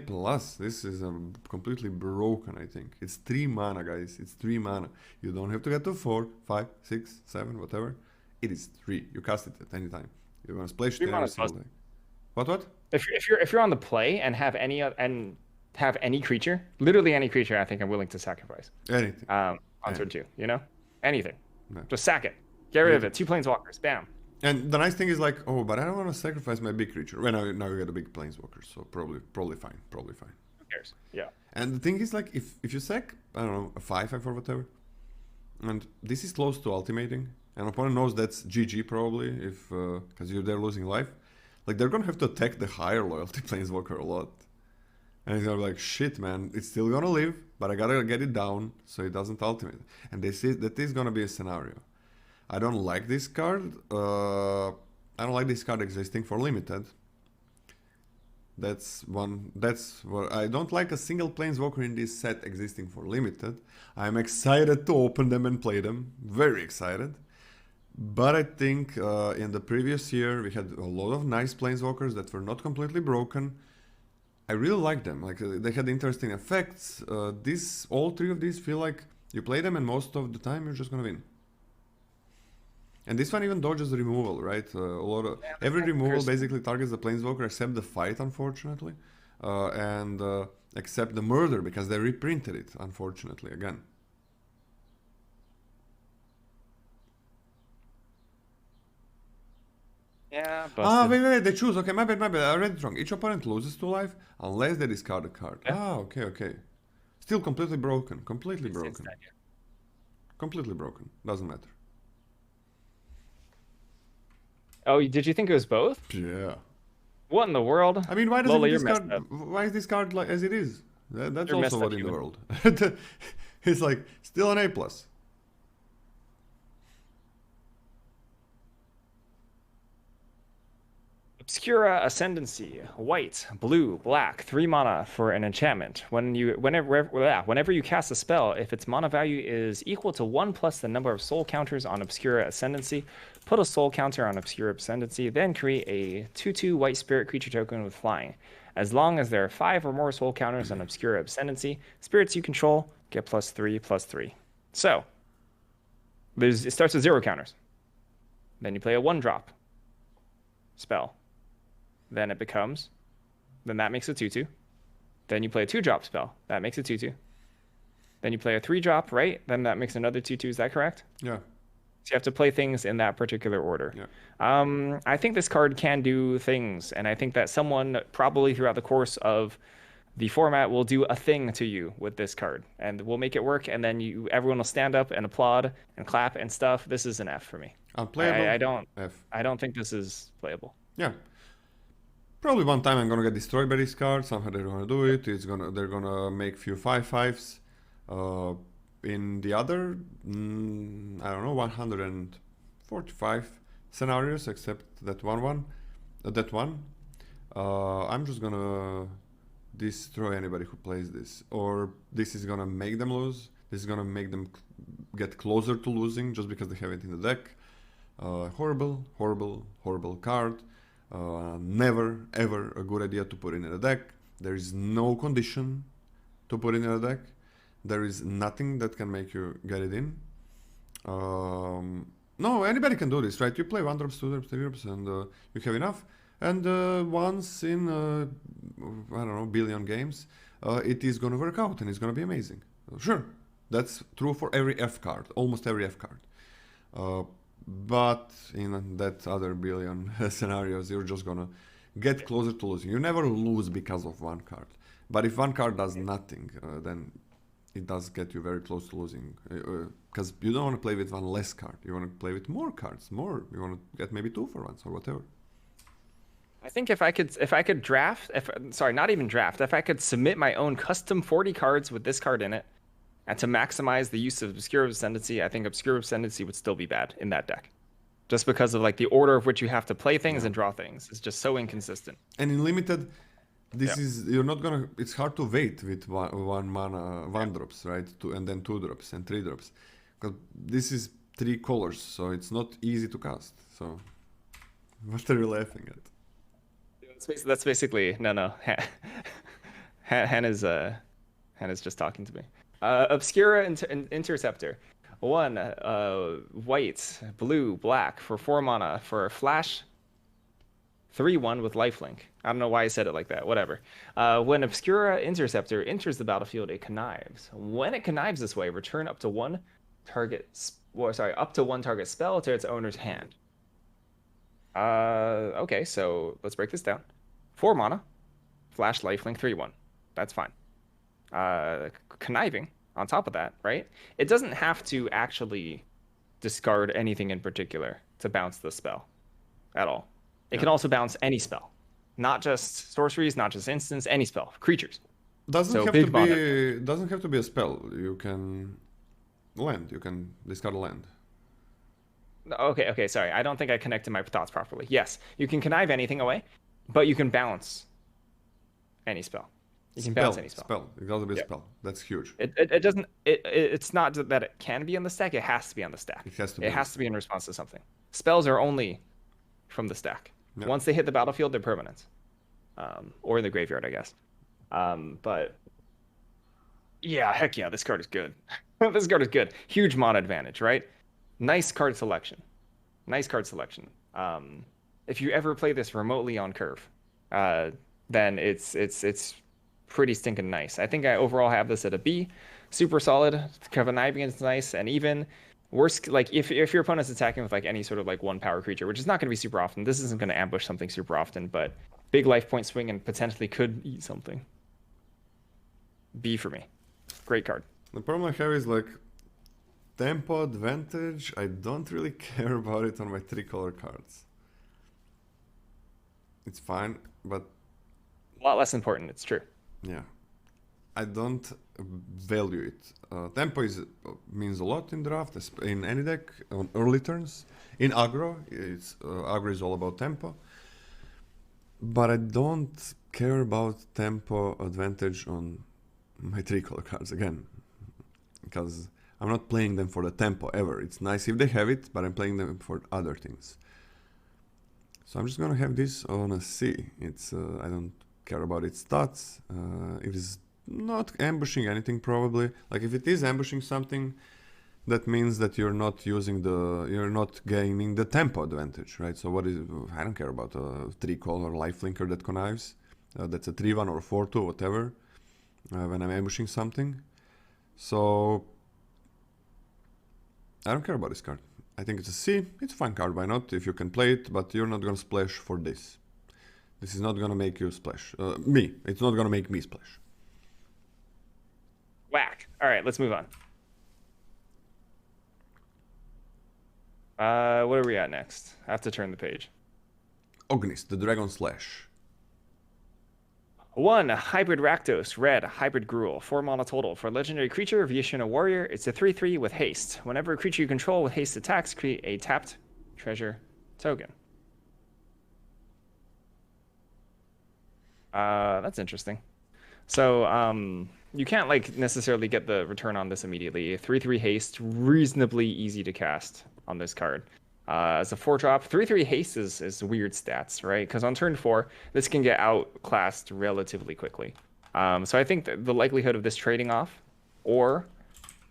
This is completely broken, I think. It's 3 mana, guys. It's 3 mana. You don't have to get to 4, 5, 6, 7, whatever. It is 3. You cast it at any time. You're gonna splash it every single day. What? If you're on the play and have any and have any creature, literally any creature, I think I'm willing to sacrifice. Anything. On turn And, 2, you know? Anything. no. Just sack it. Get rid of Yeah. it. 2 planeswalkers. Bam. And the nice thing is like, oh, but I don't want to sacrifice my big creature. Well, now you get a big planeswalker, so probably fine, probably fine. Who cares? Yeah. And the thing is like, if you sack, I don't know, a 5/5 or whatever, and this is close to ultimating, and opponent knows that's GG probably if because they're losing life, like they're gonna have to attack the higher loyalty planeswalker a lot. And he's gonna be like, shit, man, it's still gonna live, but I gotta get it down so it doesn't ultimate. And that is gonna be a scenario. I don't like this card. I don't like this card existing for limited. That's what I don't like a single planeswalker in this set existing for limited. I'm excited to open them and play them. Very excited. But I think in the previous year we had a lot of nice planeswalkers that were not completely broken. I really like them. Like they had interesting effects. All 3 of these feel like you play them and most of the time you're just gonna win. And this one even dodges removal, right? Every removal basically targets the planeswalker except the fight, unfortunately, and except the murder because they reprinted it, unfortunately, again. Yeah, Ah, busted. wait, they choose. Okay, my bad. I read it wrong. Each opponent loses 2 life unless they discard a card. Yeah. Ah, okay. Still completely broken. Completely It's broken. that, yeah. Completely broken. Doesn't matter. Oh, did you think it was both? Yeah. What in the world? I mean, why does Lola, it you're messed discard? up. Why is this card like as it is? That's You're also messed up, what in the human. world. It's like still an A plus. Obscura Ascendancy, white, blue, black, 3 mana for an enchantment. Whenever you cast a spell, if its mana value is equal to 1 plus the number of soul counters on Obscura Ascendancy, put a soul counter on Obscura Ascendancy, then create a 2/2 white spirit creature token with flying. As long as there are 5 or more soul counters on Obscura Ascendancy, spirits you control get +3/+3. So, it starts with 0 counters. Then you play a 1-drop spell. Then it becomes, then that makes a 2/2. Then you play a 2-drop spell. That makes a 2/2. Then you play a 3-drop, right? Then that makes another 2/2. Is that correct? Yeah. So you have to play things in that particular order. Yeah. I think this card can do things, and I think that someone probably throughout the course of the format will do a thing to you with this card, and we'll make it work. And then everyone will stand up and applaud and clap and stuff. This is an F for me. Unplayable. F. I don't think this is playable. Yeah. Probably one time I'm gonna get destroyed by this card. Somehow they're gonna do it. They're gonna make few 5/5s. In the other, I don't know, 145 scenarios, except that one. I'm just gonna destroy anybody who plays this, or this is gonna make them lose. This is gonna make them get closer to losing just because they have it in the deck. Horrible card. Never ever a good idea to put in a deck. There is no condition to put in a deck. There is nothing that can make you get it in. No, anybody can do this, right? You play 1 drops, 2 drops, 3 drops, and you have enough. And once in, I don't know, billion games, it is gonna work out and it's gonna be amazing. Sure, that's true for every F card, almost every F card. But in that other billion scenarios, you're just gonna get closer to losing. You never lose because of one card. But if one card does nothing, then it does get you very close to losing. Because you don't want to play with one less card. You want to play with more cards, more. You want to get maybe 2 for once or whatever. I think if I could draft, not even draft, if I could submit my own custom 40 cards with this card in it, and to maximize the use of Obscure Ascendancy, I think Obscure Ascendancy would still be bad in that deck. Just because of like the order of which you have to play things and draw things. It's just so inconsistent. And in limited, you're not gonna, it's hard to wait with one mana, 1 drops, right? And then 2 drops and 3 drops. Because this is 3 colors, so it's not easy to cast. So, what are you laughing at? That's basically, no. Hannah's just talking to me. Obscura Interceptor. 1 white, blue, black for 4 mana for flash 3/1 with lifelink. I don't know why I said it like that. Whatever. When Obscura Interceptor enters the battlefield, it connives. When it connives this way, return up to one up to one target spell to its owner's hand. Okay, so let's break this down. 4 mana, flash lifelink 3/1. That's fine. Conniving on top of that, right? It doesn't have to actually discard anything in particular to bounce the spell at all. It can also bounce any spell, not just sorceries, not just instants, any spell, creatures. Doesn't have to be a spell. You can land. You can discard a land. Okay, sorry. I don't think I connected my thoughts properly. Yes, you can connive anything away, but you can bounce any spell. You can bounce any spell. Spell. It gotta be a spell. That's huge. It doesn't. It's not that it can be on the stack. It has to be on the stack. It has to be. It has to be in response to something. Spells are only from the stack. Yeah. Once they hit the battlefield, they're permanent, or in the graveyard, I guess. But yeah, heck yeah, this card is good. This card is good. Huge mana advantage, right? Nice card selection. Nice card selection. If you ever play this remotely on curve, then it's pretty stinking nice. I think I overall have this at a B. Super solid. Conniving is nice, and even worse, like if your opponent's attacking with like any sort of like 1 power creature, which is not going to be super often. This isn't going to ambush something super often, but big life point swing and potentially could eat something. B for me. Great card. The problem I have is like tempo advantage. I don't really care about it on my 3-color cards. It's fine, but a lot less important. It's true. Yeah, I don't value it. Tempo means a lot in draft, in any deck, on early turns. In aggro, aggro is all about tempo. But I don't care about tempo advantage on my 3-color cards again, because I'm not playing them for the tempo ever. It's nice if they have it, but I'm playing them for other things. So I'm just gonna have this on a C. It's I don't care about its stats. It is not ambushing anything probably. Like if it is ambushing something, that means that you're not gaining the tempo advantage, right? So I don't care about a 3-color lifelinker that connives. That's a 3/1 or 4/2, whatever, when I'm ambushing something. So I don't care about this card. I think it's a C. It's a fun card, why not? If you can play it, but you're not gonna splash for this. This is not gonna make you splash. It's not gonna make me splash. Whack. All right, let's move on. What are we at next? I have to turn the page. Ognis, the Dragon Slash. 1 hybrid Rakdos, red, hybrid Gruul, 4 mana total. For a legendary creature, Vyashuna Warrior, it's a 3/3 with haste. Whenever a creature you control with haste attacks, create a tapped treasure token. That's interesting. So, you can't like necessarily get the return on this immediately. 3/3 haste, reasonably easy to cast on this card. As a 4-drop, 3/3 haste is weird stats, right? Because on turn 4, this can get outclassed relatively quickly. So I think that the likelihood of this trading off or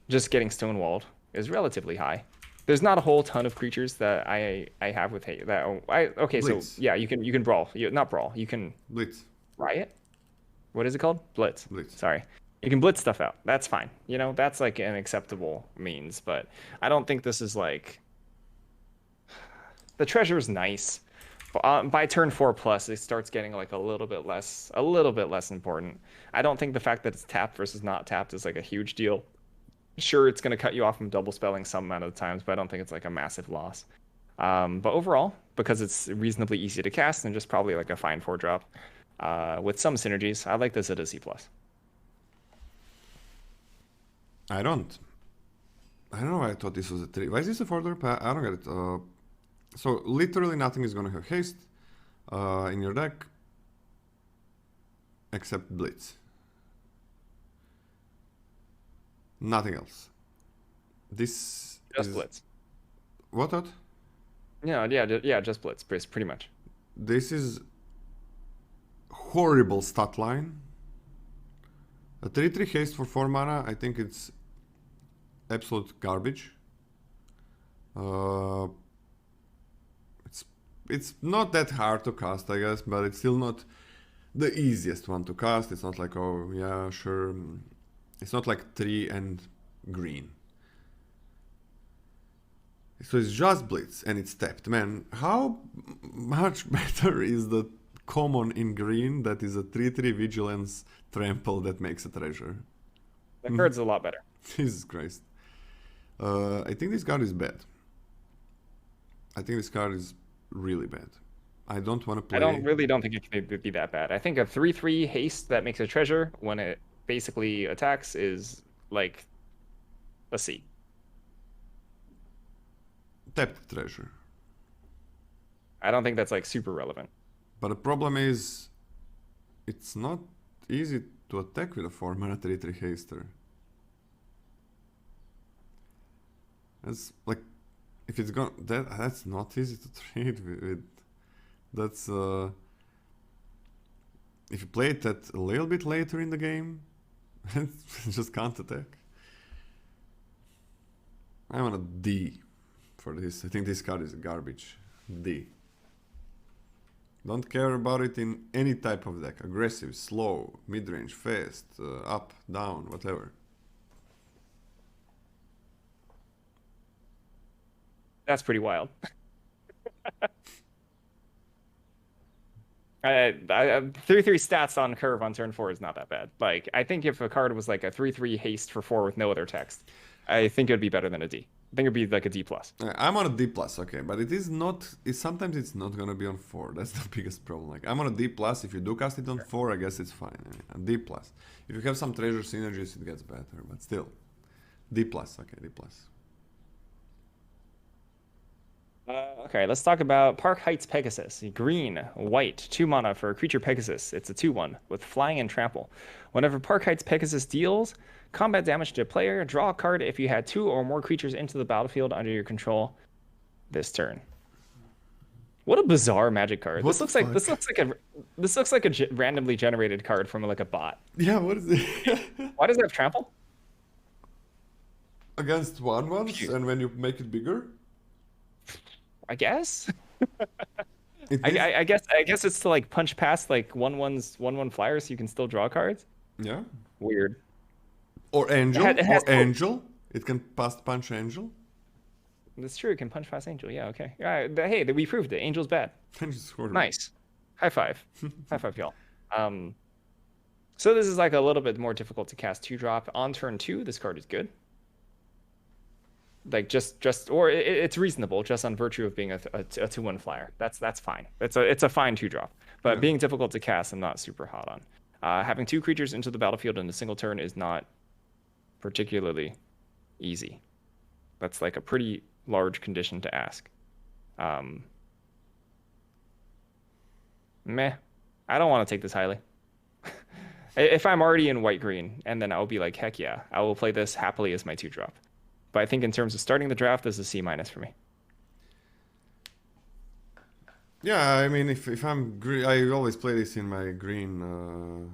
just getting stonewalled is relatively high. There's not a whole ton of creatures that I have with haste. Okay, Blitz. So yeah, you can brawl. Not brawl. You can Blitz. Riot. What is it called? Blitz. Blitz. Sorry. You can blitz stuff out. That's fine. You know, that's like an acceptable means, but I don't think this is like... The treasure is nice. By turn 4+, it starts getting like a little bit less important. I don't think the fact that it's tapped versus not tapped is like a huge deal. Sure, it's going to cut you off from double spelling some amount of the times, but I don't think it's like a massive loss. But overall, because it's reasonably easy to cast and just probably like a fine 4-drop with some synergies, I like this at a C+. I don't know why I thought this was a 3. Why is this a 4-drop? I don't get it. So literally nothing is going to have haste in your deck except Blitz. Nothing else. This just is... Blitz. What? Yeah, just Blitz, pretty much. This is horrible stat line. A 3/3 haste for 4 mana, I think it's absolute garbage. It's it's not that hard to cast, I guess, but it's still not the easiest one to cast. It's not like, oh yeah, sure. It's not like 3 and green. So it's just Blitz and it's tapped. Man, how much better is the common in green that is a 3/3 vigilance trample that makes a treasure? The card's a lot better. Jesus Christ. I think this card is bad. I think this card is really bad. I don't want to play. I really don't think it can be that bad. I think a 3/3 haste that makes a treasure when it basically attacks is like a C. Tapped treasure. I don't think that's like super relevant. But the problem is, it's not easy to attack with a 4-mana 3/3 haster. That's like, if it's gone, that's not easy to trade with. That's if you play it a little bit later in the game, it just can't attack. I'm on a D for this. I think this card is garbage. D. Don't care about it in any type of deck. Aggressive, slow, mid-range, fast, up, down, whatever. That's pretty wild. 3/3 stats on curve on turn 4 is not that bad. Like, I think if a card was like a 3/3 haste for 4 with no other text, I think it'd be better than a D. I think it'd be like a D+. I'm on a D+, okay, but it is not. Sometimes it's not gonna be on 4. That's the biggest problem. Like, I'm on a D+. If you do cast it on 4, I guess it's fine. A D+. If you have some treasure synergies, it gets better, but still, D+. Okay, D+. Okay, let's talk about Park Heights Pegasus. Green, white, 2 mana for a creature Pegasus. It's a 2/1 with flying and trample. Whenever Park Heights Pegasus deals combat damage to a player, draw a card if you had 2 or more creatures into the battlefield under your control this turn. What a bizarre Magic card. This looks like a randomly generated card from like a bot. Yeah, what is it? Why does it have trample? Against 1/1s, and when you make it bigger? I guess. I guess it's to like punch past like 1/1 flyers so you can still draw cards. Yeah. Weird. Or Angel. It has Angel. It can punch Angel. That's true. It can punch past Angel. Yeah, okay. Hey, we proved it. Angel's bad. Nice. High five. High five, y'all. So this is like a little bit more difficult to cast 2-drop. On turn 2, this card is good. Like it's reasonable just on virtue of being a 2/1 flyer. That's fine. It's a fine 2-drop. But being difficult to cast, I'm not super hot on. Having 2 creatures into the battlefield in a single turn is not particularly easy. That's like a pretty large condition to ask. Meh. I don't want to take this highly. If I'm already in white-green, and then I'll be like, heck yeah, I will play this happily as my 2-drop. But I think in terms of starting the draft, this is a C- for me. Yeah, I mean, if I'm green, I always play this in my green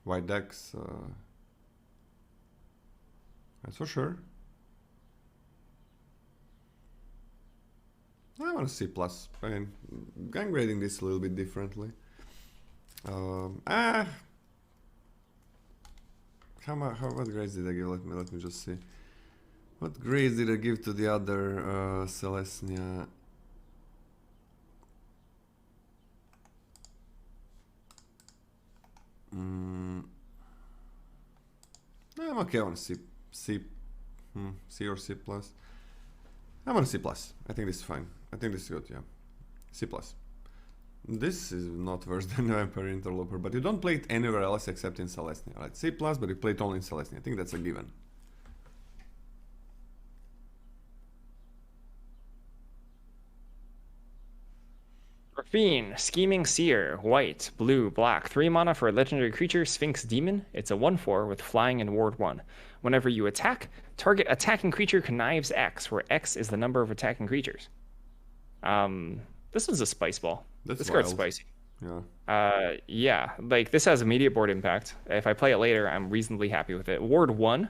white decks. That's for sure. I want a C+. I mean, I'm grading this a little bit differently. What grades did I give? Let me just see. What grades did I give to the other Celestia? I'm okay on C or C+. I'm on a C+. I think this is fine. I think this is good, yeah. C+. This is not worse than Vampire Interloper, but you don't play it anywhere else except in Celestia. Right, C+, but you play it only in Celestia. I think that's a given. Raffine, Scheming Seer, white, blue, black, 3 mana for a legendary creature, Sphinx Demon. It's a 1/4 with flying and ward 1. Whenever you attack, target attacking creature connives X, where X is the number of attacking creatures. This was a spice ball. This card's spicy. Yeah. Like this has immediate board impact. If I play it later, I'm reasonably happy with it. Ward 1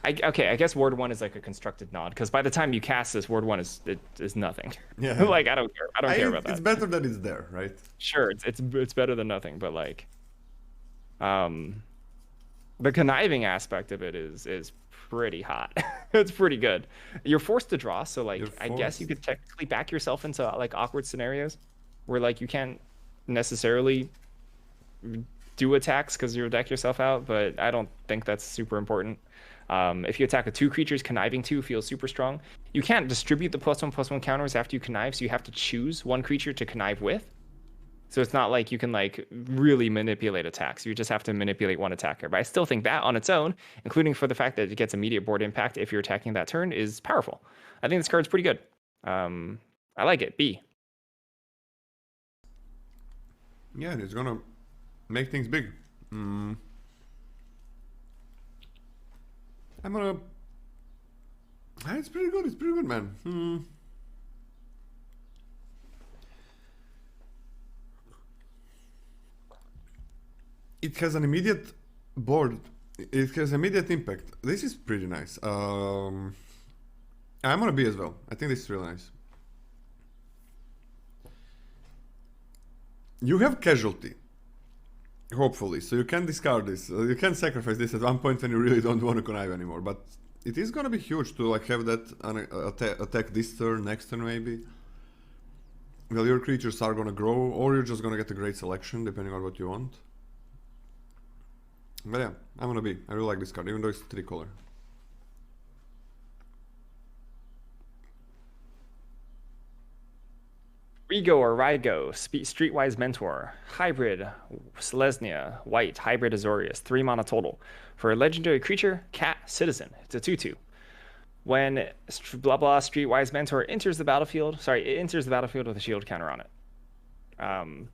Okay, I guess Ward 1 is like a constructed nod because by the time you cast this, Ward 1 is nothing. Yeah. Like I don't care. I don't care about It's that. better that it's there, right? Sure, it's better than nothing, but like, um, the conniving aspect of it is pretty hot. It's pretty good. You're forced to draw, so like You're I guess you forced. could technically back yourself into like awkward scenarios where like you can't necessarily do attacks because you deck yourself out, but I don't think that's super important. If you attack with 2 creatures, conniving 2 feels super strong. You can't distribute the +1/+1 counters after you connive, so you have to choose one creature to connive with. So it's not like you can like really manipulate attacks. You just have to manipulate one attacker. But I still think that on its own, including for the fact that it gets immediate board impact if you're attacking that turn, is powerful. I think this card's pretty good. I like it. B. Yeah, and it's gonna make things big. I'm gonna. It's pretty good. It's pretty good, man. It has an immediate board. It has immediate impact. This is pretty nice. I'm gonna B as well. I think this is really nice. You have casualty, hopefully, so you can discard this. You can sacrifice this at one point when you really don't want to connive anymore. But it is gonna be huge to like have that attack this turn, next turn maybe. Well, your creatures are gonna grow, or you're just gonna get a great selection depending on what you want. But yeah, I'm gonna B. I really like this card, even though it's 3 color. Rigo or Rygo, Streetwise Mentor, Hybrid, Selesnya, White, Hybrid Azorius, 3 mana total. For a legendary creature, Cat, Citizen. It's a 2/2. When blah blah Streetwise Mentor enters the battlefield, it enters the battlefield with a shield counter on it.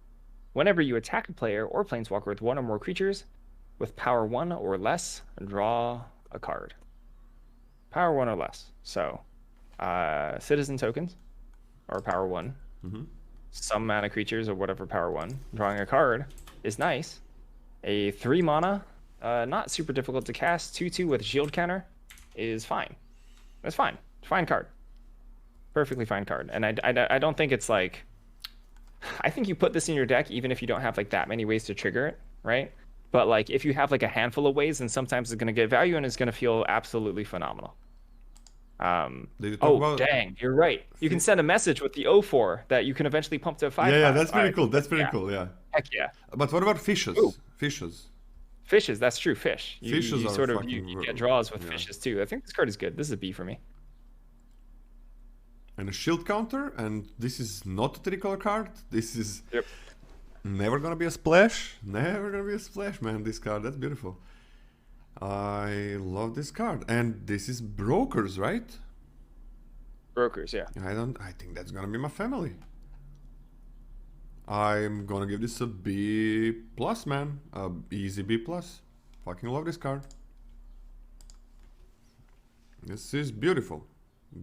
Whenever you attack a player or planeswalker with 1 or more creatures, with power 1 or less, draw a card. Power 1 or less. So, citizen tokens, or power 1. Some mana creatures or whatever power 1. Drawing a card is nice. A 3 mana, not super difficult to cast, 2/2 with a shield counter is fine. That's fine. Fine card. Perfectly fine card. And I don't think it's like... I think you put this in your deck even if you don't have like that many ways to trigger it, right? But like if you have like a handful of ways, then sometimes it's going to get value and it's going to feel absolutely phenomenal. Dang, you're right. You can send a message with the O4 that you can eventually pump to a 5/5. Yeah, that's pretty cool. That's pretty cool, yeah. Heck yeah. But what about fishes? Ooh. Fishes. Fishes, that's true. Fish. Fishes you are sort of fucking you get draws with yeah. fishes too. I think this card is good. This is a B for me. And a shield counter, and this is not a 3-color card. This is never gonna be a splash. Never gonna be a splash, man. This card, that's beautiful. I love this card, and this is brokers, right? Brokers, yeah. I think that's gonna be my family. I'm gonna give this a B plus, man. A easy B plus. Fucking love this card. This is beautiful.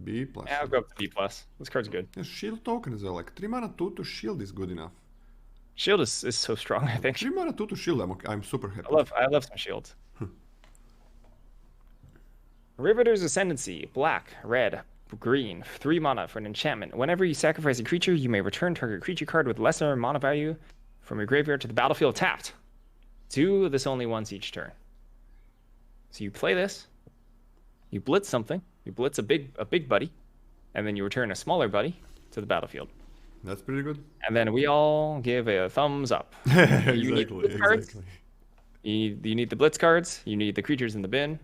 B plus. Yeah, I'll go up to B plus. This card's good. Yeah, shield token as well. Like 3 mana 2 to shield is good enough. Shield is so strong, I think. 3 mana 2 to shield. I'm super happy. I love some shields. Riveter's Ascendancy, black, red, green, 3 mana for an enchantment. Whenever you sacrifice a creature, you may return target creature card with lesser mana value from your graveyard to the battlefield tapped. Do this only once each turn. So you play this, you blitz something, you blitz a big buddy, and then you return a smaller buddy to the battlefield. That's pretty good. And then we all give a thumbs up. You need blitz cards. You need the blitz cards, you need the creatures in the bin,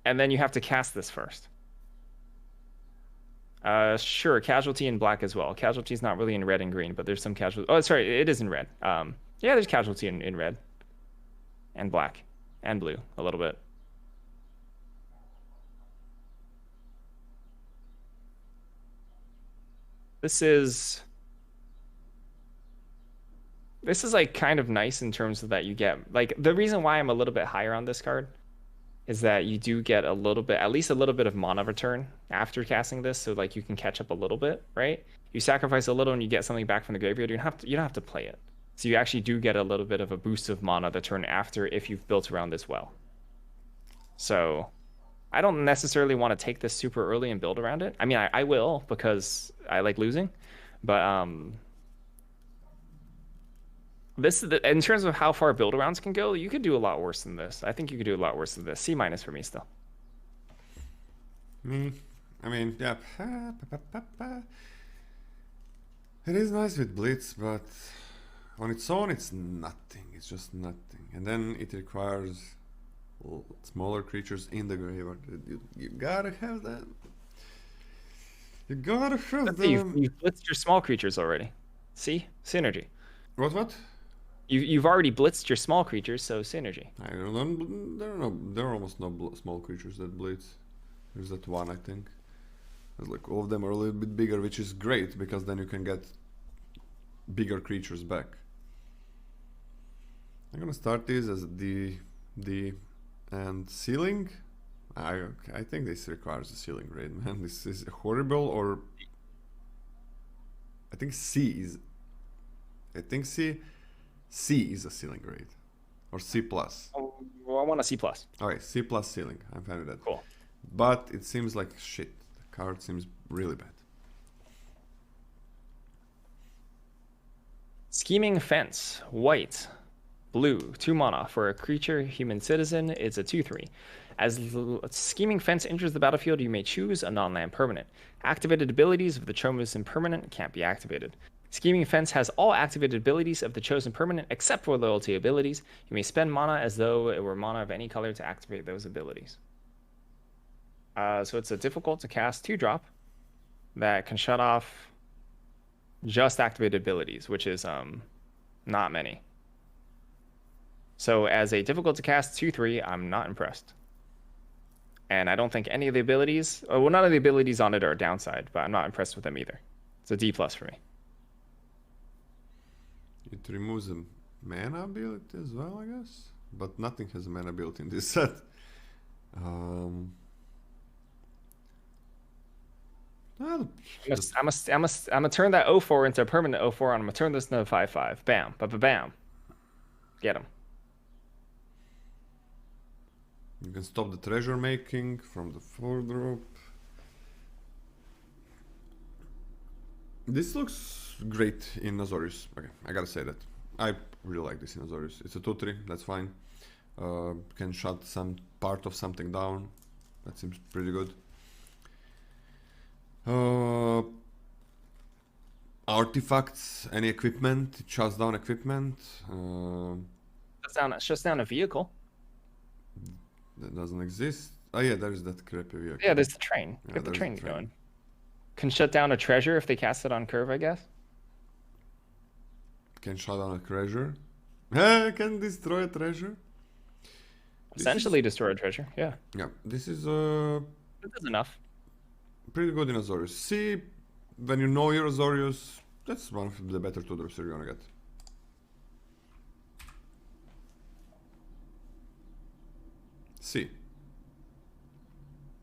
and then you have to cast this first. Sure, casualty in black as well. Casualty is not really in red and green, but there's some casualty. Oh, sorry, it is in red. Yeah, there's casualty in red and black and blue a little bit. This is like kind of nice in terms of that you get like the reason why I'm a little bit higher on this card is that you do get a little bit, at least a little bit of mana return after casting this, so like you can catch up a little bit, right? You sacrifice a little and you get something back from the graveyard. You don't have to play it, so you actually do get a little bit of a boost of mana the turn after if you've built around this well. So I don't necessarily want to take this super early and build around it. I mean, I will because I like losing, but this is in terms of how far build arounds can go, you could do a lot worse than this. I think you could do a lot worse than this. C minus for me still. I mean, yeah. It is nice with Blitz, but on its own, it's nothing. It's just nothing. And then it requires smaller creatures in the graveyard. You gotta have them. You gotta have them. You've blitzed your small creatures already. See? Synergy. What? You've already blitzed your small creatures, so synergy. I don't know. There are almost no small creatures that blitz. There's that one, I think. There's like all of them are a little bit bigger, which is great because then you can get bigger creatures back. I'm gonna start this as D, and ceiling. I think this requires a ceiling raid, man. This is horrible. Or I think C is a ceiling raid, or C plus. Oh, well, I want a C plus. Okay, C plus ceiling. I'm fine with that. Cool. But it seems like shit. The card seems really bad. Scheming Fence, white, blue, 2 mana. For a creature, human citizen, it's a 2/3. As Scheming Fence enters the battlefield, you may choose a non-land permanent. Activated abilities of the chosen permanent can't be activated. Scheming Fence has all activated abilities of the chosen permanent except for loyalty abilities. You may spend mana as though it were mana of any color to activate those abilities. So it's a difficult to cast 2-drop that can shut off just activated abilities, which is not many. So as a difficult to cast 2/3, I'm not impressed. And I don't think any of the abilities, well, none of the abilities on it are a downside, but I'm not impressed with them either. It's a D plus for me. It removes a mana ability as well, I guess. But nothing has a mana ability in this set. I'm gonna turn that 0/4 into a permanent 0/4, and I'm gonna turn this into a 5/5. Bam, bam. Get him. You can stop the treasure making from the 4-drop. This looks great in Azorius. Okay, I gotta say that. I really like this in Azorius. It's a 2/3, that's fine. Can shut some part of something down. That seems pretty good. Artifacts, any equipment, it shuts down equipment. It shuts down a vehicle. That doesn't exist. Oh yeah, there's that crappy vehicle. Yeah, there's the train. Get the train going. Can shut down a treasure if they cast it on curve, I guess. Can shut down a treasure. Can destroy a treasure. Essentially destroy a treasure, yeah. Yeah, this is That's enough. pretty good in Azorius. See, when you know your Azorius, that's one of the better 2-drops you're gonna get. C.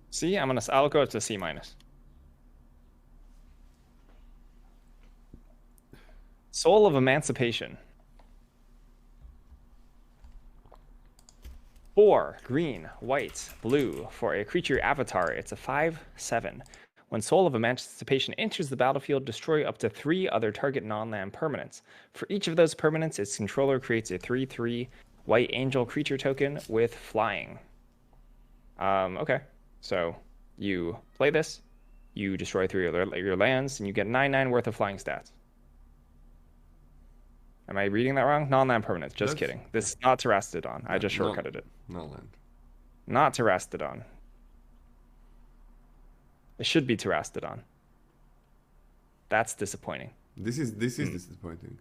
C, I'll go to C minus. Soul of Emancipation. 4 green, white, blue. For a creature avatar, it's a 5/7. When Soul of Emancipation enters the battlefield, destroy up to 3 other target non-land permanents. For each of those permanents, its controller creates a 3/3 white angel creature token with flying. Okay, so you play this, you destroy 3 of your lands, and you get 9/9 worth of flying stats. Am I reading that wrong? Non-land permanents. Just kidding. This is not Terastodon. I just shortcutted it. No land. Not Terastodon. It should be Terastodon. That's disappointing. This is disappointing.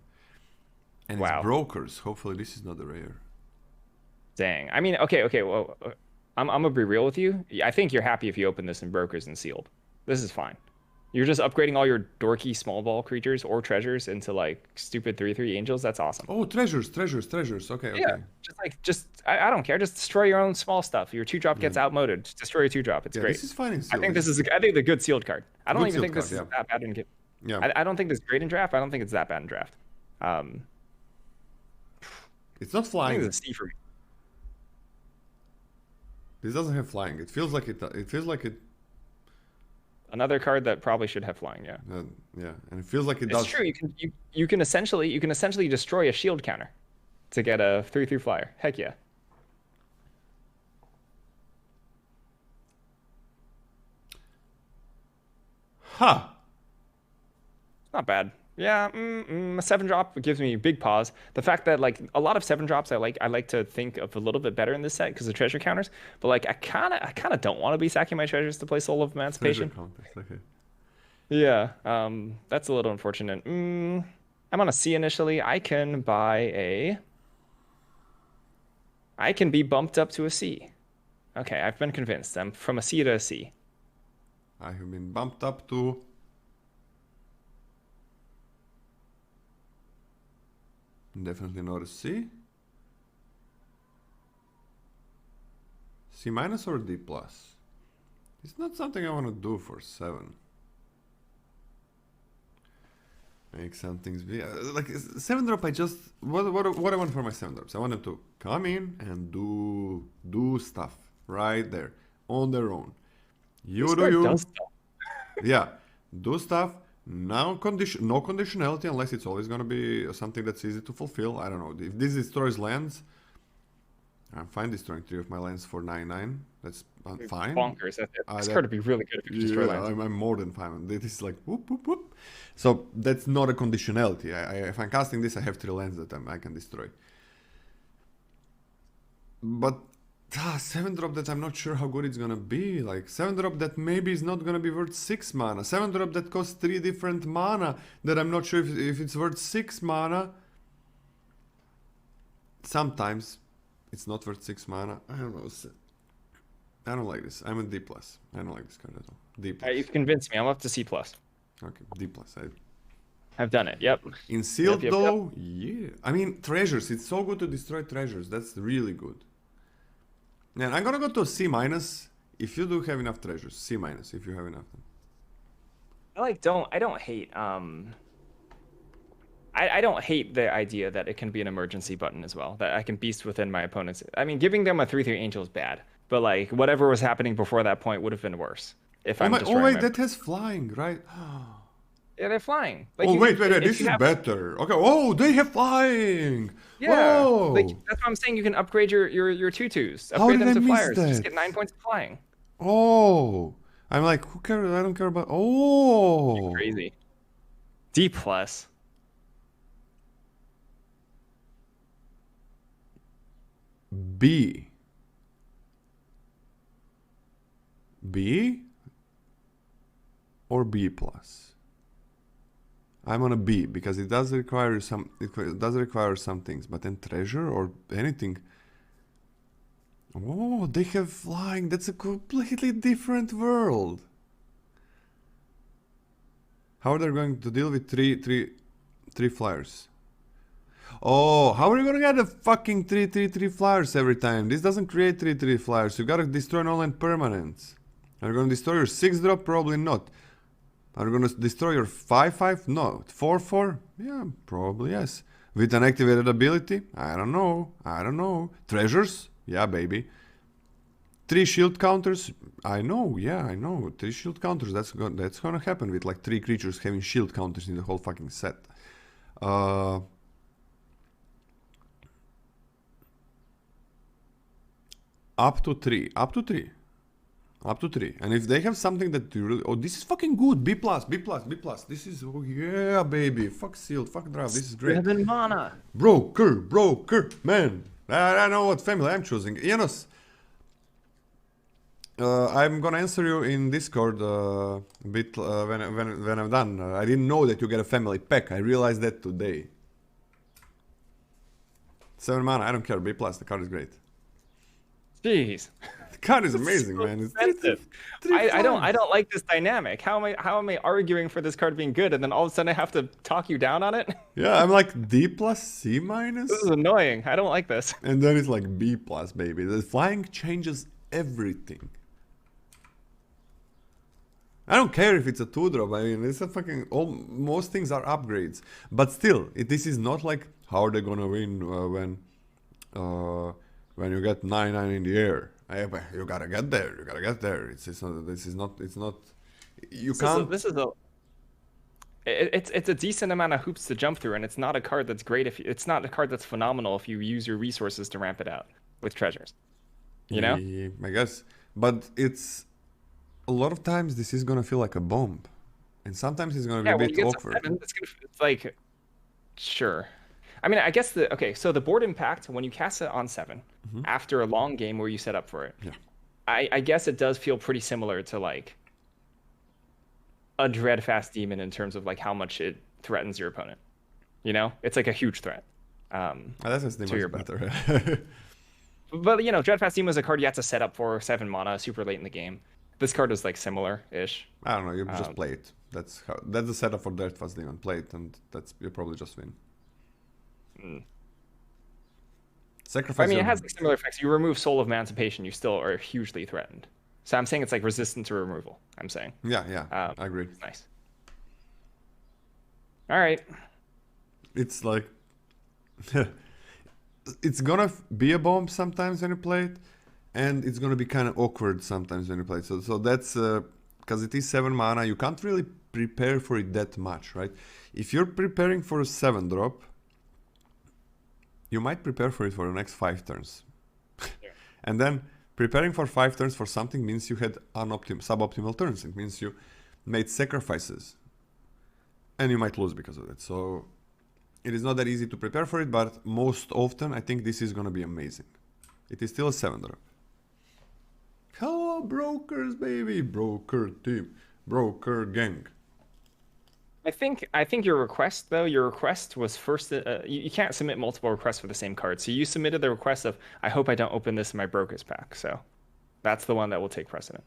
And Wow. it's brokers. Hopefully this is not a rare. Dang. I mean, okay. Well, I'm gonna be real with you. I think you're happy if you open this in brokers and sealed. This is fine. You're just upgrading all your dorky small ball creatures or treasures into like stupid 3/3 angels. That's awesome. Oh, treasures. Okay, Yeah, okay. I don't care. Just destroy your own small stuff. Your 2-drop gets outmoded. Just destroy your 2-drop. It's great. This is fine in I think this is a good sealed card. I don't even think this is that bad in game. Yeah. I don't think this is great in draft. I don't think it's that bad in draft. It's not I flying. think it's a C for me. This doesn't have flying. It feels like it. It feels like it. Another card that probably should have flying. Yeah. Yeah, and it feels like it It's does. true. You can essentially destroy a shield counter to get a 3/3 flyer. Heck yeah. Ha! Not bad. Yeah, a 7-drop gives me big pause. The fact that like a lot of 7-drops I like to think of a little bit better in this set because of treasure counters. But like I kind of don't want to be sacking my treasures to play Soul of Treasure Emancipation. counters. Okay. Yeah, that's a little unfortunate. I'm on a C initially. I can be bumped up to a C. Okay, I've been convinced. I'm from a C to a C. I have been bumped up to. Definitely not a C. C minus or D plus? It's not something I want to do for 7. Make some things be like 7-drop. I just what I want for my 7-drops. I want them to come in and do stuff right there on their own. You do you. Yeah, do stuff. Now no conditionality unless it's always gonna be something that's easy to fulfill. I don't know. If this destroys lands, I'm fine destroying 3 of my lands for 9/9. That's fine. Bonkers. This card would be really good if you could destroy lands. I'm more than fine. This is like whoop whoop whoop. So that's not a conditionality. If I'm casting this, I have 3 lands that I can destroy. But 7-drop that I'm not sure how good it's gonna be. Like 7-drop that maybe is not gonna be worth 6 mana. 7-drop that costs 3 different mana that I'm not sure if it's worth 6 mana. Sometimes it's not worth 6 mana. I don't know. I don't like this. I'm a D+. I don't like this card at all. D+. You've convinced me. I'm up to C+. Okay, D+. I've done it. Yep. In sealed Yep. though, yeah. I mean, treasures. It's so good to destroy treasures. That's really good. And I'm gonna go to a C- if you do have enough treasures. C- if you have enough. I don't hate I don't hate the idea that it can be an emergency button as well. That I can beast within my opponents. I mean, giving them a 3/3 angel is bad, but like whatever was happening before that point would have been worse. If I'm destroying wait, my... that has flying, right? Yeah, they're flying. Like, wait, this is better. Okay, they have flying. Yeah, Whoa. like that's what I'm saying. You can upgrade your 2/2s. Upgrade them to flyers. Just get 9 points of flying. Oh, I'm like, who cares? I don't care about. Oh, you're crazy. D+. B or B+. I'm on a B because it does require some things, but then treasure or anything. Oh, they have flying. That's a completely different world. How are they going to deal with three flyers? Oh, how are you gonna get a fucking 3/3 flyers every time? This doesn't create 3/3 flyers. You gotta destroy all land permanents. Are you gonna destroy your 6-drop? Probably not. Are you gonna destroy your 5/5? No. 4/4? Yeah, probably yes. With an activated ability? I don't know. Treasures? Yeah, baby. 3 shield counters? I know. 3 shield counters. That's gonna happen with like 3 creatures having shield counters in the whole fucking set. Up to 3. And if they have something that you really... Oh, this is fucking good. B+. This is... Oh, yeah, baby. Fuck sealed. Fuck draft. This is great. 7 mana. Broker. Man. I know what family I'm choosing. Janos. I'm gonna answer you in Discord a bit when I'm done. I didn't know that you get a family pack. I realized that today. 7 mana. I don't care. B+. The card is great. Jeez. The card is amazing, so man. It's expensive. I don't like this dynamic. How am I arguing for this card being good and then all of a sudden I have to talk you down on it? Yeah, I'm like D+, C-. This is annoying. I don't like this. And then it's like B+, baby. The flying changes everything. I don't care if it's a 2-drop. I mean, it's a fucking... most things are upgrades. But still, this is not like how are they gonna win when you get 9/9 in the air. But you gotta get there. You gotta get there. It's not. This is not. It's not. You This is a, can't. this is a it's a decent amount of hoops to jump through, and it's not a card that's great if it's not a card that's phenomenal if you use your resources to ramp it out with treasures. You know? I guess, but it's a lot of times this is gonna feel like a bomb, and sometimes it's gonna be Yeah, a when you bit get to awkward. seven, it's like sure. I mean, I guess so the board impact when you cast it on seven after a long game where you set up for it, Yeah. I guess it does feel pretty similar to like a Dreadfast Demon in terms of like how much it threatens your opponent. You know, it's like a huge threat. That's just to your much opponent. better. But you know, Dreadfast Demon is a card you have to set up for 7 mana super late in the game. This card is like similar-ish. I don't know. You just play it. That's the setup for Death Fast Demon. Play it, and you probably just win. Sacrifice. I mean, it has like similar effects. You remove Soul of Emancipation, you still are hugely threatened. So I'm saying it's like resistant to removal. I'm saying. Yeah, I agree. Nice. All right. It's like it's gonna be a bomb sometimes when you play it, and it's gonna be kind of awkward sometimes when you play it. So that's because it is 7 mana. You can't really prepare for it that much, right? If you're preparing for a 7-drop, you might prepare for it for the next 5 turns. Yeah. And then preparing for 5 turns for something means you had suboptimal turns. It means you made sacrifices. And you might lose because of it. So it is not that easy to prepare for it, but most often I think this is going to be amazing. It is still a 7-drop. Hello, brokers, baby. Broker team. Broker gang. I think your request was first. You can't submit multiple requests for the same card. So you submitted the request of I hope I don't open this in my brokers pack. So that's the one that will take precedent.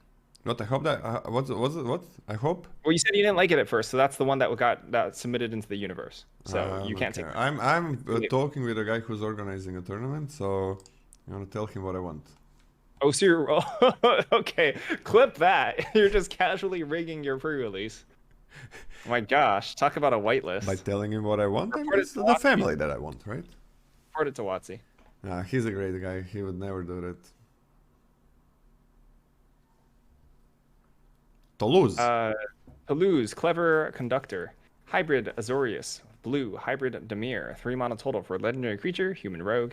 What I hope that what I hope. Well, you said you didn't like it at first, so that's the one that got submitted into the universe. So you can't Okay. take. I'm talking with a guy who's organizing a tournament, so I'm gonna tell him what I want. Oh, so you're okay. Clip that. You're just casually rigging your pre-release. Oh my gosh, talk about a whitelist. By telling him what I want, Report it it's to the Watsy. family that I want, right? Report it to Watsy. He's a great guy. He would never do that. Toulouse. Toulouse, Clever Conductor, Hybrid Azorius, Blue, Hybrid Demir, 3 mana total for legendary creature, human rogue.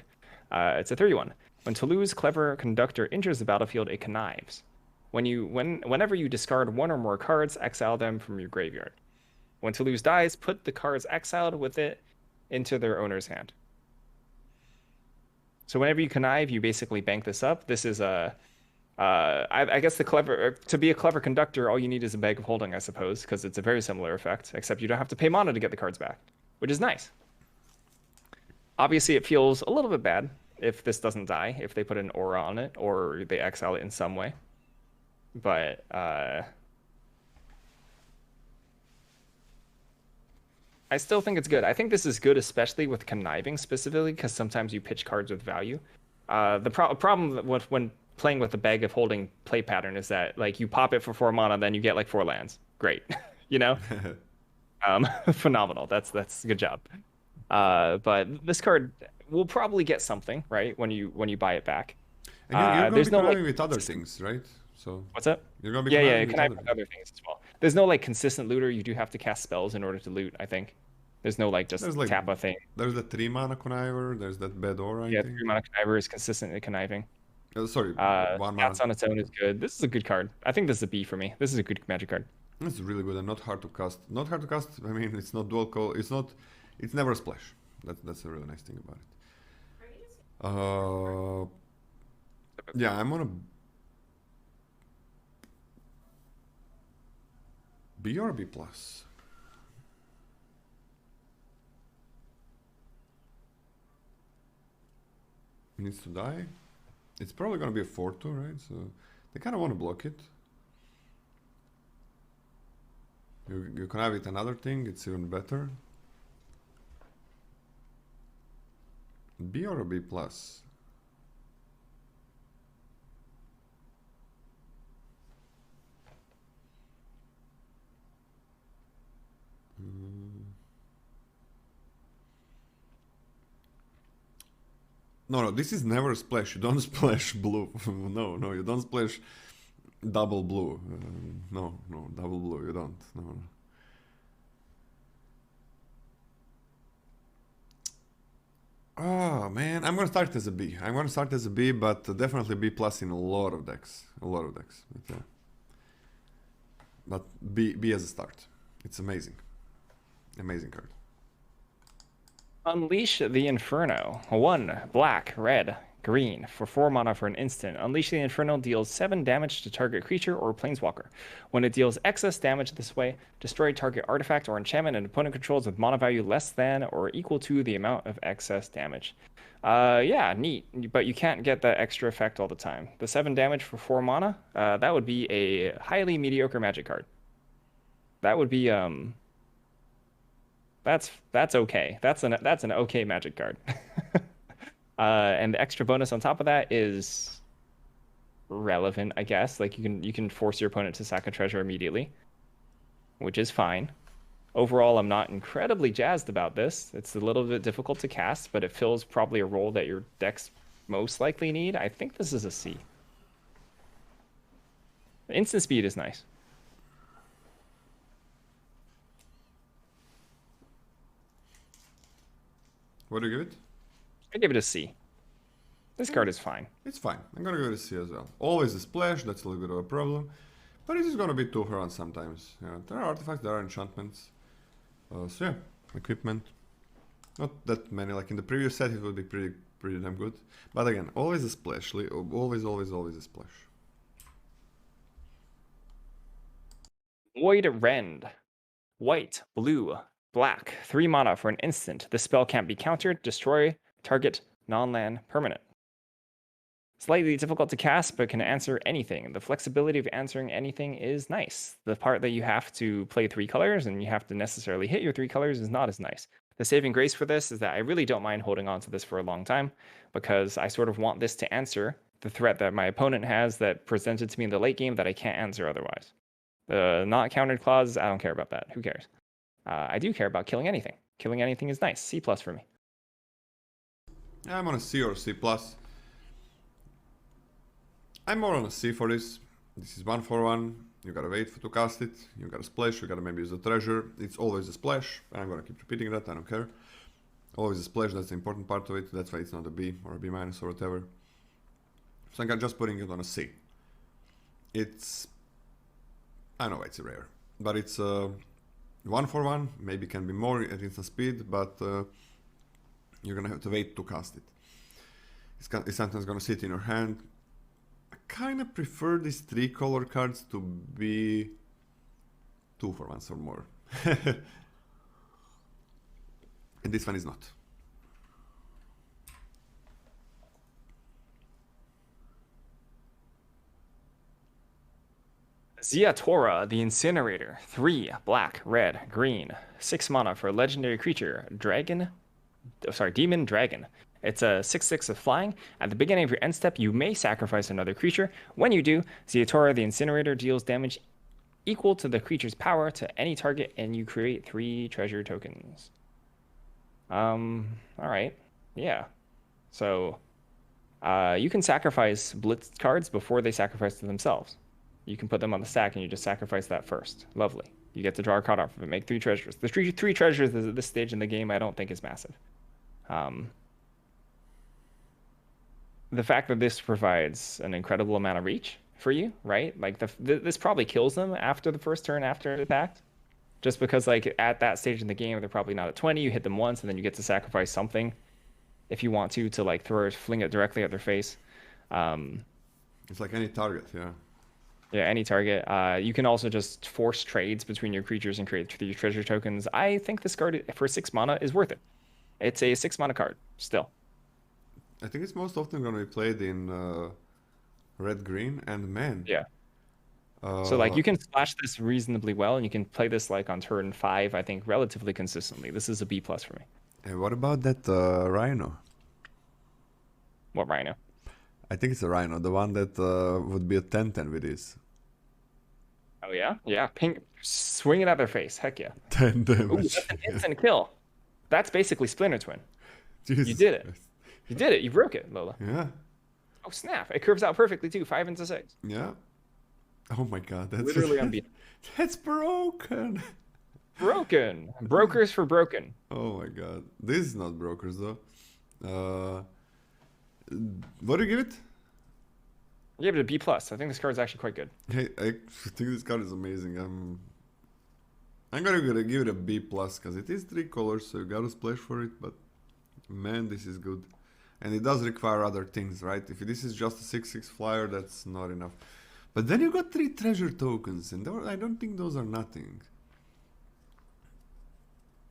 It's a 31. When Toulouse, Clever Conductor enters the battlefield, it connives. Whenever you discard one or more cards, exile them from your graveyard. When Toulouse dies, put the cards exiled with it into their owner's hand. So whenever you connive, you basically bank this up. This is a I guess to be a clever conductor, all you need is a bag of holding, I suppose, because it's a very similar effect, except you don't have to pay mana to get the cards back, which is nice. Obviously, it feels a little bit bad if this doesn't die, if they put an aura on it or they exile it in some way. But I still think it's good. I think this is good, especially with conniving specifically, because sometimes you pitch cards with value. The problem when playing with the bag of holding play pattern is that like you pop it for 4 mana, then you get like 4 lands. Great, you know, phenomenal. That's good job. But this card will probably get something right when you buy it back. And you're gonna There's be no conniving like with other things, right? So what's up? you're gonna be Yeah, conniving it with can have other other things as well. There's no like consistent looter. You do have to cast spells in order to loot, I think. There's no like just There's like tap a thing. there's the 3 mana conniver. There's that bad aura. I Yeah, think. 3 mana conniver is consistently conniving. Sorry, 1 mana. Stats on its own is good. This is a good card. I think this is a B for me. This is a good magic card. This is really good and not hard to cast. Not hard to cast. I mean, it's not dual call. It's not. It's never a splash. That's a really nice thing about it. Yeah, I'm gonna B or B plus. Needs to die. It's probably gonna be a 4/2, right? So they kind of want to block it. You can have it another thing. It's even better. B or a B plus. No, no, this is never a splash. You don't splash blue. No, no, you don't splash double blue. No, no, double blue. You don't. No, no. Oh man, I'm gonna start as a B. I'm gonna start as a B, but definitely B plus in a lot of decks. A lot of decks. But, yeah. But B as a start. It's amazing. Amazing card. Unleash the Inferno. 1 black, red, green for 4 mana for an instant. Unleash the Inferno deals 7 damage to target creature or planeswalker. When it deals excess damage this way, destroy target artifact or enchantment an opponent controls with mana value less than or equal to the amount of excess damage. Yeah, neat. But you can't get that extra effect all the time. The 7 damage for 4 mana, that would be a highly mediocre magic card. That would be that's okay. That's an okay magic card. And the extra bonus on top of that is relevant, I guess. Like you can force your opponent to sack a treasure immediately, which is fine. Overall, I'm not incredibly jazzed about this. It's a little bit difficult to cast, but it fills probably a role that your decks most likely need. I think this is a C. Instant speed is nice. What do you give it? I give it a C. This card is fine. It's fine. I'm gonna give it a C as well. Always a splash, that's a little bit of a problem. But it is gonna be too hard sometimes. Yeah, there are artifacts, there are enchantments. So yeah, equipment. Not that many, like in the previous set it would be pretty damn good. But again, always a splash. Always a splash. Void Rend. White, blue, black. 3 mana for an instant. The spell can't be countered. Destroy target non-land permanent. Slightly difficult to cast, but can answer anything. The flexibility of answering anything is nice. The part that you have to play 3 colors and you have to necessarily hit your 3 colors is not as nice. The saving grace for this is that I really don't mind holding on to this for a long time because I sort of want this to answer the threat that my opponent has that presented to me in the late game that I can't answer otherwise. The not countered clause, I don't care about that. Who cares? I do care about killing anything. Killing anything is nice. C+ for me. I'm on a C or C+. I'm more on a C for this. This is 1/1. You gotta wait to cast it. You gotta splash. You gotta maybe use a treasure. It's always a splash. I'm gonna keep repeating that. I don't care. Always a splash. That's the important part of it. That's why it's not a B or a B- or whatever. So I'm just putting it on a C. It's, I know it's rare, but it's 1/1. Maybe can be more at instant speed, but you're gonna have to wait to cast it. It's sometimes gonna sit in your hand. I kind of prefer these 3 color cards to be 2/1s or more. And this one is not. Ziatora, the Incinerator. 3 black, red, green. 6 mana for a legendary creature. Demon Dragon. It's a 6/6 of flying. At the beginning of your end step, you may sacrifice another creature. When you do, Ziatora, the Incinerator, deals damage equal to the creature's power to any target, and you create 3 treasure tokens. Alright. Yeah. So, you can sacrifice blitz cards before they sacrifice to themselves. You can put them on the stack and you just sacrifice that first. Lovely. You get to draw a card off of it, make 3 treasures. The 3 treasures at this stage in the game I don't think is massive. The fact that this provides an incredible amount of reach for you, right? Like this probably kills them after the first turn after it attacked. Just because like at that stage in the game they're probably not at 20, you hit them once and then you get to sacrifice something if you want to like fling it directly at their face. It's like any target, yeah. Yeah, any target. You can also just force trades between your creatures and create 3 treasure tokens. I think this card for 6 mana is worth it. It's a 6 mana card, still. I think it's most often going to be played in red-green, and man. Yeah. So like you can splash this reasonably well, and you can play this like on turn 5, I think, relatively consistently. This is a B+ for me. And what about that Rhino? What Rhino? I think it's a Rhino, the one that would be a 10/10 with this. Oh yeah? Yeah, ping, swing it at their face. Heck yeah. 10 damage. Ooh, that's an instant kill. That's basically Splinter Twin. Jesus You did it. Christ. You did it. You broke it, Lola. Yeah. Oh, snap. It curves out perfectly, too. 5 into 6. Yeah. Oh my god, that's Literally unbeatable. that's broken. Broken. Brokers for broken. Oh my god. This is not brokers though. What do you give it? I gave it a B+. I think this card is actually quite good. Hey, I think this card is amazing. I'm gonna give it a B+, because it is 3 colors, so you gotta splash for it, but man, this is good. And it does require other things, right? If this is just a 6/6 flyer, that's not enough. But then you got 3 treasure tokens, and I don't think those are nothing.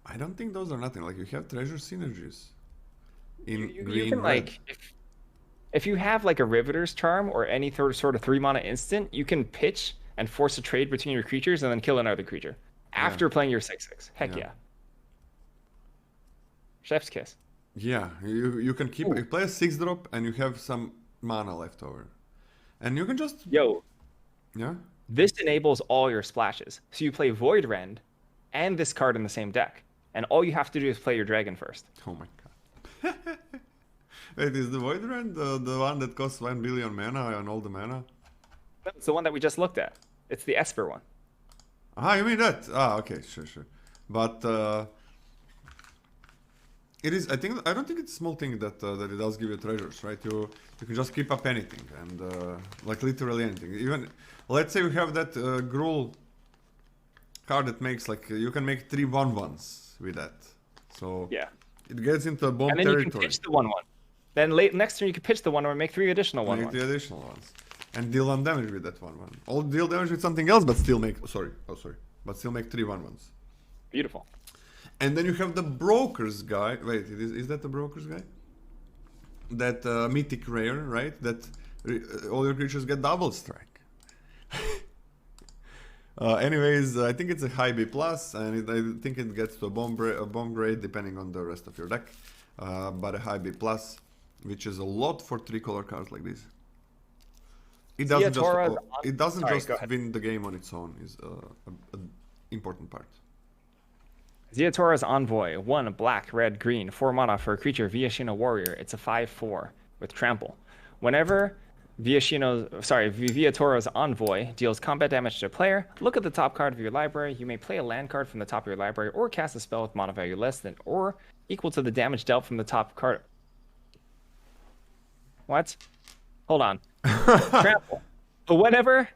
I don't think those are nothing. Like, you have treasure synergies in green, you can, red. like, if you have, like, a Riveter's Charm or any sort of 3-mana instant, you can pitch and force a trade between your creatures and then kill another creature after playing your 6/6. Heck yeah. Chef's kiss. Yeah, you can keep you play a 6-drop and you have some mana left over. And you can just... Yo, Yeah? this enables all your splashes. So you play Void Rend and this card in the same deck. And all you have to do is play your dragon first. Oh my god. Wait, is the Void Rend the one that costs 1 billion mana and all the mana? That's the one that we just looked at. It's the Esper one. Ah, you mean that? Ah, okay, sure. But it is. I don't think it's a small thing that that it does give you treasures, right? You can just keep up anything and like literally anything. Even let's say we have that Gruul card that makes like you can make 3 1/1s with that. So Yeah. it gets into a bomb And then territory. you can pitch the 1/1. Then next turn you can pitch the 1/1 and make 3 additional 1/1s. Make the additional ones. And deal 1 damage with that 1/1. Or deal damage with something else, but still make... But still make 3 1/1s. Beautiful. And then you have the Broker's guy. Wait, is that the Broker's guy? That mythic rare, right? That all your creatures get double strike. Anyways, I think it's a high B+, and I think it gets to a bomb grade depending on the rest of your deck. But a high B+, which is a lot for 3 color cards like this. It doesn't just win the game on its own, is an important part. Ziatora's Envoy, 1 black, red, green, 4 mana for a creature, Viashino Warrior. It's a 5/4 with trample. Whenever Viatora's Envoy deals combat damage to a player, look at the top card of your library. You may play a land card from the top of your library or cast a spell with mana value less than or equal to the damage dealt from the top card. What? Hold on. Trample. But whenever...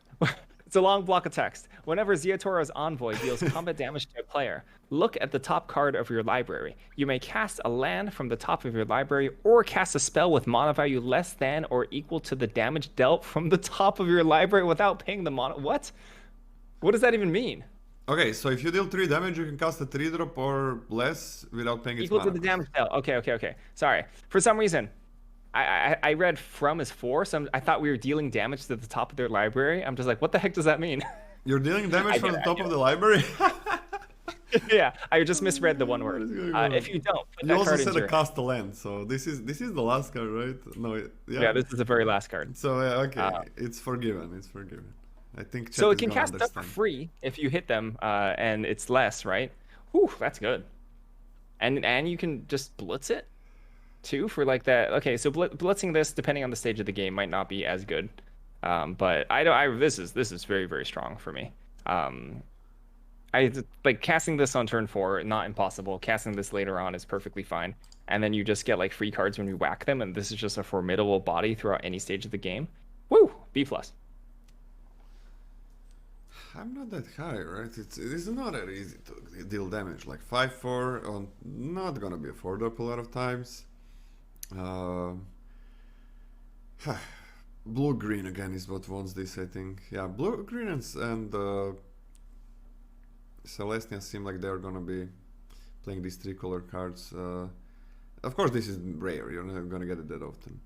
It's a long block of text. Whenever Ziatora's Envoy deals combat damage to a player, look at the top card of your library. You may cast a land from the top of your library or cast a spell with mana value less than or equal to the damage dealt from the top of your library without paying the mana. What? What does that even mean? Okay, so if you deal 3 damage, you can cast a 3-drop or less without paying its Equal mana. to the damage dealt. Okay. Sorry. For some reason, I read from is 4, so I thought we were dealing damage to the top of their library. I'm just like, what the heck does that mean? You're dealing damage from the top of the library? Yeah, I just misread the one word. If you don't, put you that also card said into a cast a land, so this is the last card, right? No, yeah, this is the very last card. So okay, it's forgiven. It's forgiven. I think. So it can cast stuff for free if you hit them, and it's less, right? Whew, that's good. And you can just blitz it too for like that. Okay, so blitzing this, depending on the stage of the game, might not be as good. But this is very, very strong for me. I like casting this on turn 4, not impossible. Casting this later on is perfectly fine. And then you just get like free cards when you whack them, and this is just a formidable body throughout any stage of the game. Woo! B+. I'm not that high, right? It's not that easy to deal damage. Like 5/4 on not gonna be a 4-drop a lot of times. Blue-green again is what wants this, I think. Yeah, blue-green and Celestia seem like they're gonna be playing these 3 color cards. Of course, this is rare. You're not gonna get it that often.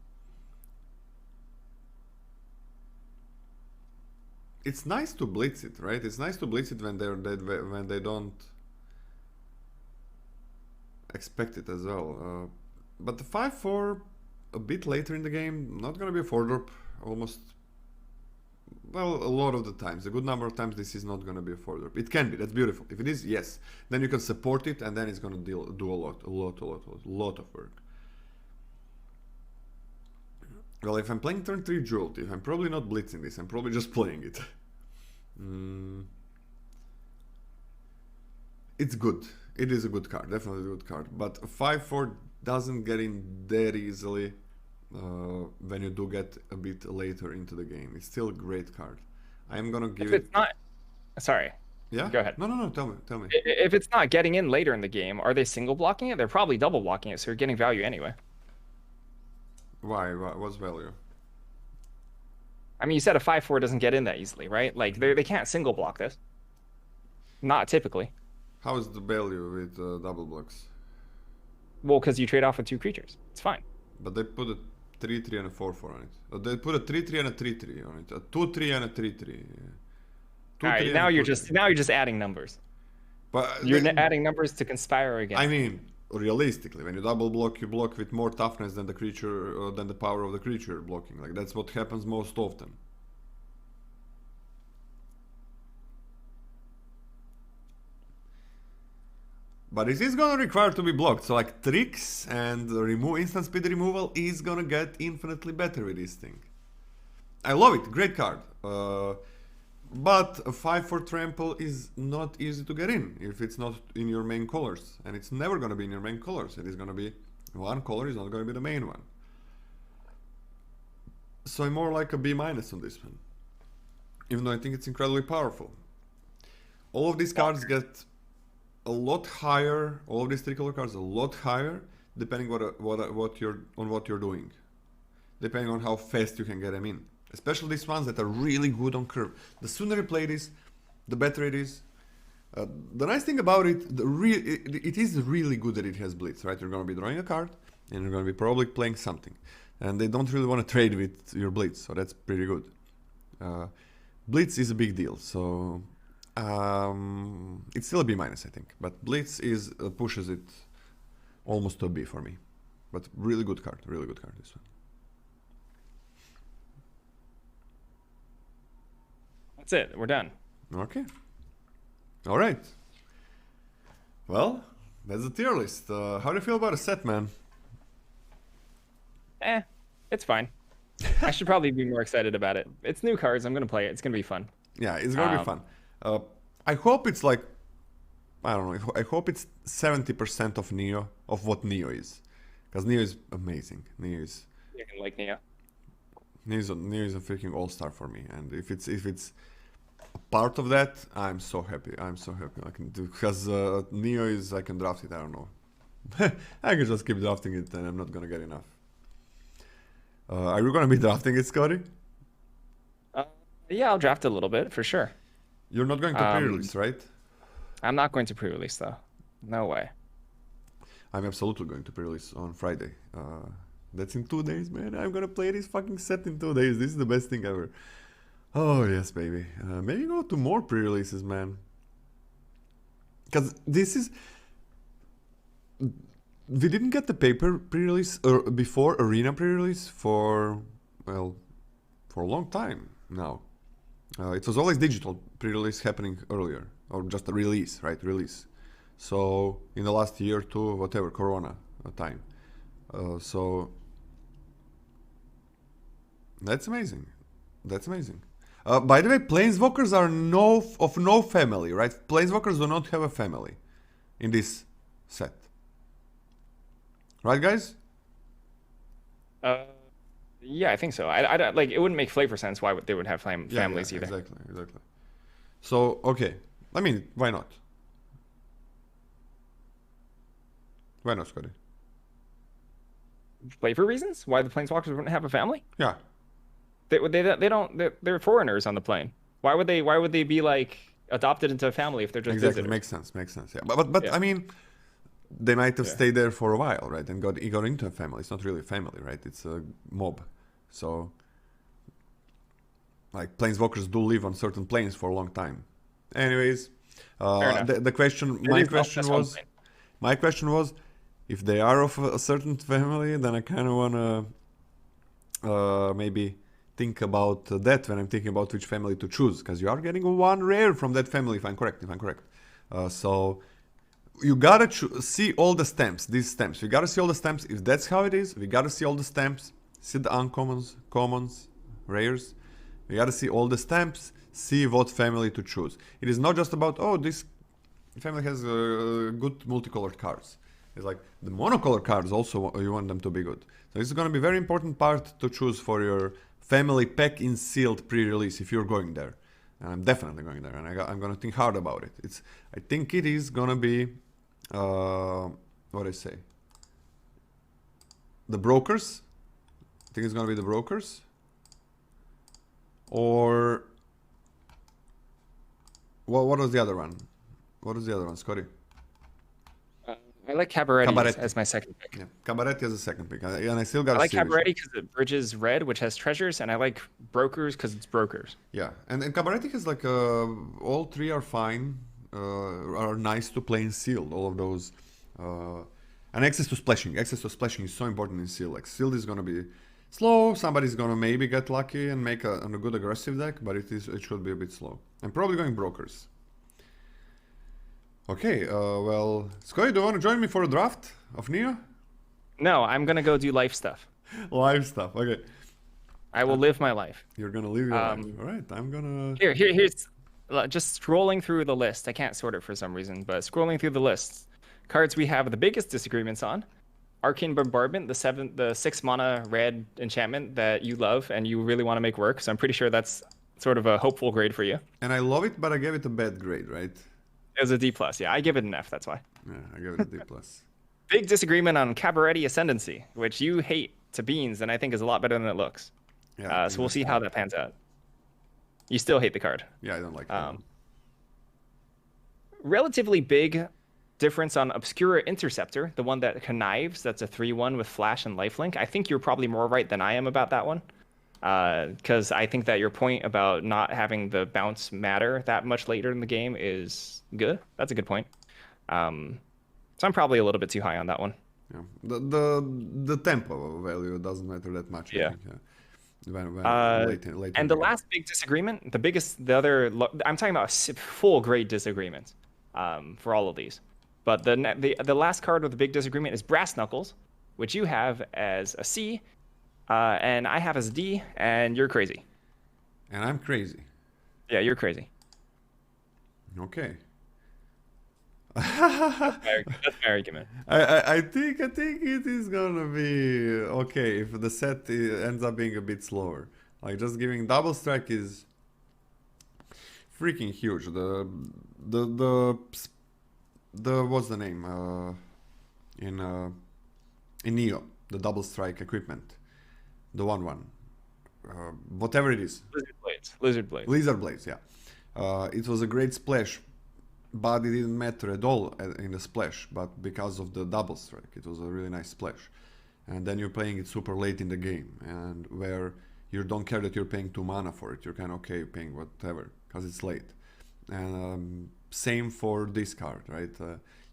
It's nice to blitz it, right? It's nice to blitz it when they don't expect it as well. But the 5/4 a bit later in the game, not gonna be a 4-drop. Almost, well, a lot of the times, a good number of times, this is not gonna be a 4-drop. It can be. That's beautiful. If it is, yes, then you can support it, and then it's gonna do a lot of work. Well, if I'm playing turn 3 Jolty, I'm probably not blitzing this, I'm probably just playing it. It's good. It is a good card, definitely a good card. But 5-4 doesn't get in that easily when you do get a bit later into the game. It's still a great card. I'm gonna give If it's not, sorry, Yeah? go ahead. No, tell me. If it's not getting in later in the game, are they single blocking it? They're probably double blocking it, so you're getting value anyway. Why? What's value? I mean, you said a 5-4 doesn't get in that easily, right? Like they can't single block this. Not typically. How is the value with double blocks? Well, because you trade off with 2 creatures. It's fine. But they put a 3-3 and a 4-4 on it. They put a 3-3 and a 3-3 on it. A 2-3 and a 3-3. All right, now you're just adding numbers. But You're adding numbers to conspire against. I mean, realistically, when you double block, you block with more toughness than the creature, than the power of the creature blocking. Like that's what happens most often. But it is gonna require to be blocked. So like tricks and instant speed removal is gonna get infinitely better with this thing. I love it, great card. But a 5-4 trample is not easy to get in if it's not in your main colors. And it's never gonna be in your main colors. It is gonna be one color is not gonna be the main one. So I'm more like a B- on this one. Even though I think it's incredibly powerful. All of these cards get a lot higher, all of these 3-color cards a lot higher, depending what you're doing. Depending on how fast you can get them in. Especially these ones that are really good on curve. The sooner you play this, the better it is. The nice thing about it, it is really good that it has Blitz, right? You're going to be drawing a card, and you're going to be probably playing something. And they don't really want to trade with your Blitz, so that's pretty good. Blitz is a big deal, so it's still a B-, I think. But Blitz pushes it almost to a B for me. But really good card, this one. That's it. We're done. Okay. All right. Well, that's the tier list. How do you feel about a set, man? It's fine. I should probably be more excited about it. It's new cards. I'm gonna play it. It's gonna be fun. Yeah, it's gonna be fun. I hope it's like, I don't know. I hope it's 70% of Neo, of what Neo is, because Neo is amazing. Neo is. You can like Neo. Neo is a freaking all-star for me, and if it's a part of that, I'm so happy. I can do, because Neo is, I can draft it. I don't know. I can just keep drafting it, and I'm not gonna get enough. Are you gonna be drafting it, Scotty? Yeah, I'll draft a little bit for sure. You're not going to pre-release, right? I'm not going to pre-release though. No way. I'm absolutely going to pre-release on Friday. That's in 2 days, man. I'm gonna play this fucking set in 2 days. This is the best thing ever. Oh yes, baby. Maybe go to more pre-releases, man. Because this is. We didn't get the paper pre-release before arena pre-release for a long time now. It was always digital pre-release happening earlier, or just a release, right? Release. So in the last year or two, whatever, Corona time. So that's amazing. That's amazing. By the way, Planeswalkers are of no family, right? Planeswalkers do not have a family in this set. Right, guys? Yeah, I think so. I don't, like, it wouldn't make flavor sense why they would have families either. Exactly. So, okay. I mean, why not? Why not, Scotty? Flavor reasons? Why the Planeswalkers wouldn't have a family? Yeah. They don't. They're foreigners on the plane. Why would they be like adopted into a family if they're just exactly visitors? Makes sense. Yeah, but Yeah. I mean, they might have stayed there for a while, right? And got into a family. It's not really a family, right? It's a mob. So, like, Planeswalkers do live on certain planes for a long time. Anyways, the question, my question was, if they are of a certain family, then I kind of wanna maybe think about that when I'm thinking about which family to choose, because you are getting one rare from that family, if I'm correct. So you gotta see all the stamps, these stamps. We gotta see all the stamps. If that's how it is, we gotta see all the stamps. see the uncommons, commons, rares. We gotta see all the stamps, see what family to choose. It is not just about, oh, this family has good multicolored cards. It's like the monocolor cards also, you want them to be good. So this is gonna be very important part to choose for your family pack in sealed pre-release if you're going there. And I'm definitely going there, and I'm gonna think hard about it. I think it is gonna be, what I say, the brokers. I think it's gonna be the brokers, or what was the other one? What was the other one, Scotty? I like Cabaretti Cabaretti. as my second pick. Yeah, Cabaretti as a second pick, and I still got. I like Cabaretti because it bridges red, which has treasures, and I like brokers because it's brokers. Yeah, and Cabaretti has like all three are fine, are nice to play in sealed. All of those, and access to splashing. Access to splashing is so important in sealed. Like sealed is gonna be slow. Somebody's gonna maybe get lucky and make a good aggressive deck, but it should be a bit slow. I'm probably going brokers. Okay, well, Scotty, do you want to join me for a draft of Neo? No, I'm gonna go do life stuff. Live stuff, okay. I will live my life. You're gonna live your life. All right, I'm gonna... Here's just scrolling through the list. I can't sort it for some reason, but scrolling through the lists. Cards we have the biggest disagreements on. Arcane Bombardment, the 6 mana red enchantment that you love and you really want to make work. So I'm pretty sure that's sort of a hopeful grade for you. And I love it, but I gave it a bad grade, right? It was a D+. Yeah, I give it an F, that's why. Yeah, I gave it a D+. Big disagreement on Cabaretti Ascendancy, which you hate to beans and I think is a lot better than it looks. Yeah, so we'll see how that pans out. You still hate the card. Yeah, I don't like that. Relatively big difference on Obscura Interceptor, the one that connives, that's a 3-1 with flash and lifelink. I think you're probably more right than I am about that one. Because I think that your point about not having the bounce matter that much later in the game is good. That's a good point. So I'm probably a little bit too high on that one. Yeah, the tempo value doesn't matter that much. Yeah. I think, yeah. When late and the last big disagreement, I'm talking about a full grade disagreement for all of these. But the last card with the big disagreement is Brass Knuckles, which you have as a C, and I have as a D, and you're crazy. And I'm crazy. Yeah, you're crazy. Okay. That's my argument. I think it is gonna be okay if the set ends up being a bit slower. Like just giving double strike is freaking huge. The what's the name in Neo, the double strike equipment, the 1/1, whatever it is. Lizard Blades. Yeah. It was a great splash. But it didn't matter at all in the splash, but because of the double strike, it was a really nice splash. And then you're playing it super late in the game, and where you don't care that you're paying 2 mana for it, you're kind of okay paying whatever, because it's late. And same for this card, right?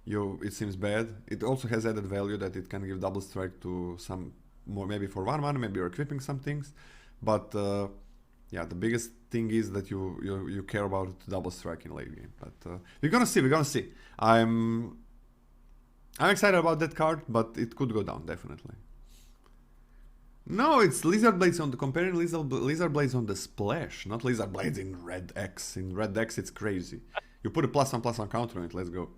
It seems bad. It also has added value that it can give double strike to some more, maybe for 1 mana, maybe you're equipping some things, but yeah, the biggest thing is that you care about double strike in late game. But we're gonna see. I'm excited about that card, but it could go down definitely. No, it's Lizard Blades comparing Lizard Blades on the splash, not Lizard Blades in Red X. In Red X, it's crazy. You put a +1/+1 counter on it. Let's go.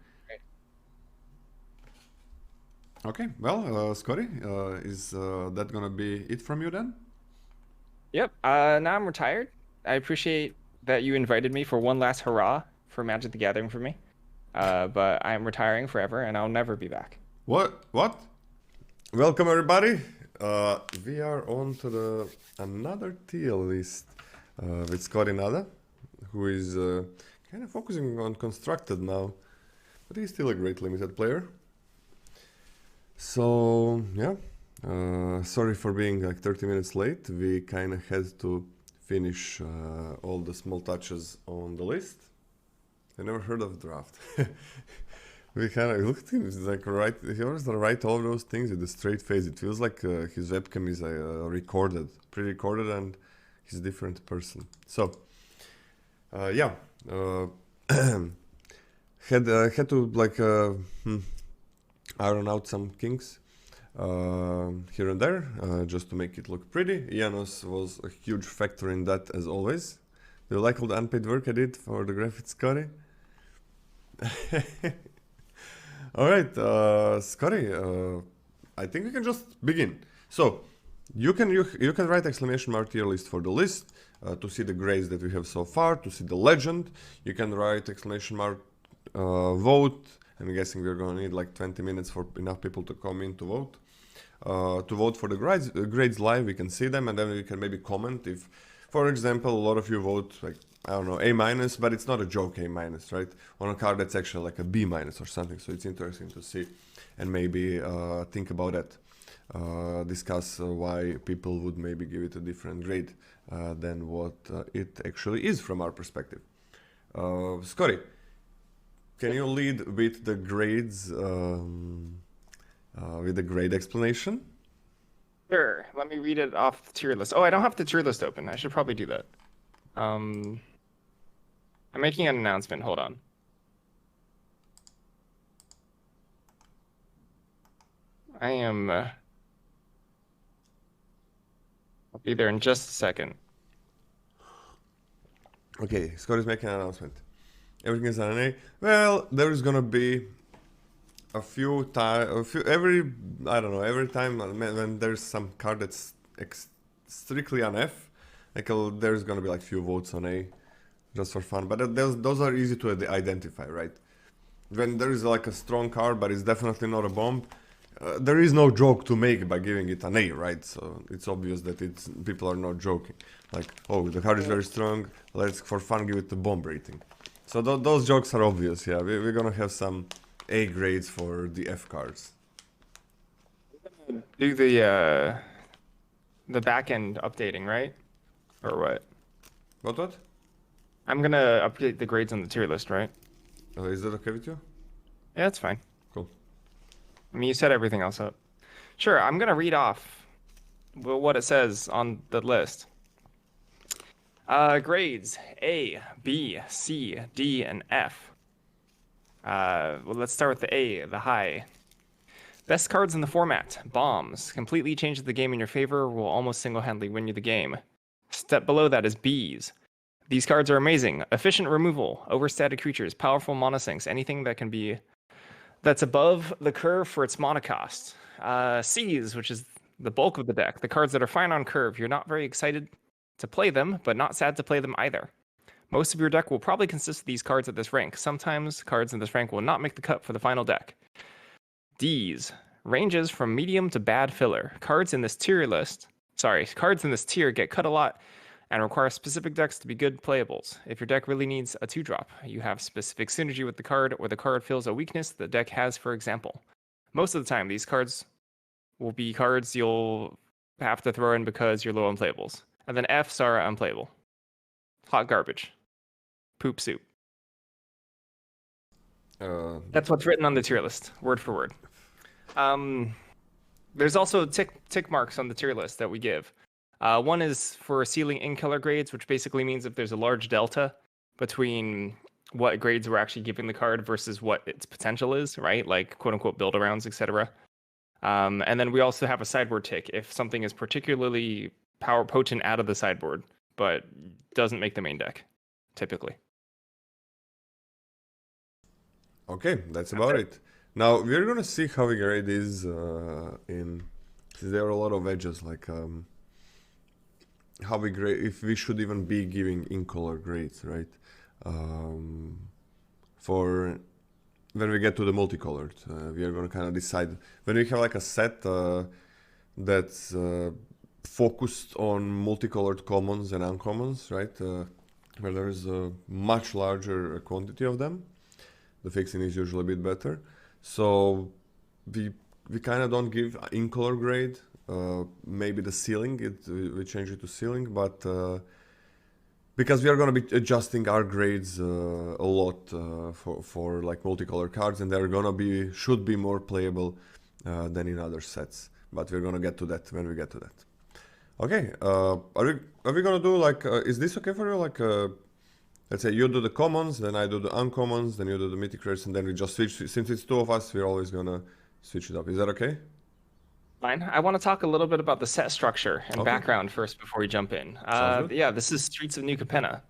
Okay, well, Scotty, is that gonna be it from you then? Yep. Now I'm retired. I appreciate that you invited me for one last hurrah for Magic the Gathering for me. But I'm retiring forever, and I'll never be back. What? Welcome everybody. We are on to another tier list with Scotty Nada, who is kind of focusing on constructed now, but he's still a great limited player. So yeah. Sorry for being like 30 minutes late. We kind of had to finish all the small touches on the list. I never heard of draft. We kind of looked at him, he's like he always write all those things with a straight face. It feels like his webcam is pre-recorded, and he's a different person. So yeah, had to like iron out some kinks. here and there, just to make it look pretty. Janos was a huge factor in that, as always. Do you like all the unpaid work I did for the graphics, Scotty? Alright, Scotty, I think we can just begin. So, you can write exclamation mark tier list for the list, to see the grades that we have so far, to see the legend. You can write exclamation mark vote. I'm guessing we're gonna need like 20 minutes for enough people to come in to vote. To vote for the grades live, we can see them, and then we can maybe comment if, for example, a lot of you vote like, I don't know, A-, but it's not a joke A-, right? On a card that's actually like a B- or something, so it's interesting to see, and maybe think about that. Discuss why people would maybe give it a different grade than what it actually is from our perspective. Scotty, can you lead with the grades, with the grade explanation? Sure. Let me read it off the tier list. Oh, I don't have the tier list open. I should probably do that. I'm making an announcement. Hold on. I am... I'll be there in just a second. Okay, Scott is making an announcement. Everything is an A. Well, there is gonna be every time when there's some card that's strictly an F, like there's gonna be like few votes on A, just for fun. But those are easy to identify, right? When there is like a strong card, but it's definitely not a bomb, there is no joke to make by giving it an A, right? So it's obvious that people are not joking. Like, oh, the card is very strong, let's for fun give it the bomb rating. So those jokes are obvious, yeah. We're gonna have some A grades for the F cards. Do the back end updating, right? Or what? What? I'm gonna update the grades on the tier list, right? Is that okay with you? Yeah, that's fine. Cool. I mean, you set everything else up. Sure, I'm gonna read off what it says on the list. Grades A, B, C, D, and F. Well, let's start with the A, the high. Best cards in the format. Bombs. Completely changes the game in your favor, will almost single-handedly win you the game. Step below that is Bs. These cards are amazing. Efficient removal, overstated creatures, powerful monosinks, anything that can be... that's above the curve for its mana cost. Cs, which is the bulk of the deck. The cards that are fine on curve. You're not very excited to play them, but not sad to play them either. Most of your deck will probably consist of these cards at this rank. Sometimes cards in this rank will not make the cut for the final deck. Ds. Ranges from medium to bad filler. Cards in this tier get cut a lot and require specific decks to be good playables. If your deck really needs a 2-drop, you have specific synergy with the card, or the card fills a weakness the deck has, for example. Most of the time, these cards will be cards you'll have to throw in because you're low on playables. And then Fs are unplayable. Hot garbage. Poop soup. That's what's written on the tier list, word for word. There's also tick marks on the tier list that we give. One is for ceiling in color grades, which basically means if there's a large delta between what grades we're actually giving the card versus what its potential is, right? Like quote unquote build arounds, etc. And then we also have a sideboard tick if something is particularly power potent out of the sideboard, but doesn't make the main deck, typically. Okay, that's about it. Now we're gonna see how we grade these since there are a lot of edges, like how we grade, if we should even be giving in color grades, right? For when we get to the multicolored, we are gonna kind of decide when we have like a set that's focused on multicolored commons and uncommons, right? Where there is a much larger quantity of them. The fixing is usually a bit better. So we kind of don't give in color grade. Maybe the ceiling, we change it to ceiling, but because we are going to be adjusting our grades a lot for like multicolor cards, and they're going to should be more playable than in other sets. But we're going to get to that when we get to that. Okay, are we going to do like, is this okay for you? Like, let's say you do the commons, then I do the uncommons, then you do the mythic rares, and then we just switch. Since it's two of us, we're always gonna switch it up. Is that okay? Fine. I want to talk a little bit about the set structure and Okay, background first before we jump in. sounds good. Yeah, this is Streets of New Capenna,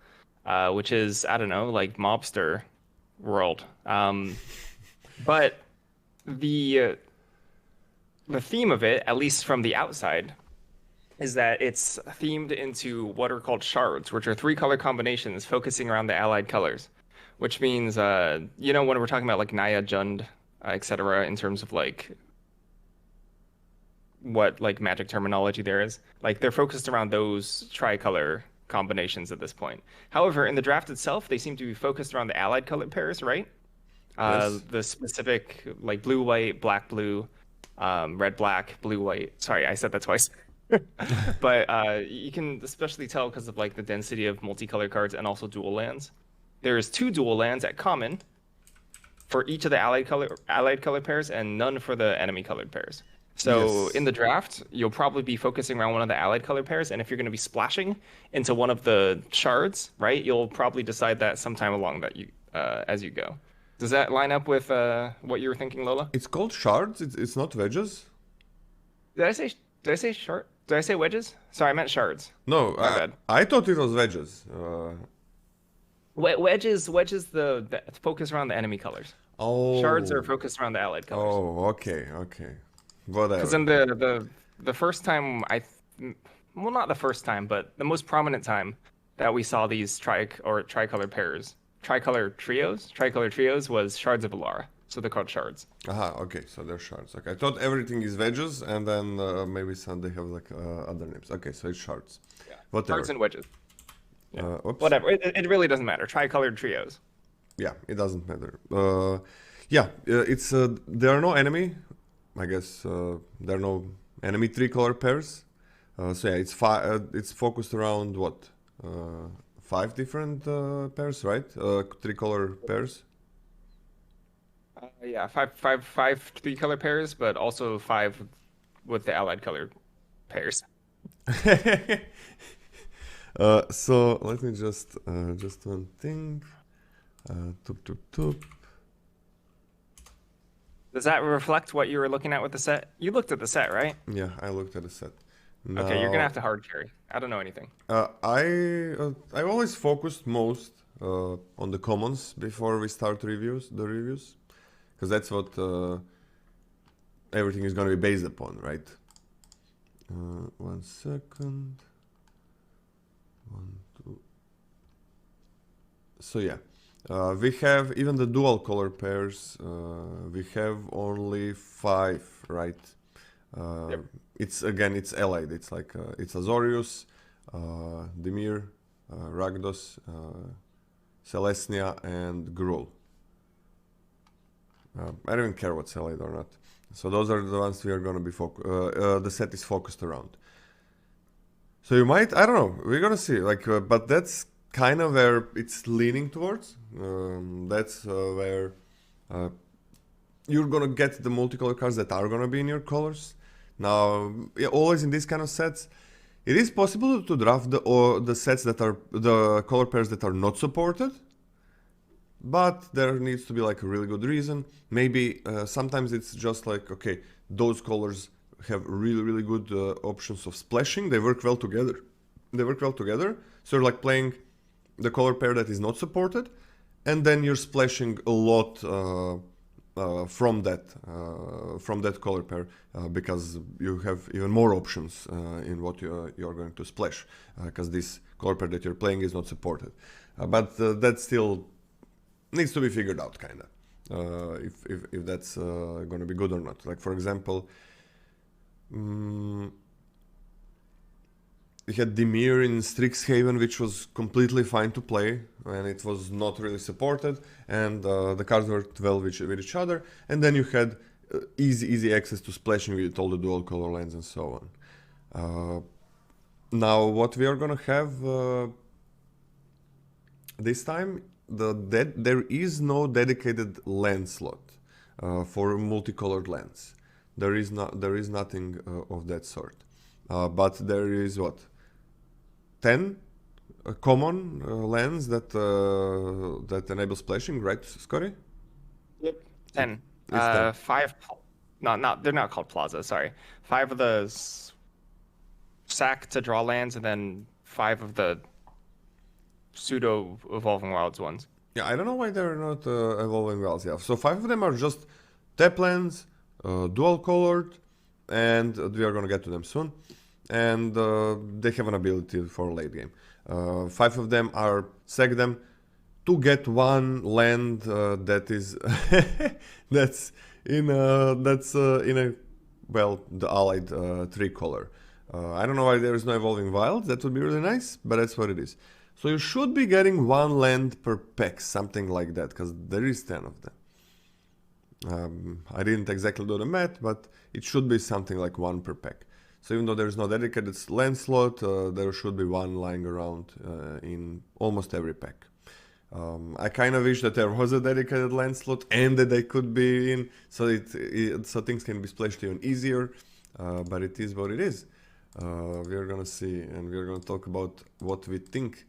which is, I don't know, like mobster world. But the uh, the theme of it, at least from the outside, is that it's themed into what are called shards, which are three color combinations focusing around the allied colors, which means, when we're talking about like Naya, Jund, etc., in terms of like what like magic terminology there is. Like they're focused around those tricolor combinations at this point. However, in the draft itself, they seem to be focused around the allied color pairs, right? Yes. The specific like blue, white, black, blue, red, black, blue, white. Sorry, I said that twice. But you can especially tell because of like the density of multicolored cards and also dual lands. There's two dual lands at common for each of the allied color pairs and none for the enemy colored pairs. So in Yes. the draft, you'll probably be focusing around one of the allied color pairs, and if you're going to be splashing into one of the shards, right, you'll probably decide that sometime along that you as you go. Does that line up with what you were thinking, Lola? It's called shards. It's not wedges. Did I say did I say shard? Did I say wedges? Sorry, I meant shards. No, My bad. I thought it was wedges. Wedges the focus around the enemy colors. Shards are Oh. focused around the allied colors. Oh, okay, okay. Because Whatever. in the first time well, not the first time, but the most prominent time that we saw these tricolor pairs, tricolor trios was Shards of Alara. So they're called shards. Aha, okay, so they're shards. Okay, I thought everything is wedges, and then maybe some they have like other names. Okay, so it's shards. Yeah. Shards Whatever. and wedges. Yeah. Oops. Whatever. It really doesn't matter. Tricolored trios. Yeah, it doesn't matter. Yeah, it's there are no enemy. I guess there are no enemy three-color pairs. So yeah, it's focused around what five different pairs, right? Three-color pairs. Yeah, five three color pairs, but also five with the allied color pairs. So let me just one thing. Toop, toop, toop. Does that reflect what you were looking at with the set? You looked at the set, right? Yeah, I looked at the set. Okay, you're gonna Now, have to hard carry. I don't know anything. I always focused most on the commons before we start the reviews, because that's what everything is gonna be based upon, right? 1 second. One, two. So yeah, we have even the dual color pairs. We have only five, right? Uh, Yep. it's allied. It's like it's Azorius, Dimir, Ragdos, Celestia, and Gruul. I don't even care what's allied or not. So those are the ones we are gonna be the set is focused around. So you might, I don't know, we're gonna see. Like, but that's kind of where it's leaning towards. That's where uh, you're gonna get the multicolor cards that are gonna be in your colors. Now, yeah, always in these kind of sets, it is possible to draft the sets that are the color pairs that are not supported, but there needs to be like a really good reason. Maybe sometimes it's just like, okay, those colors have really good options of splashing. They work well together. So you're like playing the color pair that is not supported, and then you're splashing a lot from that color pair because you have even more options in what you're going to splash because this color pair that you're playing is not supported. But that still needs to be figured out, kind of, if that's going to be good or not. Like for example, we had Dimir in Strixhaven, which was completely fine to play, and it was not really supported, and the cards worked well with each other. And then you had easy access to splashing with all the dual color lands and so on. Now, what we are gonna have this time, there is no dedicated land slot for multicolored lands. There is nothing of that sort. But there is what 10 common lands that enable splashing, right, Scotty? Yep. 10. It's 10. Five. They're not called plaza. Sorry, 5 of the sack to draw lands, and then 5 of the pseudo evolving wilds ones. Yeah, I don't know why they're not evolving wells. Yeah, so 5 of them are just tap lands, dual colored, and we are gonna get to them soon. And they have an ability for late game. 5 of them are sack them to get one land that is that's in a well the allied 3 color. I don't know why there is no evolving wild. That would be really nice, but that's what it is. So you should be getting 1 land per pack, something like that, because there is 10 of them. I didn't exactly do the math, but it should be something like 1 per pack. So even though there's no dedicated land slot, there should be 1 lying around in almost every pack. I kind of wish that there was a dedicated land slot and that they could be in, so so things can be splashed even easier. But it is what it is. We're gonna see, and we're gonna talk about what we think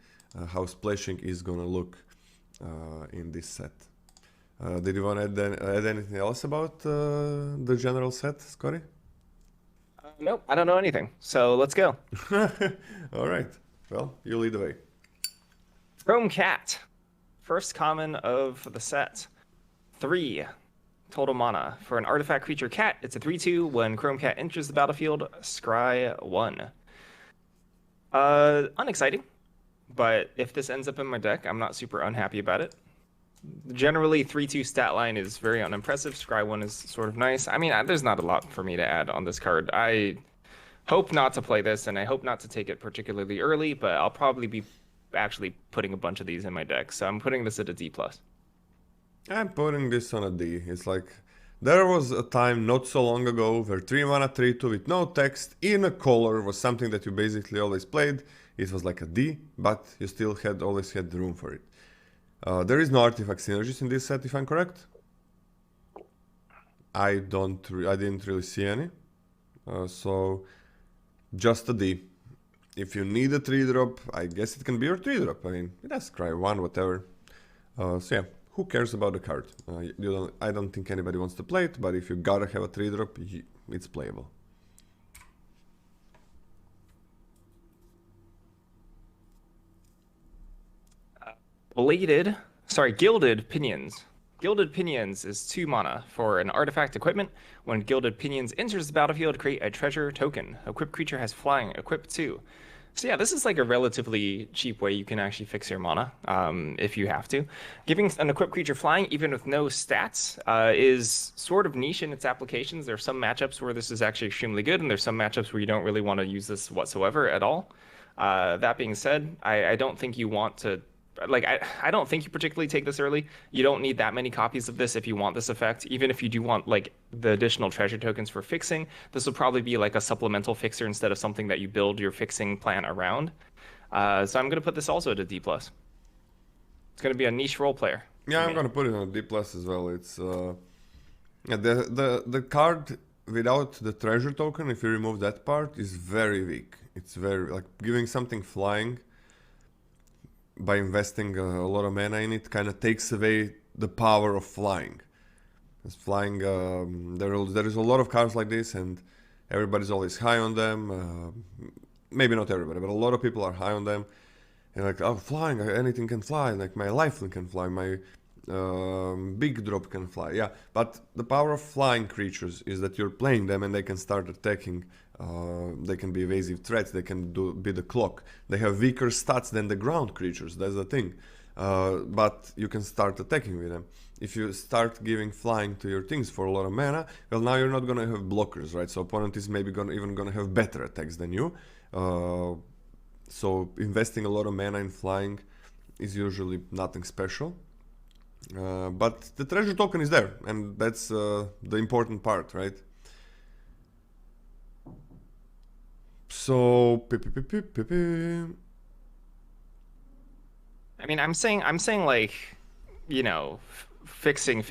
how splashing is gonna look in this set. Did you want to add anything else about the general set, Scotty? Nope, I don't know anything. So let's go. All right. Well, you lead the way. Chrome Cat. First common of the set. 3 total mana. For an artifact creature cat, it's a 3/2. When Chrome Cat enters the battlefield, scry 1. Unexciting. But if this ends up in my deck, I'm not super unhappy about it. Generally, 3/2 stat line is very unimpressive. Scry 1 is sort of nice. I mean, there's not a lot for me to add on this card. I hope not to play this, and I hope not to take it particularly early, but I'll probably be actually putting a bunch of these in my deck. So I'm putting this at a D+. I'm putting this on a D. It's like, there was a time not so long ago where 3 mana 3/2 with no text in a color was something that you basically always played. It was like a D, but you still always had room for it. There is no artifact synergies in this set, if I'm correct. I didn't really see any. So just a D. If you need a 3-drop, I guess it can be your 3-drop. I mean, it has Cry 1, whatever. So yeah, who cares about the card? I don't think anybody wants to play it, but if you gotta have a 3-drop, it's playable. Gilded Pinions. Gilded Pinions is 2 mana for an artifact equipment. When Gilded Pinions enters the battlefield, create a treasure token. Equipped creature has flying, equipped 2. So yeah, this is like a relatively cheap way you can actually fix your mana, if you have to. Giving an equipped creature flying, even with no stats, is sort of niche in its applications. There are some matchups where this is actually extremely good, and there's some matchups where you don't really want to use this whatsoever at all. That being said, I don't think you want to... Like, I don't think you particularly take this early. You don't need that many copies of this if you want this effect. Even if you do want, like, the additional treasure tokens for fixing, this will probably be, like, a supplemental fixer instead of something that you build your fixing plan around. So I'm going to put this also at a D+. It's going to be a niche role player. Yeah, I'm going to put it on a D+ as well. It's... yeah, the card without the treasure token, if you remove that part, is very weak. It's very... Like, giving something flying... by investing a lot of mana in it, kind of takes away the power of flying. As flying, there is a lot of cards like this, and everybody's always high on them. Maybe not everybody, but a lot of people are high on them. And like, oh, flying, anything can fly. Like my lifelink can fly, my big drop can fly. Yeah, but the power of flying creatures is that you're playing them and they can start attacking. They can be evasive threats, they can be the clock. They have weaker stats than the ground creatures, that's the thing. But you can start attacking with them. If you start giving flying to your things for a lot of mana, well, now you're not gonna have blockers, right? So opponent is maybe even gonna have better attacks than you. So investing a lot of mana in flying is usually nothing special. But the treasure token is there, and that's the important part, right? So, I mean, I'm saying like, you know, fixing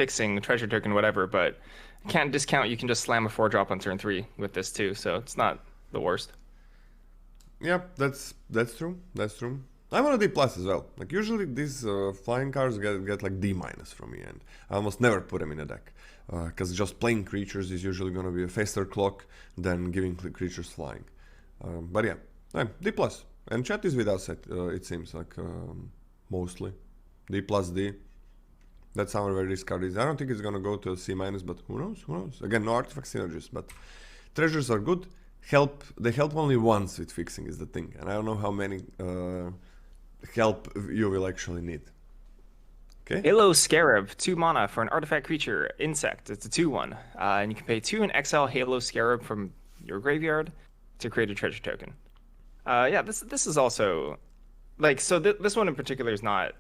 treasure token, whatever, but can't discount you can just slam a 4-drop on turn 3 with this too, so it's not the worst. Yep, that's true. That's true. I'm on a D plus as well. Like usually these flying cards get like D minus from me, and I almost never put them in a deck because just playing creatures is usually gonna be a faster clock than giving creatures flying. But yeah, I'm D plus, and chat is without set. It seems like mostly D plus D. That's how where this card is. I don't think it's gonna go to a C minus, but who knows? Who knows? Again, no artifact synergies, but treasures are good. They help only once with fixing is the thing, and I don't know how many help you will actually need. Okay. Halo Scarab, 2 mana for an artifact creature, insect. It's a 2/1. And you can pay 2 and exile Halo Scarab from your graveyard to create a treasure token. Yeah, this is also like so. This one in particular is not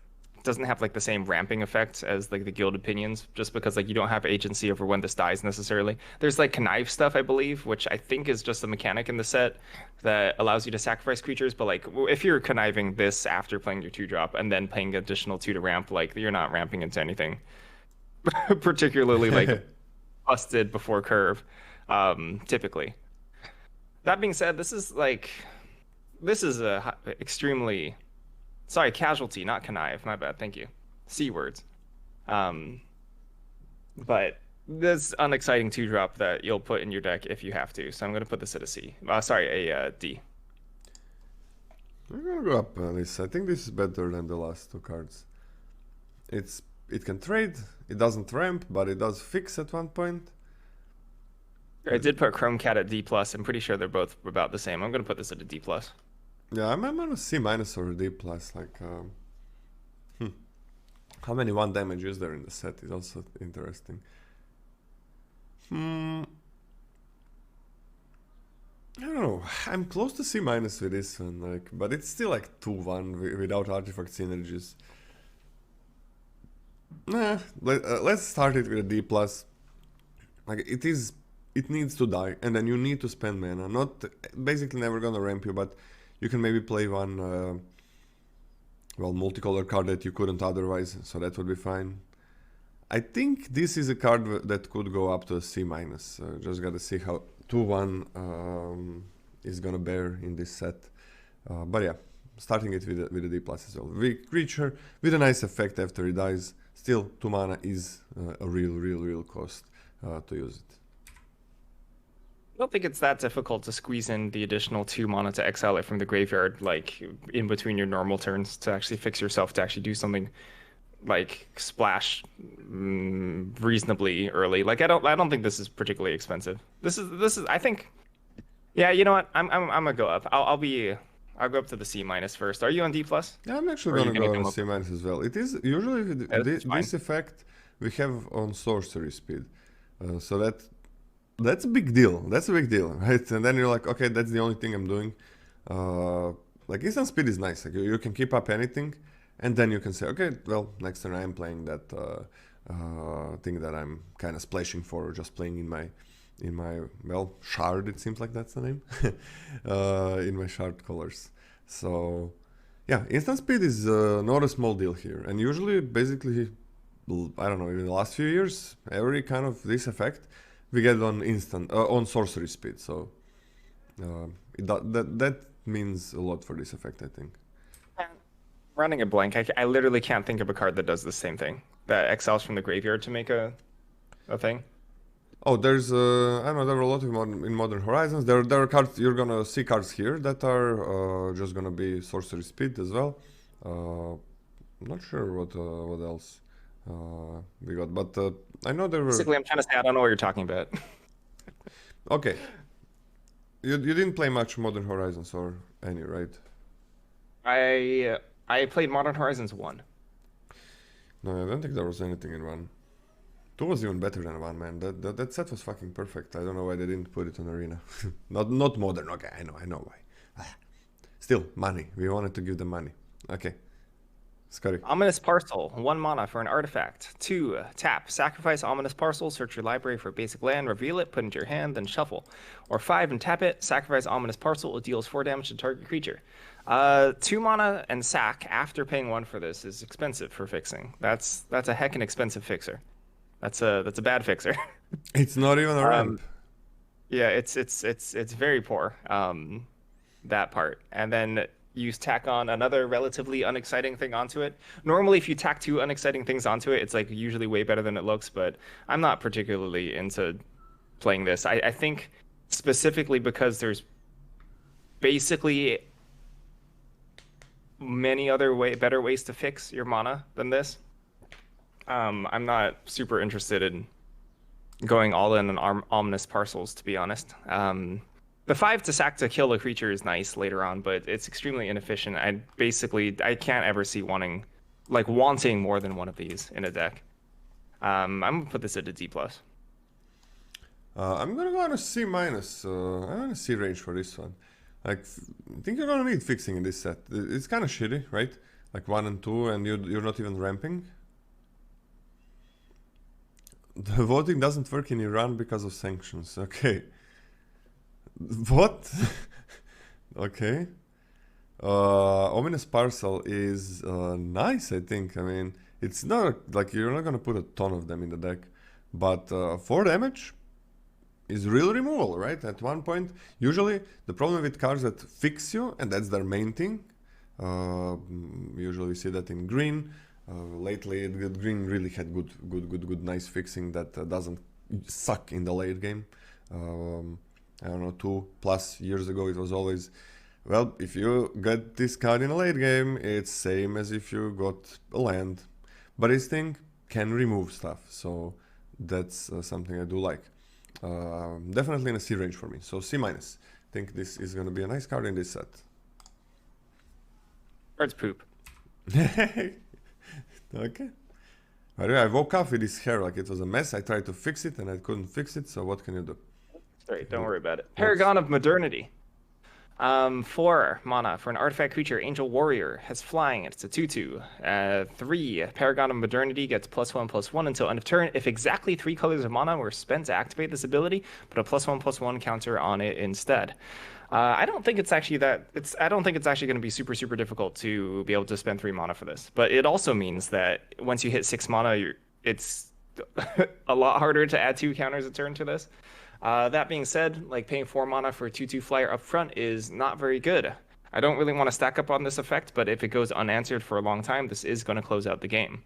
doesn't have like the same ramping effect as like the guild opinions, just because like you don't have agency over when this dies necessarily. There's like connive stuff, I believe, which I think is just a mechanic in the set that allows you to sacrifice creatures. But like if you're conniving this after playing your 2-drop and then paying additional 2 to ramp, like you're not ramping into anything particularly like busted before curve, typically. That being said, this is a extremely sorry, casualty, not connive. My bad. Thank you. C words. But this unexciting 2-drop that you'll put in your deck if you have to. So I'm gonna put this at a C. Sorry, a D. I'm gonna go up this. I think this is better than the last 2 cards. It can trade. It doesn't ramp, but it does fix at one point. I did put Chrome Cat at D plus. I'm pretty sure they're both about the same. I'm gonna put this at a D plus. Yeah, I'm on a C minus or a D plus. Like, how many 1 damage is there in the set is also interesting. I don't know. I'm close to C minus with this one, like, but it's still like 2/1 without artifact synergies. Nah, let's start it with a D plus. Like it needs to die, and then you need to spend mana. Not basically never gonna ramp you, but you can maybe play one, multicolor card that you couldn't otherwise, so that would be fine. I think this is a card that could go up to a C minus. Just gotta see how 2/1 is gonna bear in this set. But yeah, starting it with a D plus as well. Weak creature with a nice effect after it dies. Still, 2 mana is a real cost to use it. I don't think it's that difficult to squeeze in the additional 2 mana to exile it from the graveyard, like in between your normal turns to actually fix yourself to actually do something like splash reasonably early. Like I don't think this is particularly expensive. This is I think, yeah, you know what? I'm gonna go up. I'll go up to the C minus first. Are you on D plus? Yeah, I'm actually gonna go on C minus as well. It is usually this effect we have on sorcery speed, so that's a big deal. That's a big deal, right? And then you're like, okay, that's the only thing I'm doing. Like instant speed is nice. Like you can keep up anything, and then you can say, okay, well, next turn I'm playing that thing that I'm kind of splashing for, or just playing in my shard. It seems like that's the name. In my shard colors. So yeah, instant speed is not a small deal here, and usually, basically, I don't know, in the last few years, every kind of this effect we get on on sorcery speed, so that means a lot for this effect, I think. Running a blank, I literally can't think of a card that does the same thing, that exiles from the graveyard to make a thing. Oh, there's I don't know, there are a lot in Modern Horizons. There are cards, you're gonna see cards here that are just gonna be sorcery speed as well. I'm not sure what else we got, but I know there were... Basically, I'm trying to say I don't know what you're talking about. Okay. You didn't play much Modern Horizons or any, right? I played Modern Horizons 1. No, I don't think there was anything in 1. 2 was even better than 1, man. That set was fucking perfect. I don't know why they didn't put it on Arena. not Modern, okay, I know why. Still, money. We wanted to give them money. Okay. Scotty. Ominous Parcel, 1 mana for an artifact. 2, tap, sacrifice Ominous Parcel, search your library for basic land, reveal it, put it into your hand, then shuffle. Or 5 and tap it, sacrifice Ominous Parcel, it deals 4 damage to target creature. 2 mana and sack after paying 1 for this is expensive for fixing. That's a heckin' expensive fixer. That's a bad fixer. It's not even a ramp. Yeah, it's very poor. That part. And then you tack on another relatively unexciting thing onto it. Normally, if you tack two unexciting things onto it, it's like usually way better than it looks, but I'm not particularly into playing this. I think specifically because there's basically many other better ways to fix your mana than this. I'm not super interested in going all in on ominous parcels, to be honest. The 5 to sack to kill a creature is nice later on, but it's extremely inefficient. I can't ever see wanting more than one of these in a deck. I'm gonna put this at a D plus. I'm gonna go on a C minus. I'm on a C range for this one. Like, I think you're gonna need fixing in this set. It's kind of shitty, right? Like 1 and 2, and you're not even ramping. The voting doesn't work in Iran because of sanctions. Okay. What? Okay. Ominous Parcel is nice, I think. I mean, it's not like you're not gonna put a ton of them in the deck, but 4 damage is real removal, right? At one point, usually the problem with cards that fix you, and that's their main thing. Usually we see that in green. Lately, green really had good, nice fixing that doesn't suck in the late game. I don't know, 2+ years ago, it was always, well, if you get this card in a late game, it's same as if you got a land. But this thing can remove stuff, so that's something I do like. Definitely in a C range for me, so C minus. I think this is gonna be a nice card in this set. Card's poop. Okay. By the way, I woke up with this hair like it was a mess. I tried to fix it and I couldn't fix it, so what can you do? Sorry, don't worry about it. Paragon of Modernity. 4 mana for an artifact creature, Angel Warrior, has flying. It's a 2/2. 3, Paragon of Modernity gets +1/+1 until end of turn. If exactly 3 colors of mana were spent to activate this ability, put a +1/+1 counter on it instead. I don't think it's actually going to be super difficult to be able to spend 3 mana for this. But it also means that once you hit 6 mana, it's a lot harder to add 2 counters a turn to this. That being said, like paying 4 mana for a 2/2 flyer up front is not very good. I don't really want to stack up on this effect, but if it goes unanswered for a long time, this is going to close out the game.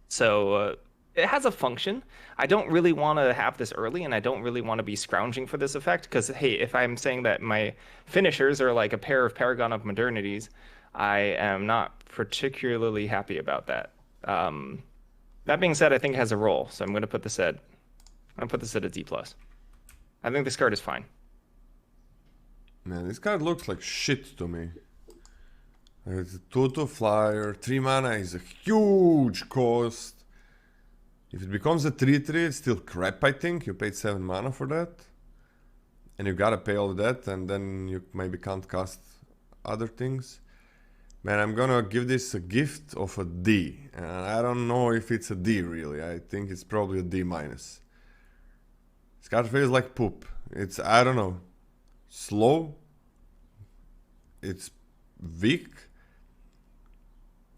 So it has a function. I don't really want to have this early, and I don't really want to be scrounging for this effect, because, hey, if I'm saying that my finishers are like a pair of Paragon of Modernities, I am not particularly happy about that. That being said, I think it has a role, so I'm going to put this at a D+. I think this card is fine. Man, this card looks like shit to me. It's a 2/2 flyer, 3 mana is a huge cost. If it becomes a 3/3, it's still crap, I think. You paid 7 mana for that. And you gotta pay all of that, and then you maybe can't cast other things. Man, I'm gonna give this a gift of a D. And I don't know if it's a D, really. I think it's probably a D-. This card feels like poop. It's, I don't know, slow. It's weak.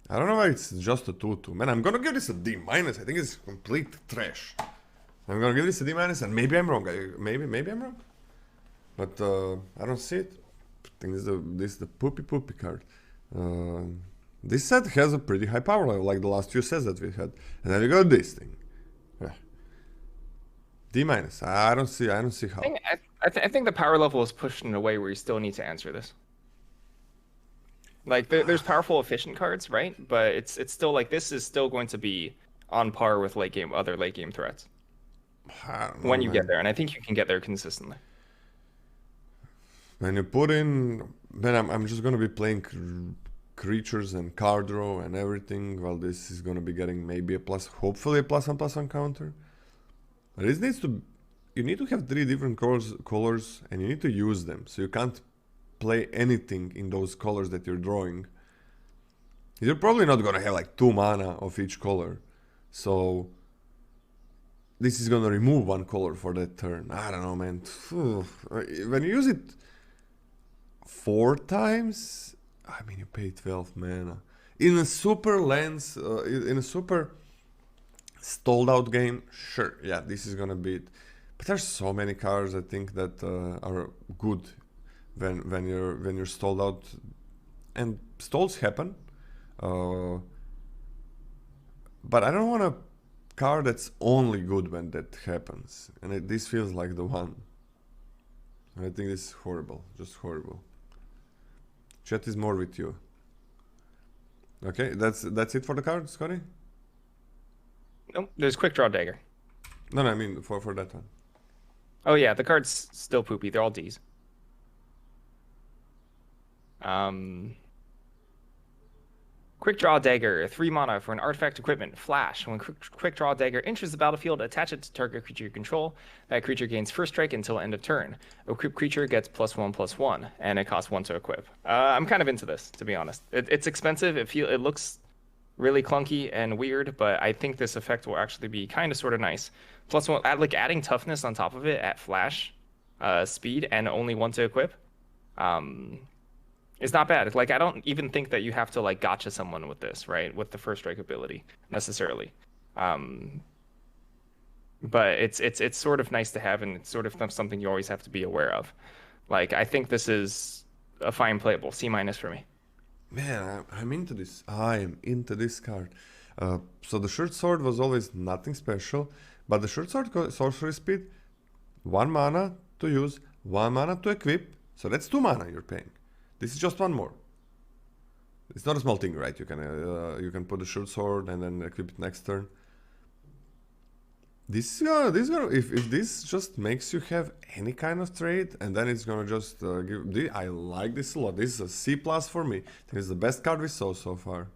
I don't know why it's just a 2/2. Man, I'm gonna give this a D-. I think it's complete trash. I'm gonna give this a D-, and maybe I'm wrong. Maybe I'm wrong. But I don't see it. I think this is the poopy card. This set has a pretty high power level, like the last few sets that we had. And then we got this thing. D-. I don't see how. I think the power level is pushed in a way where you still need to answer this. Like there's powerful efficient cards, right? But it's still like this is still going to be on par with other late game threats. I don't know, when you get there, and I think you can get there consistently. When you put in, then I'm just gonna be playing creatures and card draw and everything. Well, this is gonna be getting maybe a plus, hopefully a +1/+1 counter. But it needs to, you need to have 3 different colors, and you need to use them. So you can't play anything in those colors that you're drawing. You're probably not gonna have like 2 mana of each color. So this is gonna remove 1 color for that turn. I don't know, man. When you use it 4 times, I mean, you pay 12 mana. In a super lens, in a super stalled out game, sure, yeah, this is gonna be it. But there's so many cards I think that are good when you're stalled out, and stalls happen. Uh, but I don't want a card that's only good when that happens, and this feels like the one. I think this is horrible, just horrible. Chat is more with you. Okay, that's it for the card, Scotty? Nope, there's Quick Draw Dagger. No, I mean for that one. Oh yeah, the card's still poopy. They're all Ds. Quick Draw Dagger, 3 mana for an artifact equipment. Flash. When Quick Draw Dagger enters the battlefield, attach it to target creature you control. That creature gains first strike until end of turn. Equipped creature gets +1/+1, and it costs 1 to equip. I'm kind of into this, to be honest. It's expensive. It looks really clunky and weird, but I think this effect will actually be kind of sort of nice. +1, adding toughness on top of it at flash speed and only 1 to equip. It's not bad. Like, I don't even think that you have to like gotcha someone with this, right? With the first strike ability necessarily. But it's sort of nice to have, and it's sort of something you always have to be aware of. Like, I think this is a fine playable. C- for me. Man, I'm into this. I am into this card. So the short sword was always nothing special, but the short sword sorcery speed, 1 mana to use, 1 mana to equip. So that's 2 mana you're paying. This is just 1 more. It's not a small thing, right? You can put the short sword and then equip it next turn. If this just makes you have any kind of trade, and then it's gonna just give. I like this a lot. This is a C+ for me. I think it's the best card we saw so far.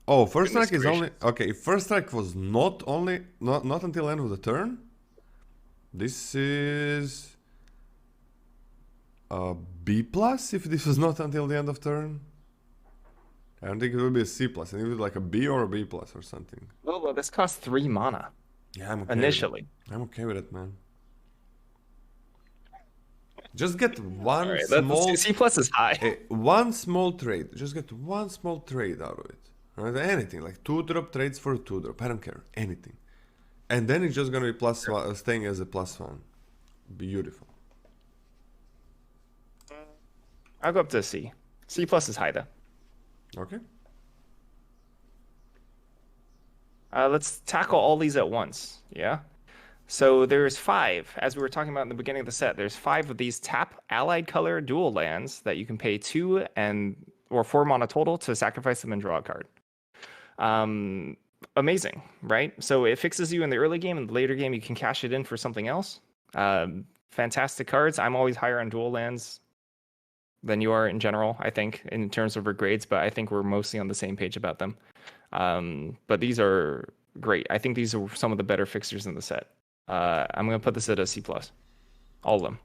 Oh, first strike is only okay. If first strike was not until end of the turn, this is a B+. If this was not until the end of turn. I don't think it would be a C+. I think it would be like a B or a B+ or something. Well, this costs 3 mana. Yeah, I'm okay initially. I'm okay with it, man. Just get one Right, small... C+ is high. One small trade. Just get one small trade out of it. Right? Anything, like 2-drop trades for a 2-drop. I don't care. Anything. And then it's just gonna be +1, staying as a +1. Beautiful. I'll go up to C. C+ is high, though. Okay. Let's tackle all these at once. Yeah. So there's 5, as we were talking about in the beginning of the set. There's 5 of these tap allied color dual lands that you can pay 2 or 4 mana total to sacrifice them and draw a card. Amazing, right? So it fixes you in the early game. In the later game, you can cash it in for something else. Fantastic cards. I'm always higher on dual lands than you are in general, I think, in terms of our grades, but I think we're mostly on the same page about them. But these are great. I think these are some of the better fixtures in the set. I'm going to put this at a C+. All of them.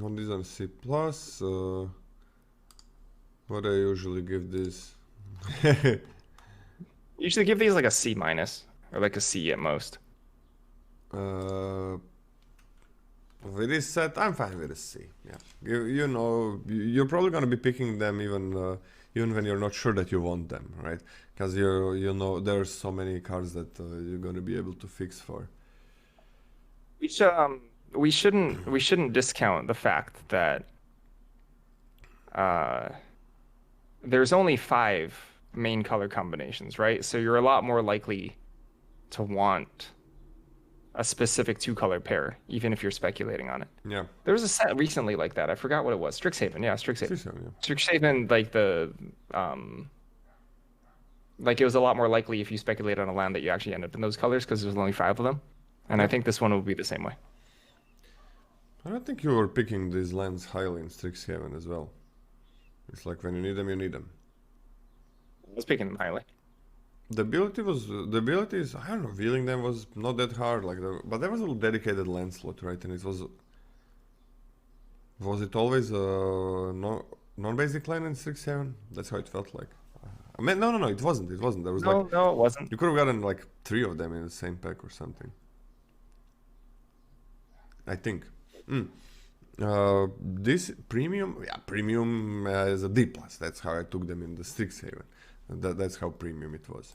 All these are C+. What I usually give this? Usually give these like a C- or like a C at most. With this set, I'm fine with a C. Yeah, you know, you're probably gonna be picking them even when you're not sure that you want them, right? Because you know there's so many cards that you're gonna be able to fix for. We shouldn't discount the fact that there's only 5 main color combinations, right? So you're a lot more likely to want a specific 2-color pair, even if you're speculating on it. Yeah. There was a set recently like that. I forgot what it was. Strixhaven. Yeah, Strixhaven. Yeah. Strixhaven, like like it was a lot more likely if you speculate on a land that you actually end up in those colors because there's only 5 of them. And I think this one will be the same way. I don't think you were picking these lands highly in Strixhaven as well. It's like when you need them, you need them. I was picking them highly. The ability is, I don't know, wheeling them was not that hard, but there was a dedicated land slot, right? And it was it always a non-basic land in Strixhaven? That's how it felt like. I mean, no, it wasn't. There was no, like, no, it wasn't. You could have gotten like 3 of them in the same pack or something. I think. This premium is a D+. That's how I took them in the Strixhaven. That's how premium it was.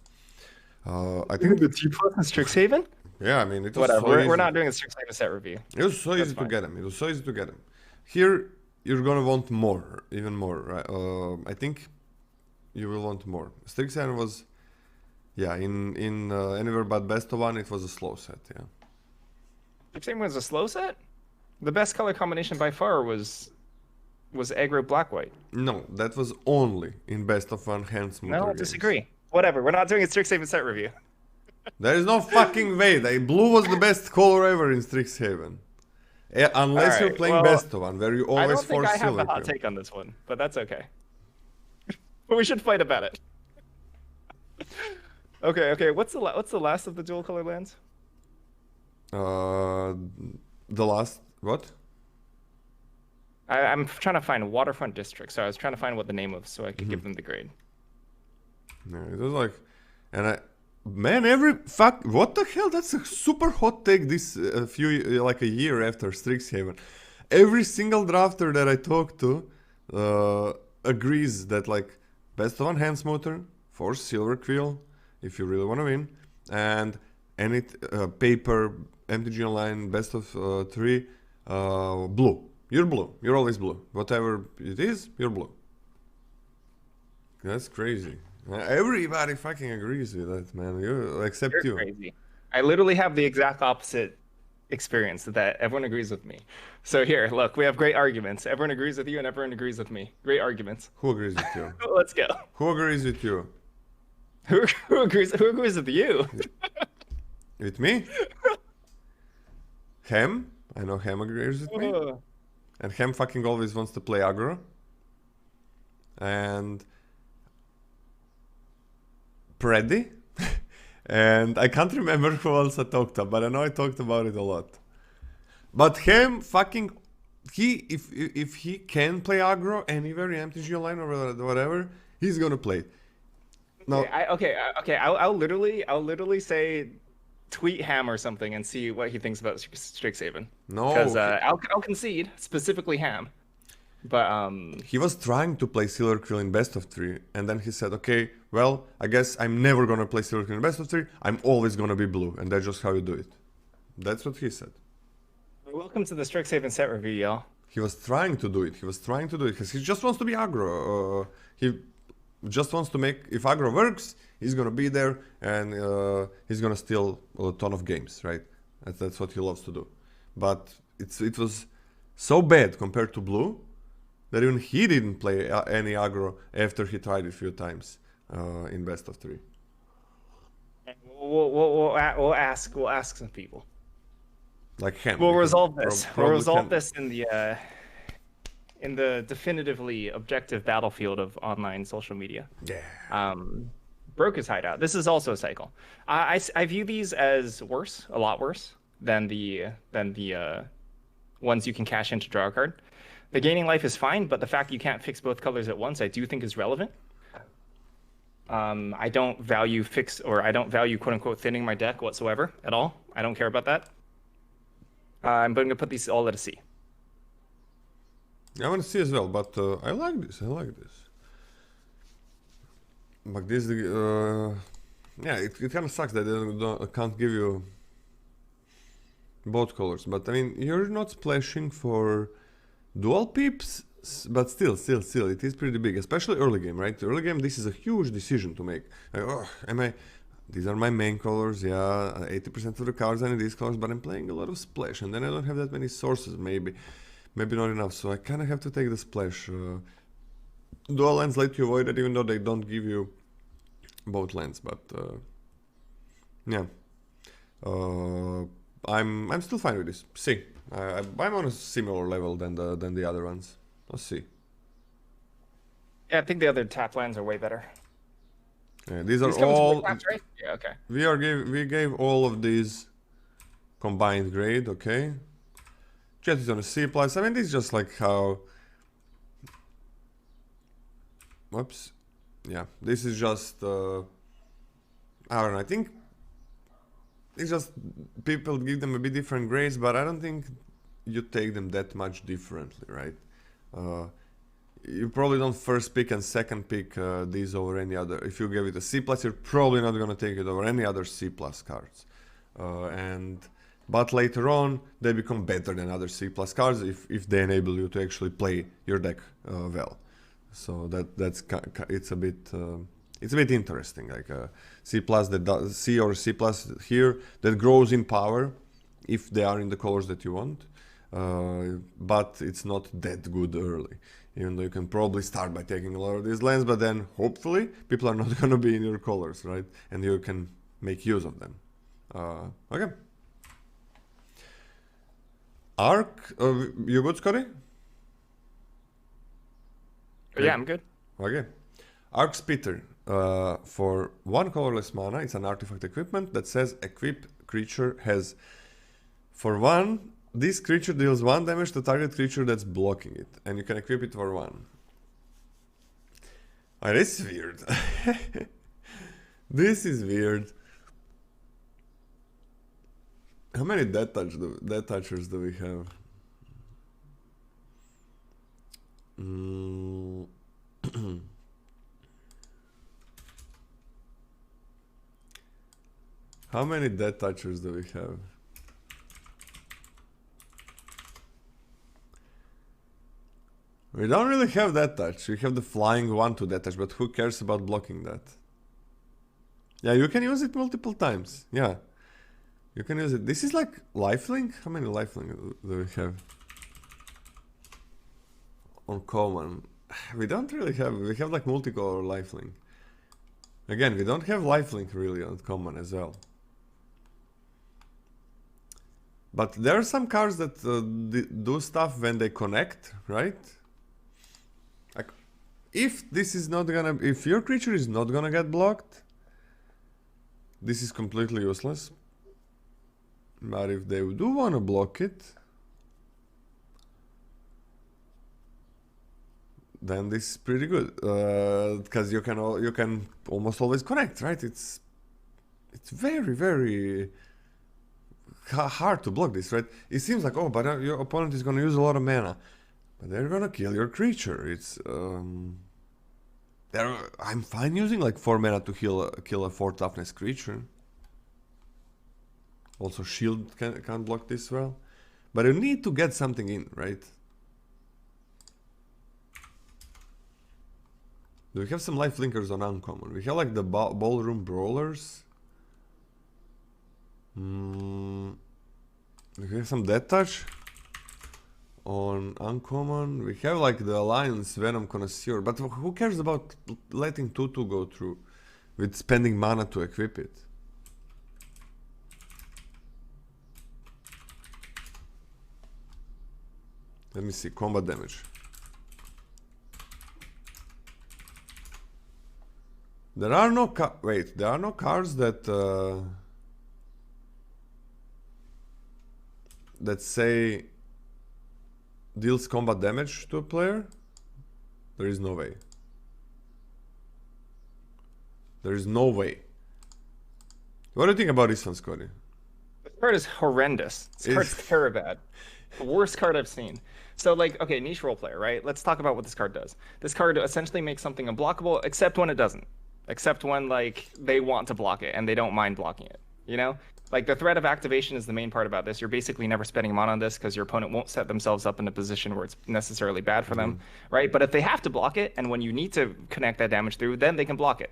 I think, The T plus in Strixhaven? yeah, I mean, it was Whatever. so We're easy. not doing a Strixhaven set review. It was so That's easy to fine. get them. It was so easy to get them. Here, you're gonna want more, even more, right? I think you will want more. Strixhaven was, yeah, in anywhere but best of one, it was a slow set, yeah. Strixhaven was a slow set? The best color combination by far was aggro black white. No, that was only in best of one hand smoother No, I games. disagree. Whatever. We're not doing a Strixhaven set review. There is no fucking way. Blue was the best color ever in Strixhaven. Unless you're Alright, playing well, best of one, where you I always don't think force I have the silver. hot take on this one, but that's okay. But we should fight about it. Okay. What's the last of the dual color lands? The last what? I'm trying to find Waterfront District, so I was trying to find what the name was so I could give them the grade. Yeah, it was like, and what the hell? That's a super hot take. This like a year after Strixhaven, every single drafter that I talk to agrees that like best of one hand smoother, force silver quill if you really want to win, and any paper MTG online best of three blue. You're blue. You're always blue. Whatever it is, you're blue. That's crazy. Everybody fucking agrees with that, man. Except You're you. crazy. I literally have the exact opposite experience that everyone agrees with me. So here, look, we have great arguments. Everyone agrees with you and everyone agrees with me. Great arguments. Who agrees with you? Let's go. Who agrees with you? Who agrees with you? With me? Hem? I know Hem agrees with me. And Hem fucking always wants to play aggro. And Preddy. And I can't remember who else I talked about, but I know I talked about it a lot. But Hem fucking if he can play aggro anywhere in MTG Online or whatever, he's gonna play. No. I'll literally say tweet Ham or something and see what he thinks about Strixhaven. No. Because I'll concede specifically Ham. But he was trying to play Silver Quill in best of three, and then he said, okay, well, I guess I'm never gonna play Silver Quill in best of three, I'm always gonna be blue, and that's just how you do it. That's what he said. Welcome to the Strixhaven set review, y'all. He was trying to do it, because he just wants to be aggro. He just wants to make, if aggro works, he's gonna be there, and he's gonna steal a ton of games, right? That's what he loves to do. But it was so bad compared to blue, that even he didn't play any aggro after he tried it a few times in best of three. We'll ask some people. Like him. We'll resolve this. We'll resolve him. this in the definitively objective battlefield of online social media. Yeah. Broke his hideout. This is also a cycle. I view these as worse, a lot worse than the ones you can cash in to draw a card. The gaining life is fine, but the fact you can't fix both colors at once, I do think is relevant. I don't value quote unquote thinning my deck whatsoever at all. I don't care about that. I'm going to put these all at a C. I want to see as well, but I like this. But this, yeah, it kind of sucks that they can't give you both colors. But I mean, you're not splashing for dual pips, but still, it is pretty big, especially early game, right? Early game, this is a huge decision to make. Like, these are my main colors, yeah, 80% of the cards are in these colors, but I'm playing a lot of splash, and then I don't have that many sources, maybe not enough, so I kind of have to take the splash. Dual lands let you avoid it, even though they don't give you both lands, but yeah. I'm still fine with this. C. I'm on a similar level than the other ones. Let's see. Yeah, I think the other tap lands are way better. Yeah, these are These come all. with taps, right? Yeah, okay. We gave all of these combined grade, okay. Jet is on a C plus. I mean, this is just like how. Whoops. Yeah, this is just. I don't know. I think it's just people give them a bit different grades, but I don't think you take them that much differently, right? you probably don't first pick and second pick these over any other. If you give it a C+, you're probably not going to take it over any other C+ cards. But later on, they become better than other C+ cards if they enable you to actually play your deck well. So it's a bit interesting. Like C+ C or C+ here that grows in power if they are in the colors that you want. But it's not that good early, even though you can probably start by taking a lot of these lands, but then hopefully people are not going to be in your colors, right? And you can make use of them. Okay. Arc, you good, Scotty? Yeah, I'm good. Okay. Arc Spitter, for 1 colorless mana, it's an artifact equipment that says equip creature has, for 1, this creature deals 1 damage to target creature that's blocking it, and you can equip it for 1. Oh, this is weird. This is weird. How many death touchers do we have? How many death touchers do we have? We don't really have that touch. We have the flying 1/2 death touch, but who cares about blocking that? Yeah, you can use it multiple times. Yeah. You can use it. This is like lifelink? How many lifelink do we have? On common. We don't really have. We have like multicolor lifelink. Again, we don't have lifelink really on common as well. But there are some cards that do stuff when they connect, right? Like, if this is not gonna, if your creature is not gonna get blocked, this is completely useless. But if they do wanna block it, then this is pretty good, because you can almost always connect, right? It's very hard to block this, right? It seems like, oh, but your opponent is gonna use a lot of mana, but they're gonna kill your creature. It's I'm fine using like 4 mana to kill a 4 toughness creature. Also, shield can't block this well, but you need to get something in, right? Do we have some life linkers on uncommon? We have like the ballroom brawlers. We have some death touch on uncommon. We have like the Alliance Venom Connoisseur, but who cares about letting 2/2 go through with spending mana to equip it? Let me see, combat damage. There are no there are no cards that that say deals combat damage to a player. There is no way. There is no way. What do you think about this one, Scotty? This card is horrendous. This card's terrible bad. The worst card I've seen. So, like, okay, niche role player, right? Let's talk about what this card does. This card essentially makes something unblockable, except when it doesn't. Except when, like, they want to block it and they don't mind blocking it, you know? Like, the threat of activation is the main part about this. You're basically never spending mana on this because your opponent won't set themselves up in a position where it's necessarily bad for them, right? But if they have to block it, and when you need to connect that damage through, then they can block it,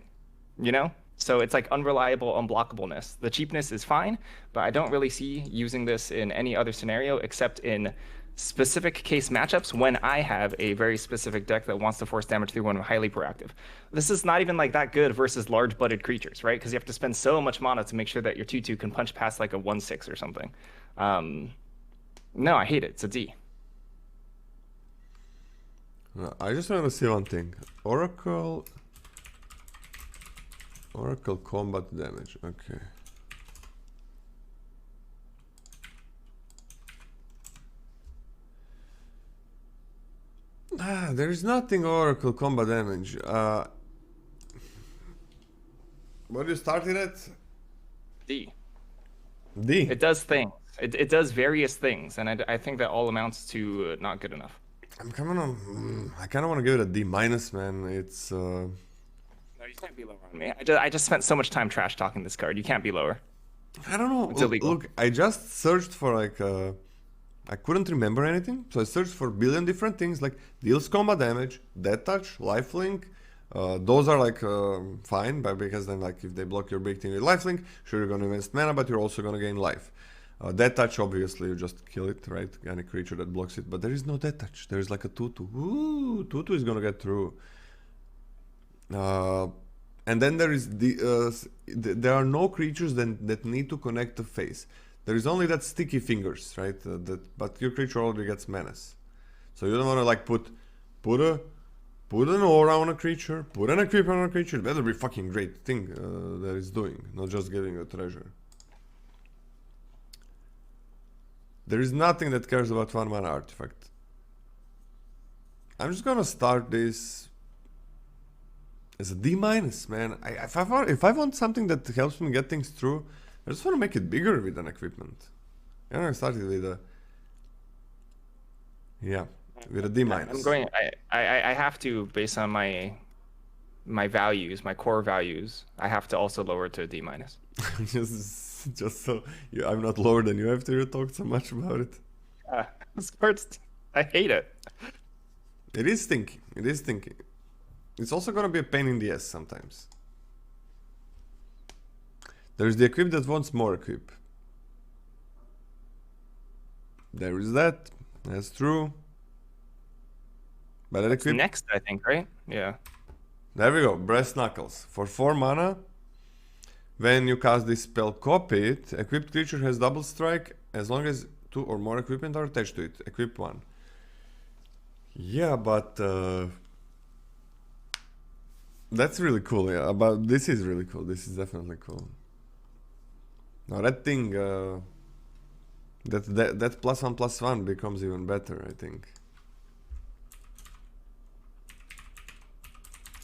you know? So it's like unreliable unblockableness. The cheapness is fine, but I don't really see using this in any other scenario except in specific case matchups when I have a very specific deck that wants to force damage through when I'm highly proactive. This is not even like that good versus large-blooded creatures, right? Because you have to spend so much mana to make sure that your 2/2 can punch past like a 1/6 or something. No, I hate it. It's a D. I just want to say one thing. Oracle combat damage. Okay. There is nothing Oracle combat damage. What you started at? D. D. It does things. It does various things, and I think that all amounts to not good enough. I kind of want to give it a D minus, man. It's No, you can't be lower on me. I just spent so much time trash talking this card. You can't be lower. I don't know. It's illegal. Look, I just searched for like I couldn't remember anything, so I searched for a billion different things like deals combat damage, death touch, lifelink. Those are like fine, but because then like if they block your big thing with lifelink, sure you're gonna invest mana, but you're also gonna gain life. Death touch, obviously, you just kill it, right? Any creature that blocks it, but there is no death touch. There is like a 2/2. Ooh, 2/2 is gonna get through. And then there is there are no creatures that need to connect the face. There is only that sticky fingers, right? But your creature already gets menace, so you don't want to like put an aura on a creature, put an equip on a creature. It better be fucking great thing that it's doing, not just getting a treasure. There is nothing that cares about 1 mana artifact. I'm just gonna start this as a D minus, man. If I want something that helps me get things through, I just want to make it bigger with an equipment. I started with a with a D minus. I'm going. I have to, based on my values, my core values. I have to also lower it to a D minus. just so I'm not lower than you after you talked so much about it. This card's, I hate it. It is thinking. It is thinking. It's also gonna be a pain in the ass sometimes. There's the equip that wants more equip. There is that. That's true. But that equip Next, I think, right? Yeah. There we go. Brass Knuckles. For 4 mana, when you cast this spell, copy it. Equipped creature has double strike as long as 2 or more equipment are attached to it. Equip 1. Yeah, but that's really cool. Yeah, but this is really cool. This is definitely cool. Now that thing, that +1/+1 becomes even better, I think.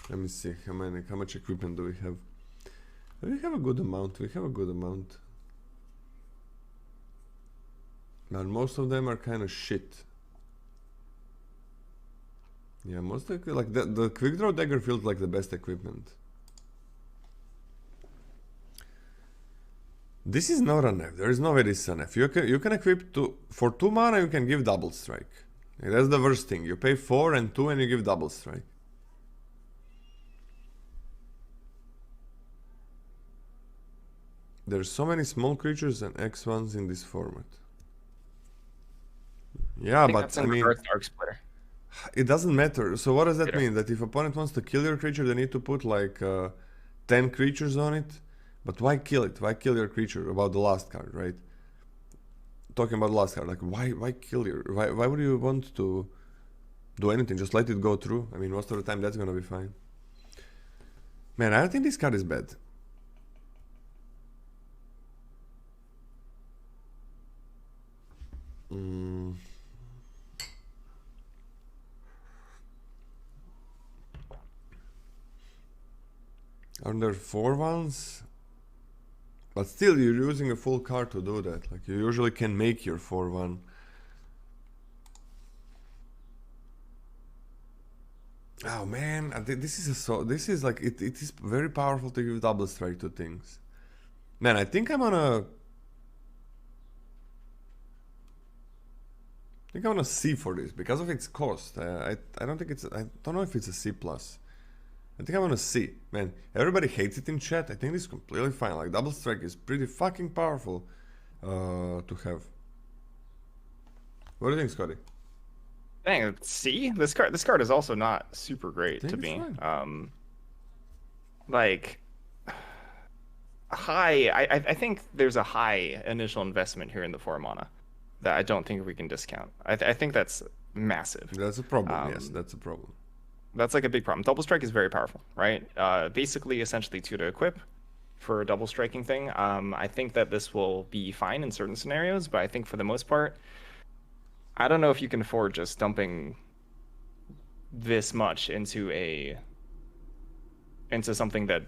Let me see how much equipment do we have? We have a good amount. We have a good amount. But most of them are kind of shit. Yeah, most of like the quick draw dagger feels like the best equipment. This is not an F. There is no way this is an F. You can equip for 2 mana. You can give double strike. That's the worst thing. You pay 4 and 2 and you give double strike. There's so many small creatures and X1s in this format. Yeah, but I mean, Dark Splitter. It doesn't matter. So what does that mean? That if opponent wants to kill your creature, they need to put like 10 creatures on it? But why kill it? Why kill your creature? About the last card, right? Talking about the last card, like why kill your... Why would you want to do anything? Just let it go through. I mean, most of the time that's gonna be fine. Man, I don't think this card is bad. Aren't there 4 ones? But still, you're using a full card to do that. Like, you usually can make your 4/1. Oh man, this is like it is very powerful to give double strike to things. Man, I think I'm on a C for this because of its cost. I don't know if it's a C plus. I think I'm on a C. Man, everybody hates it in chat. I think this is completely fine. Like, double strike is pretty fucking powerful to have. What do you think, Scotty? Dang, C? This card is also not super great to me. Like high. I think there's a high initial investment here in the 4 mana that I don't think we can discount. I think that's massive. That's a problem. Yes, that's a problem. That's like a big problem. Double strike is very powerful, right? Basically, essentially 2 to equip for a double striking thing. I think that this will be fine in certain scenarios, but I think for the most part, I don't know if you can afford just dumping this much into something that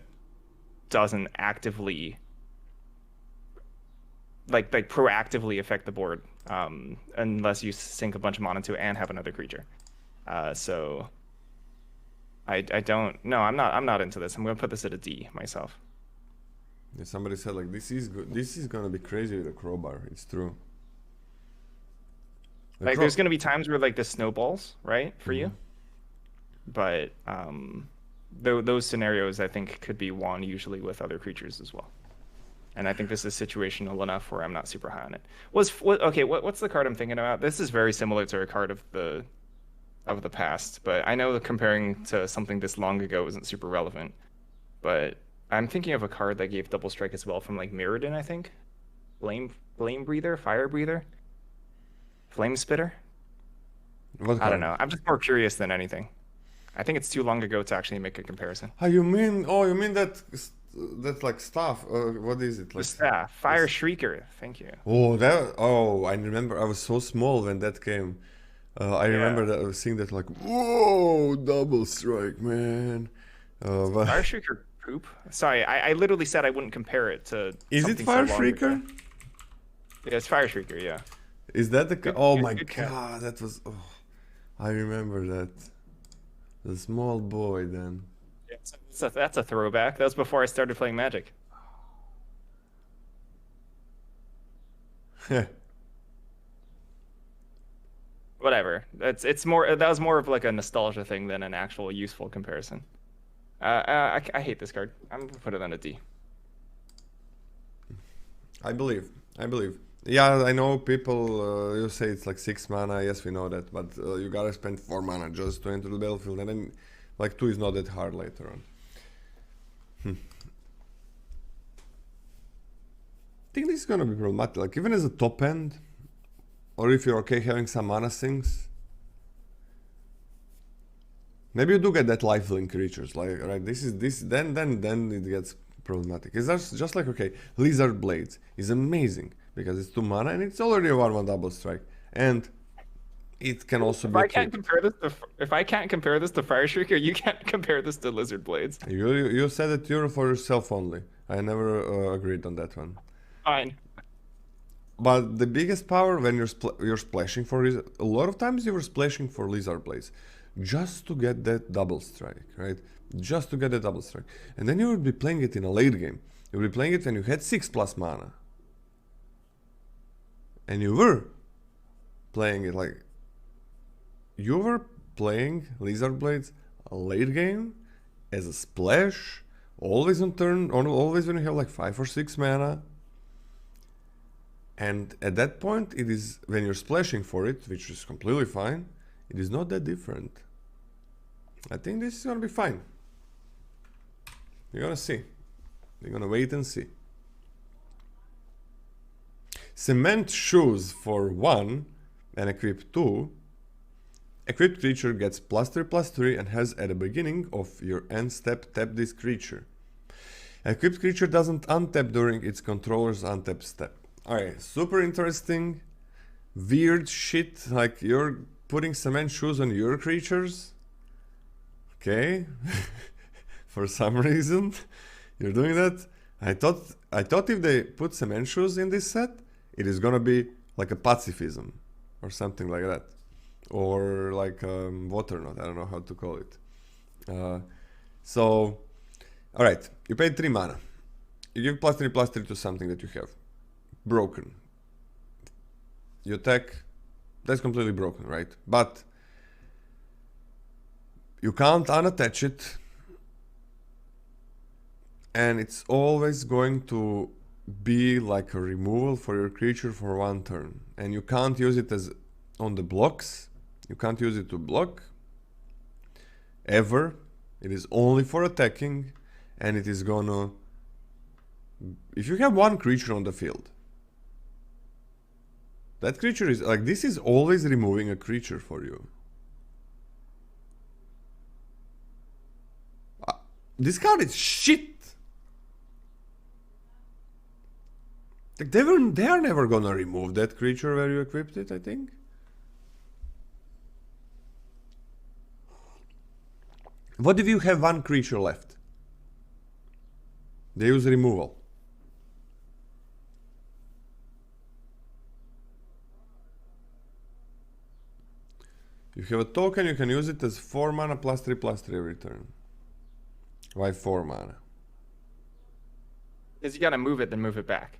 doesn't actively like proactively affect the board, unless you sink a bunch of mana into it and have another creature. So I don't. No, I'm not into this. I'm gonna put this at a D myself. Yeah, somebody said like this is good. This is gonna be crazy with a crowbar. It's true. The Like, there's crow. gonna be times where like this snowballs, right, for Mhm. you. But those scenarios I think could be won usually with other creatures as well. And I think this is situational enough where I'm not super high on it. Okay? What's the card I'm thinking about? This is very similar to a card of the past, but I know that comparing to something this long ago isn't super relevant. But I'm thinking of a card that gave double strike as well from like Mirrodin, I think. Flame breather, fire breather, flame spitter. What I don't card? know. I'm just more curious than anything. I think it's too long ago to actually make a comparison. Ah, you mean? Oh, you mean that like stuff? What is it The like? staff, Fire This. Shrieker. Thank you. Oh, that. Oh, I remember. I was so small when that came. I remember Yeah. that I was seeing that like, whoa, double strike, man. But Fire Shrieker poop. Sorry, I literally said I wouldn't compare it to is it something so Fire long ago. Shrieker? Yeah, it's Fire Shrieker, yeah. Is that the? Good, Oh good, my good cat. god, that was. Oh, I remember that. The small boy then. Yeah, that's a throwback. That was before I started playing Magic. Whatever. It's more that was more of like a nostalgia thing than an actual useful comparison. I hate this card. I'm gonna put it on a D. I believe. I believe. Yeah, I know people. You say it's like 6 mana. Yes, we know that, but you gotta spend 4 mana just to enter the battlefield, and then like 2 is not that hard later on. I think this is gonna be problematic. Like even as a top end, or if you're okay having some mana sinks, maybe you do get that lifelink creatures. Like right, this is this. Then it gets problematic. It's just like okay, Lizard Blades is amazing because it's 2 mana and it's already a 1/1 double strike, and it can also If be I can't equipped. compare this to if I can't compare this to Fire Shrieker, you can't compare this to Lizard Blades. You said that you're for yourself only. I never agreed on that one. Fine. But the biggest power when you're splashing for a lot of times you were splashing for Lizard Blaze just to get that double strike, right? Just to get a double strike, and then you would be playing it in a late game. You would be playing it when you had 6+ mana, and you were playing it like you were playing Lizard Blades a late game as a splash, always on turn, always when you have like 5 or 6 mana. And at that point, it is when you're splashing for it, which is completely fine, it is not that different. I think this is gonna be fine. You're gonna see. You're gonna wait and see. Cement shoes for 1 and equip 2. Equipped creature gets +3/+3 and has at the beginning of your end step tap this creature. Equipped creature doesn't untap during its controller's untap step. Alright, super interesting, weird shit, like you're putting cement shoes on your creatures. Okay, for some reason you're doing that. I thought if they put cement shoes in this set, it is gonna be like a pacifism or something like that, or like water knot. I don't know how to call it. So, all right, you paid 3 mana. You give +3/+3 to something that you have. Broken. You attack. That's completely broken, right? But you can't unattach it, and it's always going to be like a removal for your creature for 1 turn, and you can't use it as on the blocks. You can't use it to block ever. It is only for attacking, and it is gonna, if you have 1 creature on the field, that creature is like, this is always removing a creature for you. This card is shit. Like they are never gonna remove that creature where you equipped it, I think. What if you have 1 creature left? They use removal. You have a token, you can use it as 4 mana +3/+3 every turn. Why 4 mana? Because you gotta move it, then move it back.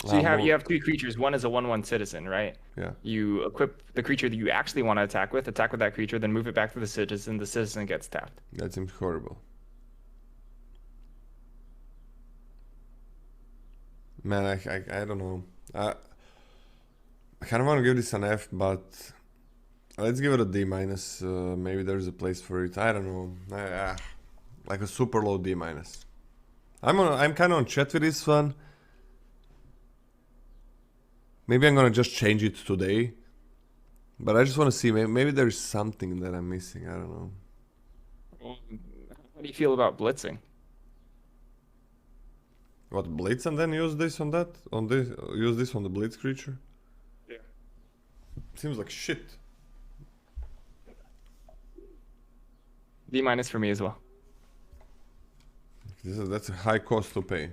So you have two creatures. One is a 1/1 citizen, right? Yeah. You equip the creature that you actually want to attack with that creature, then move it back to the citizen. The citizen gets tapped. That seems horrible. Man, I don't know. I kind of want to give this an F, but let's give it a D-. Maybe there's a place for it. I don't know. Like a super low D-. I'm kind of on chat with this one. Maybe I'm gonna just change it today. But I just want to see, maybe there's something that I'm missing. I don't know. How do you feel about blitzing? What, blitz and then use this on that? Use this on the blitz creature? Yeah. Seems like shit. D- for me as well. That's a high cost to pay.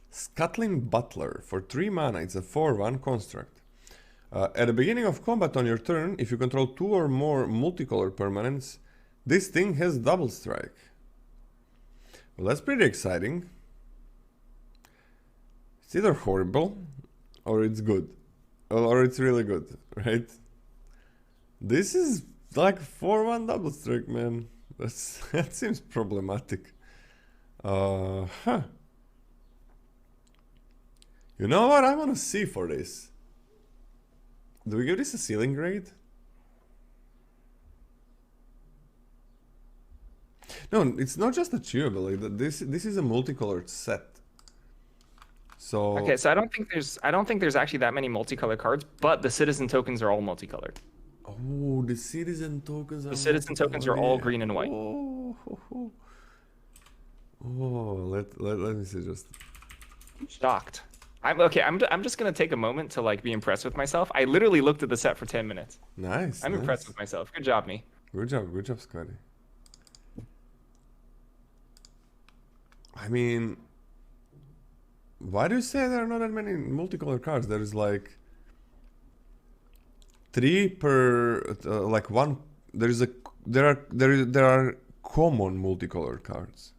Scuttling Butler for 3 mana. It's a 4/1 construct. At the beginning of combat on your turn, if you control 2 or more multicolor permanents, this thing has double strike. Well, that's pretty exciting. It's either horrible or it's good. Or it's really good, right? This is like 4/1 double strike, man. That seems problematic. Huh. You know what? I want to see for this. Do we give this a ceiling grade? No, it's not just achievable. This is a multicolored set. So Okay, so I don't think there's actually that many multicolored cards, but the citizen tokens are all multicolored. Oh, the citizen tokens are The citizen tokens are all green and white. Let me see just. I'm shocked. I'm just gonna take a moment to like be impressed with myself. I literally looked at the set for 10 minutes. Nice. I'm impressed with myself. Good job, me. Good job, Scotty. I mean, why do you say there are not that many multicolored cards? There is like 3 per like one. There are common multicolored cards.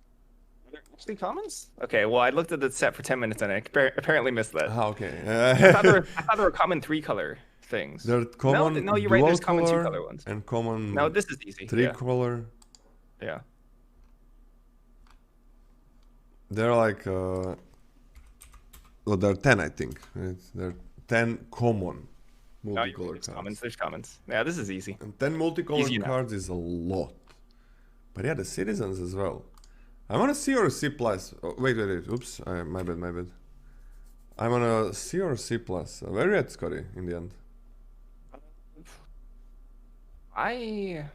Are there actually commons? Okay, well I looked at the set for 10 minutes and I apparently missed that. Ah, okay. I thought there were common 3-color things. There are common. No, you're right. There's common 2-color ones. And common. No, this is easy. 3-color. Yeah. They're like, well, there are 10, I think. Right? There are 10 common multicolored cards. Commons. There's commons. Yeah, this is easy. And 10 multicolored cards is a lot. But yeah, the citizens as well. I'm on a C or a C plus. Oh, wait. Oops, my bad. I'm on a C or a C plus. Where are you at, Scotty, in the end? I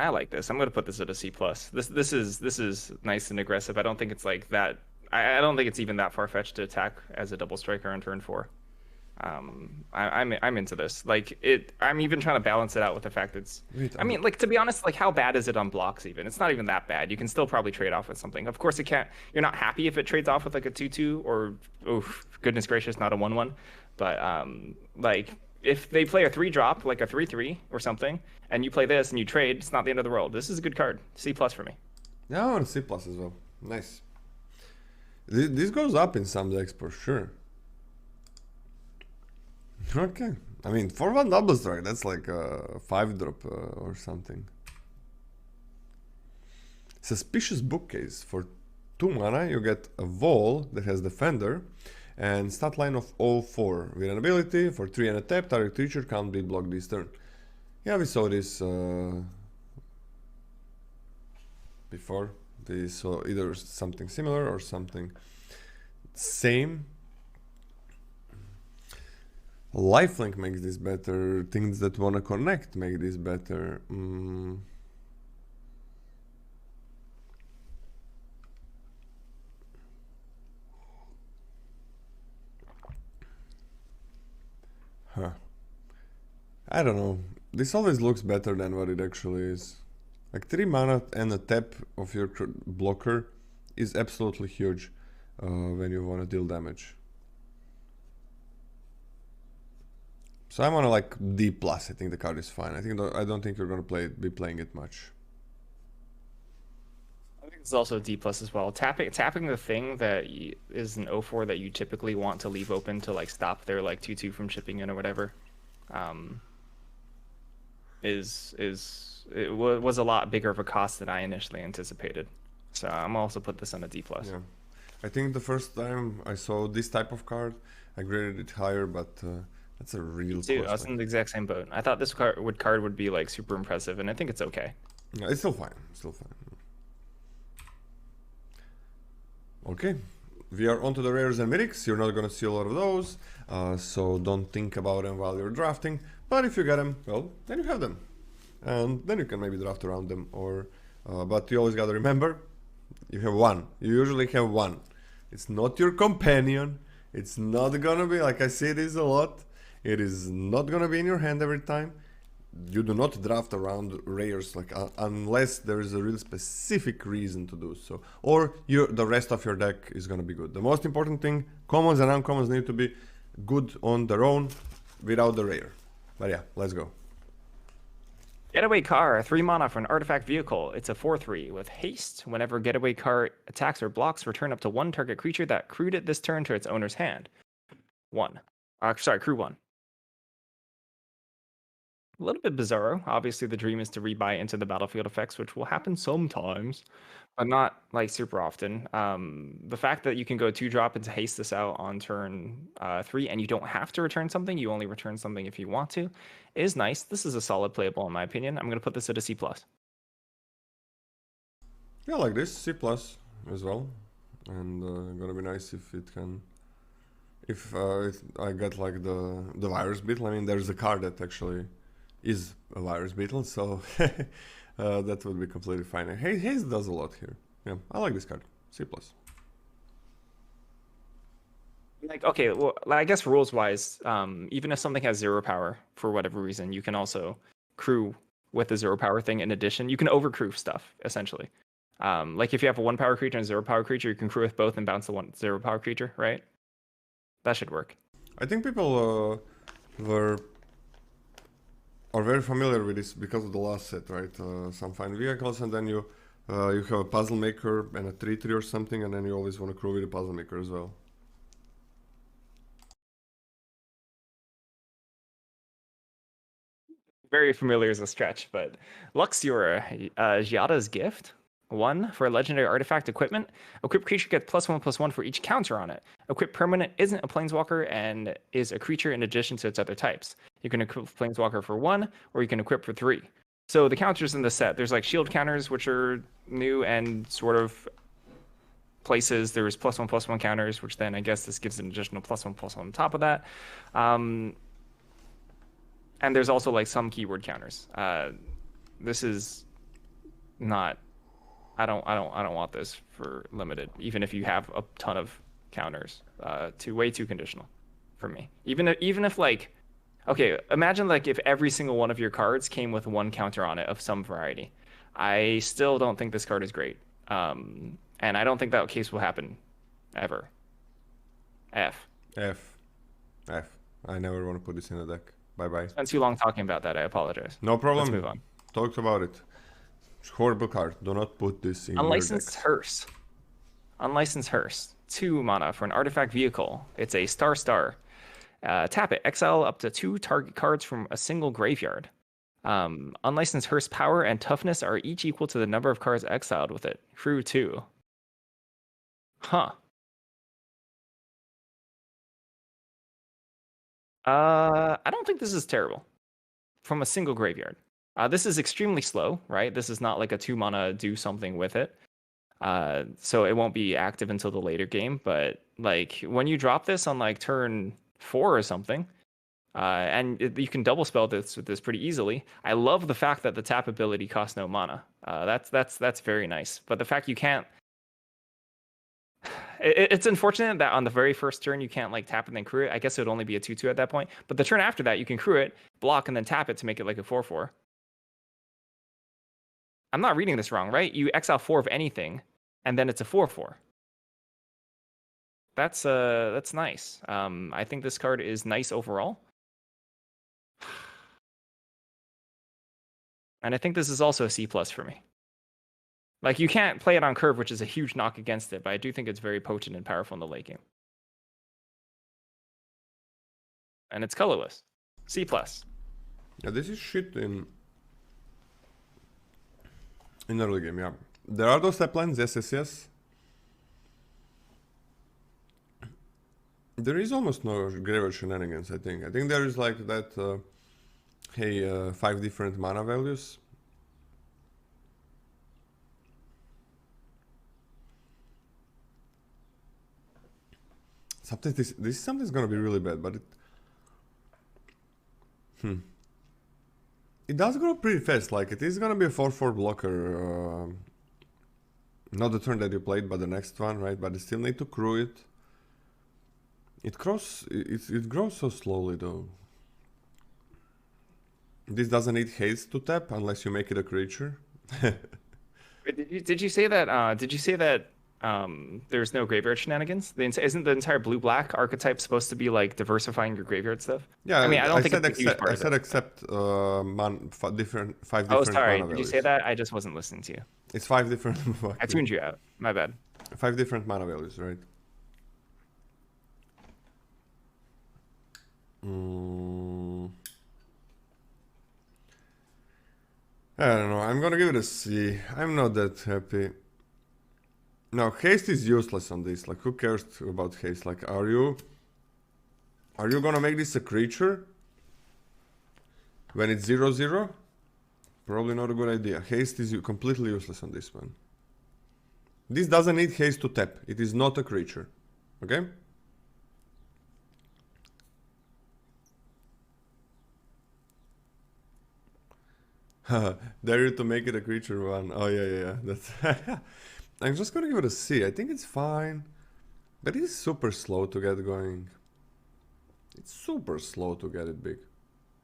like this. I'm gonna put this at a C plus. This is nice and aggressive. I don't think it's like that. I don't think it's even that far fetched to attack as a double striker on turn 4. I'm into this. Like I'm even trying to balance it out with the fact it's. I mean, like to be honest, like how bad is it on blocks? Even it's not even that bad. You can still probably trade off with something. Of course, it can't. You're not happy if it trades off with like a 2/2 or goodness gracious, not a 1/1. But like if they play a 3-drop, like a 3/3 or something, and you play this and you trade, it's not the end of the world. This is a good card. C plus for me. Yeah, I want a C plus as well. Nice. This goes up in some decks for sure. Okay. I mean, for 1 double strike, that's like a 5-drop or something. Suspicious Bookcase. For 2 mana, you get a Wall that has Defender and stat line of 0/4. With an ability, for 3 and a tap, target creature can't be blocked this turn. Yeah, we saw this before. We saw either something similar or something same. Lifelink makes this better. Things that wanna connect make this better. Huh. I don't know. This always looks better than what it actually is. Like 3 mana and a tap of your blocker is absolutely huge when you want to deal damage. So I'm on a like D plus. I think the card is fine. I don't think you're gonna be playing it much. I think it's also D plus as well. Tapping the thing that is an 0/4 that you typically want to leave open to like stop their like 2/2 from chipping in or whatever, was a lot bigger of a cost than I initially anticipated. So I'm also put this on a D plus. Yeah, I think the first time I saw this type of card, I graded it higher, but that's a real Dude, cost. I was in the exact same boat. I thought this card would be like super impressive, and I think it's okay. Yeah, it's still fine. Still fine. Okay, we are onto the rares and mythics. You're not gonna see a lot of those, so don't think about them while you're drafting. But if you get them, well, then you have them, and then you can maybe draft around them. Or, but you always gotta remember, you have one. You usually have one. It's not your companion. It's not gonna be like I say this a lot. It is not gonna be in your hand every time. You do not draft around rares like unless there is a real specific reason to do so, or the rest of your deck is gonna be good. The most important thing, commons and uncommons need to be good on their own without the rare. But yeah, let's go. Getaway Car, 3 mana for an artifact vehicle. It's a 4/3 with haste. Whenever Getaway Car attacks or blocks, return up to 1 target creature that crewed it this turn to its owner's hand. 1. Sorry, crew 1. A little bit bizarro. Obviously, the dream is to rebuy into the battlefield effects, which will happen sometimes, but not like super often. The fact that you can go 2-drop and to haste this out on turn 3, and you don't have to return something, you only return something if you want to, is nice. This is a solid playable in my opinion. I'm going to put this at a C+. Yeah, like this, C plus as well, and gonna be nice if it can. If I get like the virus beetle. I mean, there's a card that actually is a virus beetle, so that would be completely fine. Haze does a lot here. Yeah, I like this card. C plus. Like, okay, well, I guess rules wise, even if something has 0 power for whatever reason, you can also crew with the 0 power thing in addition. You can overcrew stuff essentially. Like if you have a 1 power creature and a 0 power creature, you can crew with both and bounce the 0 power creature, right? That should work. I think people are very familiar with this because of the last set, right? Some fine vehicles, and then you have a puzzle maker and a 3/3 or something, and then you always want to crew with a puzzle maker as well. Very familiar as a stretch, but Luxior, Giada's Gift. 1 for a legendary artifact equipment. Equipped creature gets +1/+1 for each counter on it. Equipped permanent isn't a planeswalker and is a creature in addition to its other types. You can equip planeswalker for 1, or you can equip for 3. So the counters in the set, there's like shield counters, which are new and sort of places. There's +1/+1 counters, which then I guess this gives an additional +1/+1 on top of that. And there's also like some keyword counters. This is not. I don't want this for limited. Even if you have a ton of counters, way too conditional for me. Even if like, okay, imagine like if every single one of your cards came with 1 counter on it of some variety. I still don't think this card is great. And I don't think that case will happen ever. F. I never want to put this in a deck. Bye bye. Spent too long talking about that. I apologize. No problem. Let's move on. Talked about it. Horrible card. Do not put this in Unlicensed your Hearse. Unlicensed Hearse. 2 mana for an artifact vehicle. It's a star. Tap it. Exile up to 2 target cards from a single graveyard. Unlicensed Hearse power and toughness are each equal to the number of cards exiled with it. Crew 2. Huh. I don't think this is terrible. From a single graveyard. This is extremely slow, right? This is not like a 2 mana do something with it. So it won't be active until the later game. But like when you drop this on like turn 4 or something, and you can double spell this with this pretty easily. I love the fact that the tap ability costs no mana. That's very nice. But the fact you can't. It's unfortunate that on the very first turn you can't like tap and then crew it. I guess it would only be a 2/2 at that point. But the turn after that you can crew it, block, and then tap it to make it like a 4/4. I'm not reading this wrong, right? You exile 4 of anything, and then it's a 4/4. That's nice. I think this card is nice overall. And I think this is also a C plus for me. Like, you can't play it on curve, which is a huge knock against it, but I do think it's very potent and powerful in the late game. And it's colorless. C plus. Yeah, this is shit in early game, yeah. There are those step lines, yes. There is almost no graveyard shenanigans, I think. I think there is like that, 5 different mana values. Sometimes this something's gonna be really bad, but it does grow pretty fast. Like, it is gonna be a 4/4 blocker. Not the turn that you played, but the next one, right? But you still need to crew it. It grows so slowly though. This doesn't need haste to tap unless you make it a creature. Did you say that? There's no graveyard shenanigans? Isn't the entire blue-black archetype supposed to be like diversifying your graveyard stuff? Yeah, I mean, I don't think said it's a huge part I of said it. except five different Oh, sorry. mana Did you values. say that? I just wasn't listening to you. It's 5 different. I tuned you out. My bad. 5 different mana values, right? I don't know. I'm gonna give it a C. I'm not that happy. No, haste is useless on this. Like, who cares about haste? Like, are you gonna make this a creature when it's 0/0? Probably not a good idea. Haste is completely useless on this one. This doesn't need haste to tap. It is not a creature. Okay? Dare you to make it a creature one. Oh, yeah. That's I'm just gonna give it a C. I think it's fine. But it's super slow to get going. It's super slow to get it big.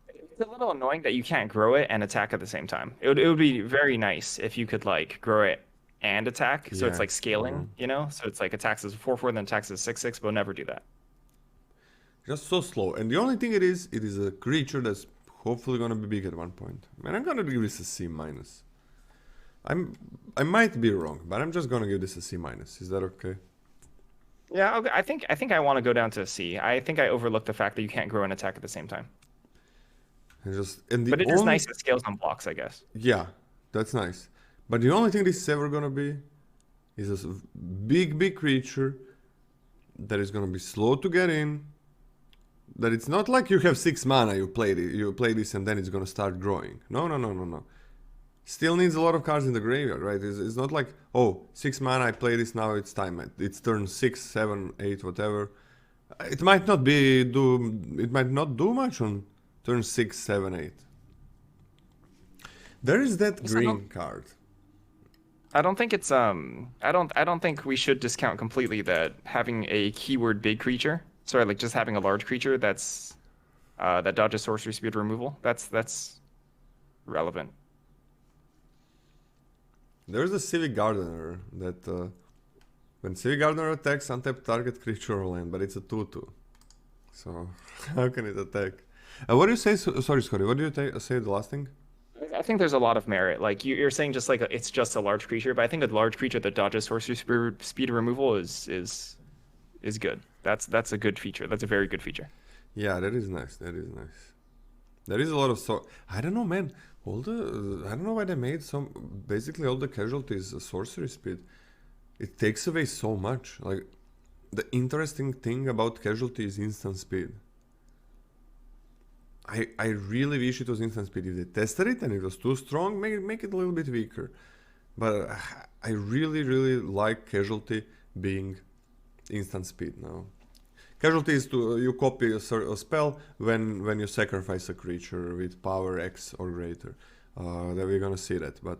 It's a little annoying that you can't grow it and attack at the same time. It would be very nice if you could like grow it and attack. So it's Yeah. like scaling, you know? So it's like attacks as 4/4, then attacks as 6/6, but never do that. Just so slow. And the only thing it is a creature that's hopefully gonna be big at one point. Man, I'm gonna give this a C minus. I might be wrong, but I'm just gonna give this a C minus. Is that okay? Yeah, okay. I think I want to go down to a C. I think I overlooked the fact that you can't grow and attack at the same time. And But it is nice it scales on blocks, I guess. Yeah, that's nice. But the only thing this is ever gonna be is a big creature that is gonna be slow to get in. That it's not like you have 6 mana, you play this and then it's gonna start growing. No. Still needs a lot of cards in the graveyard, right? It's not like, oh, 6 mana, I play this, now it's time. It's turn 6, 7, 8, whatever. It might not do much on turn 6, 7, 8. There is that green card. I don't think it's I don't think we should discount completely that having a keyword big creature. Sorry, like just having a large creature that's that dodges sorcery speed removal. That's relevant. There's a Civic Gardener that when Civic Gardener attacks, untap target creature or land, but it's a 2/2. So how can it attack? What do you say? Sorry, Scotty. What do you say the last thing? I think there's a lot of merit. Like you're saying, just like it's just a large creature, but I think a large creature that dodges sorcery speed removal is good. That's a good feature. That's a very good feature. Yeah, that is nice. There is a lot of I don't know, man. I don't know why they made basically all the casualties sorcery speed. It takes away so much. Like, the interesting thing about casualty is instant speed. I really wish it was instant speed. If they tested it and it was too strong, make it a little bit weaker. But I really like casualty being instant speed now. Casualty is you copy a spell when you sacrifice a creature with power X or greater. That we're gonna see that, but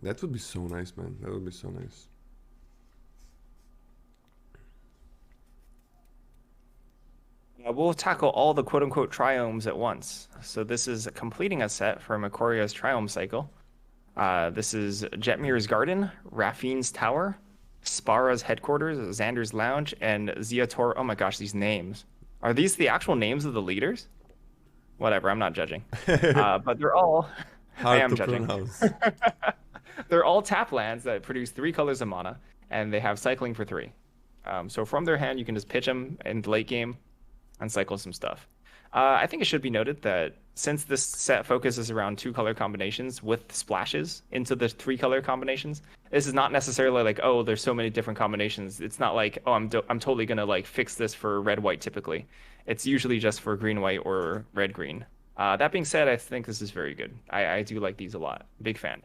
that would be so nice, man. That would be so nice. We'll tackle all the quote-unquote triomes at once. So this is completing a set from Ikoria's Triome cycle. This is Jetmir's Garden, Raffine's Tower, Spara's Headquarters, Xander's Lounge, and Ziator. Oh my gosh, these names. Are these the actual names of the leaders? Whatever, I'm not judging. But they're all I Hard am to judging. pronounce. They're all tap lands that produce 3 colors of mana, and they have cycling for 3. So from their hand, you can just pitch them in the late game and cycle some stuff. I think it should be noted that since this set focuses around 2 color combinations with splashes into the 3 color combinations, this is not necessarily like, oh, there's so many different combinations. It's not like, oh, I'm totally gonna like fix this for red white typically. It's usually just for green white or red green. That being said, I think this is very good. I do like these a lot. Big fan.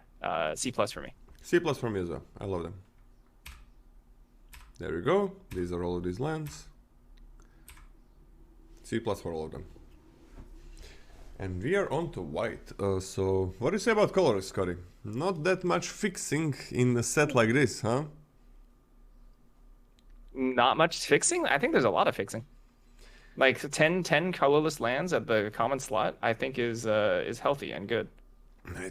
C plus for me. C plus for me as well. I love them. There we go. These are all of these lands. C plus for all of them. And we are on to white. So what do you say about colors, Scotty? Not that much fixing in a set like this, huh? Not much fixing. I think there's a lot of fixing. Like 10 colorless lands at the common slot, I think is healthy and good.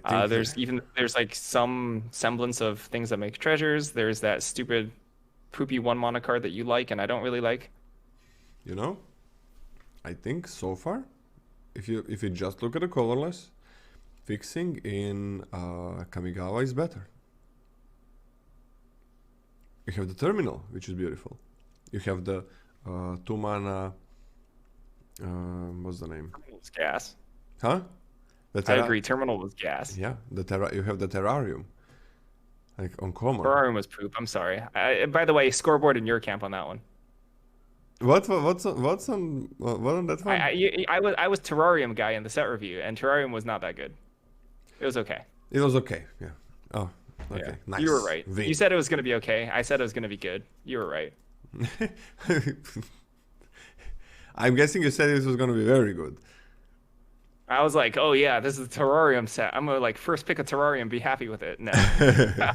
I think There's like some semblance of things that make treasures. There's that stupid poopy 1 mana card that you like and I don't really like. you know, I think so far, if you just look at the colorless, fixing in Kamigawa is better. You have the terminal, which is beautiful. You have the 2 mana. What's the name? It's gas. Huh? I agree. Terminal was gas. Yeah, you have the terrarium, like on common. Terrarium was poop. I'm sorry. By the way, scoreboard in your camp on that one. What's on that one? I was Terrarium guy in the set review, and Terrarium was not that good. It was okay. It was okay. Yeah. Oh, okay. Yeah. Nice. You were right. Win. You said it was gonna be okay. I said it was gonna be good. You were right. I'm guessing you said this was gonna be very good. I was like, oh yeah, this is a Terrarium set. I'm gonna like first pick a Terrarium, be happy with it. No, I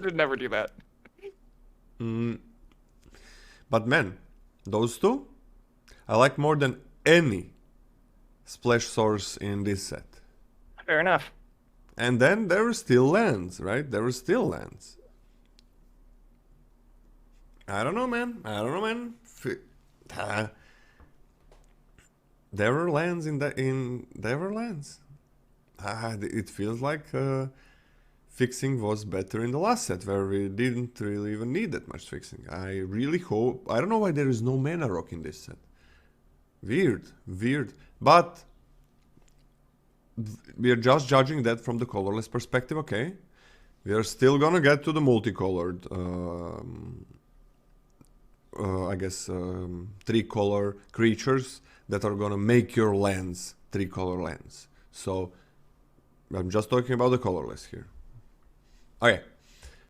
would never do that. But man, those two, I like more than any splash source in this set. Fair enough. And then there are still lands, right? There are still lands. I don't know, man. There were lands there were lands. It feels like fixing was better in the last set, where we didn't really even need that much fixing. I really hope. I don't know why there is no mana rock in this set. Weird. But we are just judging that from the colorless perspective, okay? We are still gonna get to the multicolored, I guess, 3-color creatures that are gonna make your lands 3-color lands. So I'm just talking about the colorless here. Okay,